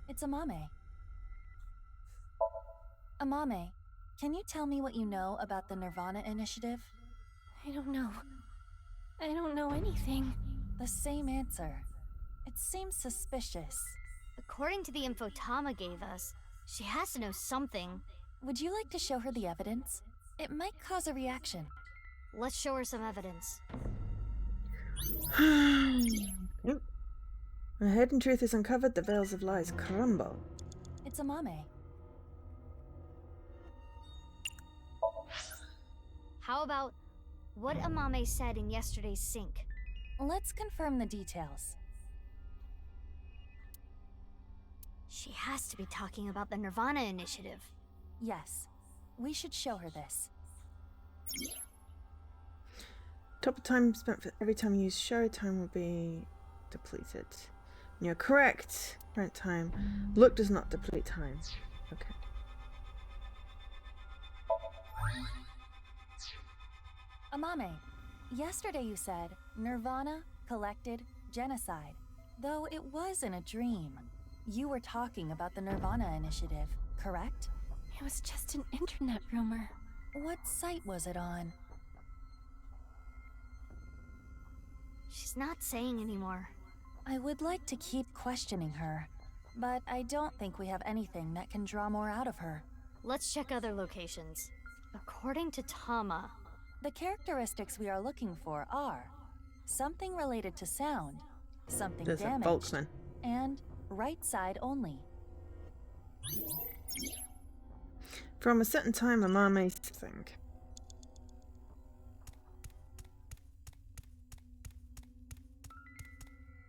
It's Amame. Amame, can you tell me what you know about the Nirvana initiative? I don't know. I don't know anything. The same answer. It seems suspicious. According to the info Tama gave us, she has to know something. Would you like to show her the evidence? It might cause a reaction. Let's show her some evidence. When the hidden truth is uncovered, the veils of lies crumble. It's Amame. How about what Amame said in yesterday's sync? Let's confirm the details. She has to be talking about the Nirvana initiative. Yes. We should show her this. Total time spent for every time you use show time will be depleted. And you're correct. Current time. Look does not deplete time. Okay. Amame, yesterday you said Nirvana, collected, genocide. Though it was in a dream. You were talking about the Nirvana initiative, correct? It was just an internet rumor. What site was it on? She's not saying anymore. I would like to keep questioning her, but I don't think we have anything that can draw more out of her. Let's check other locations. According to Tama, the characteristics we are looking for are something related to sound, something damaged, and right side only. From a certain time, Amame thing.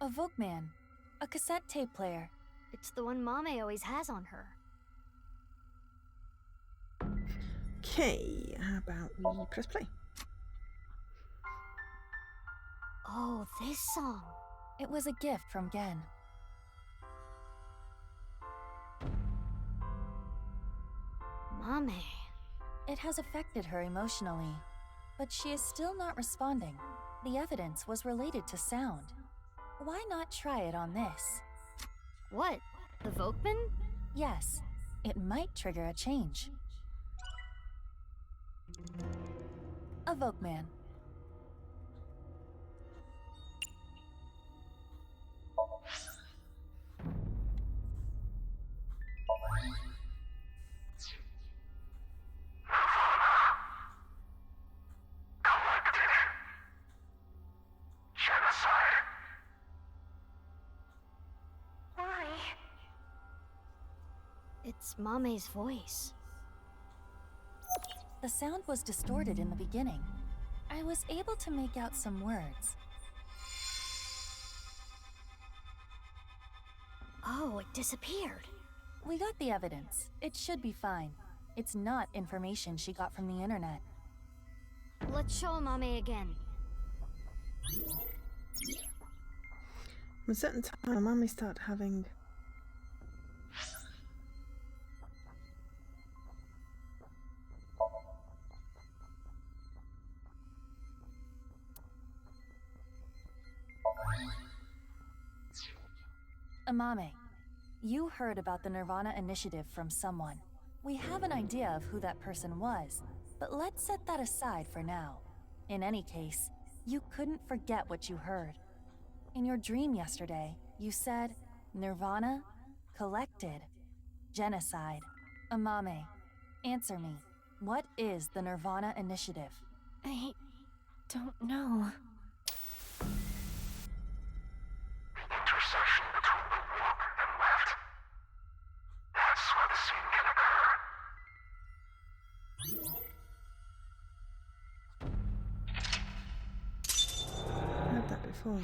A Volkman, a cassette tape player. It's the one Mame always has on her. Okay, how about we press play? Oh, this song. It was a gift from Gen. Mame. It has affected her emotionally, but she is still not responding. The evidence was related to sound. Why not try it on this? What? The Volkman? Yes, it might trigger a change. A Volkman. It's Mame's voice. The sound was distorted in the beginning. I was able to make out some words. Oh, it disappeared. We got the evidence. It should be fine. It's not information she got from the internet. Let's show Mame again. From a certain time, Mame started having... Amame, you heard about the Nirvana initiative from someone. We have an idea of who that person was, but let's set that aside for now. In any case, you couldn't forget what you heard. In your dream yesterday, you said, Nirvana, collected, genocide. Amame, answer me. What is the Nirvana initiative? I don't know. Intersection between the warp and left. That's where the scene can occur. I heard that before.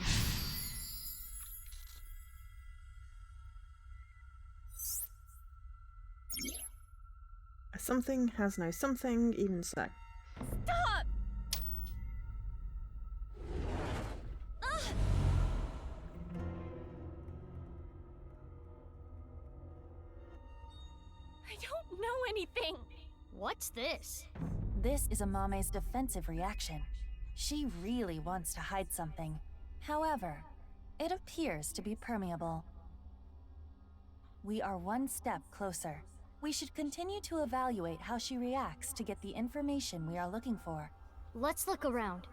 Something has no something, even so. Stop! I don't know anything. What's this? This is Amame's defensive reaction. She really wants to hide something. However, it appears to be permeable. We are one step closer. We should continue to evaluate how she reacts to get the information we are looking for. Let's look around.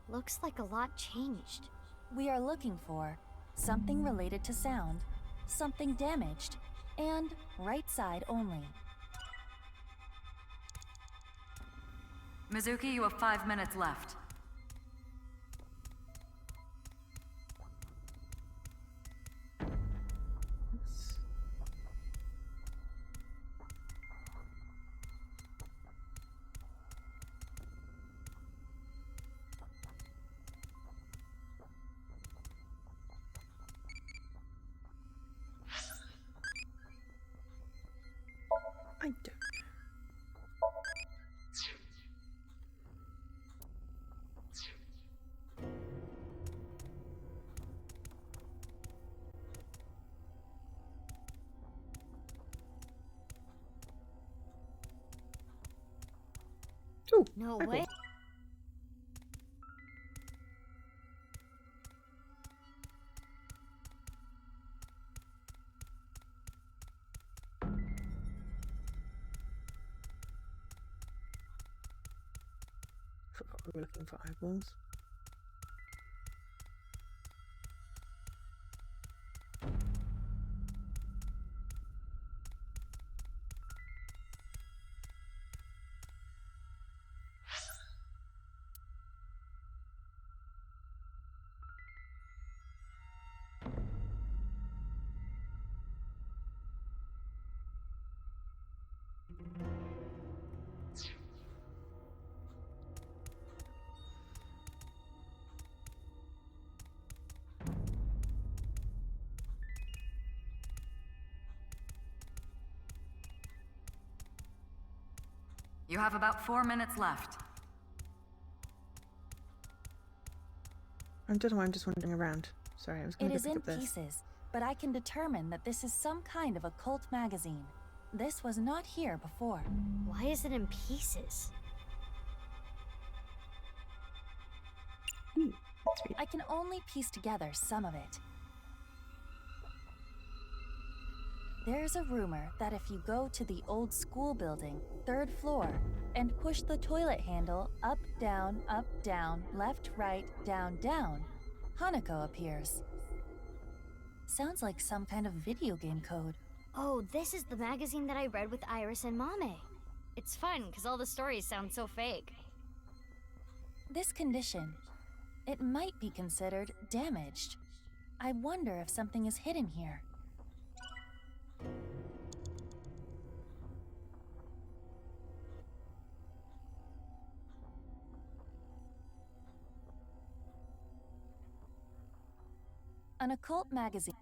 Looks like a lot changed. We are looking for something related to sound, something damaged, and right side only. Mizuki, you have 5 minutes left. Ooh, no Bible. way. Forgot we were looking for eyeballs. You have about 4 minutes left. I don't know why I'm just wandering around. Sorry, I was going It to is pick in up this. pieces, but I can determine that this is some kind of occult magazine. This was not here before. Why is it in pieces? I can only piece together some of it. There's a rumor that if you go to the old school building, 3rd floor, and push the toilet handle up, down, left, right, down, Hanako appears. Sounds like some kind of video game code. Oh, this is the magazine that I read with Iris and Mame. It's fun, because all the stories sound so fake. This condition, it might be considered damaged. I wonder if something is hidden here. An occult magazine.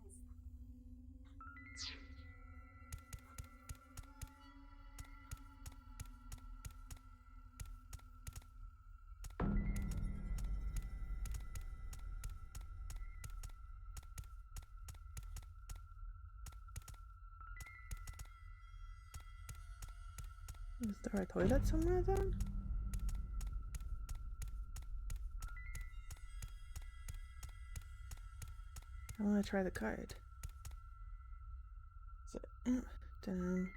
Is there a toilet somewhere then? I want to try the code. So up, down,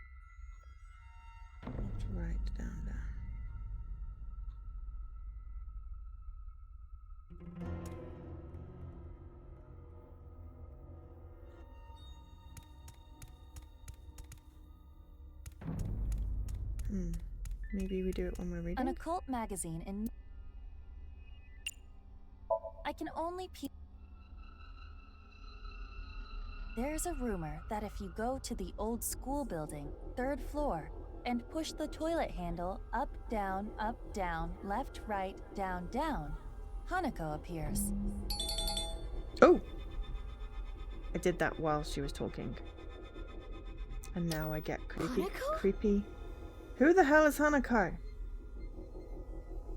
left, right, down. Maybe we do it when we're reading. An occult magazine in... I can only There's a rumor that if you go to the old school building, 3rd floor, and push the toilet handle up, down, left, right, down, Hanako appears. Oh! I did that while she was talking. And now I get creepy. Who the hell is Hanako?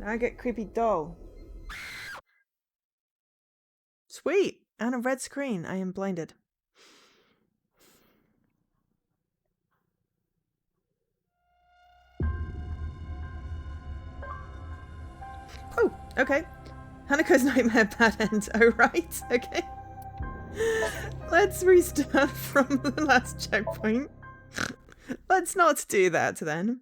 Now I get creepy doll. Sweet! And a red screen. I am blinded. Oh, okay. Hanako's nightmare bad end. Oh, right. Okay. Let's restart from the last checkpoint. Let's not do that then.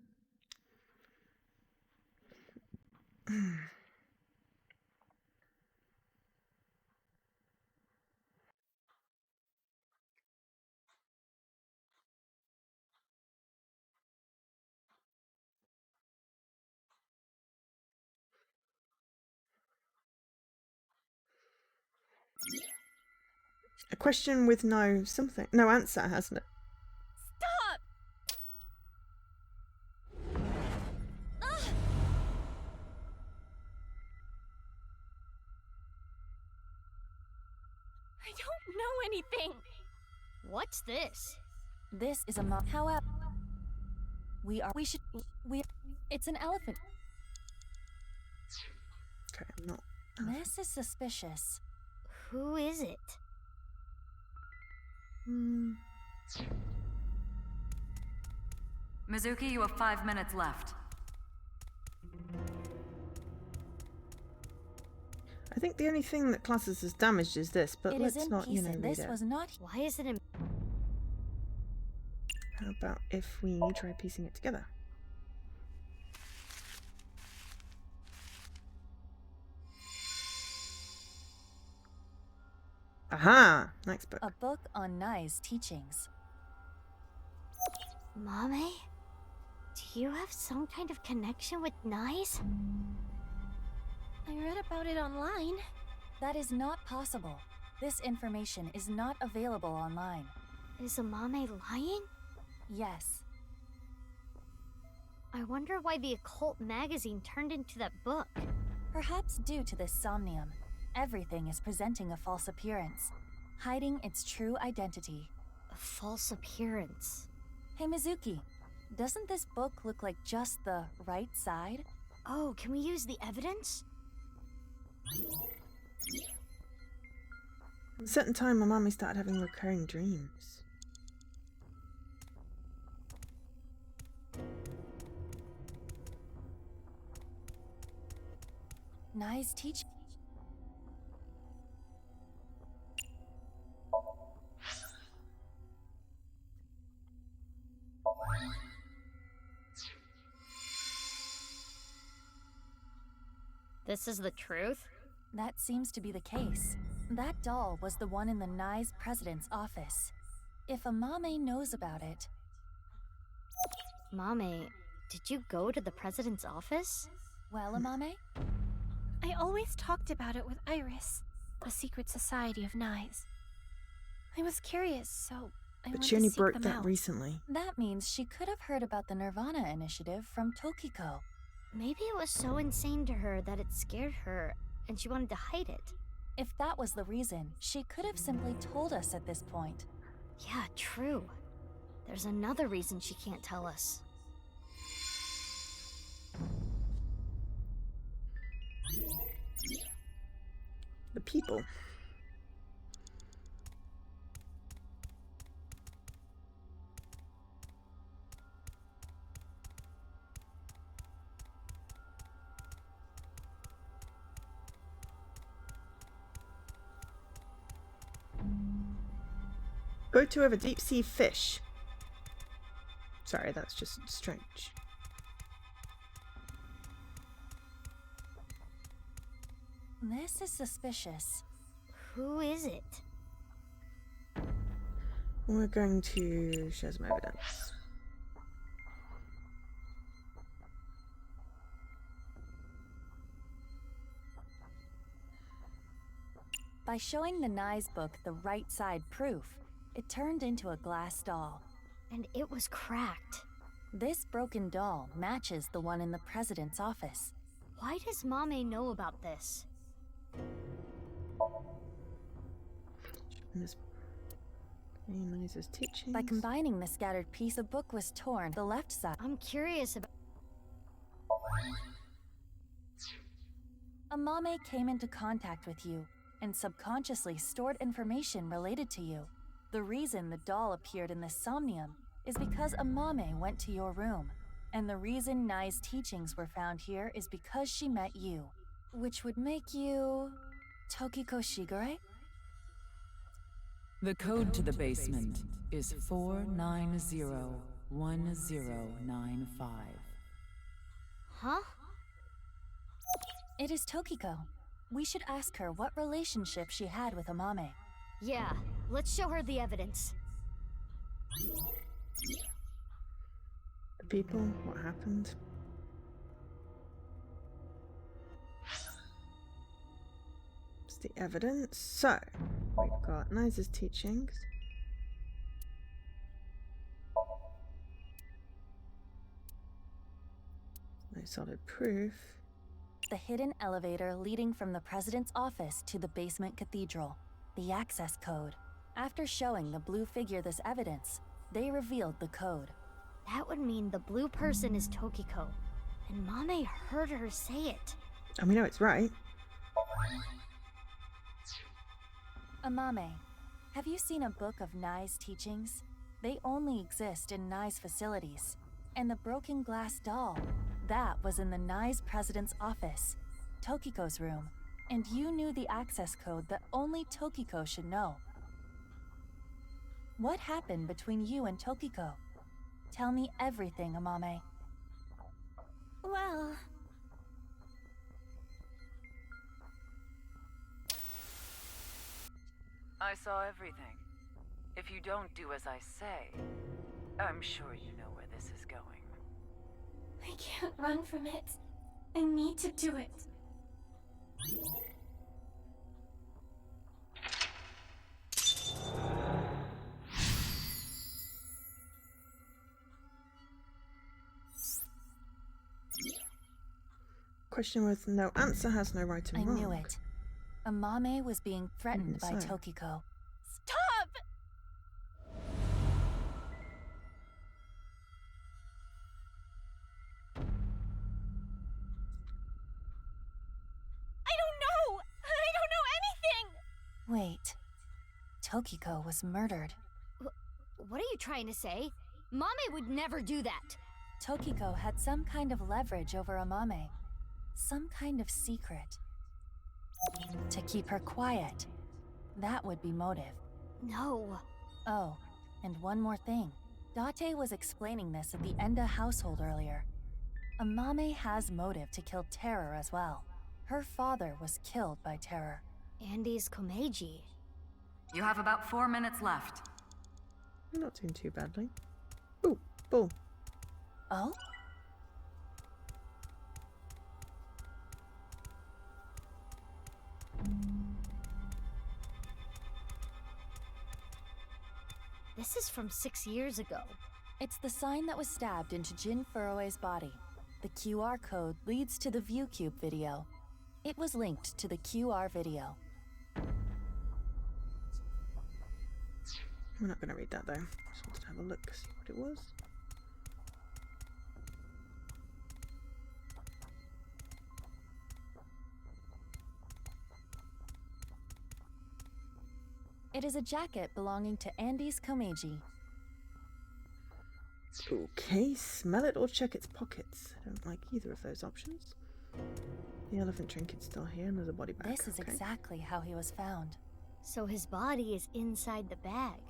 A question with no answer, hasn't it? Stop! Ugh. I don't know anything. What's this? This is a however, it's an elephant. Okay, I'm not. This is suspicious. Who is it? Mizuki, you have 5 minutes left. I think the only thing that classes as damaged is this, but let's not, read it. This was not. Why is it in? How about if we try piecing it together? Aha! Next book. A book on Nai's teachings. Mame? Do you have some kind of connection with Nai's? I read about it online. That is not possible. This information is not available online. Is Mame lying? Yes. I wonder why the occult magazine turned into that book. Perhaps due to this Somnium, everything is presenting a false appearance, hiding its true identity. A false appearance? Hey Mizuki, doesn't this book look like just the right side? Oh, can we use the evidence? At a certain time, my mommy started having recurring dreams. Nai's teaching. This is the truth? That seems to be the case. That doll was the one in the Nai's president's office. If Amame knows about it... Mame, did you go to the president's office? Well, Amame? I always talked about it with Iris, the secret society of Nai's. I was curious, so I went But she only to seek broke them that out. recently. That means she could have heard about the Nirvana initiative from Tokiko. Maybe it was so insane to her that it scared her, and she wanted to hide it. If that was the reason, she could have simply told us at this point. Yeah, true. There's another reason she can't tell us. The people. Photo of a deep sea fish. Sorry, that's just strange. This is suspicious. Who is it? We're going to show some evidence. By showing the Nai's book the right side proof, it turned into a glass doll. And it was cracked. This broken doll matches the one in the president's office. Why does Mame know about this? By combining the scattered piece, a book was torn. The left side. I'm curious about... Amame came into contact with you and subconsciously stored information related to you. The reason the doll appeared in the Somnium is because Amame went to your room. And the reason Nai's teachings were found here is because she met you. Which would make you... Tokiko Shigure? The code to the basement is 4901095. Huh? It is Tokiko. We should ask her what relationship she had with Amame. Yeah, let's show her the evidence. The people, what happened? It's the evidence. So, we've got Nai's teachings. No solid proof. The hidden elevator leading from the president's office to the basement cathedral. The access code. After showing the blue figure this evidence, they revealed the code. That would mean the blue person is Tokiko. And Mame heard her say it. And we know it's right. Amame, have you seen a book of Nai's teachings? They only exist in Nai's facilities. And the broken glass doll, That was in the Nye's president's office, Tokiko's room, and you knew the access code that only Tokiko should know. What happened between you and Tokiko? Tell me everything, Amame. Well... I saw everything. If you don't do as I say, I'm sure you know where this is going. I can't run from it. I need to do it. Question with no answer has no right and wrong. I knew it. Amame was being threatened by Tokiko. Stop! I don't know anything! Wait. Tokiko was murdered. What are you trying to say? Mame would never do that. Tokiko had some kind of leverage over Amame. Some kind of secret. To keep her quiet. That would be motive. No. Oh, and one more thing. Date was explaining this at the Enda household earlier. Amame has motive to kill Terror as well. Her father was killed by Terror. Andy's Komeiji. You have about 4 minutes left. I'm not doing too badly. Ooh, ball. Oh? This is from 6 years ago. It's the sign that was stabbed into Jin Furue's body. The QR code leads to the ViewCube video. It was linked to the QR video. We're not going to read that though. Just wanted to have a look, see what it was. It is a jacket belonging to Andy's Komeiji. Okay, smell it or check its pockets. I don't like either of those options. The elephant trinket's still here and there's a body bag. This is exactly how he was found. So his body is inside the bag.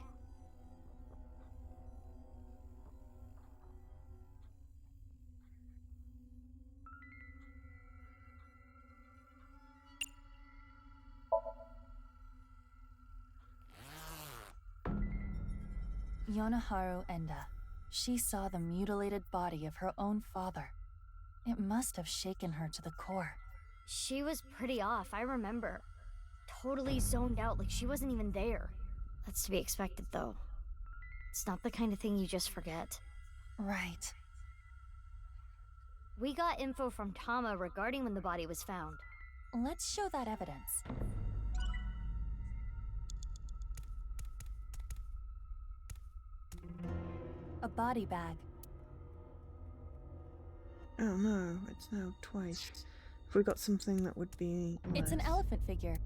Yonaharu Enda. She saw the mutilated body of her own father. It must have shaken her to the core. She was pretty off, I remember. Totally zoned out, like she wasn't even there. That's to be expected, though. It's not the kind of thing you just forget. Right. We got info from Tama regarding when the body was found. Let's show that evidence. A body bag. Oh no, it's now twice. If we got something that would be nice. It's an elephant figure.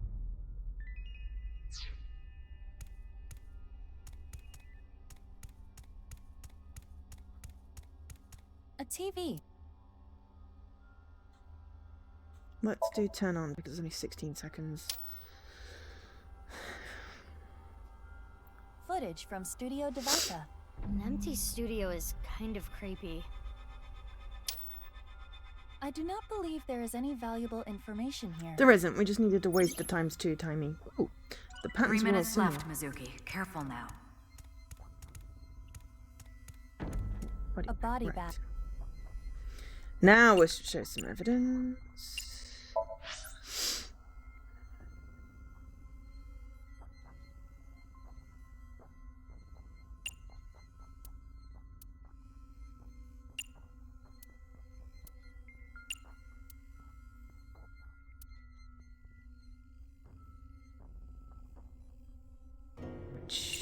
A TV. Let's do turn on because it's only 16 seconds. Footage from Studio Devata. An empty studio is kind of creepy. I do not believe there is any valuable information here. There isn't. We just needed to waste the times 2 timing. Ooh, the patterns 3 minutes were left, Mizuki. Careful now. A body bag. Now we'll show some evidence.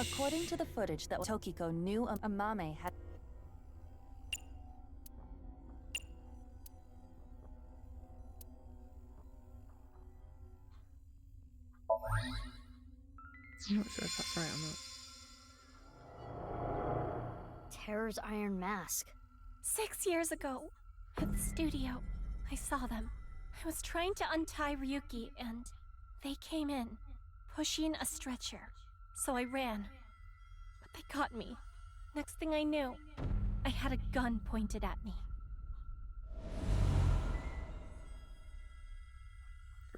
According to the footage that Tokiko knew Amame had... I'm not sure if that's right or not. Terror's iron mask. 6 years ago, At the studio, I saw them. I was trying to untie Ryuki, and they came in, pushing a stretcher. So I ran. But they caught me. Next thing I knew, I had a gun pointed at me.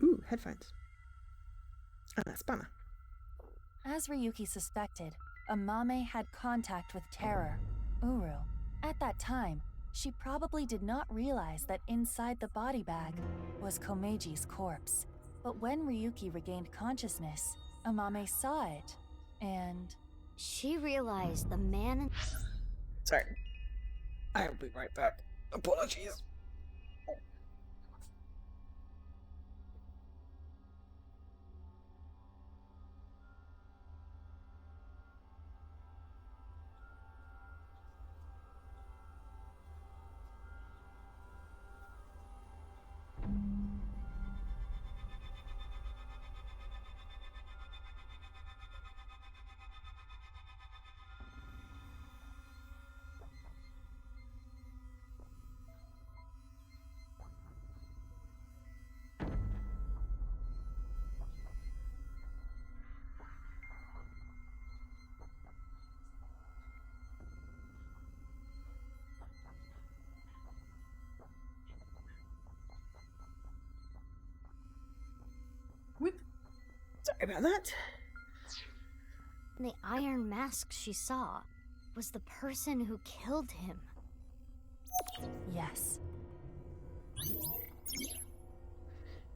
Ooh, headphones. And a spanner. As Ryuki suspected, Amame had contact with Terror, Uru. At that time, she probably did not realize that inside the body bag was Komeji's corpse. But when Ryuki regained consciousness, Amame saw it, and... She realized the man... Sorry. I'll be right back. Apologies. Sorry about that. The iron mask she saw was the person who killed him. Yes.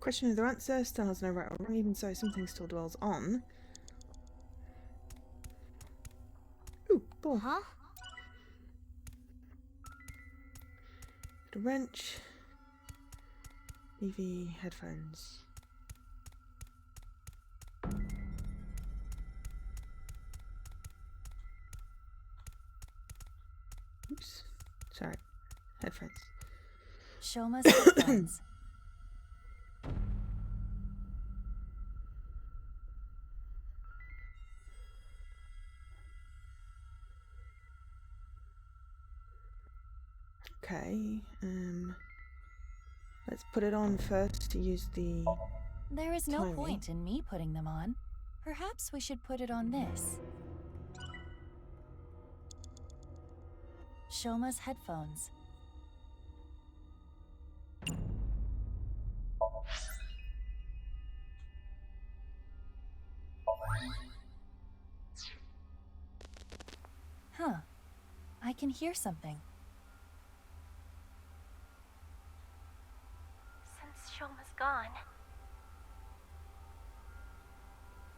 Question of the answer still has no right or wrong, even so something still dwells on. Ooh, ball. Huh? The wrench. EV headphones. Oops. Sorry. Headphones. Shoma's headphones. Okay, let's put it on first to use the There is no timing. point in me putting them on. Perhaps we should put it on this. Shoma's headphones. Huh. I can hear something. Since Shoma's gone,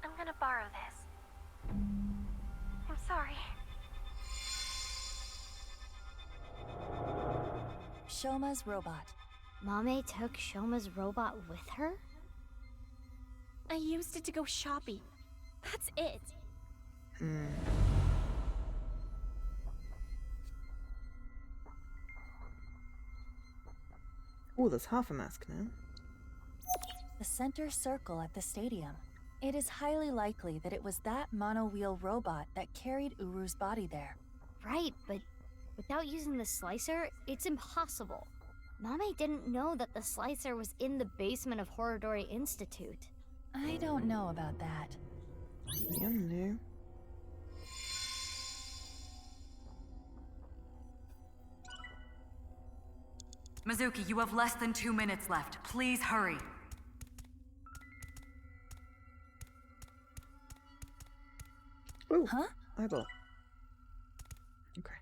I'm gonna borrow this. I'm sorry. Shoma's robot. Mame took Shoma's robot with her? I used it to go shopping. That's it. Oh, there's half a mask now. The center circle at the stadium. It is highly likely that it was that mono-wheel robot that carried Uru's body there. Right, but without using the slicer, it's impossible. Mame didn't know that the slicer was in the basement of Horodori Institute. I don't know about that. Yeah, no. Mizuki, you have less than 2 minutes left. Please hurry. Oh, huh? Eyeball. Okay.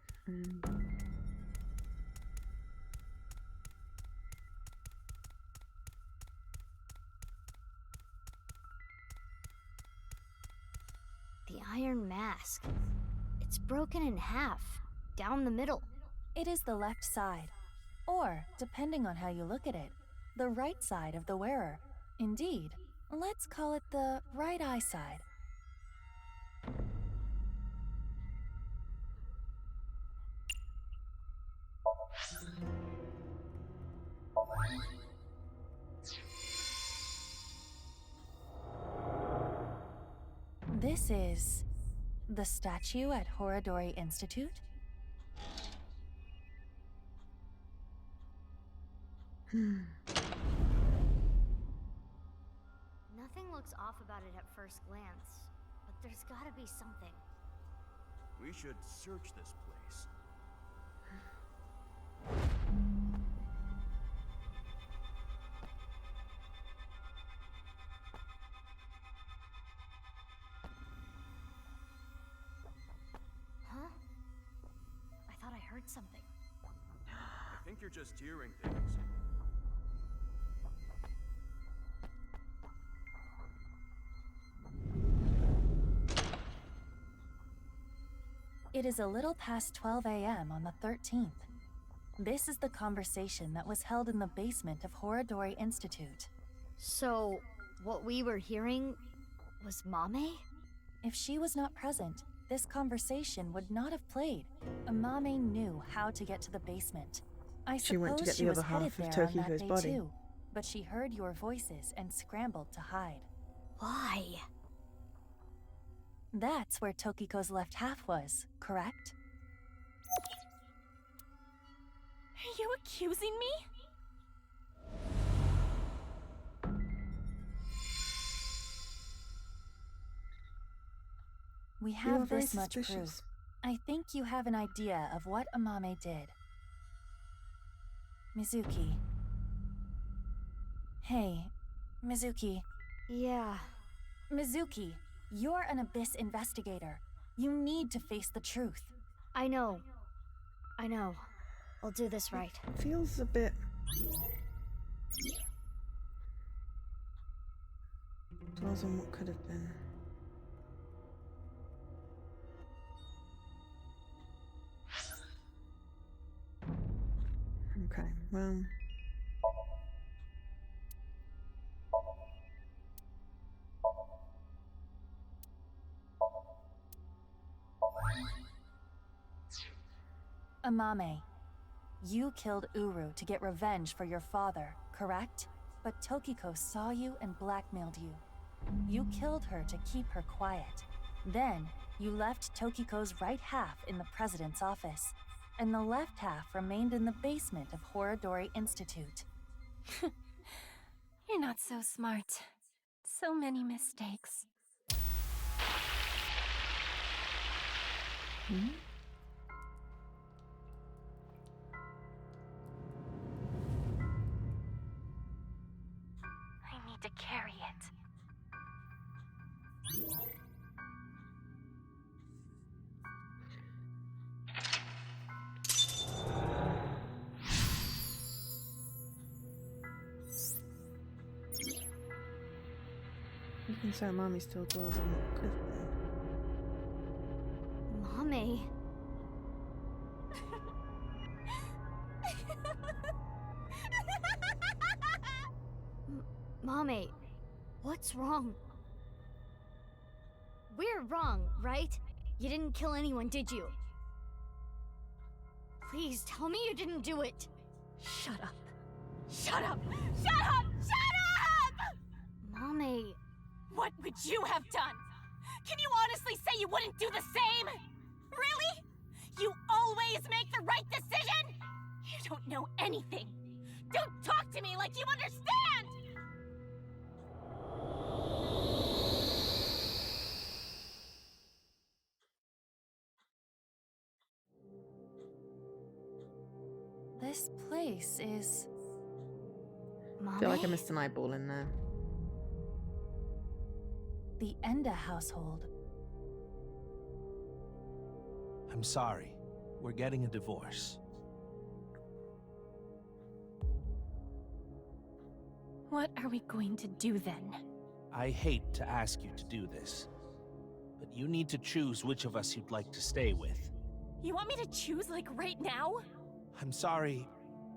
The iron mask. It's broken in half, down the middle. It is the left side. Or, depending on how you look at it, the right side of the wearer. Indeed, let's call it the right eye side. This is the statue at Horodori Institute? Nothing looks off about it at first glance, but there's gotta be something. We should search this place. Huh? I thought I heard something. I think you're just hearing things. It is a little past 12 a.m. on the 13th. This is the conversation that was held in the basement of Horadori Institute. So, what we were hearing was Mame? If she was not present, this conversation would not have played. Mame knew how to get to the basement. I She went to suppose get she the was other headed half of there on that Tokiko's day body. too, but she heard your voices and scrambled to hide. Why? That's where Tokiko's left half was, correct? Are you accusing me? We You are have very this much suspicious. proof. I think you have an idea of what Amame did. Mizuki. Hey, Mizuki. Yeah. Mizuki, you're an Abyss investigator. You need to face the truth. I know. I'll do this right. It feels a bit... dwells on what could have been. Okay, well... Amame, you killed Uru to get revenge for your father, correct? But Tokiko saw you and blackmailed you. You killed her to keep her quiet. Then, you left Tokiko's right half in the president's office, and the left half remained in the basement of Horadori Institute. You're not so smart. So many mistakes. Hmm? I need to carry it. You can say Mommy still dwells on what could have been. Mame. Mame, what's wrong? We're wrong, right? You didn't kill anyone, did you? Please tell me you didn't do it. Shut up. Shut up! Shut up! Shut up! Mame. What would you have done? Can you honestly say you wouldn't do the same? Really? You always make the right decision? You don't know anything. Don't talk to me like you understand! This place is... I feel like I missed an eyeball in there. the Enda household. I'm sorry. We're getting a divorce. What are we going to do then? I hate to ask you to do this, but you need to choose which of us you'd like to stay with. You want me to choose, like, right now? I'm sorry.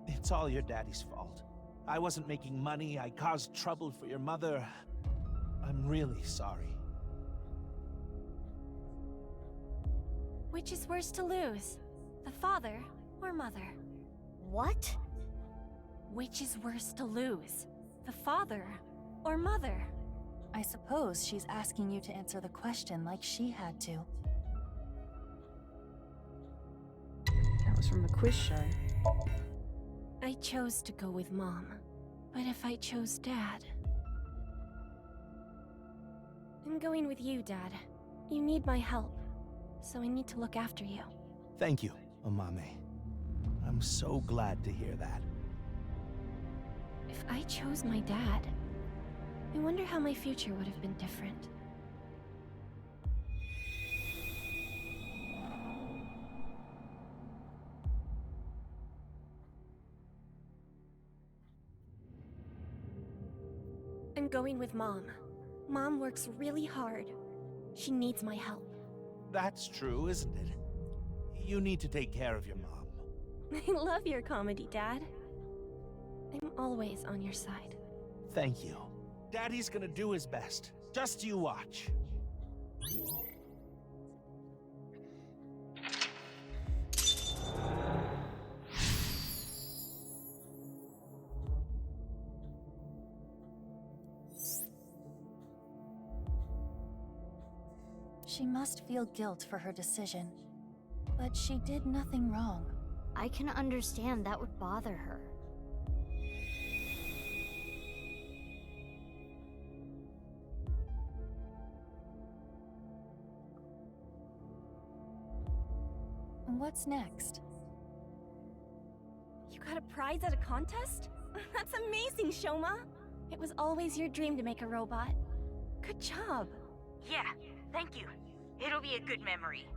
It's all your daddy's fault. I wasn't making money. I caused trouble for your mother. I'm really sorry. Which is worse to lose? The father or mother? What? Which is worse to lose? The father or mother? I suppose she's asking you to answer the question like she had to. That was from the quiz show. I chose to go with Mom. But if I chose Dad... I'm going with you, Dad. You need my help, so I need to look after you. Thank you, Amame. I'm so glad to hear that. If I chose my dad, I wonder how my future would have been different. I'm going with Mom. Mom works really hard. She needs my help. That's true, isn't it? You need to take care of your mom. I love your comedy, Dad. I'm always on your side. Thank you. Daddy's gonna do his best. Just you watch. She must feel guilt for her decision. But she did nothing wrong. I can understand that would bother her. What's next? You got a prize at a contest? That's amazing, Shoma! It was always your dream to make a robot. Good job. Yeah, thank you. It'll be a good memory.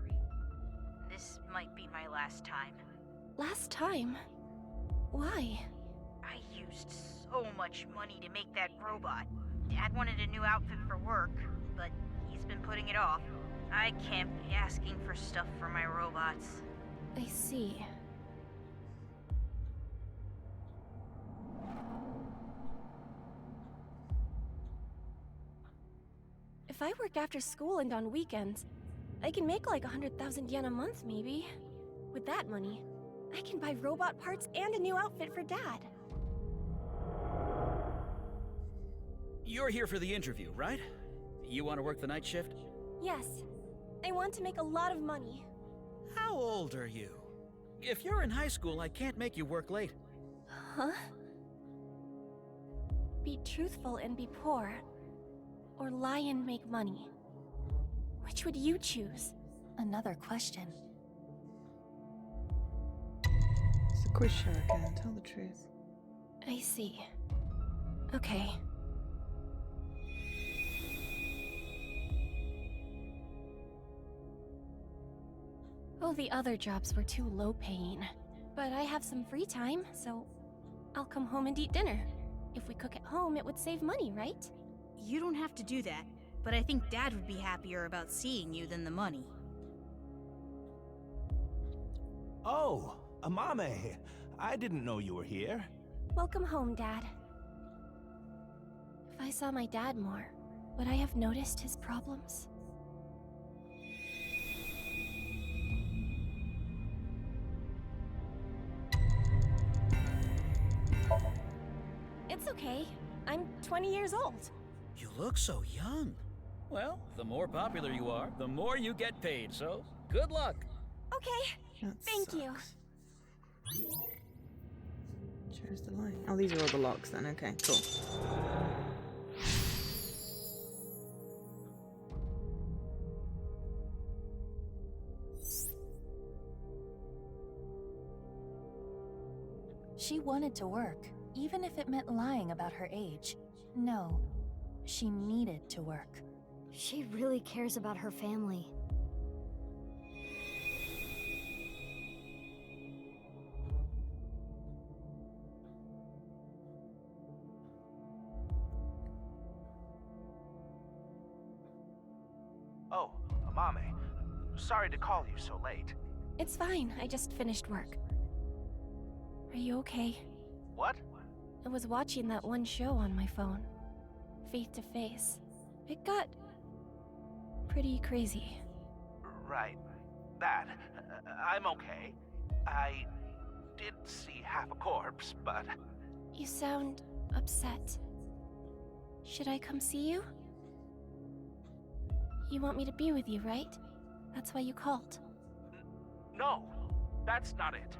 This might be my last time. Last time? Why? I used so much money to make that robot. Dad wanted a new outfit for work, but he's been putting it off. I can't be asking for stuff for my robots. I see. If I work after school and on weekends, I can make like 100,000 yen a month, maybe. With that money, I can buy robot parts and a new outfit for Dad. You're here for the interview, right? You want to work the night shift? Yes. I want to make a lot of money. How old are you? If you're in high school, I can't make you work late. Huh? Be truthful and be poor. Or lie and make money. Which would you choose? Another question. It's a quiz show again, tell the truth. I see. Okay. Oh, the other jobs were too low paying. But I have some free time, so I'll come home and eat dinner. If we cook at home, it would save money, right? You don't have to do that, but I think Dad would be happier about seeing you than the money. Oh, Amame. I didn't know you were here. Welcome home, Dad. If I saw my dad more, would I have noticed his problems? It's okay. I'm 20 years old. You look so young. Well, the more popular you are, the more you get paid, so good luck. Okay, thank you. Chose the line. Oh, these are all the locks then. Okay, cool. She wanted to work, even if it meant lying about her age. No, she needed to work. She really cares about her family. Oh, Amame. Sorry to call you so late. It's fine. I just finished work. Are you okay? What? I was watching that one show on my phone. Face to Face. It got pretty crazy. Right. That. I'm okay. I did see half a corpse, but... You sound upset. Should I come see you? You want me to be with you, right? That's why you called. No, that's not it.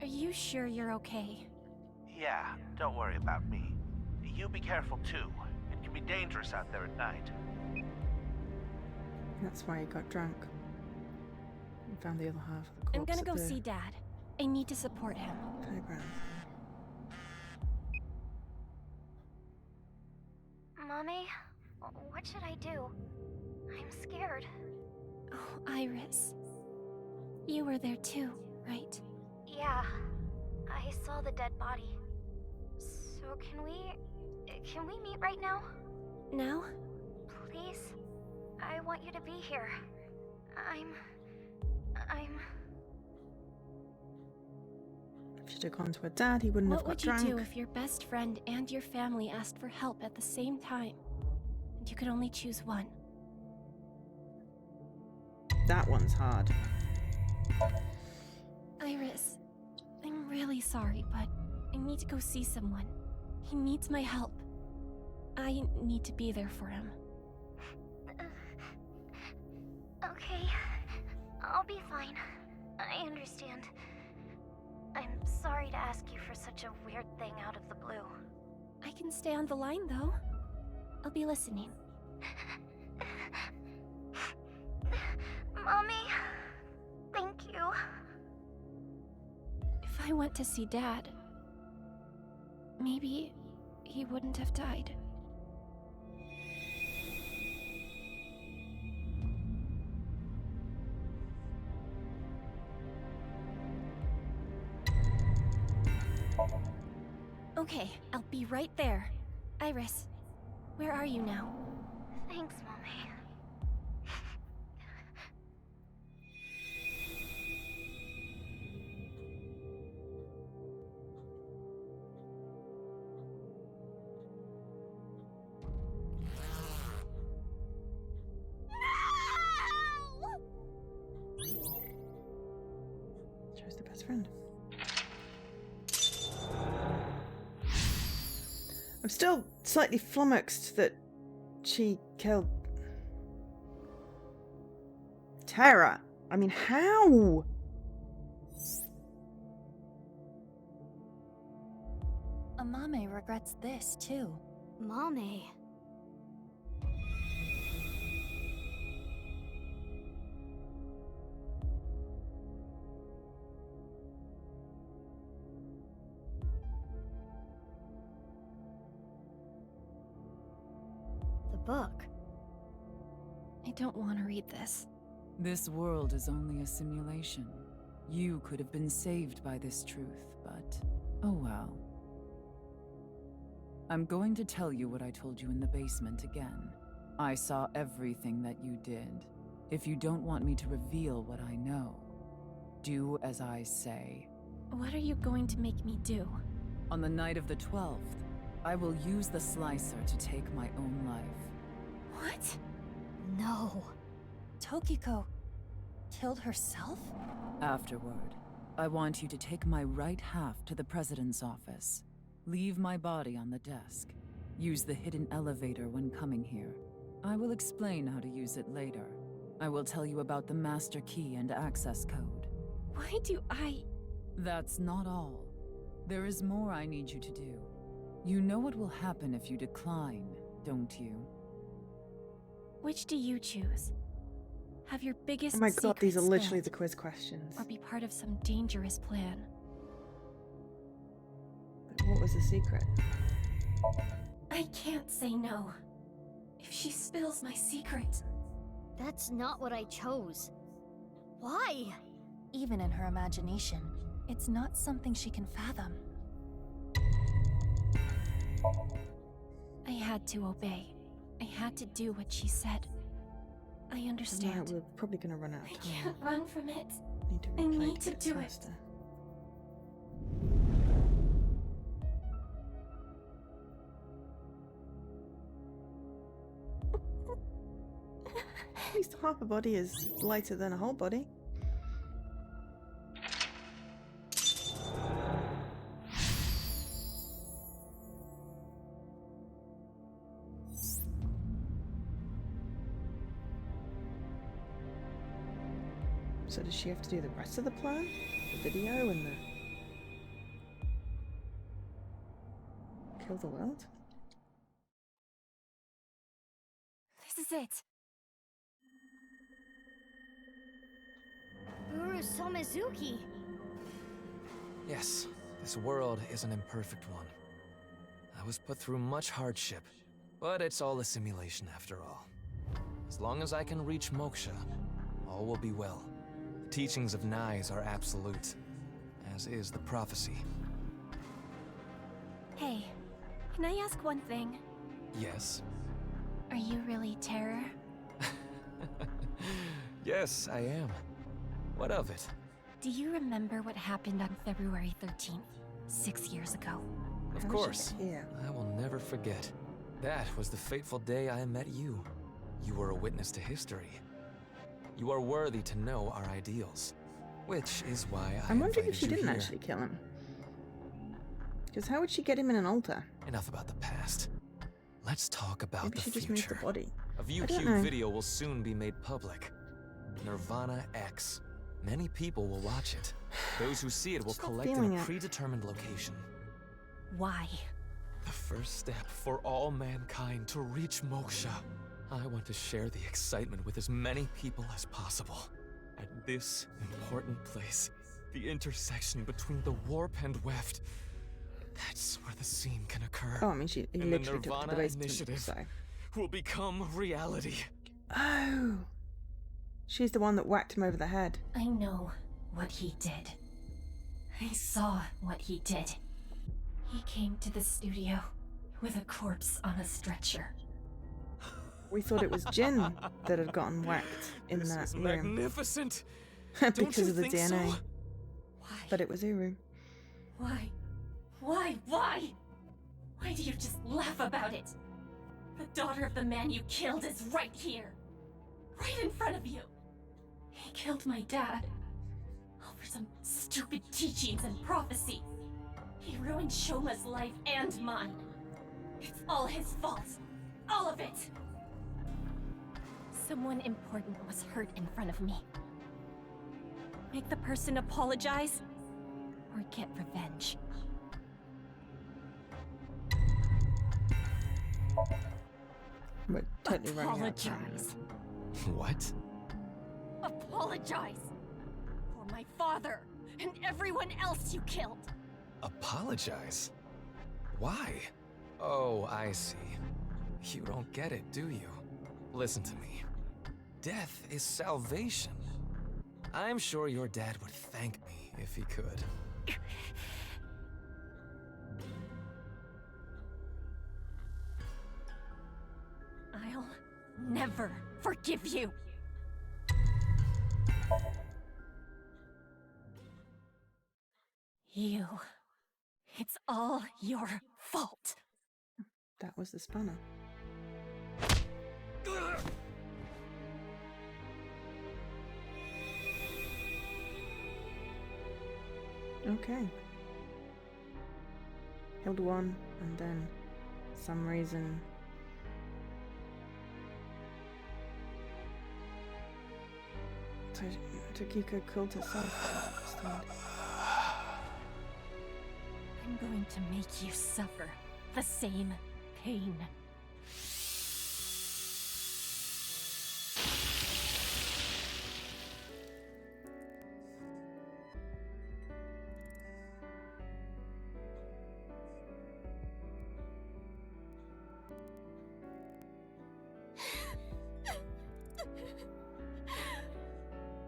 Are you sure you're okay? Yeah, don't worry about me. You be careful too. It can be dangerous out there at night. That's why he got drunk. He found the other half of the corpse. I'm gonna go at the see Dad. I need to support him. fairground. Mommy, what should I do? I'm scared. Oh, Iris. You were there too, right? Yeah, I saw the dead body. So can we meet right now? Now? Please? I want you to be here. I'm... If she'd have gone to her dad, he wouldn't have got drunk. What would you do if your best friend and your family asked for help at the same time? And you could only choose one? That one's hard. Iris, I'm really sorry, but I need to go see someone. He needs my help. I need to be there for him. Okay, I'll be fine. I understand. I'm sorry to ask you for such a weird thing out of the blue. I can stay on the line, though. I'll be listening. Mommy, thank you. If I went to see Dad, maybe he wouldn't have died. Okay, I'll be right there. Iris, where are you now? Thanks, Mommy. Chose the best friend. I'm still slightly flummoxed that she killed Tara. I mean, how? Amame regrets this, too. Mame. The book. I don't want to read this. This world is only a simulation. You could have been saved by this truth, but oh well. I'm going to tell you what I told you in the basement again. I saw everything that you did. If you don't want me to reveal what I know, do as I say. What are you going to make me do? On the night of the 12th, I will use the slicer to take my own life. What? No. Tokiko killed herself? Afterward, I want you to take my right half to the president's office. Leave my body on the desk. Use the hidden elevator when coming here. I will explain how to use it later. I will tell you about the master key and access code. Why do I... That's not all. There is more I need you to do. You know what will happen if you decline, don't you? Which do you choose? Have your biggest Oh my god, these are secret literally spilled, the quiz questions. or be part of some dangerous plan? But what was the secret? I can't say no. If she spills my secret... That's not what I chose. Why? Even in her imagination, it's not something she can fathom. I had to obey. I had to do what she said. I understand. Right, we're probably going to run out of time. I can't run from it. I I need to do it. At least half a body is lighter than a whole body. So does she have to do the rest of the plan? The video and the... Kill the world? This is it. Uru Somizuki. Yes, this world is an imperfect one. I was put through much hardship, but it's all a simulation after all. As long as I can reach moksha, all will be well. The teachings of Nais are absolute, as is the prophecy. Hey, can I ask one thing? Yes? Are you really Terror? Yes, I am. What of it? Do you remember what happened on February 13th, 6 years ago? Of course. I will never forget. That was the fateful day I met you. You were a witness to history. You are worthy to know our ideals, which is why I'm wondering if she didn't actually kill him. Because how would she get him in an altar? Enough about the past. Let's talk about Maybe the she future. just moved the body. A ViewCube video will soon be made public. Nirvana X. Many people will watch it. Those who see it will collect in a predetermined location. Why? The first step for all mankind to reach moksha. I want to share the excitement with as many people as possible. At this important place, the intersection between the warp and weft, that's where the scene can occur. Oh, I mean, he and literally the took Nirvana it to the basement, initiative so. will become reality. Oh! She's the one that whacked him over the head. I know what he did. I saw what he did. He came to the studio with a corpse on a stretcher. We thought it was Jin that had gotten whacked in that room. Magnificent! Because of the DNA. So? Why? But it was Uru. Why? Why? Why do you just laugh about it? The daughter of the man you killed is right here. Right in front of you. He killed my dad. Over some stupid teachings and prophecy. He ruined Shoma's life and mine. It's all his fault. All of it. Someone important was hurt in front of me. Make the person apologize, or get revenge. We're totally running out of time. Apologize. What? Apologize. For my father and everyone else you killed. Apologize? Why? Oh, I see. You don't get it, do you? Listen to me. Death is salvation. I'm sure your dad would thank me if he could. I'll never forgive you. You. It's all your fault. That was the spanner. Okay. Killed one, and then, for some reason, Tokiko killed herself. I'm going to make you suffer the same pain.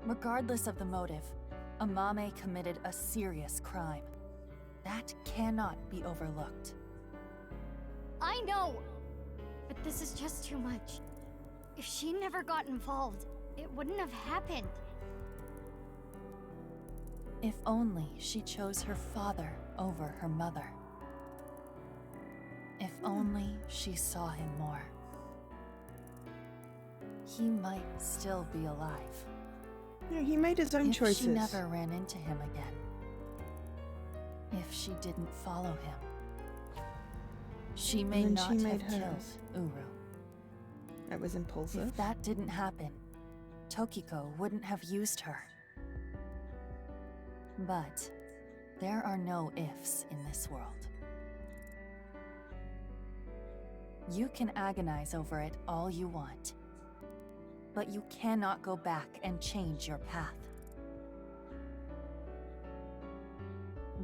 Regardless of the motive, Amame committed a serious crime. That cannot be overlooked. I know! But this is just too much. If she never got involved, it wouldn't have happened. If only she chose her father over her mother. If only she saw him more. He might still be alive. Yeah, he made his own choices. If she never ran into him again. If she didn't follow him. She may not have killed Uru. That was impulsive. If that didn't happen, Tokiko wouldn't have used her. But there are no ifs in this world. You can agonize over it all you want. But you cannot go back and change your path.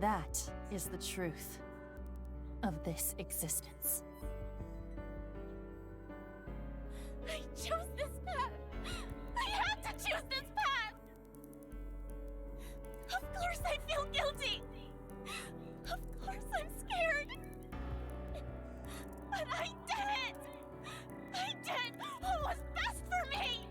That is the truth of this existence. I chose this path! I had to choose this path! Of course I feel guilty! Of course I'm scared! But I did it! I did what was best for me!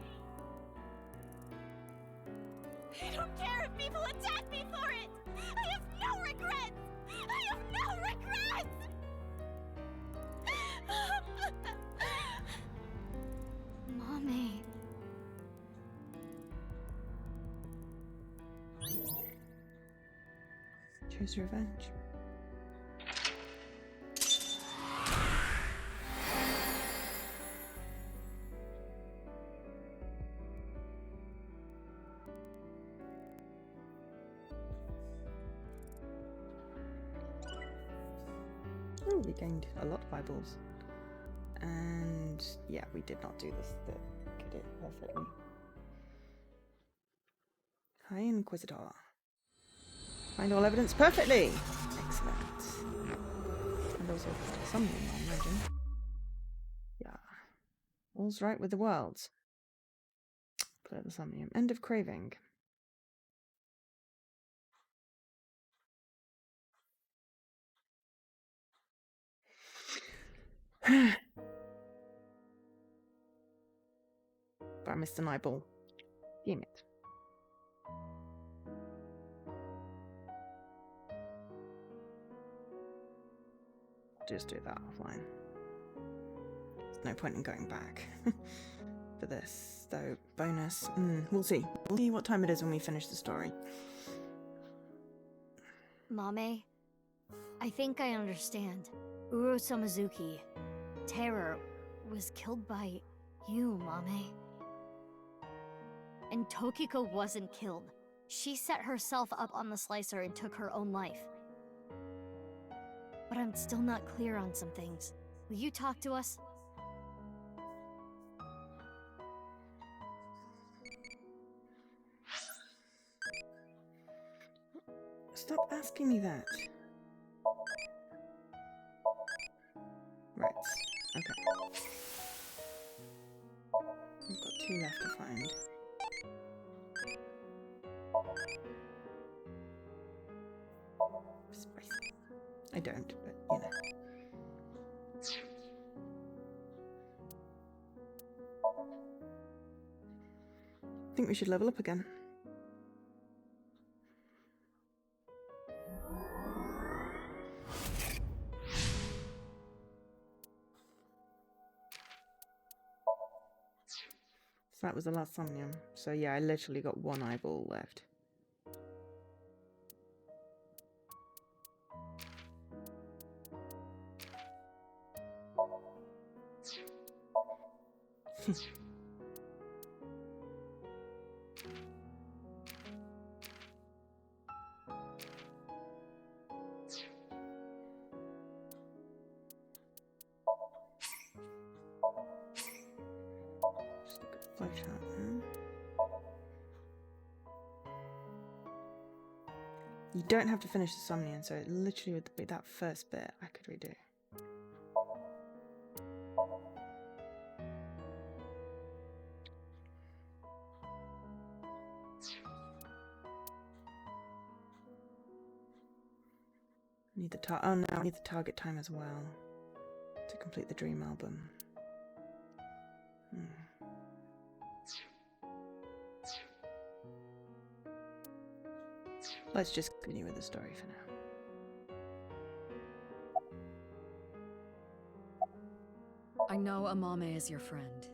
I don't care if people attack me for it! I have no regrets! I have no regrets! Mommy. Choose revenge. Oh, we gained a lot of eyeballs. And yeah, we did not do this. That did it perfectly. Hi, Inquisitor. Find all evidence perfectly. Excellent. And also Somnium, I imagine. Yeah. All's right with the world. Play the Somnium. End of craving. But I missed an eyeball. Damn it. Just do that offline. There's no point in going back for this, though. Bonus. We'll see. We'll see what time it is when we finish the story. Mame, I think I understand. Uro Samazuki, Terror, was killed by you, Mame. And Tokiko wasn't killed. She set herself up on the slicer and took her own life. But I'm still not clear on some things. Will you talk to us? Stop asking me that. Right. Okay. We've got 2 left to find. Spicy. I don't, but you know. I think we should level up again. So that was the last Somnium. So yeah, I literally got 1 eyeball left. Flowchart now. You don't have to finish the Somnium, so it literally would be that first bit I could redo. Need the oh no, I need the target time as well to complete the dream album. Let's just continue with the story for now. I know Amame is your friend.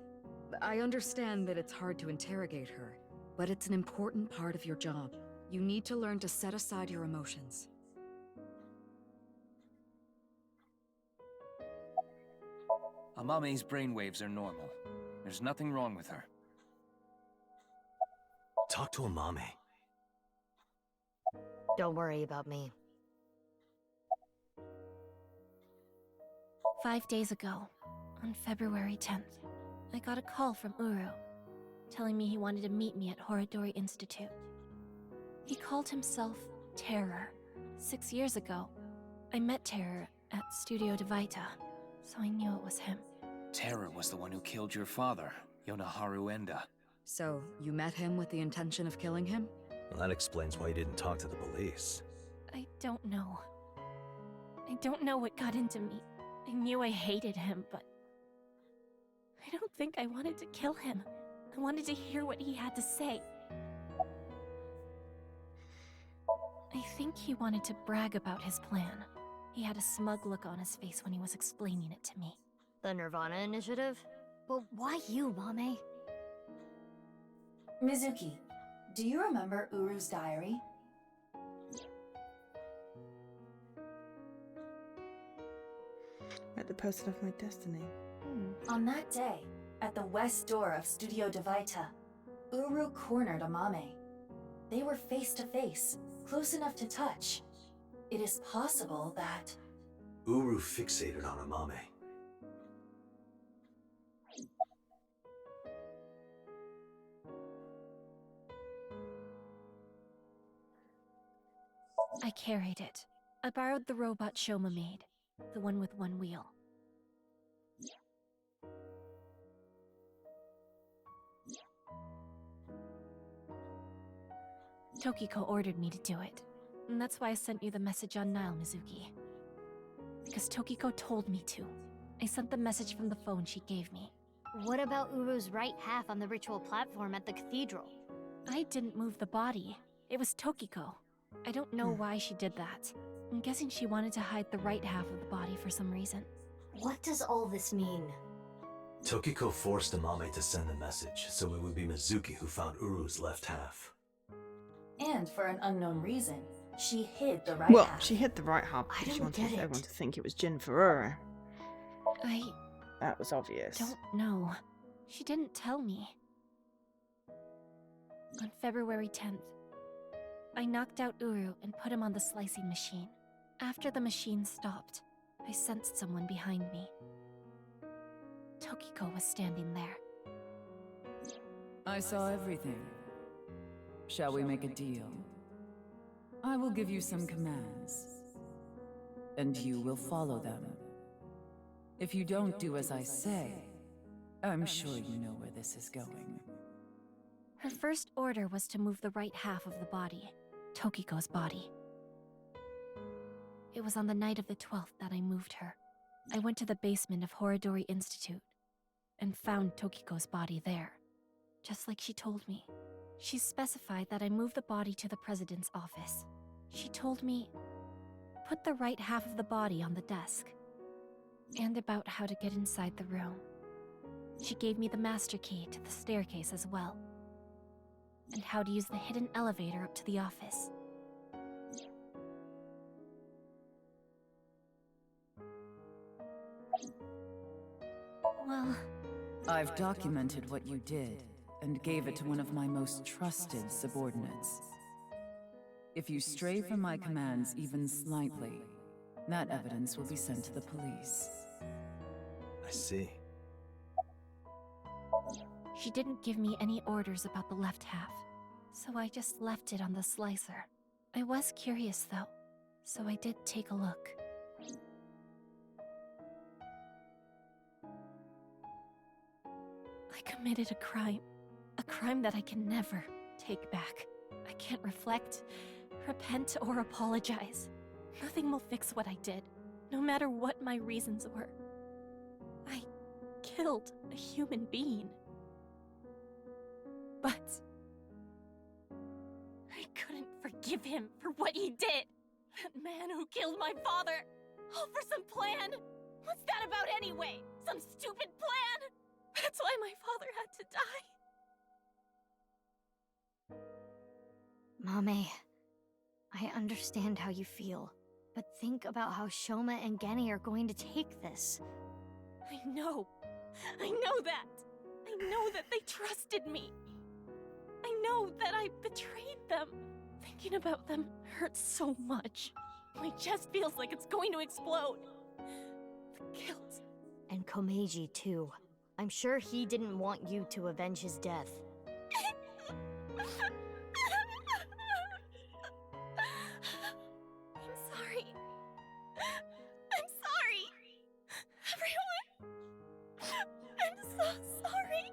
I understand that it's hard to interrogate her, but it's an important part of your job. You need to learn to set aside your emotions. Amame's brainwaves are normal. There's nothing wrong with her. Talk to Amame. Don't worry about me. 5 days ago, On February 10th, I got a call from Uru, telling me he wanted to meet me at Horodori Institute. He called himself Terror. 6 years ago, I met Terror at Studio Devita, so I knew it was him. Terror was the one who killed your father, Yonaharu Enda. So, you met him with the intention of killing him? Well, that explains why you didn't talk to the police. I don't know. I don't know what got into me. I knew I hated him, but I don't think I wanted to kill him. I wanted to hear what he had to say. I think he wanted to brag about his plan. He had a smug look on his face when he was explaining it to me. The Nirvana initiative? But why you, Mame? Mizuki, do you remember Uru's diary? At the post of my destiny. On that day, at the west door of Studio Devita, Uru cornered Amame. They were face to face, close enough to touch. It is possible that... Uru fixated on Amame. I carried it. I borrowed the robot Shoma made, the one with one wheel. Tokiko ordered me to do it, and that's why I sent you the message on Nile, Mizuki. Because Tokiko told me to. I sent the message from the phone she gave me. What about Uru's right half on the ritual platform at the cathedral? I didn't move the body. It was Tokiko. I don't know why she did that. I'm guessing she wanted to hide the right half of the body for some reason. What does all this mean? Tokiko forced Amame to send the message, so it would be Mizuki who found Uru's left half. And for an unknown reason, she hid the right half. Well, she hid the right half because she wanted everyone to think it was Jin Ferrera. That was obvious. Don't know. She didn't tell me. On February 10th, I knocked out Uru and put him on the slicing machine. After the machine stopped, I sensed someone behind me. Tokiko was standing there. I saw everything. Shall we make a deal? I will give you some commands, and you will follow them. If you don't do as I say, I'm sure you know where this is going. Her first order was to move the right half of the body, Tokiko's body. It was on the night of the 12th that I moved her. I went to the basement of Horodori Institute and found Tokiko's body there, just like she told me. She specified that I move the body to the president's office. She told me, put the right half of the body on the desk, and about how to get inside the room. She gave me the master key to the staircase as well, and how to use the hidden elevator up to the office. Well, I've documented what you did and gave it to one of my most trusted subordinates. If you stray from my commands even slightly, that evidence will be sent to the police. I see. She didn't give me any orders about the left half, so I just left it on the slicer. I was curious though, so I did take a look. I committed a crime that I can never take back. I can't reflect, repent, or apologize. Nothing will fix what I did, no matter what my reasons were. I killed a human being. But I couldn't forgive him for what he did. That man who killed my father, all for some plan. What's that about anyway? Some stupid plan? That's why my father had to die. Mame, I understand how you feel, but think about how Shoma and Genny are going to take this. I know that. I know that they trusted me. I know that I betrayed them. Thinking about them hurts so much. My chest feels like it's going to explode. The guilt, And Komeiji, too. I'm sure he didn't want you to avenge his death. I'm sorry. I'm sorry. Everyone. I'm so sorry.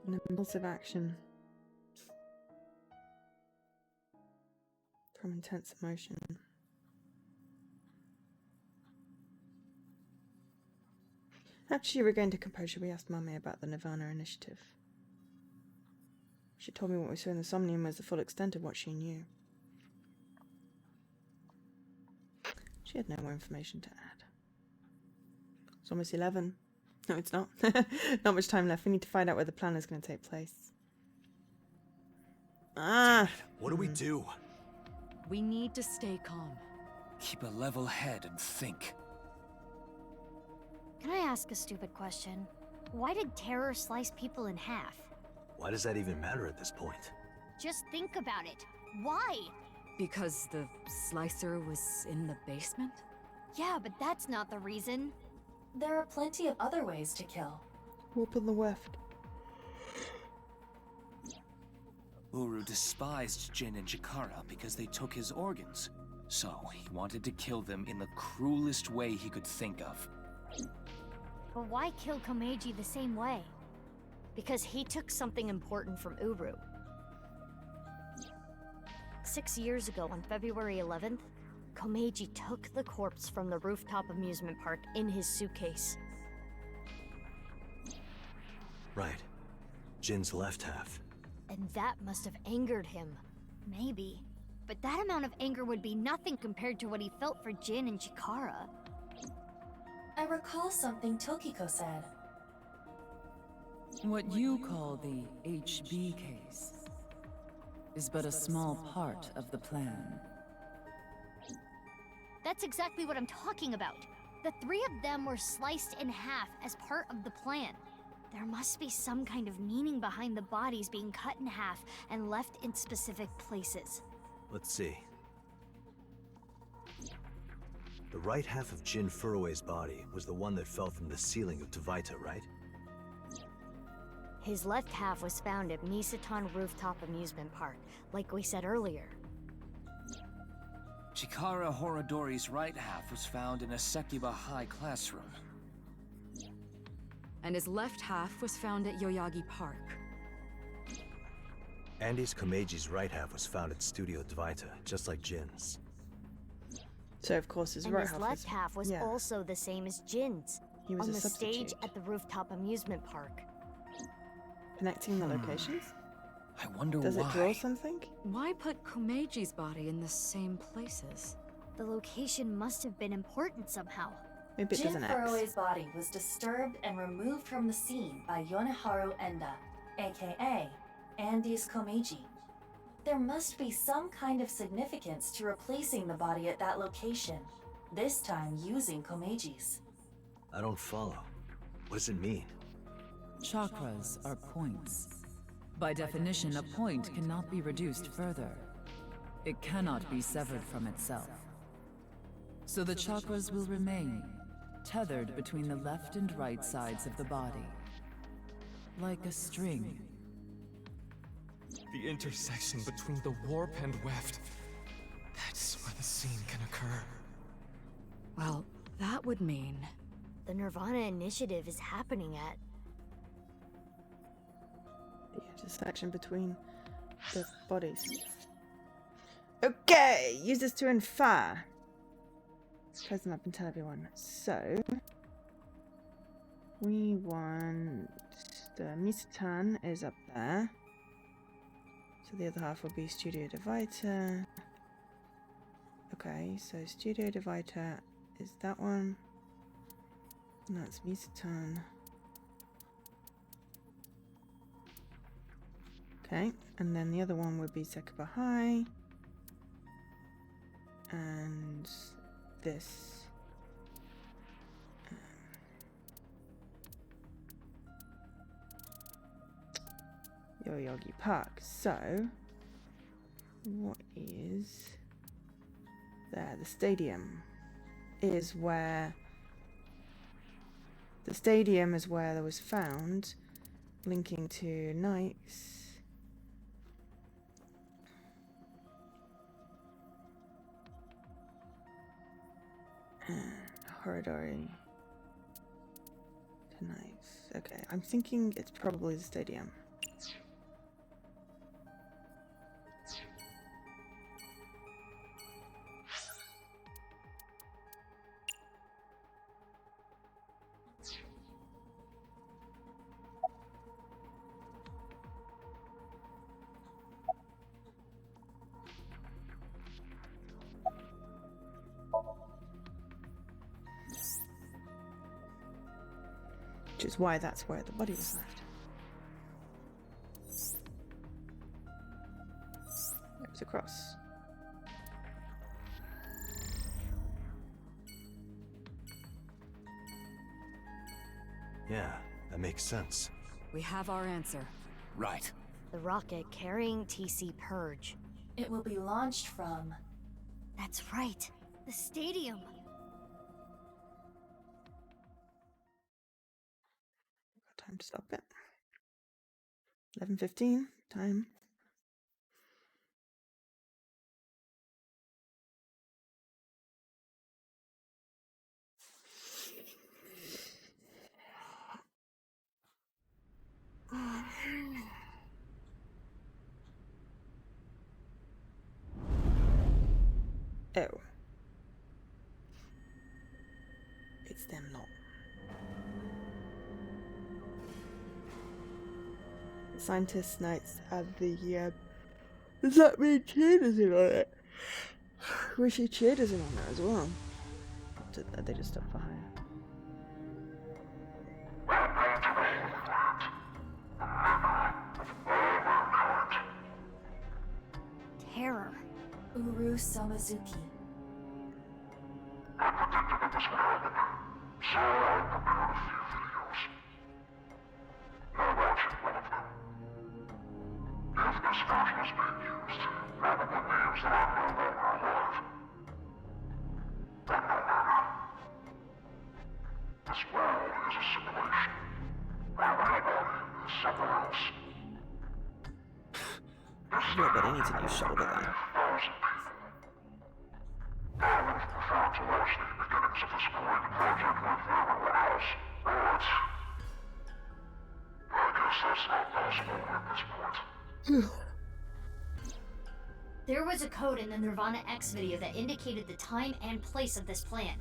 An impulsive action from intense emotion. After she regained her composure, we asked Mame about the Nirvana initiative. She told me what we saw in the Somnium was the full extent of what she knew. She had no more information to add. It's almost 11. No, it's not. Not much time left. We need to find out where the plan is going to take place. What do we do? We need to stay calm. Keep a level head and think. Can I ask a stupid question? Why did terror slice people in half? Why does that even matter at this point? Just think about it. Why? Because the slicer was in the basement? Yeah, but that's not the reason. There are plenty of other ways to kill. Warp on the left. Uru despised Jin and Chikara because they took his organs. So he wanted to kill them in the cruelest way he could think of. But why kill Komeiji the same way? Because he took something important from Uru. 6 years ago, on February 11th, Komeiji took the corpse from the rooftop amusement park in his suitcase. Right. Jin's left half. And that must have angered him. Maybe. But that amount of anger would be nothing compared to what he felt for Jin and Chikara. I recall something Tokiko said. What you call the HB case is but a small part of the plan. That's exactly what I'm talking about. The three of them were sliced in half as part of the plan. There must be some kind of meaning behind the bodies being cut in half and left in specific places. Let's see. The right half of Jin Furue's body was the one that fell from the ceiling of Tavaita, right? His left half was found at Misatan Rooftop Amusement Park, like we said earlier. Chikara Horodori's right half was found in a Sekiba High classroom. And his left half was found at Yoyagi Park. Andy's Komeiji's right half was found at Studio Dvaita, just like Jin's. So of course his and right his half left half was also the same as Jin's, He was on a the substitute. stage at the rooftop amusement park. Connecting the locations? I wonder Does why. it draw something? Why put Komeiji's body in the same places? The location must have been important somehow. Maybe it does Jin an X. Furue's body was disturbed and removed from the scene by Yoneharu Enda, aka Andy's Komeiji. There must be some kind of significance to replacing the body at that location, this time using Komeiji's. I don't follow. What does it mean? Chakras are points. By definition, a point cannot be reduced further. It cannot be severed from itself. So the chakras will remain, tethered between the left and right sides of the body. Like a string. The intersection between the warp and weft. That's where the scene can occur. Well, that would mean... The Nirvana initiative is happening at... The intersection between the bodies. Okay, use this to infer. Close them up and tell everyone. So, we want the Misatan is up there. So the other half will be Studio Dvaita. Okay, so Studio Dvaita is that one. And that's Misatan. Okay, and then the other one would be Sekiba High. And this. Yoyogi Park. So, what is there? The stadium is where there was found, linking to Nike's. Horidori to Nike's. Okay, I'm thinking it's probably the stadium. Which is why that's where the body was left. It was across. Yeah, that makes sense. We have our answer. Right. The rocket carrying TC Purge. It will be launched from... That's right. The stadium. Time to stop it. 11:15. Time. Oh. It's them lot. Scientist Knights add the does that mean cheaters in on it? We see cheaters in on it as well. Are they just up for hire? Terror. Uru Samazuki. I predicted this would happen, so I prepared a few videos. Now watching one of them. If this version is being used, probably means that I'm no longer alive. I'm no longer. This world is a simulation. My body is somewhere else. Yeah, but I need a new shoulder then. I would have preferred to watch the beginnings of this great project with everyone else, but I guess that's not possible at this point. There was a code in the Nirvana X video that indicated the time and place of this plan.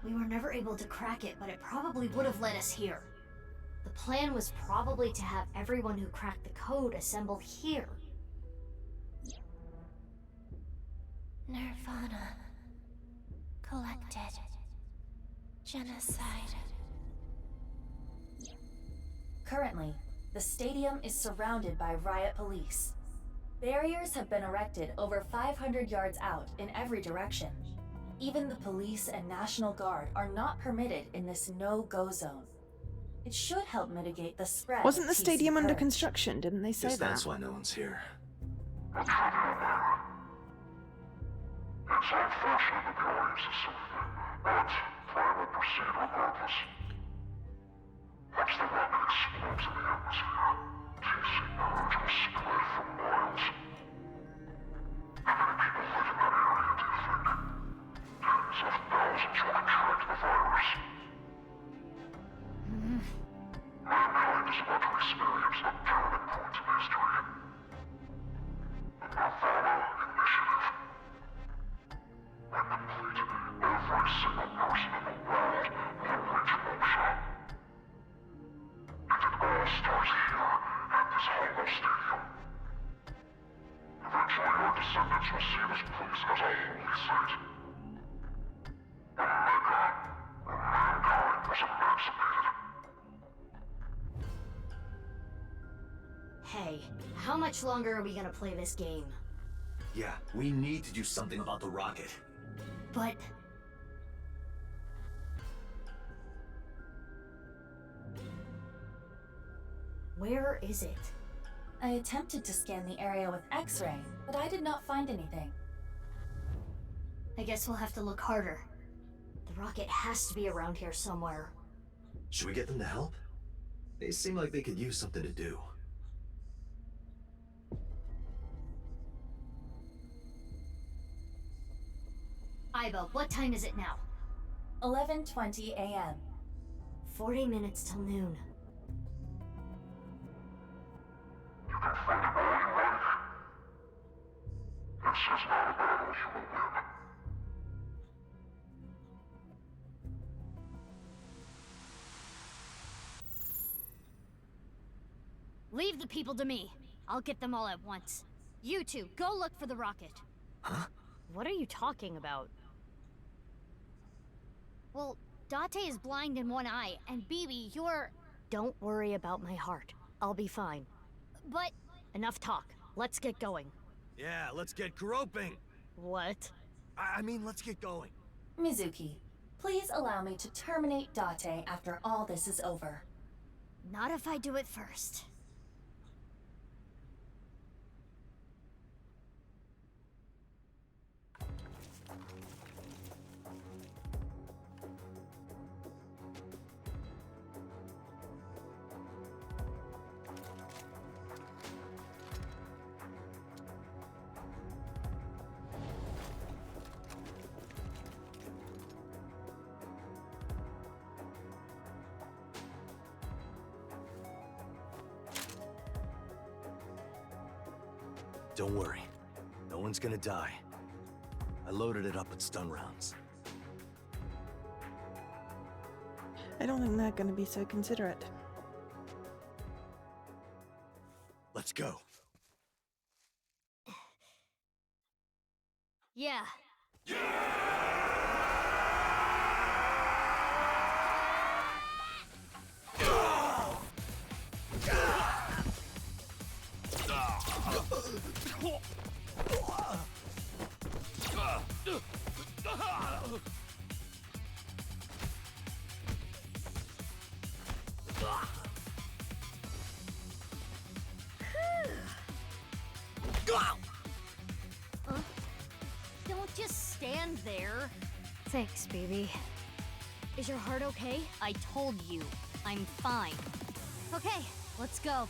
We were never able to crack it, but it probably would have led us here. The plan was probably to have everyone who cracked the code assemble here. Nirvana. Collected. Genocide. Currently, the stadium is surrounded by riot police. Barriers have been erected over 500 yards out in every direction. Even the police and National Guard are not permitted in this no-go zone. It should help mitigate the spread. Wasn't the of TC stadium under Purge. construction? Didn't they say Guess that? that's why no one's here. It's unfortunate that the audience is so thin, but I will proceed regardless. Once the rocket explodes in the atmosphere, TC Purge will spread for miles. How many people live in that area, do you think? Tens of thousands will contract the virus. Mankind is about to experience a turning point in history. The Nirvana Initiative. When complete, every single person in the world will reach motion. And it all starts here at this hollow stadium. Eventually, your descendants will see this place as a holy site. Omega, where mankind was emancipated. Hey, how much longer are we gonna play this game? Yeah, we need to do something about the rocket. But... where is it? I attempted to scan the area with X-ray, but I did not find anything. I guess we'll have to look harder. The rocket has to be around here somewhere. Should we get them to help? They seem like they could use something to do. Iba, what time is it now? 11:20 a.m. 40 minutes till noon. You can find it all you like. This is not a battle you will win. Leave the people to me. I'll get them all at once. You two, go look for the rocket. Huh? What are you talking about? Well, Date is blind in one eye, and Bibi, you're... Don't worry about my heart. I'll be fine. But... Enough talk. Let's get going. Yeah, let's get groping. What? I mean, let's get going. Mizuki, please allow me to terminate Date after all this is over. Not if I do it first. Don't worry. No one's gonna die. I loaded it up with stun rounds. I don't think they're going to be so considerate. Let's go. Yeah. Don't just stand there. Thanks, baby. Is your heart okay? I told you, I'm fine. Okay, let's go.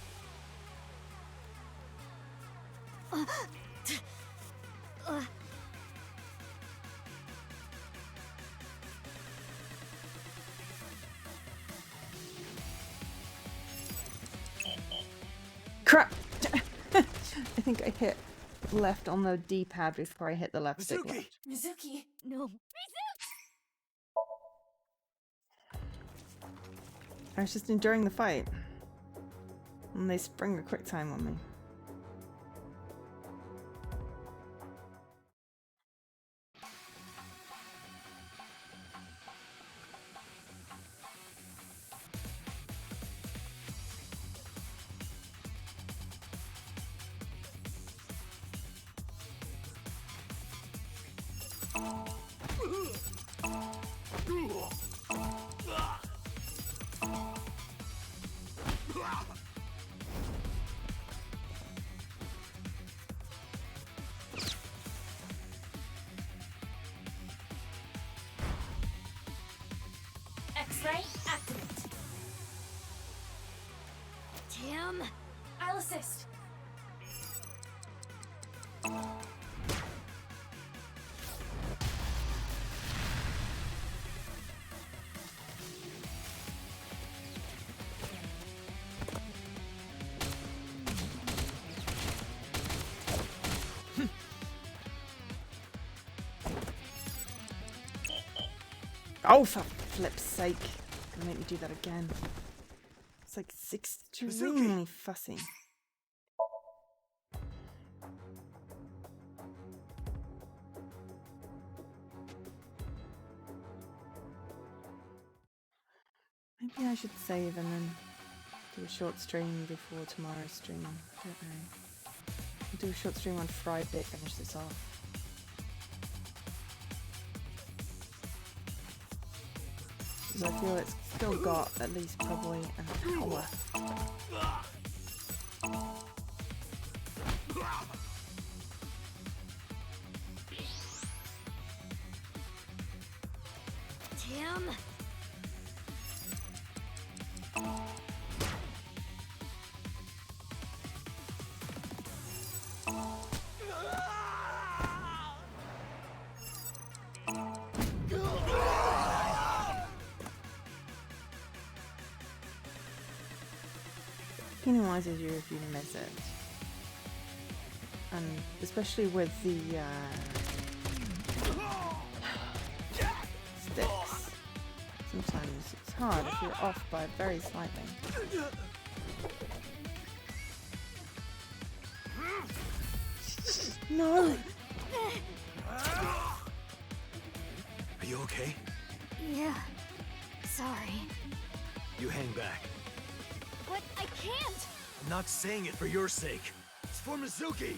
Crap! I think I hit left on the D-pad before I hit the left stick. Mizuki! No. I was just enjoying the fight. And they sprung a quick time on me. X-ray activate. Tim! I'll assist. Oh, for flip's sake. Gonna make me do that again. It's like extremely fussy. Maybe I should save and then do a short stream before tomorrow's stream. I don't know. I'll do a short stream on Friday, finish this off. Because I feel it's still got at least probably an hour. Tim. Penalizes you if you miss it. And especially with the sticks. Sometimes it's hard if you're off by very slightly. No! Are you okay? Yeah. Sorry. You hang back. But I can't! I'm not saying it for your sake. It's for Mizuki!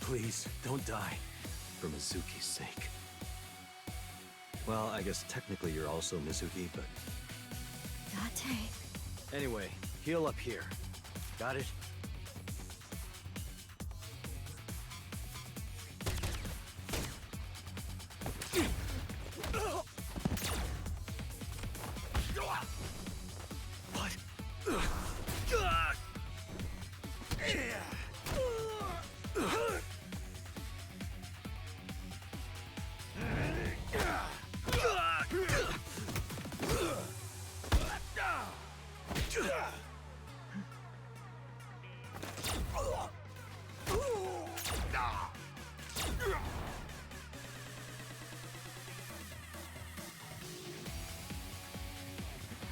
Please, don't die. For Mizuki's sake. Well, I guess technically you're also Mizuki, but... Date. Anyway, heal up here. Got it?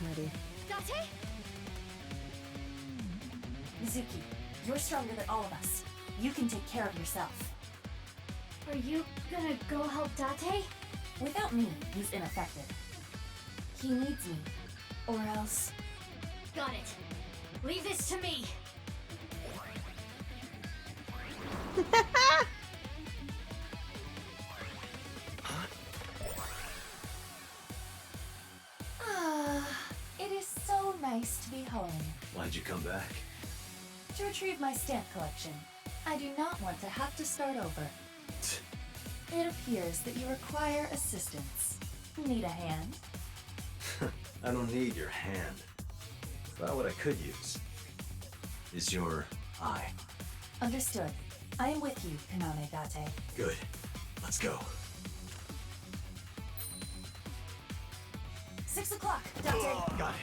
Ready. Date? Mizuki, you're stronger than all of us. You can take care of yourself. Are you gonna go help Date? Without me, he's ineffective. He needs me. Or else... Got it. Leave this to me. It is so nice to be home. Why'd you come back? To retrieve my stamp collection. I do not want to have to start over. It appears that you require assistance. Need a hand? I don't need your hand. But what I could use is your eye. Understood. I am with you, Kaname Date. Good. Let's go. 6 o'clock, Date. Got it.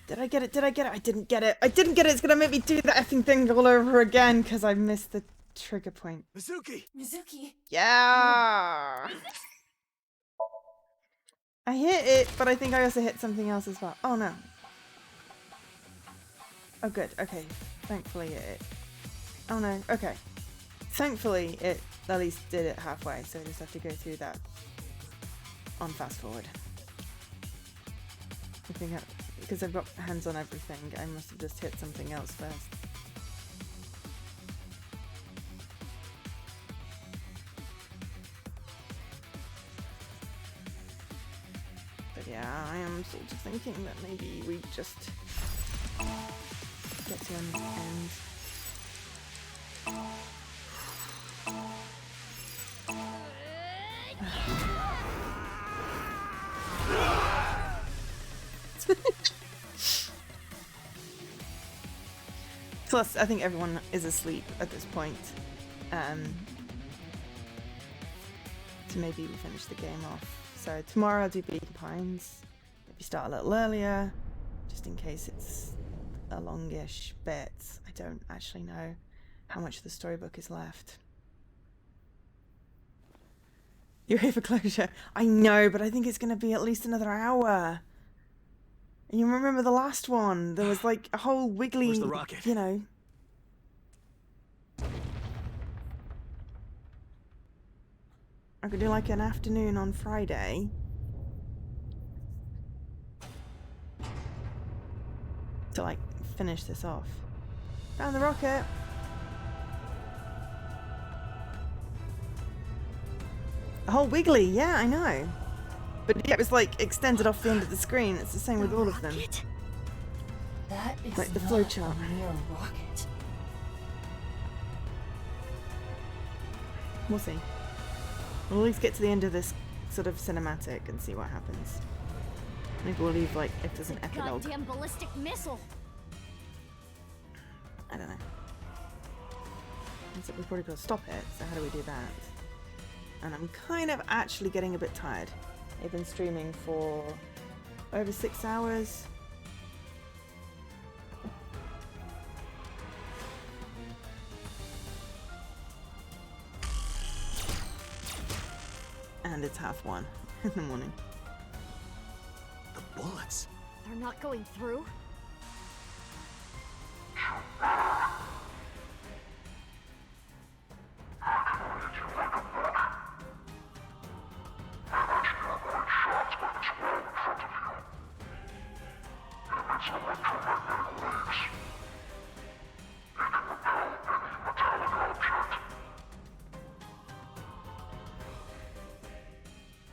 Did I get it? Did I get it? I didn't get it. I didn't get it. It's gonna make me do the effing thing all over again because I missed the trigger point. Mizuki! Mizuki! Yeah! I hit it, but I think I also hit something else as well. Oh no. Oh good, okay. Thankfully it... Oh no, okay. Thankfully it at least did it halfway, so I just have to go through that on fast forward. I think because I've got hands on everything, I must have just hit something else first. But yeah, I am sort of thinking that maybe we just get to an end. Plus, I think everyone is asleep at this point. So maybe we finish the game off. So tomorrow I'll do Beacon Pines. Maybe start a little earlier, just in case it's a longish bit. I don't actually know how much of the storybook is left. You're here for closure. I know, but I think it's going to be at least another hour. And you remember the last one? There was like a whole wiggly, Where's the rocket? you know. I could do like an afternoon on Friday. to like finish this off. Found the rocket. Oh, wiggly, yeah, I know. But yeah, it was like extended off the end of the screen. It's the same with all of them. That is Like the not flowchart. a mere rocket. We'll see. We'll at least get to the end of this sort of cinematic and see what happens. Maybe we'll leave like if there's an epilogue. Goddamn ballistic missile. I don't know. So we've probably got to stop it, so how do we do that? And I'm kind of actually getting a bit tired. I've been streaming for over 6 hours. And it's 1:30 in the morning. The bullets. They're not going through?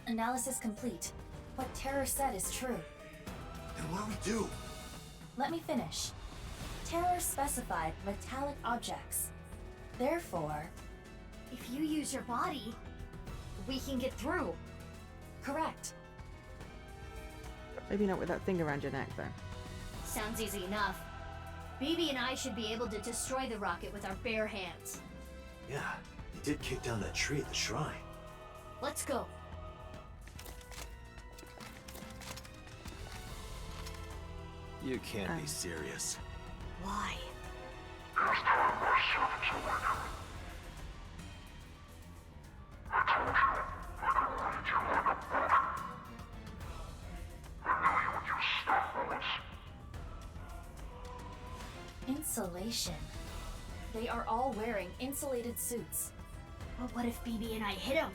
Analysis complete. What Terror said is true. Then what do we do? Let me finish. Terror specified metallic objects. Therefore, If you use your body, we can get through. correct. Maybe not with that thing around your neck, though. Sounds easy enough. BB and I should be able to destroy the rocket with our bare hands. Yeah, you did kick down that tree at the shrine. Let's go. You can't be serious. Why? Insulation. They are all wearing insulated suits. But what if BB and I hit him?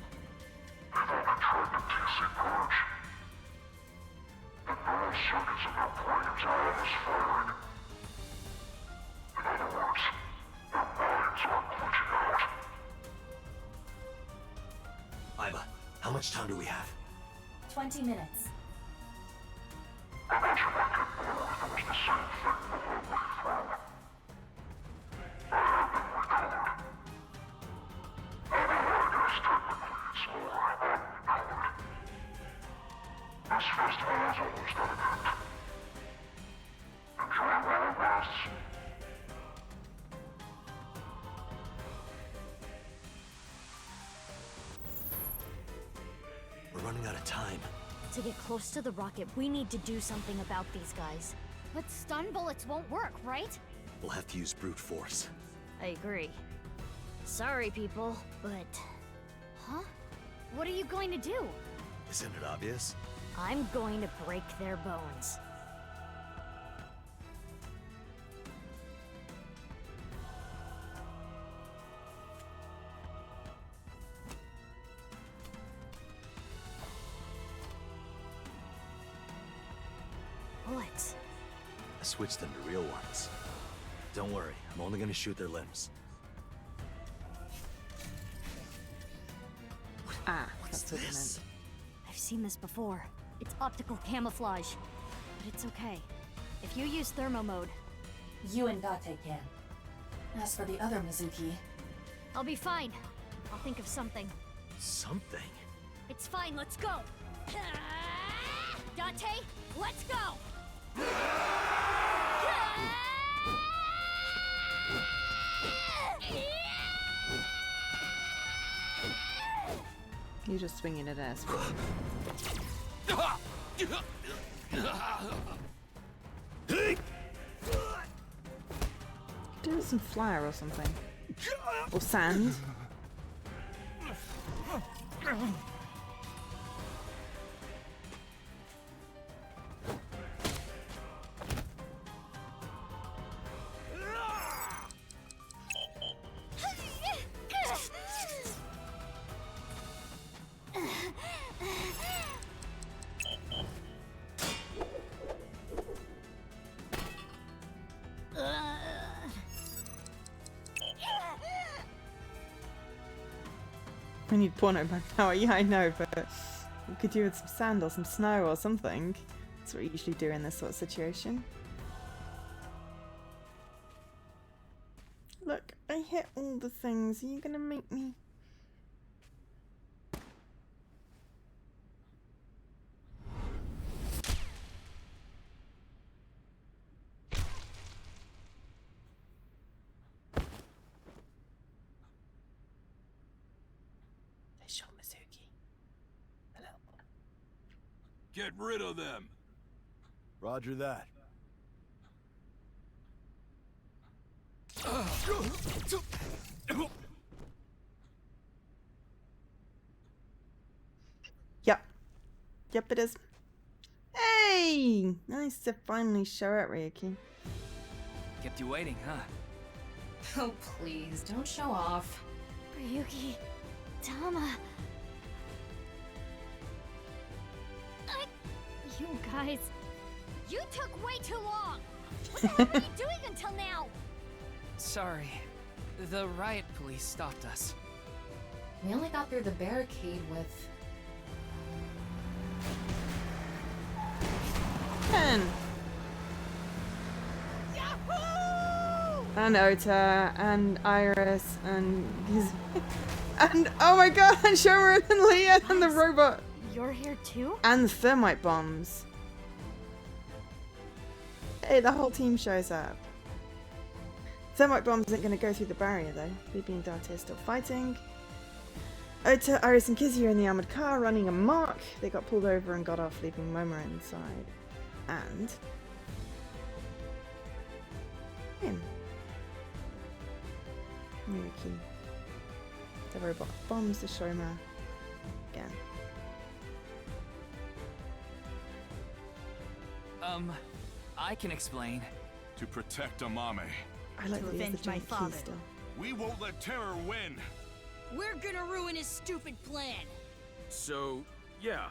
Iva, how much time do we have? 20 minutes. We're running out of time. To get close to the rocket, we need to do something about these guys. But stun bullets won't work, right? We'll have to use brute force. I agree. Sorry, people, but... Huh? What are you going to do? Isn't it obvious? I'm going to break their bones. Bullets. I switched them to real ones. Don't worry, I'm only gonna shoot their limbs. That's what it meant. I've seen this before. It's optical camouflage. But it's okay. If you use thermo mode... You and Date can. As for the other Mizuki... I'll be fine. I'll think of something. Something? It's fine, let's go! Date, let's go! You're just swinging at us. Do some fire or something. Or sand. We need porno manpower. Yeah, I know, but we could do with some sand or some snow or something. That's what we usually do in this sort of situation. Look, I hit all the things. Are you gonna make me? They shot Mizuki. The little one. Get rid of them. Roger that. Yep. Yep, it is. Hey! Nice to finally show it, Ryuki. Kept you waiting, huh? Oh, please, don't show off. Ryuki, Tama. You guys, you took way too long. What the hell were you doing until now? Sorry. The riot police stopped us. We only got through the barricade with... Ken! And Ota, and Iris, and and oh my god, and Shomura and Leah and the robot. You're here too? And the thermite bombs. Hey, the whole team shows up. Thermite bombs isn't going to go through the barrier though. Bibi and Date are still fighting. Ota, Iris and Kizzy are in the armoured car running amok. They got pulled over and got off, leaving Momo inside. And... him. Ryuki. The robot bombs the Shoma. Again. I can explain. To protect Amame. I like To that he has avenge the my giant key father. still. We won't let terror win. We're gonna ruin his stupid plan. So, yeah.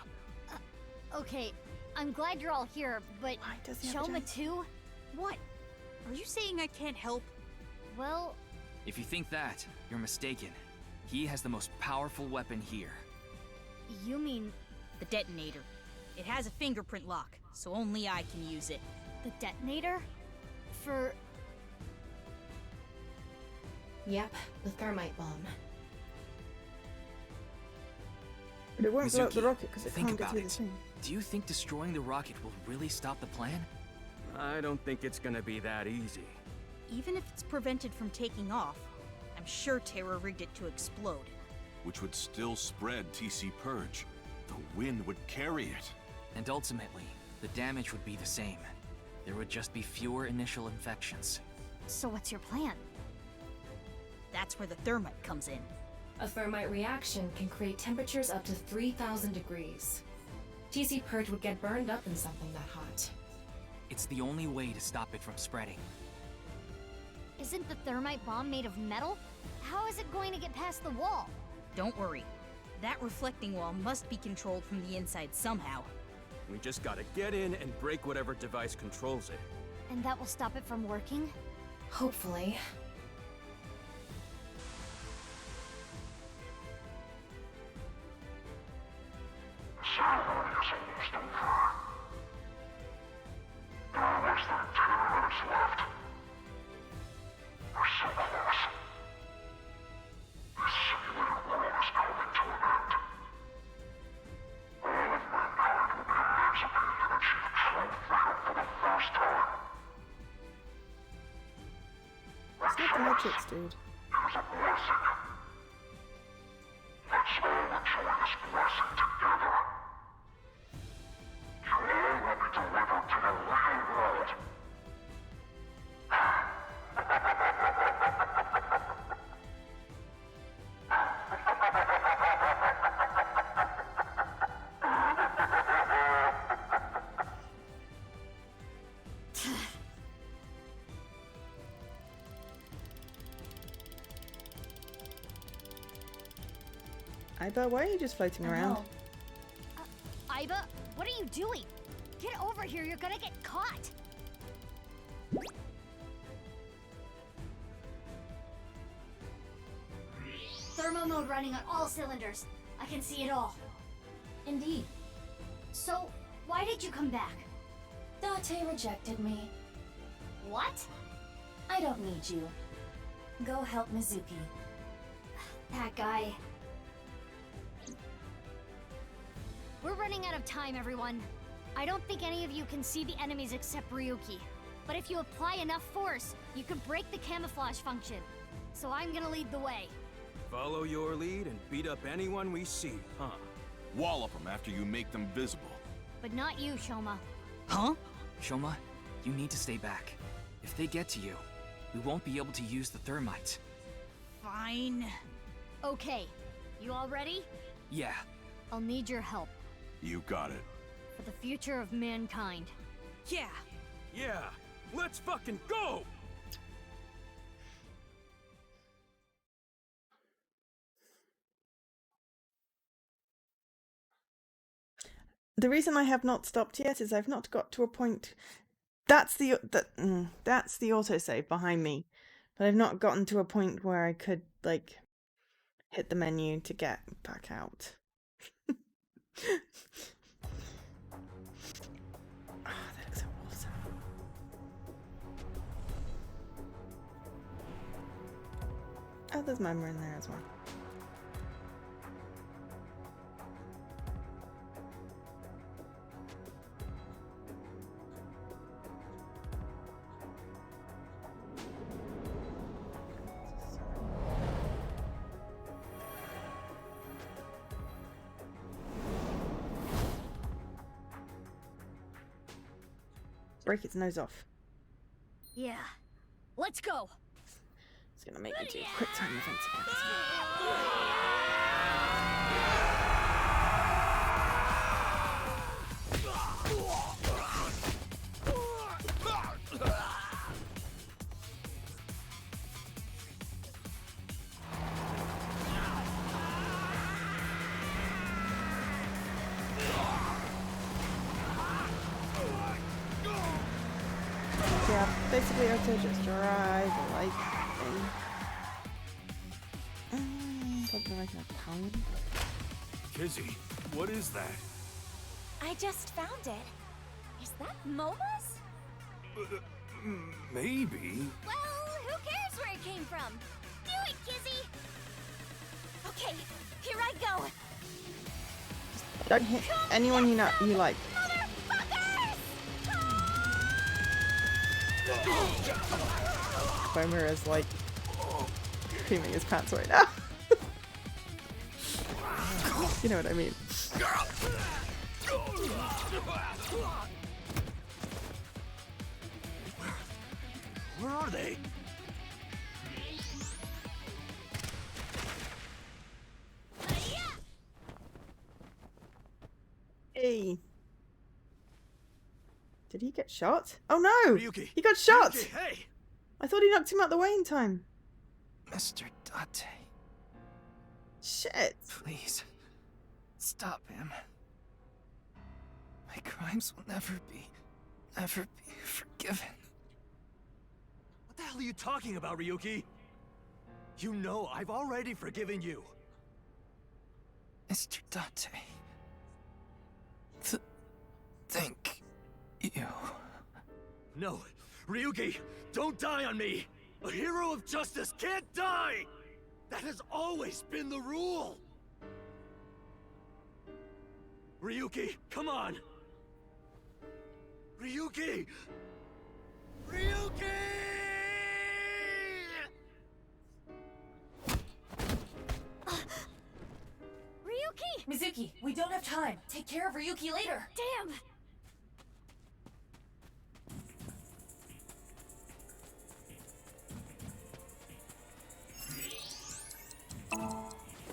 Okay, I'm glad you're all here, but does he have a Shoma giant- too? What? Are you saying I can't help? Well, If you think that, you're mistaken. He has the most powerful weapon here. you mean The detonator. It has a fingerprint lock, so only I can use it. the detonator? For... Yep, the thermite bomb. But it won't blow up the Mizuki, rocket because it think can't get about through the it. thing. Do you think destroying the rocket will really stop the plan? I don't think it's gonna be that easy. Even if it's prevented from taking off, I'm sure Terra rigged it to explode. Which would still spread TC Purge. The wind would carry it. And ultimately, the damage would be the same. There would just be fewer initial infections. So what's your plan? That's where the thermite comes in. A thermite reaction can create temperatures up to 3,000 degrees. TC Purge would get burned up in something that hot. It's the only way to stop it from spreading. Isn't the thermite bomb made of metal? How is it going to get past the wall? Don't worry. That reflecting wall must be controlled from the inside somehow. We just gotta get in and break whatever device controls it. And that will stop it from working? Hopefully. The ceremony is almost over. There are less than 10 minutes left. We're so close. This simulated world is coming to an end. All of mankind will be emancipated and achieve true freedom for the first time. It's not the Matrix, dude. It is a blessing. Let's all enjoy this blessing together. You all will be delivered to the real world. Aiba, why are you just floating around? Aiba, what are you doing? Get over here, you're gonna get caught! Thermo mode running on all cylinders. I can see it all. Indeed. So, why did you come back? Date rejected me. What? I don't need you. Go help Mizuki. That guy. We're running out of time, everyone. I don't think any of you can see the enemies except Ryuki. But if you apply enough force, you can break the camouflage function. So I'm gonna lead the way. Follow your lead and beat up anyone we see, huh? Wallop them after you make them visible. But not you, Shoma. Huh? Shoma, you need to stay back. If they get to you, we won't be able to use the thermite. Fine. Okay. You all ready? Yeah. I'll need your help. You got it. For the future of mankind. Yeah. Yeah, let's fucking go! The reason I have not stopped yet is I've not got to a point. That's the autosave behind me, but I've not gotten to a point where I could like hit the menu to get back out. Oh, that looks so awesome. Oh, there's Mama in there as well. Break its nose off. Yeah. Let's go! It's gonna make me do quick time events again. Yeah, basically I could just drive like something like a pound. Kizzy, what is that? I just found it. Is that Momo's? Maybe. Well, who cares where it came from? Do it, Kizzy! Okay, here I go. Don't hit anyone you like. Homer is like creaming his pants right now. You know what I mean. Where are they? Hey. Did he get shot? Oh no! Ryuki. He got shot! Ryuki, hey! I thought he knocked him out the way in time. Mr. Date. Shit. Please. Stop him. My crimes will never be forgiven. What the hell are you talking about, Ryuki? You know I've already forgiven you. Mr. Date. Thank you. No, Ryuki, don't die on me! A hero of justice can't die! That has always been the rule! Ryuki, come on! Ryuki! Ryuki! Ryuki! Mizuki, we don't have time. Take care of Ryuki later. Damn!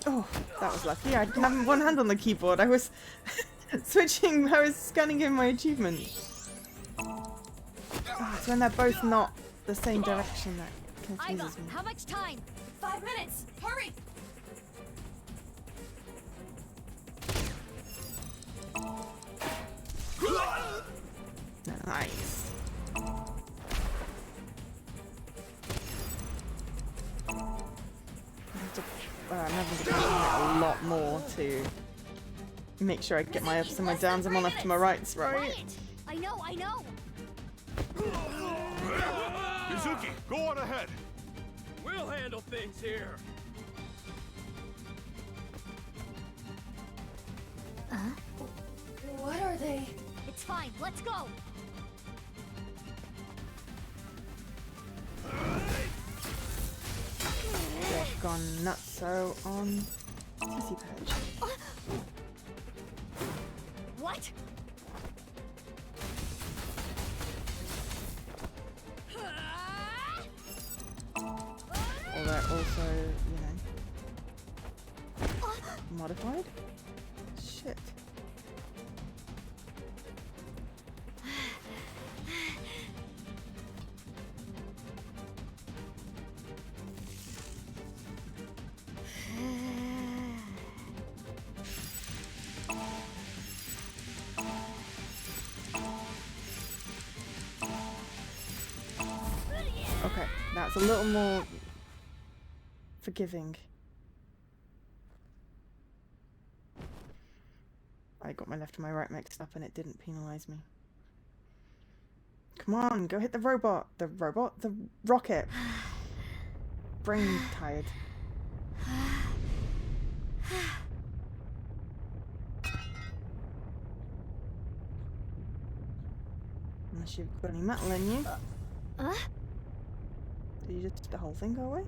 Oh, that was lucky. I didn't have one hand on the keyboard. I was switching. I was scanning in my achievement. Oh, it's when they're both not the same direction that confuses me. How much time? 5 minutes. Hurry! Nice. I'm having to concentrate a lot more to make sure I get my ups and my downs and my left and my rights right. Quiet! I know, I know! Mizuki, go on ahead. We'll handle things here. What are they? It's fine, let's go! They've gone nutso on Easy Page. What? Although also, you know, modified? Shit. Okay, that's a little more forgiving. I got my left and my right mixed up and it didn't penalize me. Come on, go hit the robot. The robot? The rocket. Brain tired. Unless you've got any metal in you. Did you just the whole thing go away?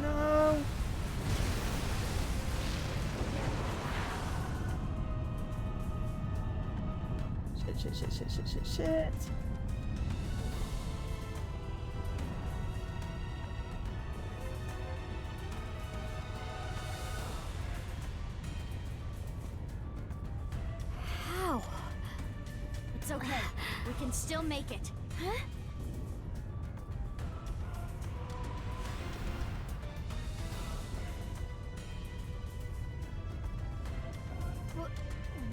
No. Shit. How? It's okay. We can still make it. Huh?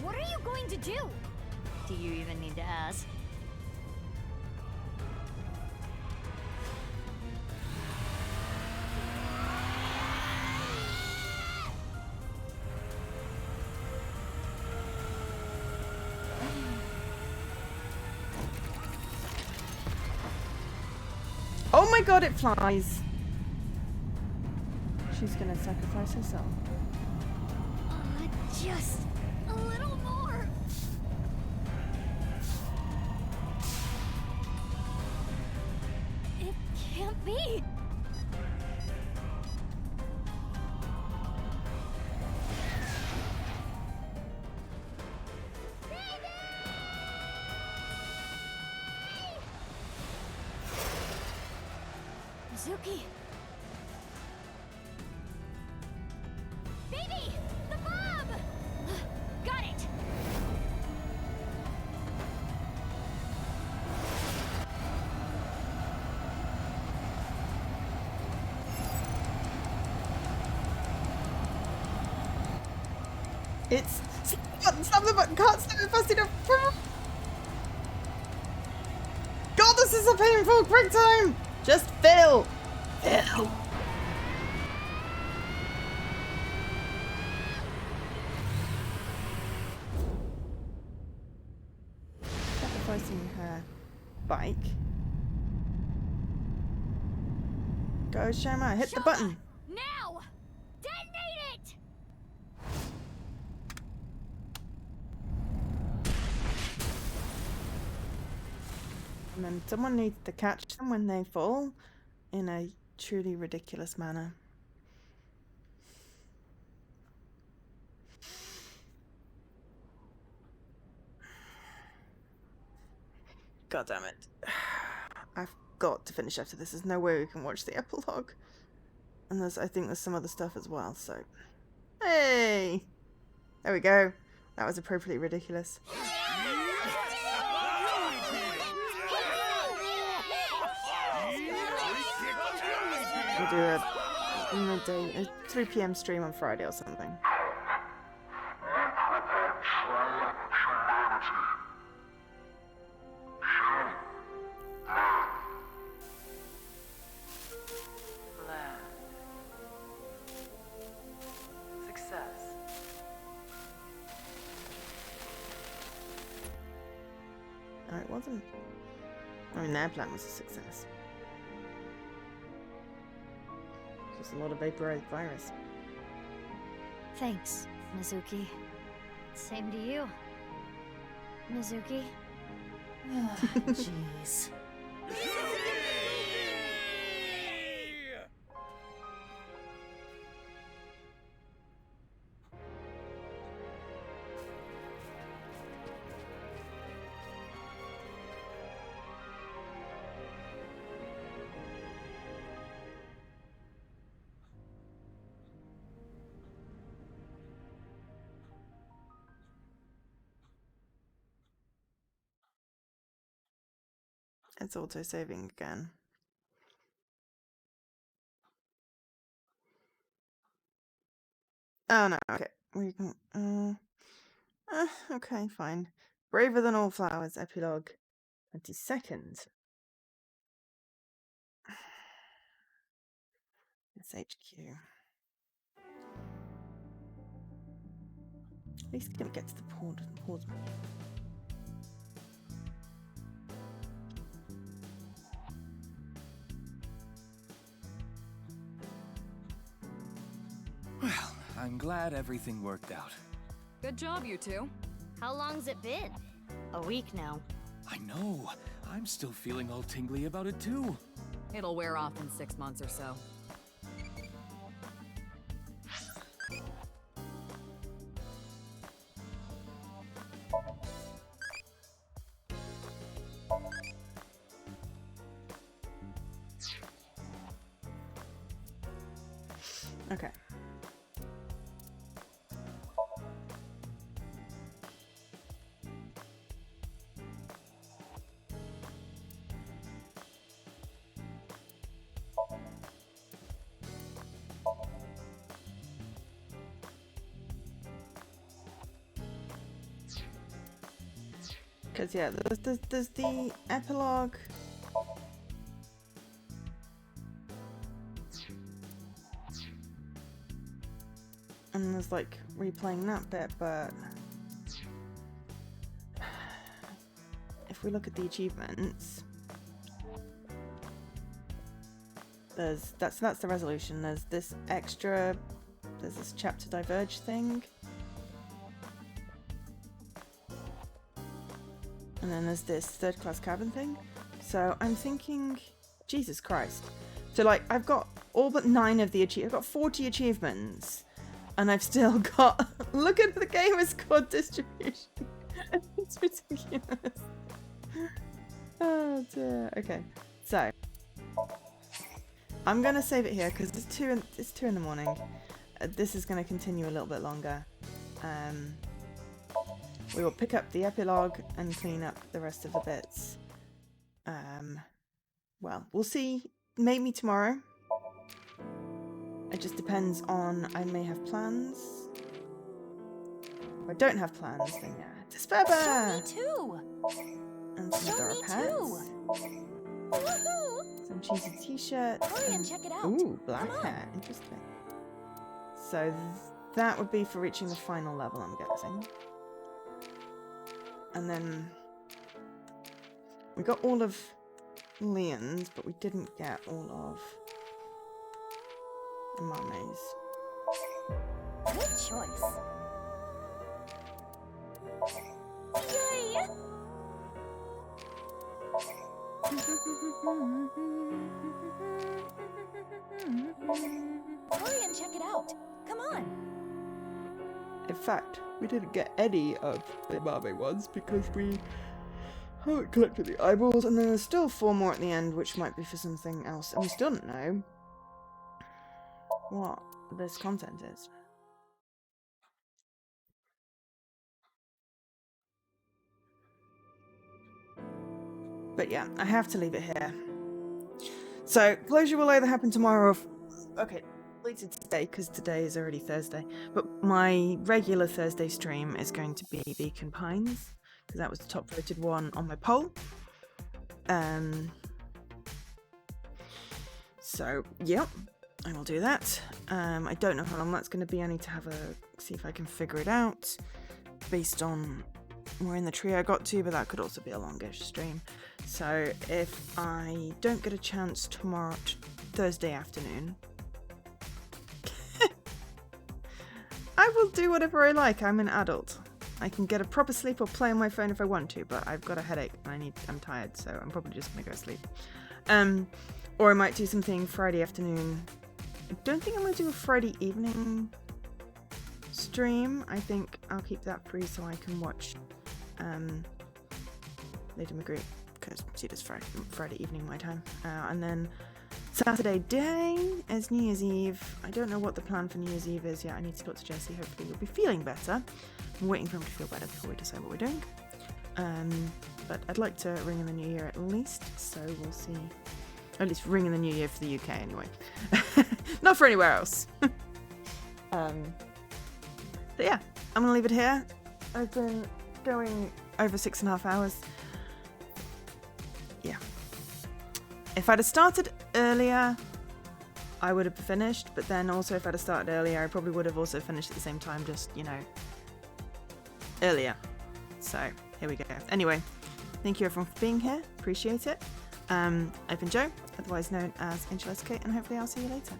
What are you going to do? Do you even need to ask? Oh my god, it flies! She's gonna sacrifice herself. Just a little more. It can't be. Mizuki! Baby! The bomb! Got it! It's... Stop the button! Can't stop it fast enough! God, this is a painful quick time! Just fill! Fill! Sacrificing her bike. Go, Shama, hit the button! Now! Detonate it! And then someone needs to catch them when they fall in a truly ridiculous manner. God damn it. I've got to finish after this. There's no way we can watch the epilogue. And I think there's some other stuff as well, so... Hey! There we go. That was appropriately ridiculous. We'll do a 3 PM stream on Friday or something. wasn't. I mean, their plan was a success. Just a lot of vaporized virus. Thanks, Mizuki. Same to you, Mizuki. Jeez. It's auto-saving again. Oh no, okay. We can, okay, fine. Braver than all flowers, epilogue. 22nd. It's HQ. At least gonna get to the pause menu. Well, I'm glad everything worked out. Good job, you two. How long's it been? A week now. I know. I'm still feeling all tingly about it too. It'll wear off in 6 months or so. Okay. Because yeah, there's the epilogue. And there's like replaying that bit, but if we look at the achievements, that's the resolution. There's this extra, there's this chapter diverge thing, and then there's this third class cabin thing. So I'm thinking, Jesus Christ. So like I've got all but 9 of the I've got 40 achievements. And I've still got, look at the gamer score distribution. It's ridiculous. Oh dear. Okay, so I'm gonna save it here because it's 2 in the morning. This is gonna continue a little bit longer. We will pick up the epilogue and clean up the rest of the bits. Well, we'll see. Maybe tomorrow. It just depends on, I may have plans. If I don't have plans, then yeah. Despair Bear! Me too! And some Dora pets. Some cheesy t-shirts. Hurry and check it out. Ooh, black hair. Interesting. So that would be for reaching the final level, I'm guessing. And then we got all of Leon's, but we didn't get all of Mame's. Good choice. Yay! Hurry and check it out. Come on. In fact, we didn't get any of the Mame ones because we haven't collected the eyeballs, and then there's still 4 more at the end, which might be for something else, and we still don't know what this content is. But yeah, I have to leave it here. So, closure will either happen tomorrow or... Okay, later today, because today is already Thursday. But my regular Thursday stream is going to be Beacon Pines, because that was the top voted one on my poll. So, yep. I will do that. I don't know how long that's going to be. I need to have a see if I can figure it out based on more in the trio got to, but that could also be a longish stream. So if I don't get a chance tomorrow, Thursday afternoon, I will do whatever I like. I'm an adult. I can get a proper sleep or play on my phone if I want to, but I've got a headache and I'm tired, so I'm probably just gonna go sleep. Or I might do something Friday afternoon. I don't think I'm gonna do a Friday evening stream. I think I'll keep that free so I can watch Lady Magritte, because she does Friday evening my time. And then Saturday day is New Year's Eve. I don't know what the plan for New Year's Eve is yet. I need to talk to Jesse. Hopefully he'll be feeling better. I'm waiting for him to feel better before we decide what we're doing. But I'd like to ring in the new year at least, so we'll see. At least ring in the new year for the UK anyway. Not for anywhere else. But yeah, I'm gonna leave it here. I've been going over 6.5 hours. Yeah. If I'd have started earlier, I would have finished, but then also if I'd have started earlier, I probably would have also finished at the same time, just, you know, earlier. So, here we go. Anyway, thank you everyone for being here. Appreciate it. I've been Jo, otherwise known as Angel SK, and hopefully I'll see you later.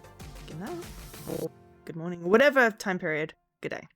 Good night. Or good morning, whatever time period. Good day.